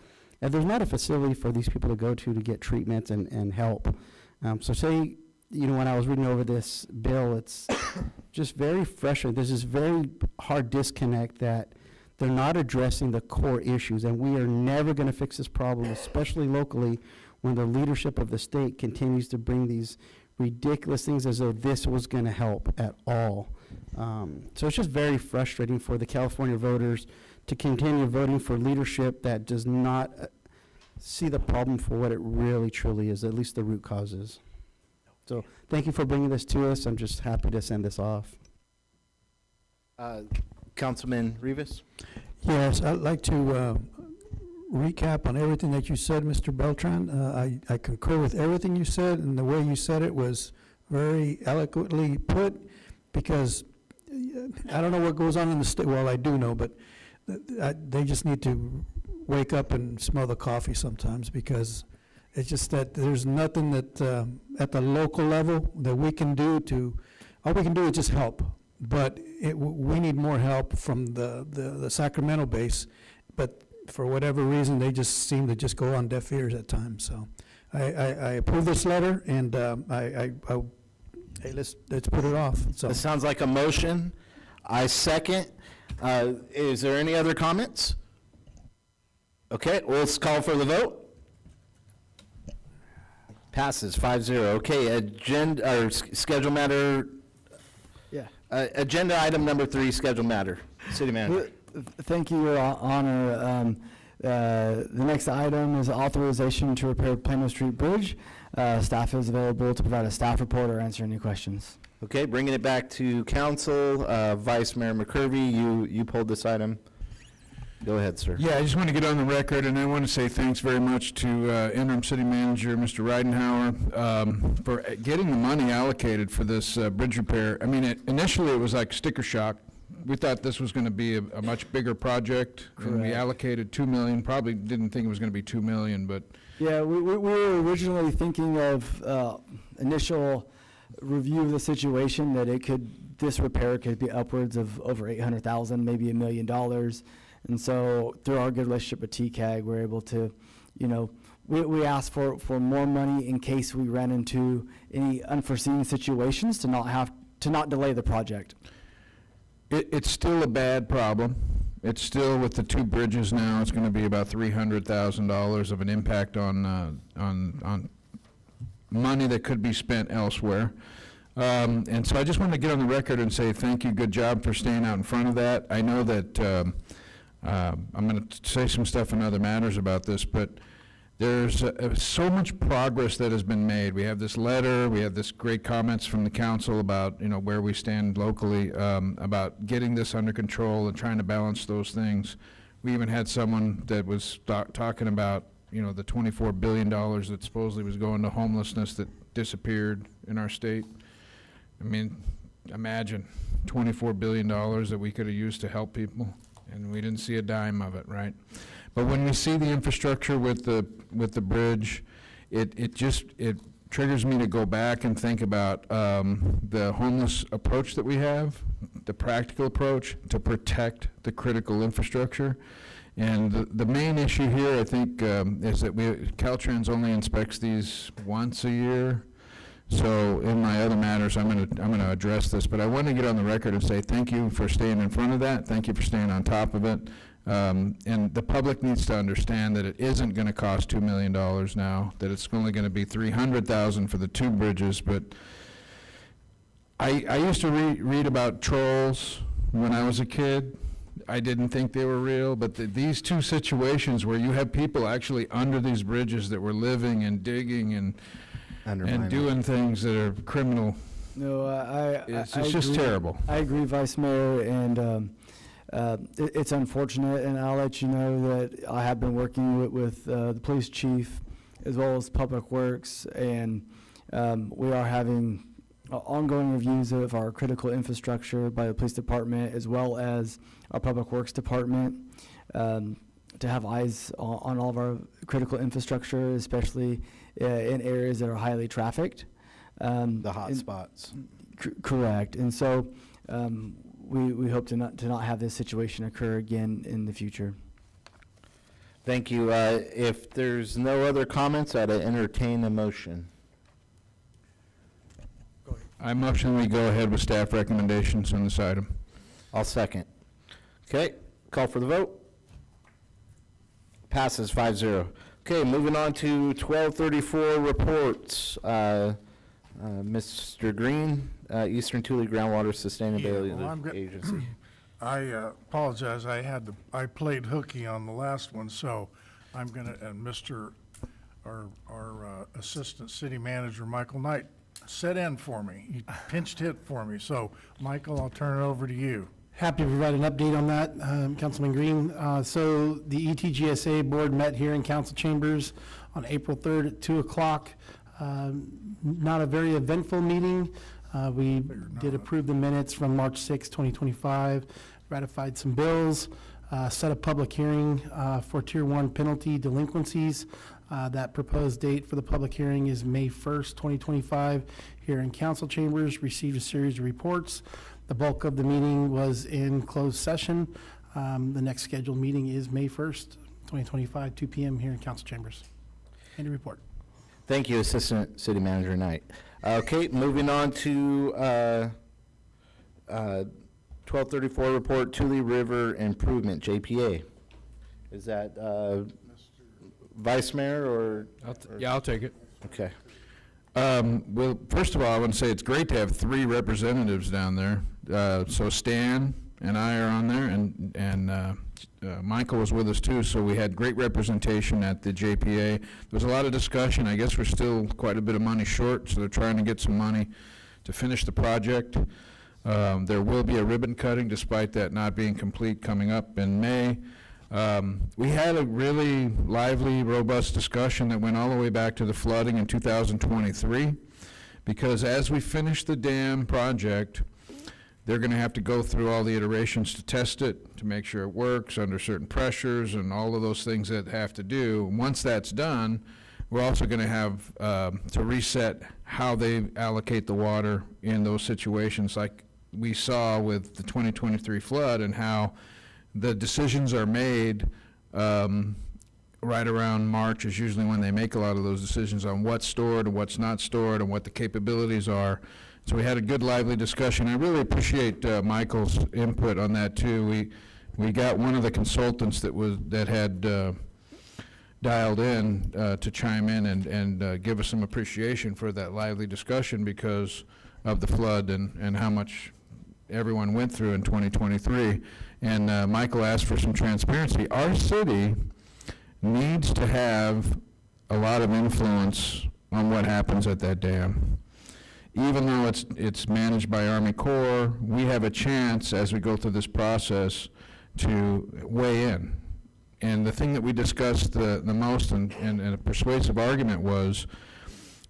U: And there's not a facility for these people to go to get treatments and help. So say, you know, when I was reading over this bill, it's just very frustrating. There's this very hard disconnect that they're not addressing the core issues, and we are never going to fix this problem, especially locally, when the leadership of the state continues to bring these ridiculous things as though this was going to help at all. So it's just very frustrating for the California voters to continue voting for leadership that does not see the problem for what it really truly is, at least the root causes. So thank you for bringing this to us. I'm just happy to send this off.
A: Councilman Rivas?
L: Yes, I'd like to recap on everything that you said, Mr. Beltran. I concur with everything you said, and the way you said it was very eloquently put, because I don't know what goes on in the state. Well, I do know, but they just need to wake up and smell the coffee sometimes, because it's just that there's nothing that at the local level that we can do to, all we can do is just help. But we need more help from the Sacramento base, but for whatever reason, they just seem to just go on deaf ears at times. So I approve this letter, and hey, let's put it off. So
A: This sounds like a motion. I second. Is there any other comments? Okay, let's call for the vote. Passes 5-0. Okay, agenda, or schedule matter.
C: Yeah.
A: Agenda item number 3, schedule matter. City Manager.
C: Thank you, Your Honor. The next item is authorization to repair Plano Street Bridge. Staff is available to provide a staff report or answer any questions.
A: Okay, bringing it back to council. Vice Mayor McCurvey, you pulled this item. Go ahead, sir.
B: Yeah, I just want to get on the record, and I want to say thanks very much to interim city manager, Mr. Ridenhour, for getting the money allocated for this bridge repair. I mean, initially it was like sticker shock. We thought this was going to be a much bigger project, and we allocated $2 million. Probably didn't think it was going to be $2 million, but
C: Yeah, we were originally thinking of initial review of the situation, that this repair could be upwards of over $800,000, maybe $1 million. And so through our good relationship with TCAG, we're able to, we asked for more money in case we ran into any unforeseen situations to not delay the project.
B: It's still a bad problem. It's still, with the two bridges now, it's going to be about $300,000 of an impact on money that could be spent elsewhere. And so I just wanted to get on the record and say thank you, good job for staying out in front of that. I know that I'm going to say some stuff in other matters about this, but there's so much progress that has been made. We have this letter, we have this great comments from the council about, where we stand locally, about getting this under control and trying to balance those things. We even had someone that was talking about, the $24 billion that supposedly was going to homelessness that disappeared in our state. I mean, imagine $24 billion that we could have used to help people, and we didn't see a dime of it, right? But when we see the infrastructure with the bridge, it triggers me to go back and think about the homeless approach that we have, the practical approach to protect the critical infrastructure. And the main issue here, I think, is that Caltrans only inspects these once a year. So in my other matters, I'm gonna address this, but I want to get on the record and say thank you for staying in front of that. Thank you for staying on top of it. And the public needs to understand that it isn't going to cost $2 million now, that it's only going to be $300,000 for the two bridges. But I used to read about trolls when I was a kid. I didn't think they were real, but these two situations where you have people actually under these bridges that were living and digging and doing things that are criminal.
C: No,
B: It's just terrible.
C: I agree, Vice Mayor, and it's unfortunate, and I'll let you know that I have been working with the police chief as well as Public Works, and we are having ongoing reviews of our critical infrastructure by the police department as well as our Public Works department, to have eyes on all of our critical infrastructure, especially in areas that are highly trafficked.
I: The hot spots.
C: Correct. And so we hope to not have this situation occur again in the future.
I: Thank you. If there's no other comments, I'd entertain a motion.
B: I motion we go ahead with staff recommendations on this item.
I: I'll second. Okay, call for the vote. Passes 5-0. Okay, moving on to 1234 reports. Mr. Green, Eastern Tule Groundwater Sustainability Agency.
D: I apologize, I played hooky on the last one, so I'm gonna, and our Assistant City Manager, Michael Knight, set in for me. He pinched hit for me. So, Michael, I'll turn it over to you.
G: Happy to provide an update on that, Councilman Green. So the ETGSA board met here in council chambers on April 3rd at 2 o'clock. Not a very eventful meeting. We did approve the minutes from March 6, 2025, ratified some bills, set a public hearing for Tier 1 penalty delinquencies. That proposed date for the public hearing is May 1st, 2025, here in council chambers. Received a series of reports. The bulk of the meeting was in closed session. The next scheduled meeting is May 1st, 2025, 2 p.m. here in council chambers. End of report.
I: Thank you, Assistant City Manager Knight. Okay, moving on to 1234 report, Tule River Improvement, JPA. Is that Vice Mayor or?
B: Yeah, I'll take it.
I: Okay.
B: Well, first of all, I want to say it's great to have 3 representatives down there. So Stan and I are on there, and Michael was with us too, so we had great representation at the JPA. There was a lot of discussion. I guess we're still quite a bit of money short, so they're trying to get some money to finish the project. There will be a ribbon cutting, despite that not being complete, coming up in May. We had a really lively, robust discussion that went all the way back to the flooding in 2023, because as we finish the dam project, they're going to have to go through all the iterations to test it, to make sure it works under certain pressures and all of those things that have to do. Once that's done, we're also going to have to reset how they allocate the water in those situations, like we saw with the 2023 flood, and how the decisions are made right around March is usually when they make a lot of those decisions on what's stored and what's not stored and what the capabilities are. So we had a good, lively discussion. I really appreciate Michael's input on that too. We got one of the consultants that had dialed in to chime in and give us some appreciation for that lively discussion because of the flood and how much everyone went through in 2023. And Michael asked for some transparency. Our city needs to have a lot of influence on what happens at that dam. Even though it's managed by Army Corps, we have a chance as we go through this process to weigh in. And the thing that we discussed the most and a persuasive argument was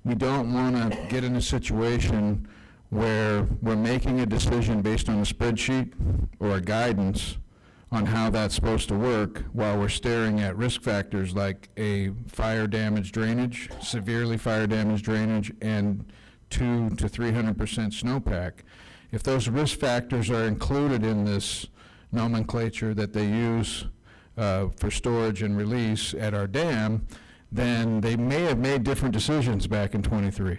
B: we don't want to get in a situation where we're making a decision based on a spreadsheet or a guidance on how that's supposed to work while we're staring at risk factors like a fire damage drainage, severely fire damage drainage, and 200 to 300% snowpack. If those risk factors are included in this nomenclature that they use for storage and release at our dam, then they may have made different decisions back in 23.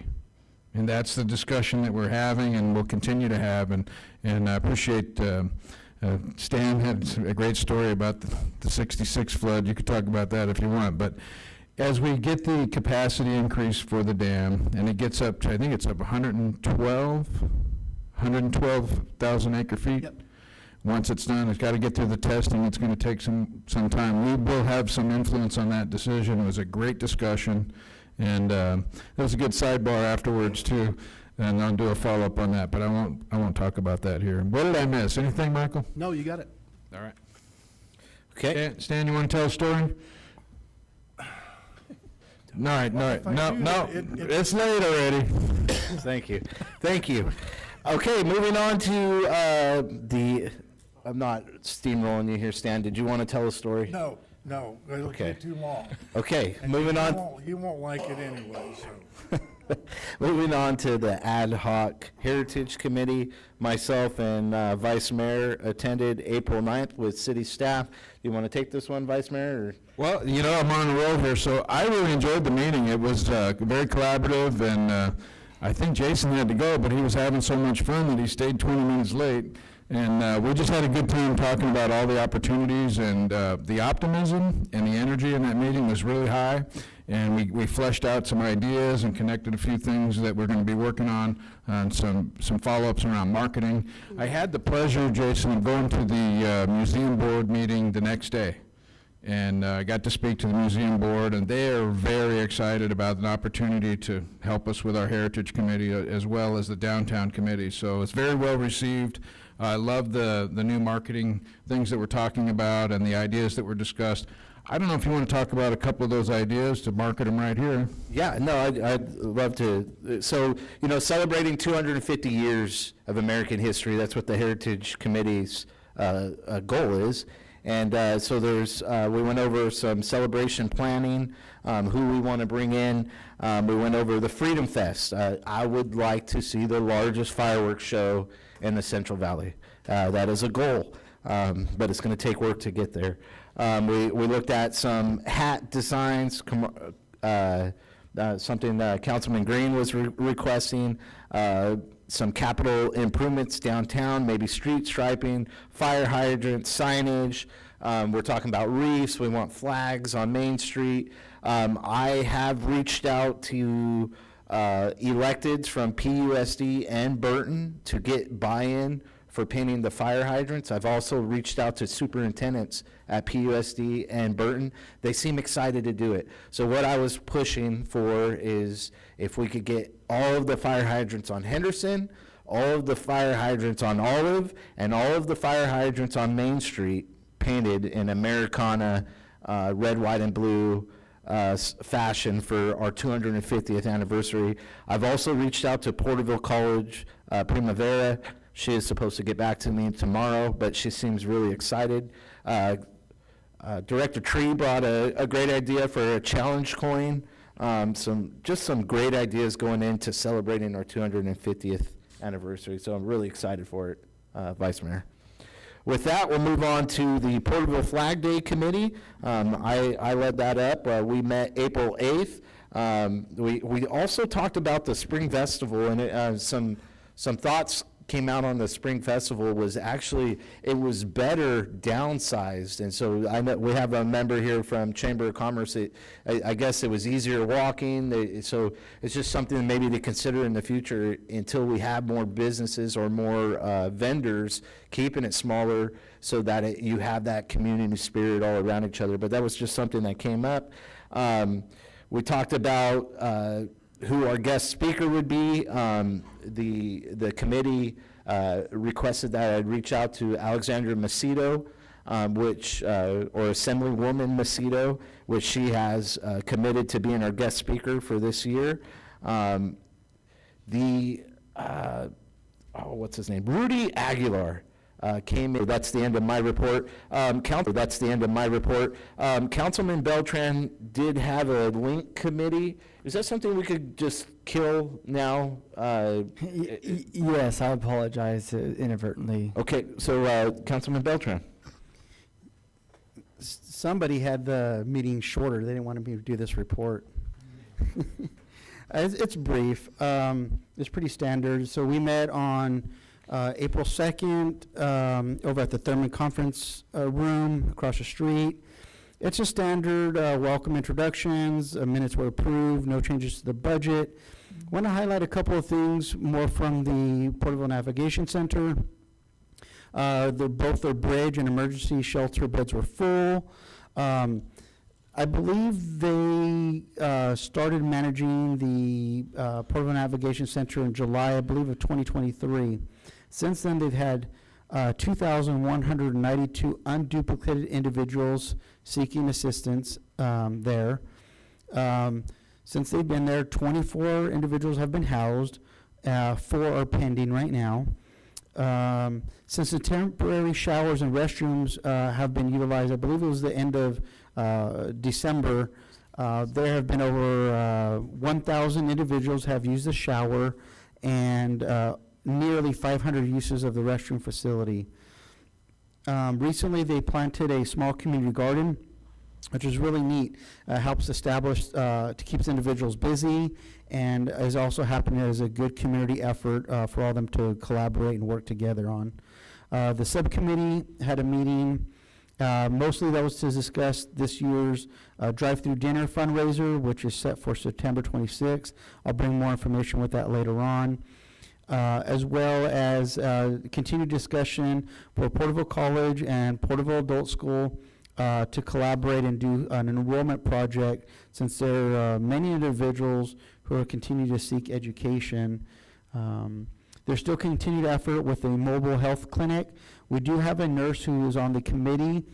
B: And that's the discussion that we're having and will continue to have. And I appreciate Stan had a great story about the 66 flood. You could talk about that if you want. But as we get the capacity increase for the dam, and it gets up to, I think it's up 112,000 acre feet. Yep. Once it's done, it's got to get through the testing. It's going to take some time. We will have some influence on that decision. It was a great discussion. And there was a good sidebar afterwards too. And I'll do a follow-up on that, but I won't talk about that here. What did I miss? Anything, Michael?
L: No, you got it.
B: All right.
E: Okay.
B: Stan, you want to tell a story? No, it's late already.
I: Thank you. Okay, moving on to I'm not steamrolling you here, Stan. Did you want to tell a story?
D: No, it'll get too long.
I: Okay,
D: And
I: moving on.
D: You won't like it anyway, so.
I: Moving on to the ad hoc Heritage Committee, myself and Vice Mayor attended April 9th with city staff. Do you want to take this one, Vice Mayor? Or?
B: Well, I'm on the roll here, so I really enjoyed the meeting. It was very collaborative, and I think Jason had to go, but he was having so much fun that he stayed 20 minutes late. And we just had a good time talking about all the opportunities, and the optimism and the energy in that meeting was really high. And we fleshed out some ideas and connected a few things that we're going to be working on some follow-ups around marketing. I had the pleasure, Jason, of going to the museum board meeting the next day. And I got to speak to the museum board, and they are very excited about an opportunity to help us with our Heritage Committee as well as the Downtown Committee. So it's very well received. I love the new marketing things that we're talking about and the ideas that were discussed. I don't know if you want to talk about a couple of those ideas to market them right here.
I: Yeah, no, I'd love to. So, celebrating 250 years of American history, that's what the Heritage Committee's goal is. And so we went over some celebration planning, who we want to bring in. We went over the Freedom Fest. I would like to see the largest fireworks show in the Central Valley. That is a goal, but it's going to take work to get there. We looked at some hat designs, something Councilman Green was requesting, some capital improvements downtown, maybe street striping, fire hydrant signage. We're talking about reefs. We want flags on Main Street. I have reached out to electeds from PUSD and Burton to get buy-in for painting the fire hydrants. I've also reached out to superintendents at PUSD and Burton. They seem excited to do it. So what I was pushing for is if we could get all of the fire hydrants on Henderson, all of the fire hydrants on Olive, and all of the fire hydrants on Main Street painted in Americana red, white, and blue fashion for our 250th anniversary. I've also reached out to Porterville College Primavera. She is supposed to get back to me tomorrow, but she seems really excited. Director Tree brought a great idea for a challenge coin
A: Some great ideas going into celebrating our 250th anniversary. So I'm really excited for it, Vice Mayor. With that, we'll move on to the Porterville Flag Day Committee. I led that up. We met April 8th. We also talked about the Spring Festival, and some thoughts came out on the Spring Festival was actually, it was better downsized. And so I know we have a member here from Chamber of Commerce. I guess it was easier walking. So it's just something maybe to consider in the future until we have more businesses or more vendors, keeping it smaller so that you have that community spirit all around each other. But that was just something that came up. We talked about who our guest speaker would be. The committee requested that I'd reach out to Alexandra Macedo, or Assemblywoman Macedo, which she has committed to being our guest speaker for this year. What's his name? Rudy Aguilar. Came in. That's the end of my report. That's the end of my report. Councilman Beltran did have a link committee. Is that something we could just kill now?
C: Yes, I apologize inadvertently.
A: Okay, so Councilman Beltran.
U: Somebody had the meeting shorter. They didn't want me to do this report. It's brief. It's pretty standard. So we met on April 2nd over at the Thurman Conference Room across the street. It's a standard welcome introductions, minutes were approved, no changes to the budget. Want to highlight a couple of things more from the Porterville Navigation Center. Both their bridge and emergency shelter beds were full. I believe they started managing the Porterville Navigation Center in July, I believe, of 2023. Since then, they've had 2,192 unduplicated individuals seeking assistance there. Since they've been there, 24 individuals have been housed. 4 are pending right now. Since the temporary showers and restrooms have been utilized, I believe it was the end of December, there have been over 1,000 individuals have used the shower and nearly 500 uses of the restroom facility. Recently, they planted a small community garden, which is really neat. Helps establish, to keeps individuals busy, and is also happening as a good community effort for all of them to collaborate and work together on. The subcommittee had a meeting. Mostly that was to discuss this year's drive-through dinner fundraiser, which is set for September 26th. I'll bring more information with that later on. As well as continued discussion for Porterville College and Porterville Adult School to collaborate and do an enrollment project, since there are many individuals who are continuing to seek education. There's still continued effort with a mobile health clinic. We do have a nurse who is on the committee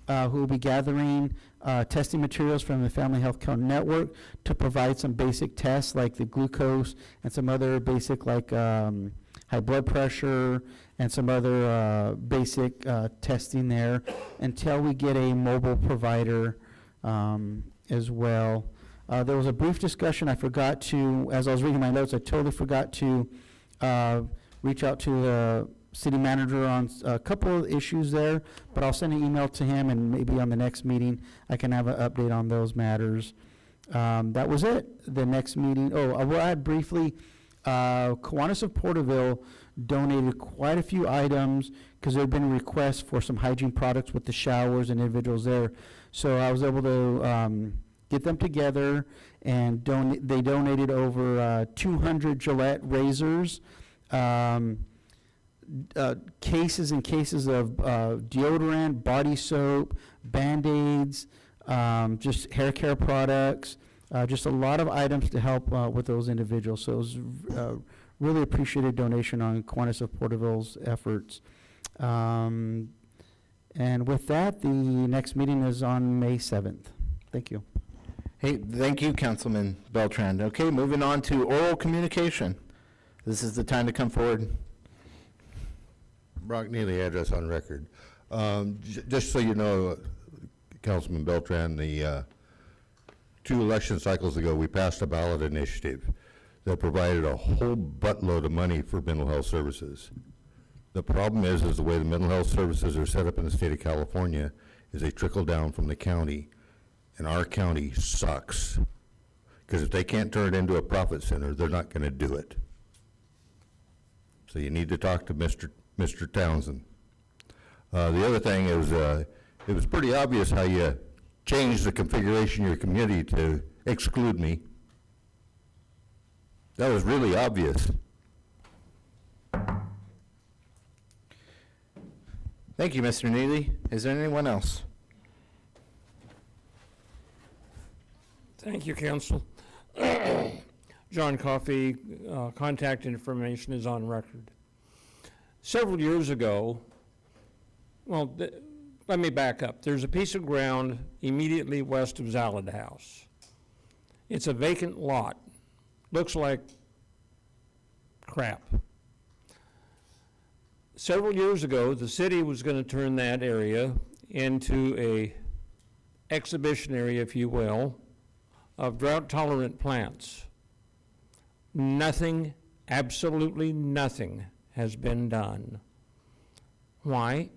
U: who will be gathering testing materials from the Family Health Care Network to provide some basic tests like the glucose and some other basic like high blood pressure and some other basic testing there until we get a mobile provider as well. There was a brief discussion. I forgot to, as I was reading my notes, I totally forgot to reach out to the city manager on a couple of issues there, but I'll send an email to him, and maybe on the next meeting I can have an update on those matters. That was it. The next meeting, I will add briefly, Kiwanis of Porterville donated quite a few items because there had been requests for some hygiene products with the showers and individuals there. So I was able to get them together, and they donated over 200 Gillette razors, cases and cases of deodorant, body soap, Band-Aids, just hair care products, just a lot of items to help with those individuals. So it was really appreciated donation on Kiwanis of Porterville's efforts. And with that, the next meeting is on May 7th. Thank you.
A: Hey, thank you, Councilman Beltran. Okay, moving on to oral communication. This is the time to come forward.
R: Brock Neely, address on record. Just so you know, Councilman Beltran, the 2 election cycles ago, we passed a ballot initiative that provided a whole buttload of money for mental health services. The problem is the way the mental health services are set up in the state of California is they trickle down from the county, and our county sucks. Because if they can't turn it into a profit center, they're not going to do it. So you need to talk to Mr. Townsend. The other thing is, it was pretty obvious how you changed the configuration of your committee to exclude me. That was really obvious.
A: Thank you, Mr. Neely. Is there anyone else?
V: Thank you, Council. John Coffey, contact information is on record. Several years ago, well, let me back up. There's a piece of ground immediately west of Zalad House. It's a vacant lot. Looks like crap. Several years ago, the city was going to turn that area into a exhibition area, if you will, of drought-tolerant plants. Nothing, absolutely nothing, has been done. Why?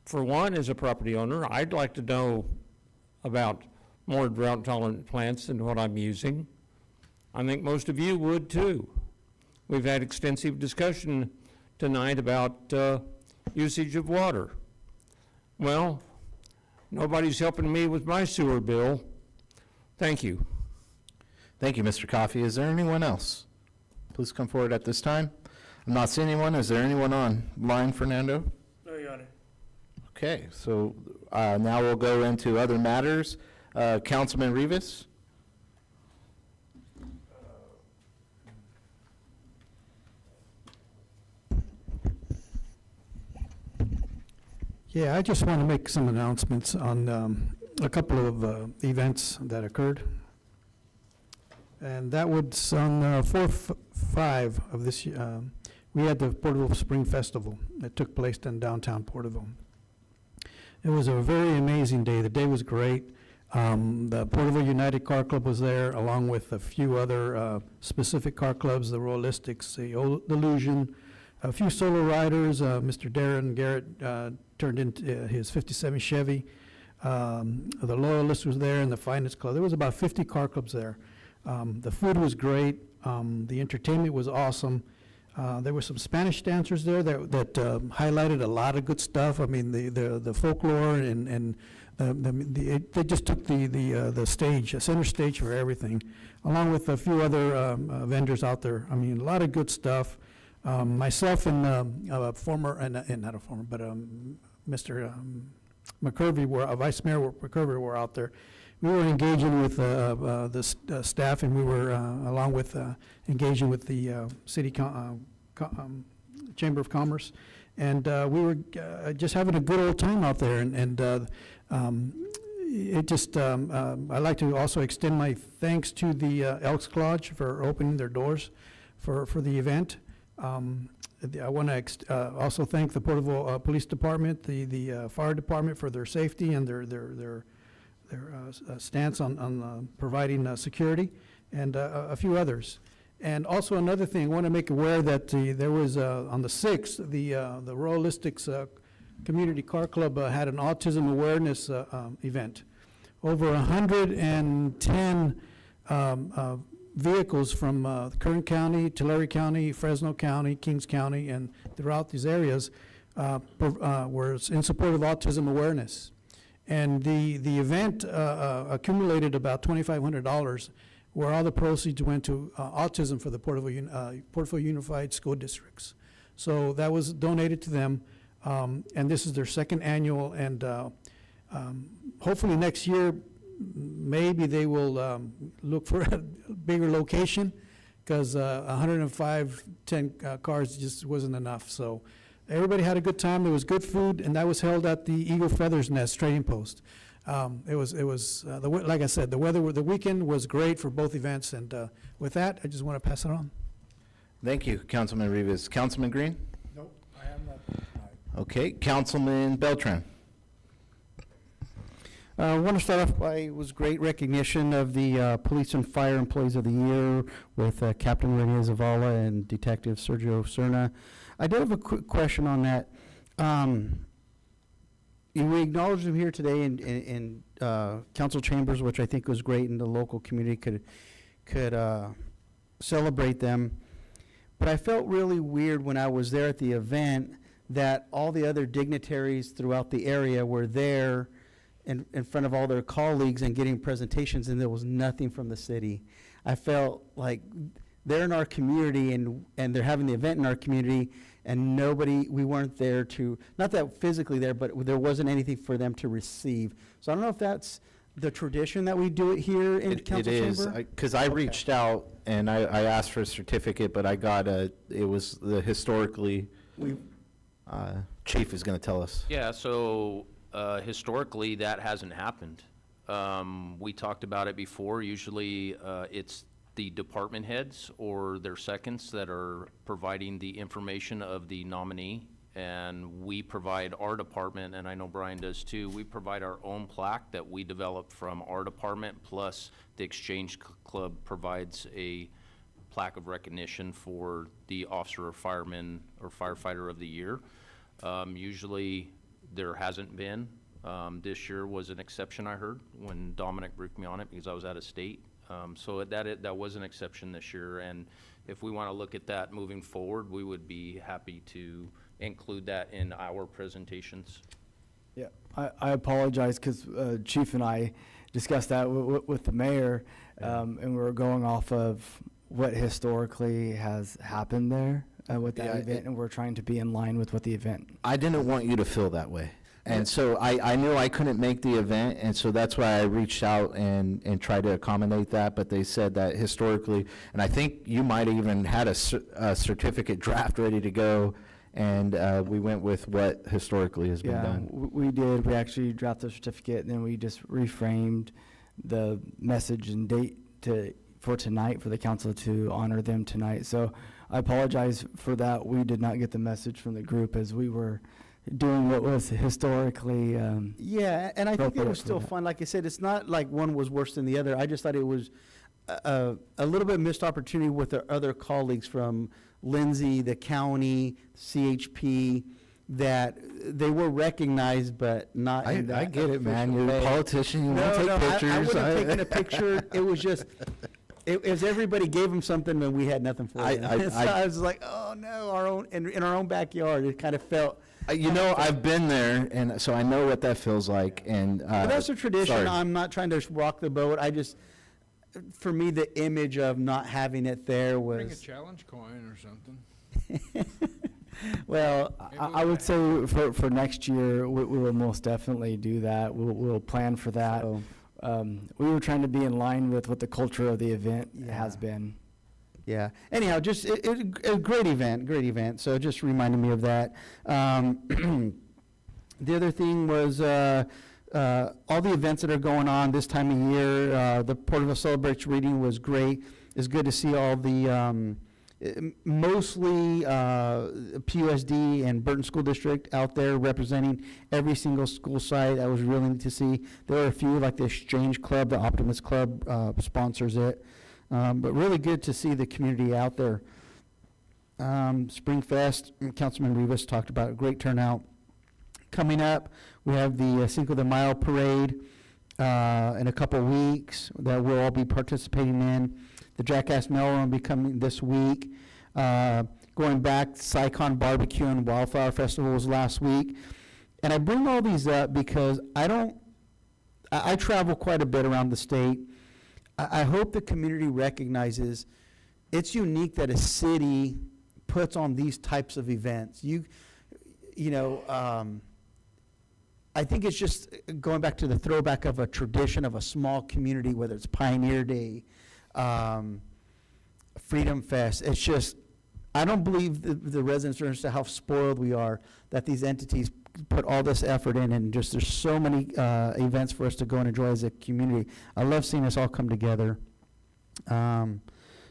V: For one, as a property owner, I'd like to know about more drought-tolerant plants than what I'm using. I think most of you would too. We've had extensive discussion tonight about usage of water. Well, nobody's helping me with my sewer bill. Thank you.
A: Thank you, Mr. Coffey. Is there anyone else? Please come forward at this time. I'm not seeing anyone. Is there anyone on line, Fernando?
O: No, Your Honor.
A: Okay, so now we'll go into other matters. Councilman Rivas?
L: Yeah, I just want to make some announcements on a couple of events that occurred. And that was on 4/5 of this year. We had the Porterville Spring Festival that took place in downtown Porterville. It was a very amazing day. The day was great. The Porterville United Car Club was there, along with a few other specific car clubs, the Royalistics, the Illusion, a few solo riders. Mr. Darren Garrett turned into his 57 Chevy. The Loyalist was there, and the Finance Club. There was about 50 car clubs there. The food was great. The entertainment was awesome. There were some Spanish dancers there that highlighted a lot of good stuff. I mean, the folklore and they just took the stage, a center stage for everything, along with a few other vendors out there. I mean, a lot of good stuff. Myself and not a former, but Mr. McCurvey, Vice Mayor McCurvey were out there. We were engaging with the staff, and we were, along with engaging with the City Chamber of Commerce, and we were just having a good old time out there. It just, I'd like to also extend my thanks to the Elks Lodge for opening their doors for the event. I want to also thank the Porterville Police Department, the Fire Department for their safety and their stance on providing security, and a few others. And also another thing, I want to make aware that there was, on the 6th, the Royalistics Community Car Club had an autism awareness event. Over 110 vehicles from Kern County, Tulare County, Fresno County, Kings County, and throughout these areas were in support of autism awareness. And the event accumulated about $2,500, where all the proceeds went to autism for the Porterville Unified School Districts. So that was donated to them, and this is their second annual, and hopefully next year, maybe they will look for a bigger location, because 10 cars just wasn't enough. So everybody had a good time. There was good food, and that was held at the Eagle Feathers Nest Trading Post. It was like I said, the weekend was great for both events, and with that, I just want to pass it on.
A: Thank you, Councilman Rivas. Councilman Green?
D: Nope, I have nothing tonight.
A: Okay, Councilman Beltran.
U: I want to start off by, it was great recognition of the Police and Fire Employees of the Year with Captain Rene Zavala and Detective Sergio Cerna. I did have a quick question on that. We acknowledged them here today in council chambers, which I think was great, and the local community could celebrate them. But I felt really weird when I was there at the event that all the other dignitaries throughout the area were there in front of all their colleagues and getting presentations, and there was nothing from the city. I felt like they're in our community and they're having the event in our community, and we weren't there to, not that physically there, but there wasn't anything for them to receive. So I don't know if that's the tradition that we do it here in council chamber?
A: It is, because I reached out and I asked for a certificate, but I got it was the historically, Chief is going to tell us.
P: Yeah, so historically, that hasn't happened. We talked about it before. Usually, it's the department heads or their seconds that are providing the information of the nominee, and we provide our department, and I know Brian does too, we provide our own plaque that we develop from our department, plus the Exchange Club provides a plaque of recognition for the officer or fireman or firefighter of the year. Usually there hasn't been. This year was an exception, I heard, when Dominic briefed me on it because I was out of state. So that was an exception this year, and if we want to look at that moving forward, we would be happy to include that in our presentations.
C: Yeah, I apologize because Chief and I discussed that with the mayor, and we were going off of what historically has happened there with that event, and we're trying to be in line with what the event.
A: I didn't want you to feel that way. And so I knew I couldn't make the event, and so that's why I reached out and tried to accommodate that, but they said that historically, and I think you might have even had a certificate draft ready to go, and we went with what historically has been done.
C: We did. We actually drafted a certificate, and then we just reframed the message and date for tonight, for the council to honor them tonight. So I apologize for that. We did not get the message from the group as we were doing what was historically
U: yeah, and I think it was still
C: that.
U: fun. Like I said, it's not like one was worse than the other. I just thought it was a little bit missed opportunity with our other colleagues from Lindsay, the county, CHP, that they were recognized, but not in that
A: I get it, man.
U: official
A: You're a
U: way.
A: politician. You want to take pictures.
U: I would have taken a picture. It was just, it was everybody gave them something and we had nothing for them. So I was like, oh no, our own in our own backyard. It kind of felt.
A: I've been there, and so I know what that feels like. And
U: But that's a tradition.
A: sorry.
U: I'm not trying to rock the boat. I just, for me, the image of not having it there
B: Bring a
U: was.
B: challenge coin or something.
U: Well,
C: I would say for next year, we will most definitely do that. We'll plan for that.
U: So,
C: We were trying to be in line with what the culture of the event has
U: Yeah.
C: been.
U: yeah. Anyhow, just a great event. So it just reminded me of that. The other thing was all the events that are going on this time of year. The Porterville Celebrates reading was great. It's good to see all the mostly PUSD and Burton School District out there representing every single school site. That was really neat to see. There were a few, like the Exchange Club, the Optimist Club sponsors it. But really good to see the community out there. Spring Fest, Councilman Rivas talked about a great turnout. Coming up, we have the Cinco de Mayo Parade in a couple weeks that we'll all be participating in. The Jackass Mail will be coming this week. Going back, Sycon Barbecue and Wildflower Festival was last week. And I bring all these up because I travel quite a bit around the state. I hope the community recognizes it's unique that a city puts on these types of events. I think it's just going back to the throwback of a tradition of a small community, whether it's Pioneer Day, Freedom Fest. It's just, I don't believe the residents understand how spoiled we are that these entities put all this effort in, and just there's so many events for us to go and enjoy as a community. I love seeing us all come together.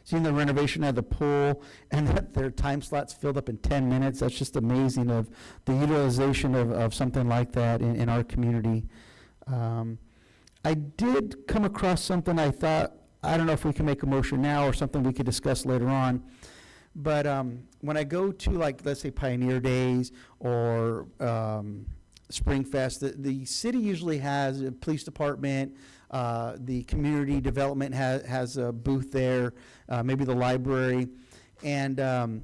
U: Seeing the renovation of the pool and that their time slots filled up in 10 minutes, that's just amazing of the utilization of something like that in our community. I did come across something I thought, I don't know if we can make a motion now or something we could discuss later on. But when I go to, like, let's say Pioneer Days or Spring Fest, the city usually has a police department, the community development has a booth there, maybe the library. And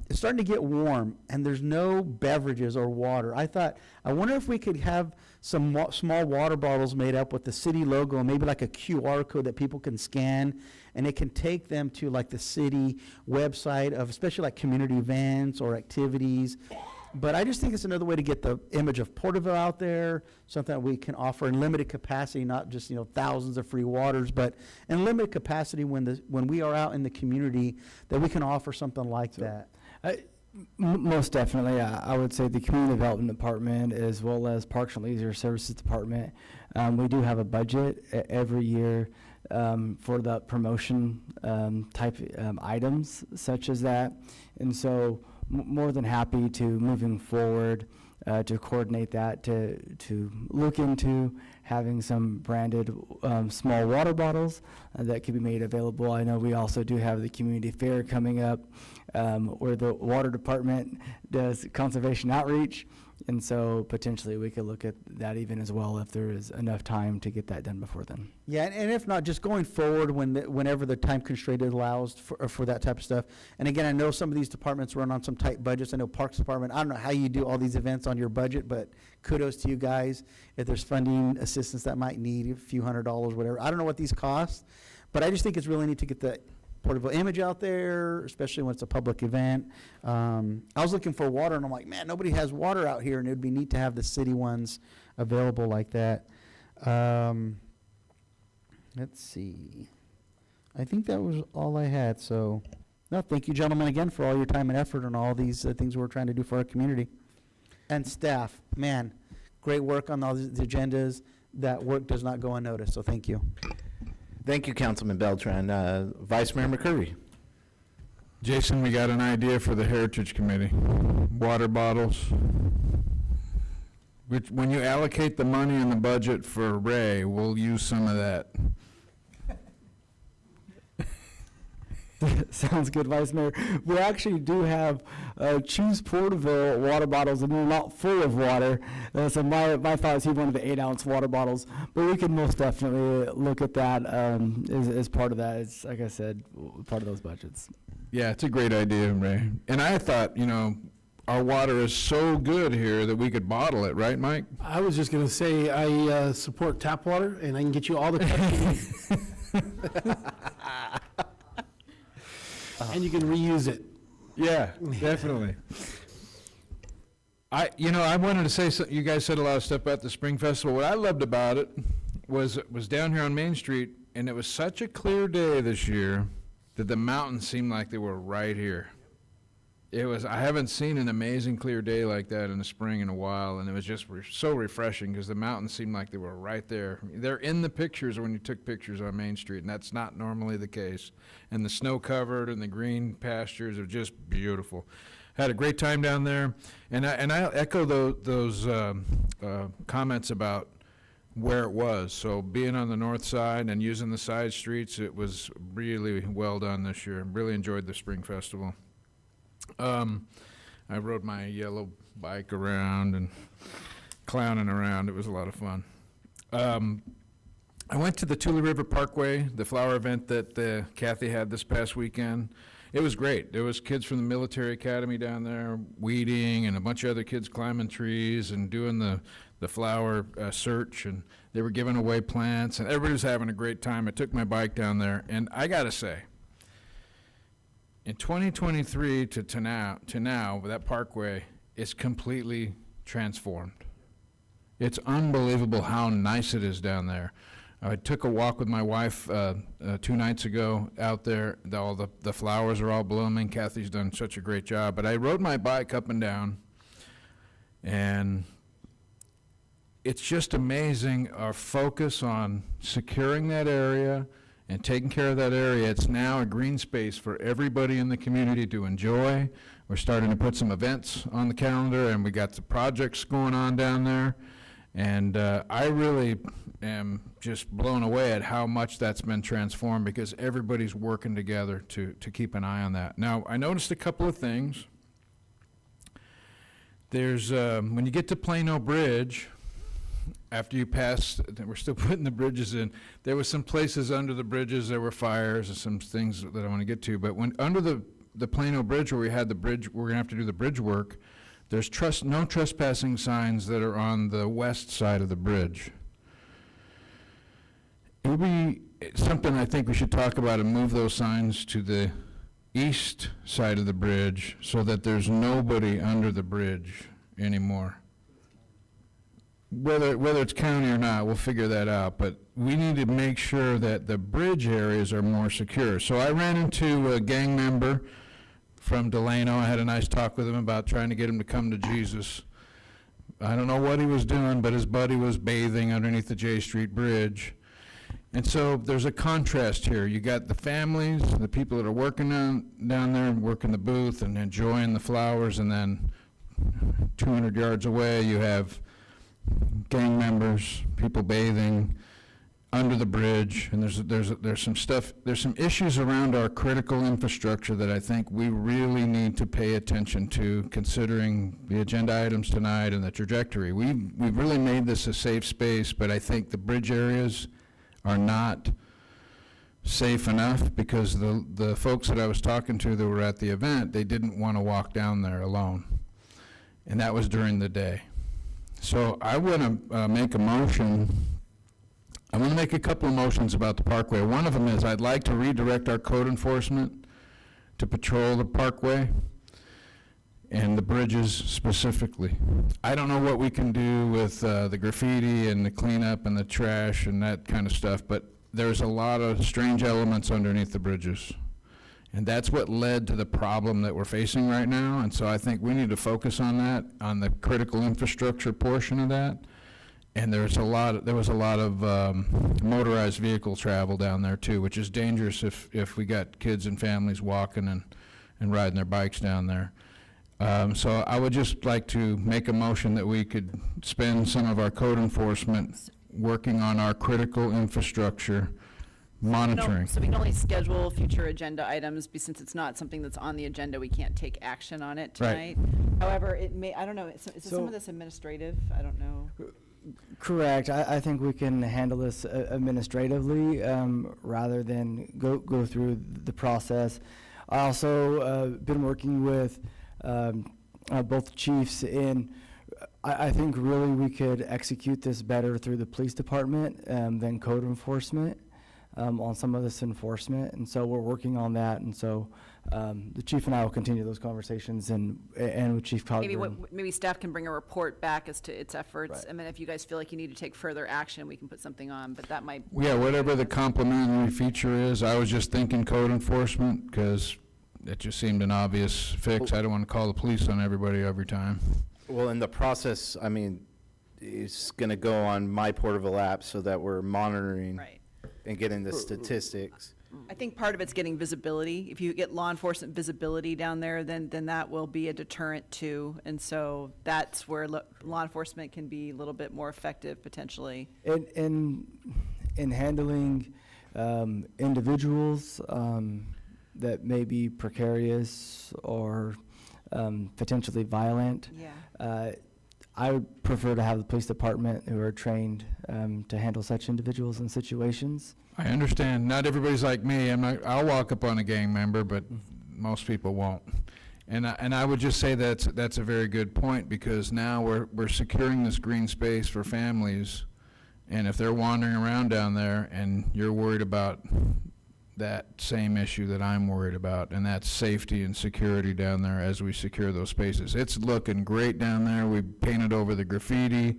U: it's starting to get warm, and there's no beverages or water. I wonder if we could have some small water bottles made up with the city logo and maybe like a QR code that people can scan, and it can take them to like the city website of especially like community events or activities. But I just think it's another way to get the image of Porterville out there, something that we can offer in limited capacity, not just, thousands of free waters, but in limited capacity when we are out in the community, that we can offer something like that.
C: Most definitely, I would say the Community Development Department as well as Parks and Leisure Services Department, we do have a budget every year for the promotion type items such as that. And so more than happy to, moving forward, to coordinate that, to look into having some branded small water bottles that could be made available. I know we also do have the community fair coming up where the water department does conservation outreach. And so potentially we could look at that even as well if there is enough time to get that done before then.
U: Yeah, and if not, just going forward whenever the time constraint allows for that type of stuff. And again, I know some of these departments run on some tight budgets. I know Parks Department, I don't know how you do all these events on your budget, but kudos to you guys. If there's funding assistance that might need a few $100s, whatever. I don't know what these cost, but I just think it's really neat to get the Porterville image out there, especially when it's a public event. I was looking for water, and I'm like, man, nobody has water out here, and it would be neat to have the city ones available like that. Let's see. I think that was all I had. So, no, thank you, gentlemen, again for all your time and effort on all these things we're trying to do for our community. And staff, man, great work on all the agendas. That work does not go unnoticed, so thank you.
A: Thank you, Councilman Beltran. Vice Mayor McCurry.
B: Jason, we got an idea for the Heritage Committee. Water bottles. Which, when you allocate the money in the budget for Ray, we'll use some of that.
C: Sounds good, Vice Mayor. We actually do have Choose Porterville water bottles, and they're not full of water. So my thought is he wanted the 8-ounce water bottles, but we can most definitely look at that as part of that. It's, like I said, part of those budgets.
B: Yeah, it's a great idea, Ray. And I thought, our water is so good here that we could bottle it, right, Mike?
G: I was just going to say, I support tap water, and I can get you all the and you can reuse it.
B: Yeah, definitely. I wanted to say something. You guys said a lot of stuff about the Spring Festival. What I loved about it was down here on Main Street, and it was such a clear day this year that the mountains seemed like they were right here. I haven't seen an amazing clear day like that in the spring in a while, and it was just so refreshing because the mountains seemed like they were right there. They're in the pictures when you took pictures on Main Street, and that's not normally the case. And the snow covered and the green pastures are just beautiful. Had a great time down there, and I echo those comments about where it was. So being on the north side and using the side streets, it was really well done this year. Really enjoyed the Spring Festival. I rode my yellow bike around and clowning around. It was a lot of fun. I went to the Tule River Parkway, the flower event that Kathy had this past weekend. It was great. There was kids from the military academy down there weeding, and a bunch of other kids climbing trees and doing the flower search, and they were giving away plants, and everybody was having a great time. I took my bike down there, and I gotta say, in 2023 to now, that parkway is completely transformed. It's unbelievable how nice it is down there. I took a walk with my wife 2 nights ago out there. All the flowers are all blooming. Kathy's done such a great job. But I rode my bike up and down, and it's just amazing our focus on securing that area and taking care of that area. It's now a green space for everybody in the community to enjoy. We're starting to put some events on the calendar, and we got the projects going on down there. And I really am just blown away at how much that's been transformed because everybody's working together to keep an eye on that. Now, I noticed a couple of things. There's, when you get to Plano Bridge, after you pass, we're still putting the bridges in, there were some places under the bridges, there were fires and some things that I want to get to, but when, under the Plano Bridge where we had the bridge, we're gonna have to do the bridge work, there's no trespassing signs that are on the west side of the bridge. It would be something I think we should talk about and move those signs to the east side of the bridge so that there's nobody under the bridge anymore. Whether it's county or not, we'll figure that out, but we need to make sure that the bridge areas are more secure. So I ran into a gang member from Delano. I had a nice talk with him about trying to get him to come to Jesus. I don't know what he was doing, but his buddy was bathing underneath the J Street Bridge. And so there's a contrast here. You got the families, the people that are working down there, working the booth and enjoying the flowers, and then 200 yards away you have gang members, people bathing under the bridge, and there's some stuff, there's some issues around our critical infrastructure that I think we really need to pay attention to, considering the agenda items tonight and the trajectory. We've really made this a safe space, but I think the bridge areas are not safe enough because the folks that I was talking to that were at the event, they didn't want to walk down there alone, and that was during the day. So I want to make a motion. I want to make a couple of motions about the parkway. One of them is I'd like to redirect our code enforcement to patrol the parkway and the bridges specifically. I don't know what we can do with the graffiti and the cleanup and the trash and that kind of stuff, but there's a lot of strange elements underneath the bridges. And that's what led to the problem that we're facing right now. And so I think we need to focus on that, on the critical infrastructure portion of that. And there was a lot of motorized vehicle travel down there too, which is dangerous if we got kids and families walking and riding their bikes down there. So I would just like to make a motion that we could spend some of our code enforcement working on our critical infrastructure monitoring.
N: So we can only schedule future agenda items, since it's not something that's on the agenda, we can't take action on it tonight. However, it may, I don't know, is some of this administrative? I don't know.
C: Correct. I think we can handle this administratively rather than go through the process. I also been working with both chiefs in, I think really we could execute this better through the police department than code enforcement on some of this enforcement. And so we're working on that. And so the chief and I will continue those conversations and with Chief Cogburn.
N: Maybe staff can bring a report back as to its efforts.
C: Right.
N: I mean, if you guys feel like you need to take further action, we can put something on, but that might.
B: Yeah, whatever the complementary feature is. I was just thinking code enforcement because it just seemed an obvious fix. I don't want to call the police on everybody every time.
A: Well, in the process, I mean, it's going to go on my Porterville app so that we're monitoring
N: Right.
A: and getting the statistics.
N: I think part of it's getting visibility. If you get law enforcement visibility down there, then that will be a deterrent too. And so that's where law enforcement can be a little bit more effective potentially.
C: In handling individuals that may be precarious or potentially violent.
N: Yeah.
C: I would prefer to have the police department who are trained to handle such individuals and situations.
B: I understand. Not everybody's like me. I'll walk up on a gang member, but most people won't. And I would just say that's a very good point, because now we're securing this green space for families, and if they're wandering around down there and you're worried about that same issue that I'm worried about, and that's safety and security down there as we secure those spaces. It's looking great down there. We've painted over the graffiti.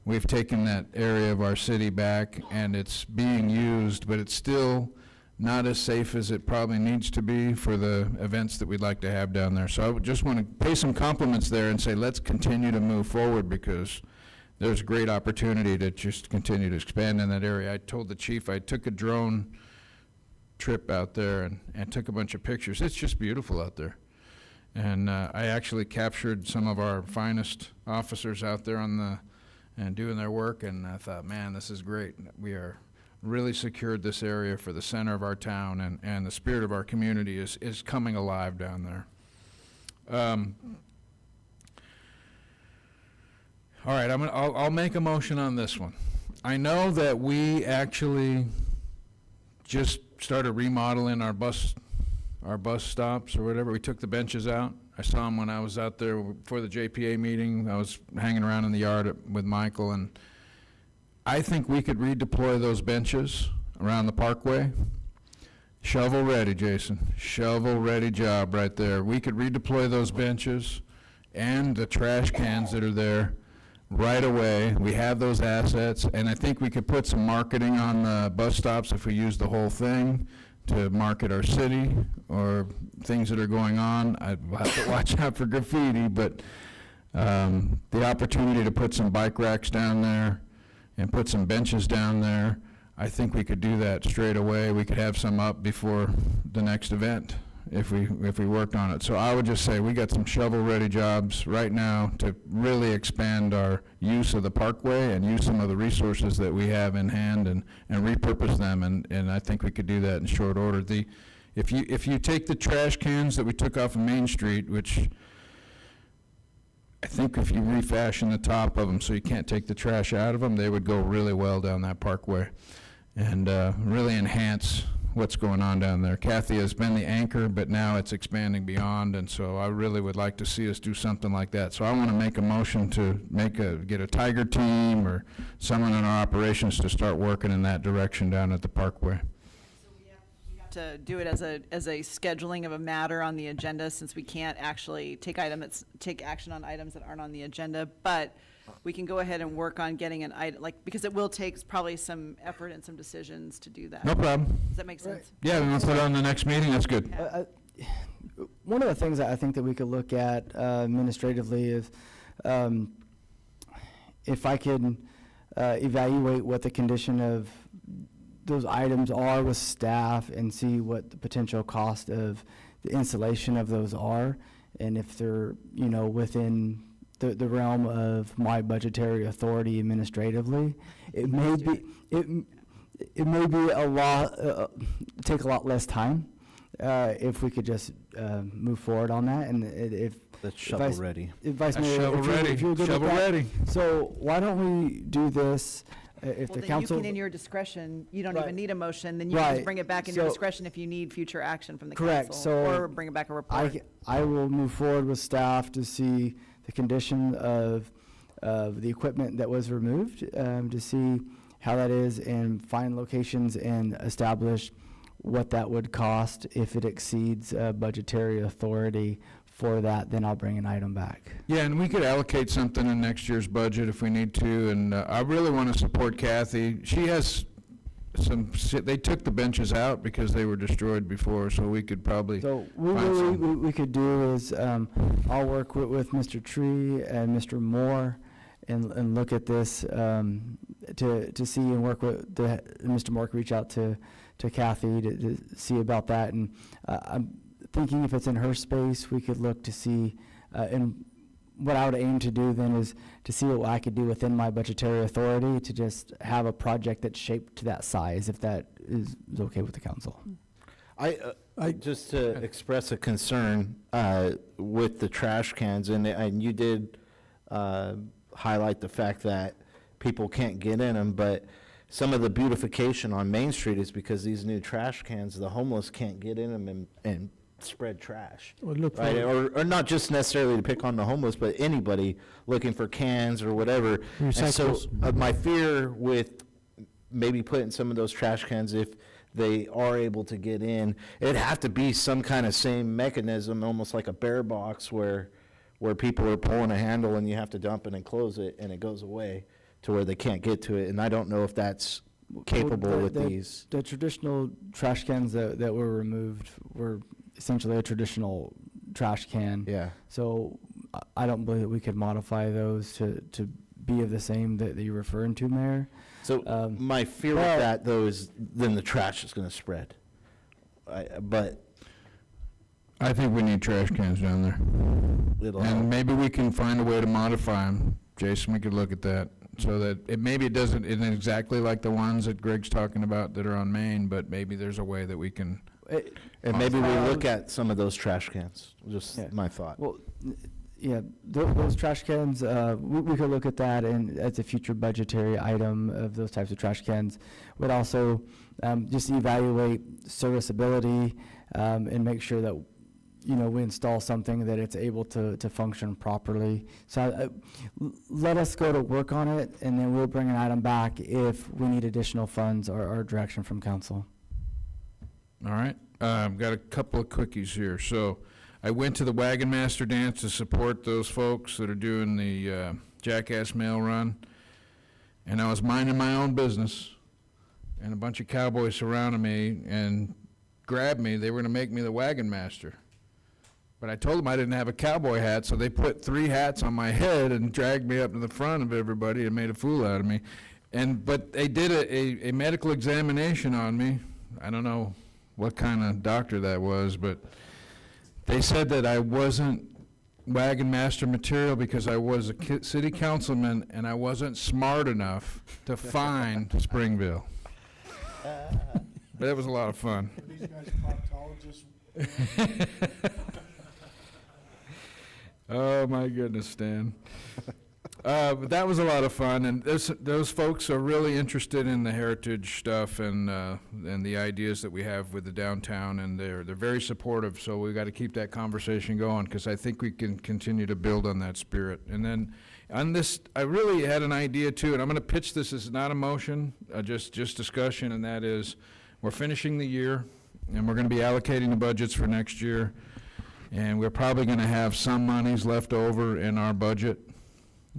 B: We've taken that area of our city back, and it's being used, but it's still not as safe as it probably needs to be for the events that we'd like to have down there. So I would just want to pay some compliments there and say, let's continue to move forward, because there's great opportunity to just continue to expand in that area. I told the chief I took a drone trip out there and took a bunch of pictures. It's just beautiful out there. And I actually captured some of our finest officers out there on and doing their work, and I thought, man, this is great. We are really secured this area for the center of our town, and the spirit of our community is coming alive down there. All right, I'll make a motion on this one. I know that we actually just started remodeling our bus stops or whatever. We took the benches out. I saw them when I was out there for the JPA meeting. I was hanging around in the yard with Michael, and I think we could redeploy those benches around the parkway. Shovel ready, Jason. Shovel ready job right there. We could redeploy those benches and the trash cans that are there right away. We have those assets, and I think we could put some marketing on the bus stops if we use the whole thing to market our city or things that are going on. I'll have to watch out for graffiti, but the opportunity to put some bike racks down there and put some benches down there, I think we could do that straight away. We could have some up before the next event if we worked on it. So I would just say we got some shovel-ready jobs right now to really expand our use of the parkway and use some of the resources that we have in hand and repurpose them, and I think we could do that in short order. If you take the trash cans that we took off of Main Street, which I think if you refashion the top of them so you can't take the trash out of them, they would go really well down that parkway and really enhance what's going on down there. Kathy has been the anchor, but now it's expanding beyond, and so I really would like to see us do something like that. So I want to make a motion to get a Tiger team or someone in our operations to start working in that direction down at the parkway.
N: To do it as a scheduling of a matter on the agenda, since we can't actually take action on items that aren't on the agenda, but we can go ahead and work on getting an item, because it will take probably some effort and some decisions to do that.
B: No problem.
N: Does that make sense?
B: Yeah, we want to put it on the next meeting, that's good.
C: One of the things that I think that we could look at administratively is if I could evaluate what the condition of those items are with staff and see what the potential cost of the installation of those are, and if they're, within the realm of my budgetary authority administratively. It may be a lot, take a lot less time if we could just move forward on that, and if
A: That's shovel ready.
C: Vice Mayor, if you're good with that. So why don't we do this? If the council,
N: you can, in your discretion, you don't
C: Right.
N: even need a motion, then you can
C: Right.
N: just bring it back in your
C: So-
N: discretion if you need future action from the
C: correct,
N: council.
C: so
N: Or bring it back a report.
C: I will move forward with staff to see the condition of the equipment that was removed, to see how that is and find locations and establish what that would cost. If it exceeds budgetary authority for that, then I'll bring an item back.
B: Yeah, and we could allocate something in next year's budget if we need to, and I really want to support Kathy. She has they took the benches out because they were destroyed before, so we could probably
C: So
B: find
C: we could do is, I'll work with Mr. Tree and Mr. Moore and look at this to see and work with Mr. Moore can reach out to Kathy to see about that. And I'm thinking if it's in her space, we could look to see, and what I would aim to do then is to see what I could do within my budgetary authority to just have a project that's shaped to that size, if that is okay with the council.
A: I just to express a concern with the trash cans, and you did highlight the fact that people can't get in them, but some of the beautification on Main Street is because these new trash cans, the homeless can't get in them and spread trash, right? Or not just necessarily to pick on the homeless, but anybody looking for cans or whatever. And so my fear with maybe putting some of those trash cans, if they are able to get in, it'd have to be some kind of same mechanism, almost like a bear box where people are pulling a handle and you have to dump it and close it and it goes away to where they can't get to it. And I don't know if that's capable with these.
C: The traditional trash cans that were removed were essentially a traditional trash can.
A: Yeah.
C: So I don't believe that we could modify those to be of the same that you're referring to, Mayor.
A: So my fear with that, though, is then the trash is going to spread. But
B: I think we need trash cans down there.
A: it'll
B: And
A: help.
B: maybe we can find a way to modify them. Jason, we could look at that so that maybe it doesn't, isn't exactly like the ones that Greg's talking about that are on Main, but maybe there's a way that we can.
A: And maybe we look at some of those trash cans, just my thought.
C: Well, yeah, those trash cans, we could look at that and as a future budgetary item of those types of trash cans. Would also just evaluate serviceability and make sure that, we install something that it's able to function properly. So let us go to work on it, and then we'll bring an item back if we need additional funds or direction from council.
B: All right, I've got a couple of quickies here. So I went to the Wagon Master Dance to support those folks that are doing the Jackass Mail Run, and I was minding my own business, and a bunch of cowboys surrounded me and grabbed me. They were going to make me the Wagon Master. But I told them I didn't have a cowboy hat, so they put 3 hats on my head and dragged me up to the front of everybody and made a fool out of me. But they did a medical examination on me. I don't know what kind of doctor that was, but they said that I wasn't Wagon Master material because I was a city councilman and I wasn't smart enough to find Springville. But it was a lot of fun.
D: Are these guys proctologists?
B: Oh, my goodness, Stan. But that was a lot of fun, and those folks are really interested in the heritage stuff and the ideas that we have with the downtown, and they're very supportive, so we got to keep that conversation going, because I think we can continue to build on that spirit. And then on this, I really had an idea too, and I'm going to pitch this as not a motion, just discussion, and that is, we're finishing the year, and we're going to be allocating the budgets for next year, and we're probably going to have some monies left over in our budget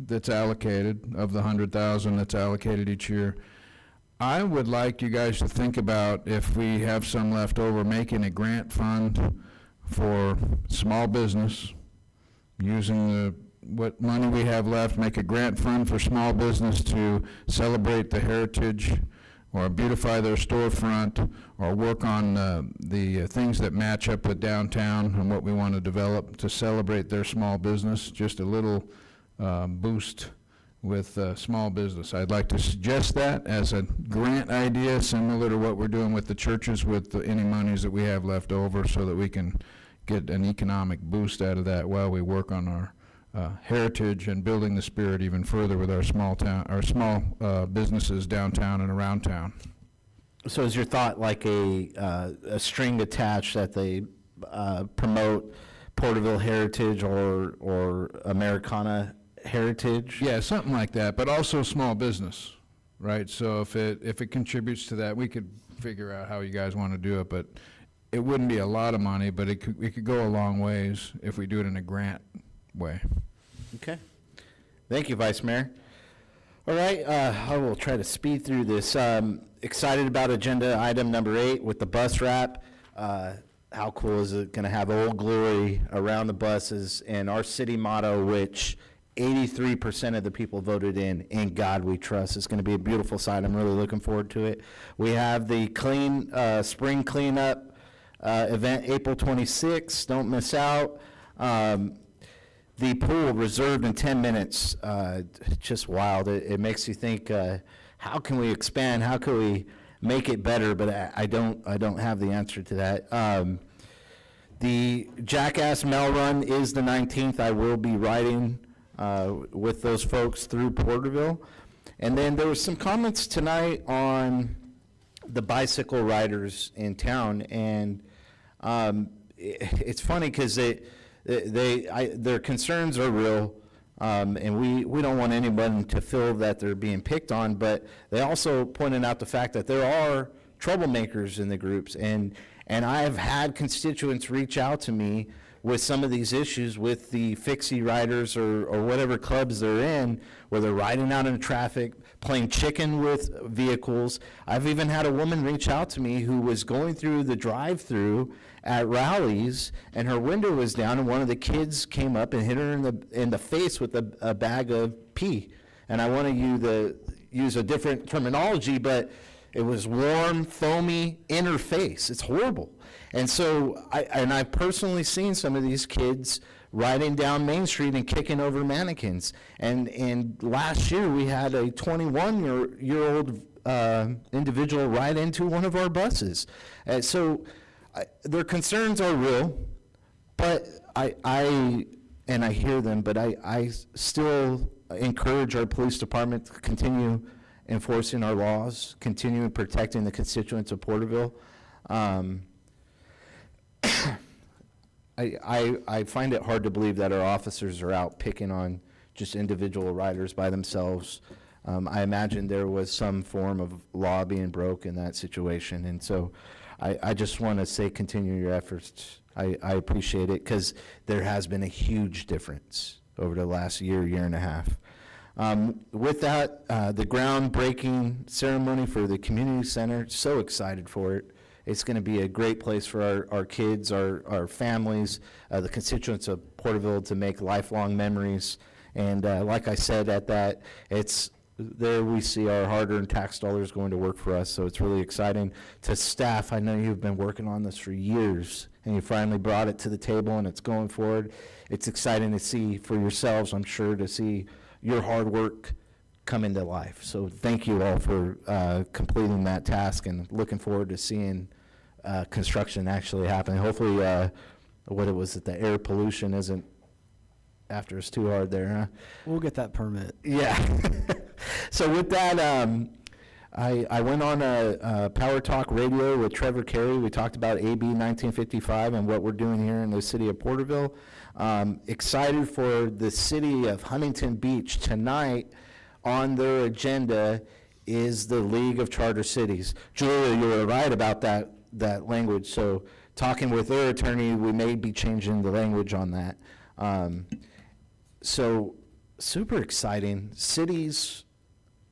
B: that's allocated, of the 100,000 that's allocated each year. I would like you guys to think about, if we have some left over, making a grant fund for small business, using what money we have left, make a grant fund for small business to celebrate the heritage or beautify their storefront, or work on the things that match up with downtown and what we want to develop to celebrate their small business, just a little boost with small business. I'd like to suggest that as a grant idea, similar to what we're doing with the churches with any monies that we have left over, so that we can get an economic boost out of that while we work on our heritage and building the spirit even further with our small businesses downtown and around town.
A: So is your thought like a string attached that they promote Porterville heritage or Americana heritage?
B: Yeah, something like that, but also small business, right? So if it contributes to that, we could figure out how you guys want to do it, but it wouldn't be a lot of money, but it could go a long ways if we do it in a grant way.
A: Okay. Thank you, Vice Mayor. All right, I will try to speed through this. Excited about agenda item number 8 with the bus wrap. How cool is it going to have Old Glory around the buses, and our city motto, which 83% of the people voted in God we trust. It's going to be a beautiful sight. I'm really looking forward to it. We have the spring cleanup event April 26th. Don't miss out. The pool reserved in 10 minutes, just wild. It makes you think, how can we expand? How can we make it better? But I don't have the answer to that. The Jackass Mail Run is the 19th. I will be riding with those folks through Porterville. And then there was some comments tonight on the bicycle riders in town, and it's funny because their concerns are real, and we don't want anyone to feel that they're being picked on, but they also pointed out the fact that there are troublemakers in the groups, and I've had constituents reach out to me with some of these issues with the fixie riders or whatever clubs they're in, where they're riding out in traffic, playing chicken with vehicles. I've even had a woman reach out to me who was going through the drive-through at Rallies, and her window was down, and one of the kids came up and hit her in the face with a bag of pee. And I want to use a different terminology, but It was warm, foamy, in her face. It's horrible. And so, I've personally seen some of these kids riding down Main Street and kicking over mannequins. And last year, we had a 21-year-old individual ride into one of our buses. So their concerns are real, but I hear them, but I still encourage our police department to continue enforcing our laws, continue protecting the constituents of Porterville. I find it hard to believe that our officers are out picking on just individual riders by themselves. I imagine there was some form of law being broke in that situation, and so I just want to say continue your efforts. I appreciate it, because there has been a huge difference over the last year and a half. With that, the groundbreaking ceremony for the community center, so excited for it. It's going to be a great place for our kids, our families, the constituents of Porterville to make lifelong memories. And like I said, at that, there we see our hard-earned tax dollars going to work for us, so it's really exciting. To staff, I know you've been working on this for years, and you finally brought it to the table, and it's going forward. It's exciting to see for yourselves, I'm sure, to see your hard work come into life. So thank you all for completing that task, and looking forward to seeing construction actually happening. Hopefully, the air pollution isn't after us too hard there, huh?
C: We'll get that permit.
A: Yeah. So with that, I went on a Power Talk radio with Trevor Carey. We talked about AB 1955 and what we're doing here in the city of Porterville. Excited for the city of Huntington Beach. Tonight on their agenda is the League of Charter Cities. Julia, you were right about that language. So talking with their attorney, we may be changing the language on that. So super exciting. Cities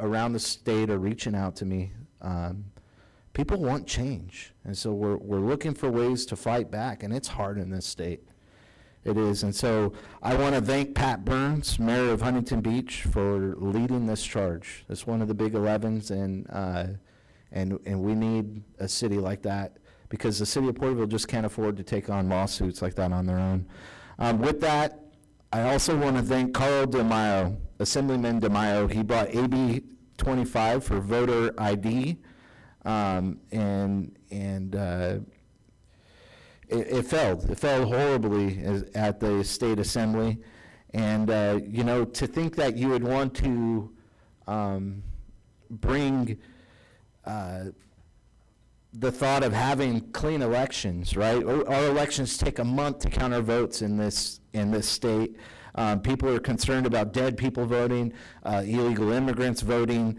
A: around the state are reaching out to me. People want change, and so we're looking for ways to fight back, and it's hard in this state. It is, and so I want to thank Pat Burns, Mayor of Huntington Beach, for leading this charge. It's one of the big 11s, and we need a city like that, because the city of Porterville just can't afford to take on lawsuits like that on their own. With that, I also want to thank Carl DeMaio, Assemblyman DeMaio. He brought AB 25 for voter ID, it failed horribly at the state assembly. And, to think that you would want to bring the thought of having clean elections, right? Our elections take a month to count our votes in this state. People are concerned about dead people voting, illegal immigrants voting,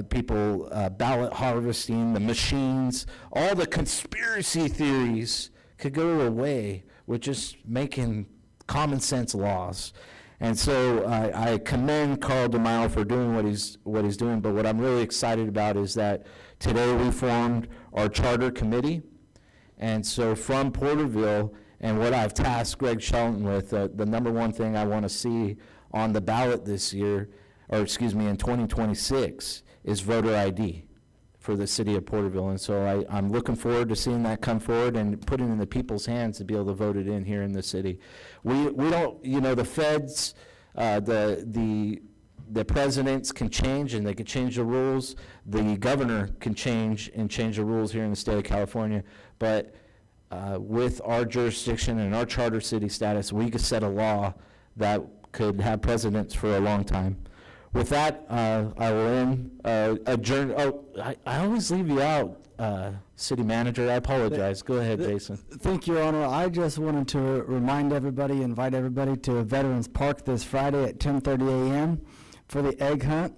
A: people ballot harvesting, the machines. All the conspiracy theories could go away with just making common sense laws. And so I commend Carl DeMaio for doing what he's doing, but what I'm really excited about is that today we formed our charter committee. And so from Porterville, and what I've tasked Greg Shelton with, the number one thing I want to see on the ballot this year, in 2026, is voter ID for the city of Porterville. And so I'm looking forward to seeing that come forward and put it in the people's hands to be able to vote it in here in the city. We don't, the feds, the presidents can change, and they can change the rules. The governor can change the rules here in the state of California. But with our jurisdiction and our charter city status, we could set a law that could have precedents for a long time. With that, I will adjourn. Oh, I always leave you out, City Manager. I apologize. Go ahead, Jason.
C: Thank you, Your Honor. I just wanted to remind everybody, invite everybody to Veterans Park this Friday at 10:30 a.m. for the egg hunt.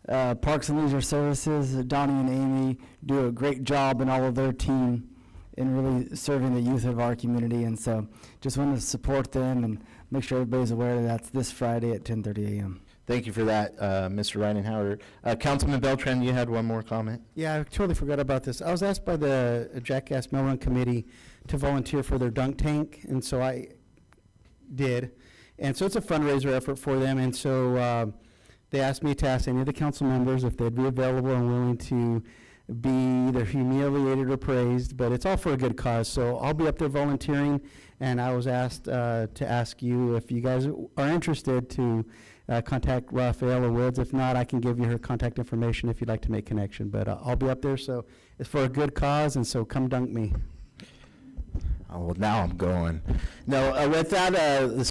C: Parks and Leisure Services, Donnie and Amy do a great job, and all of their team in really serving the youth of our community. And so just wanted to support them and make sure everybody's aware that that's this Friday at 10:30 a.m.
A: Thank you for that, Mr. Ridenhour. Councilman Beltran, you had one more comment?
U: Yeah, I totally forgot about this. I was asked by the Jackass Mill Run Committee to volunteer for their dunk tank, and so I did. And so it's a fundraiser effort for them, and so they asked me to ask any of the council members if they'd be available and willing to be either humiliated or praised, but it's all for a good cause. So I'll be up there volunteering, and I was asked to ask you if you guys are interested to contact Rafaela Woods. If not, I can give you her contact information if you'd like to make connection. But I'll be up there, so it's for a good cause, and so come dunk me.
A: Oh, well, now I'm going. No, with that,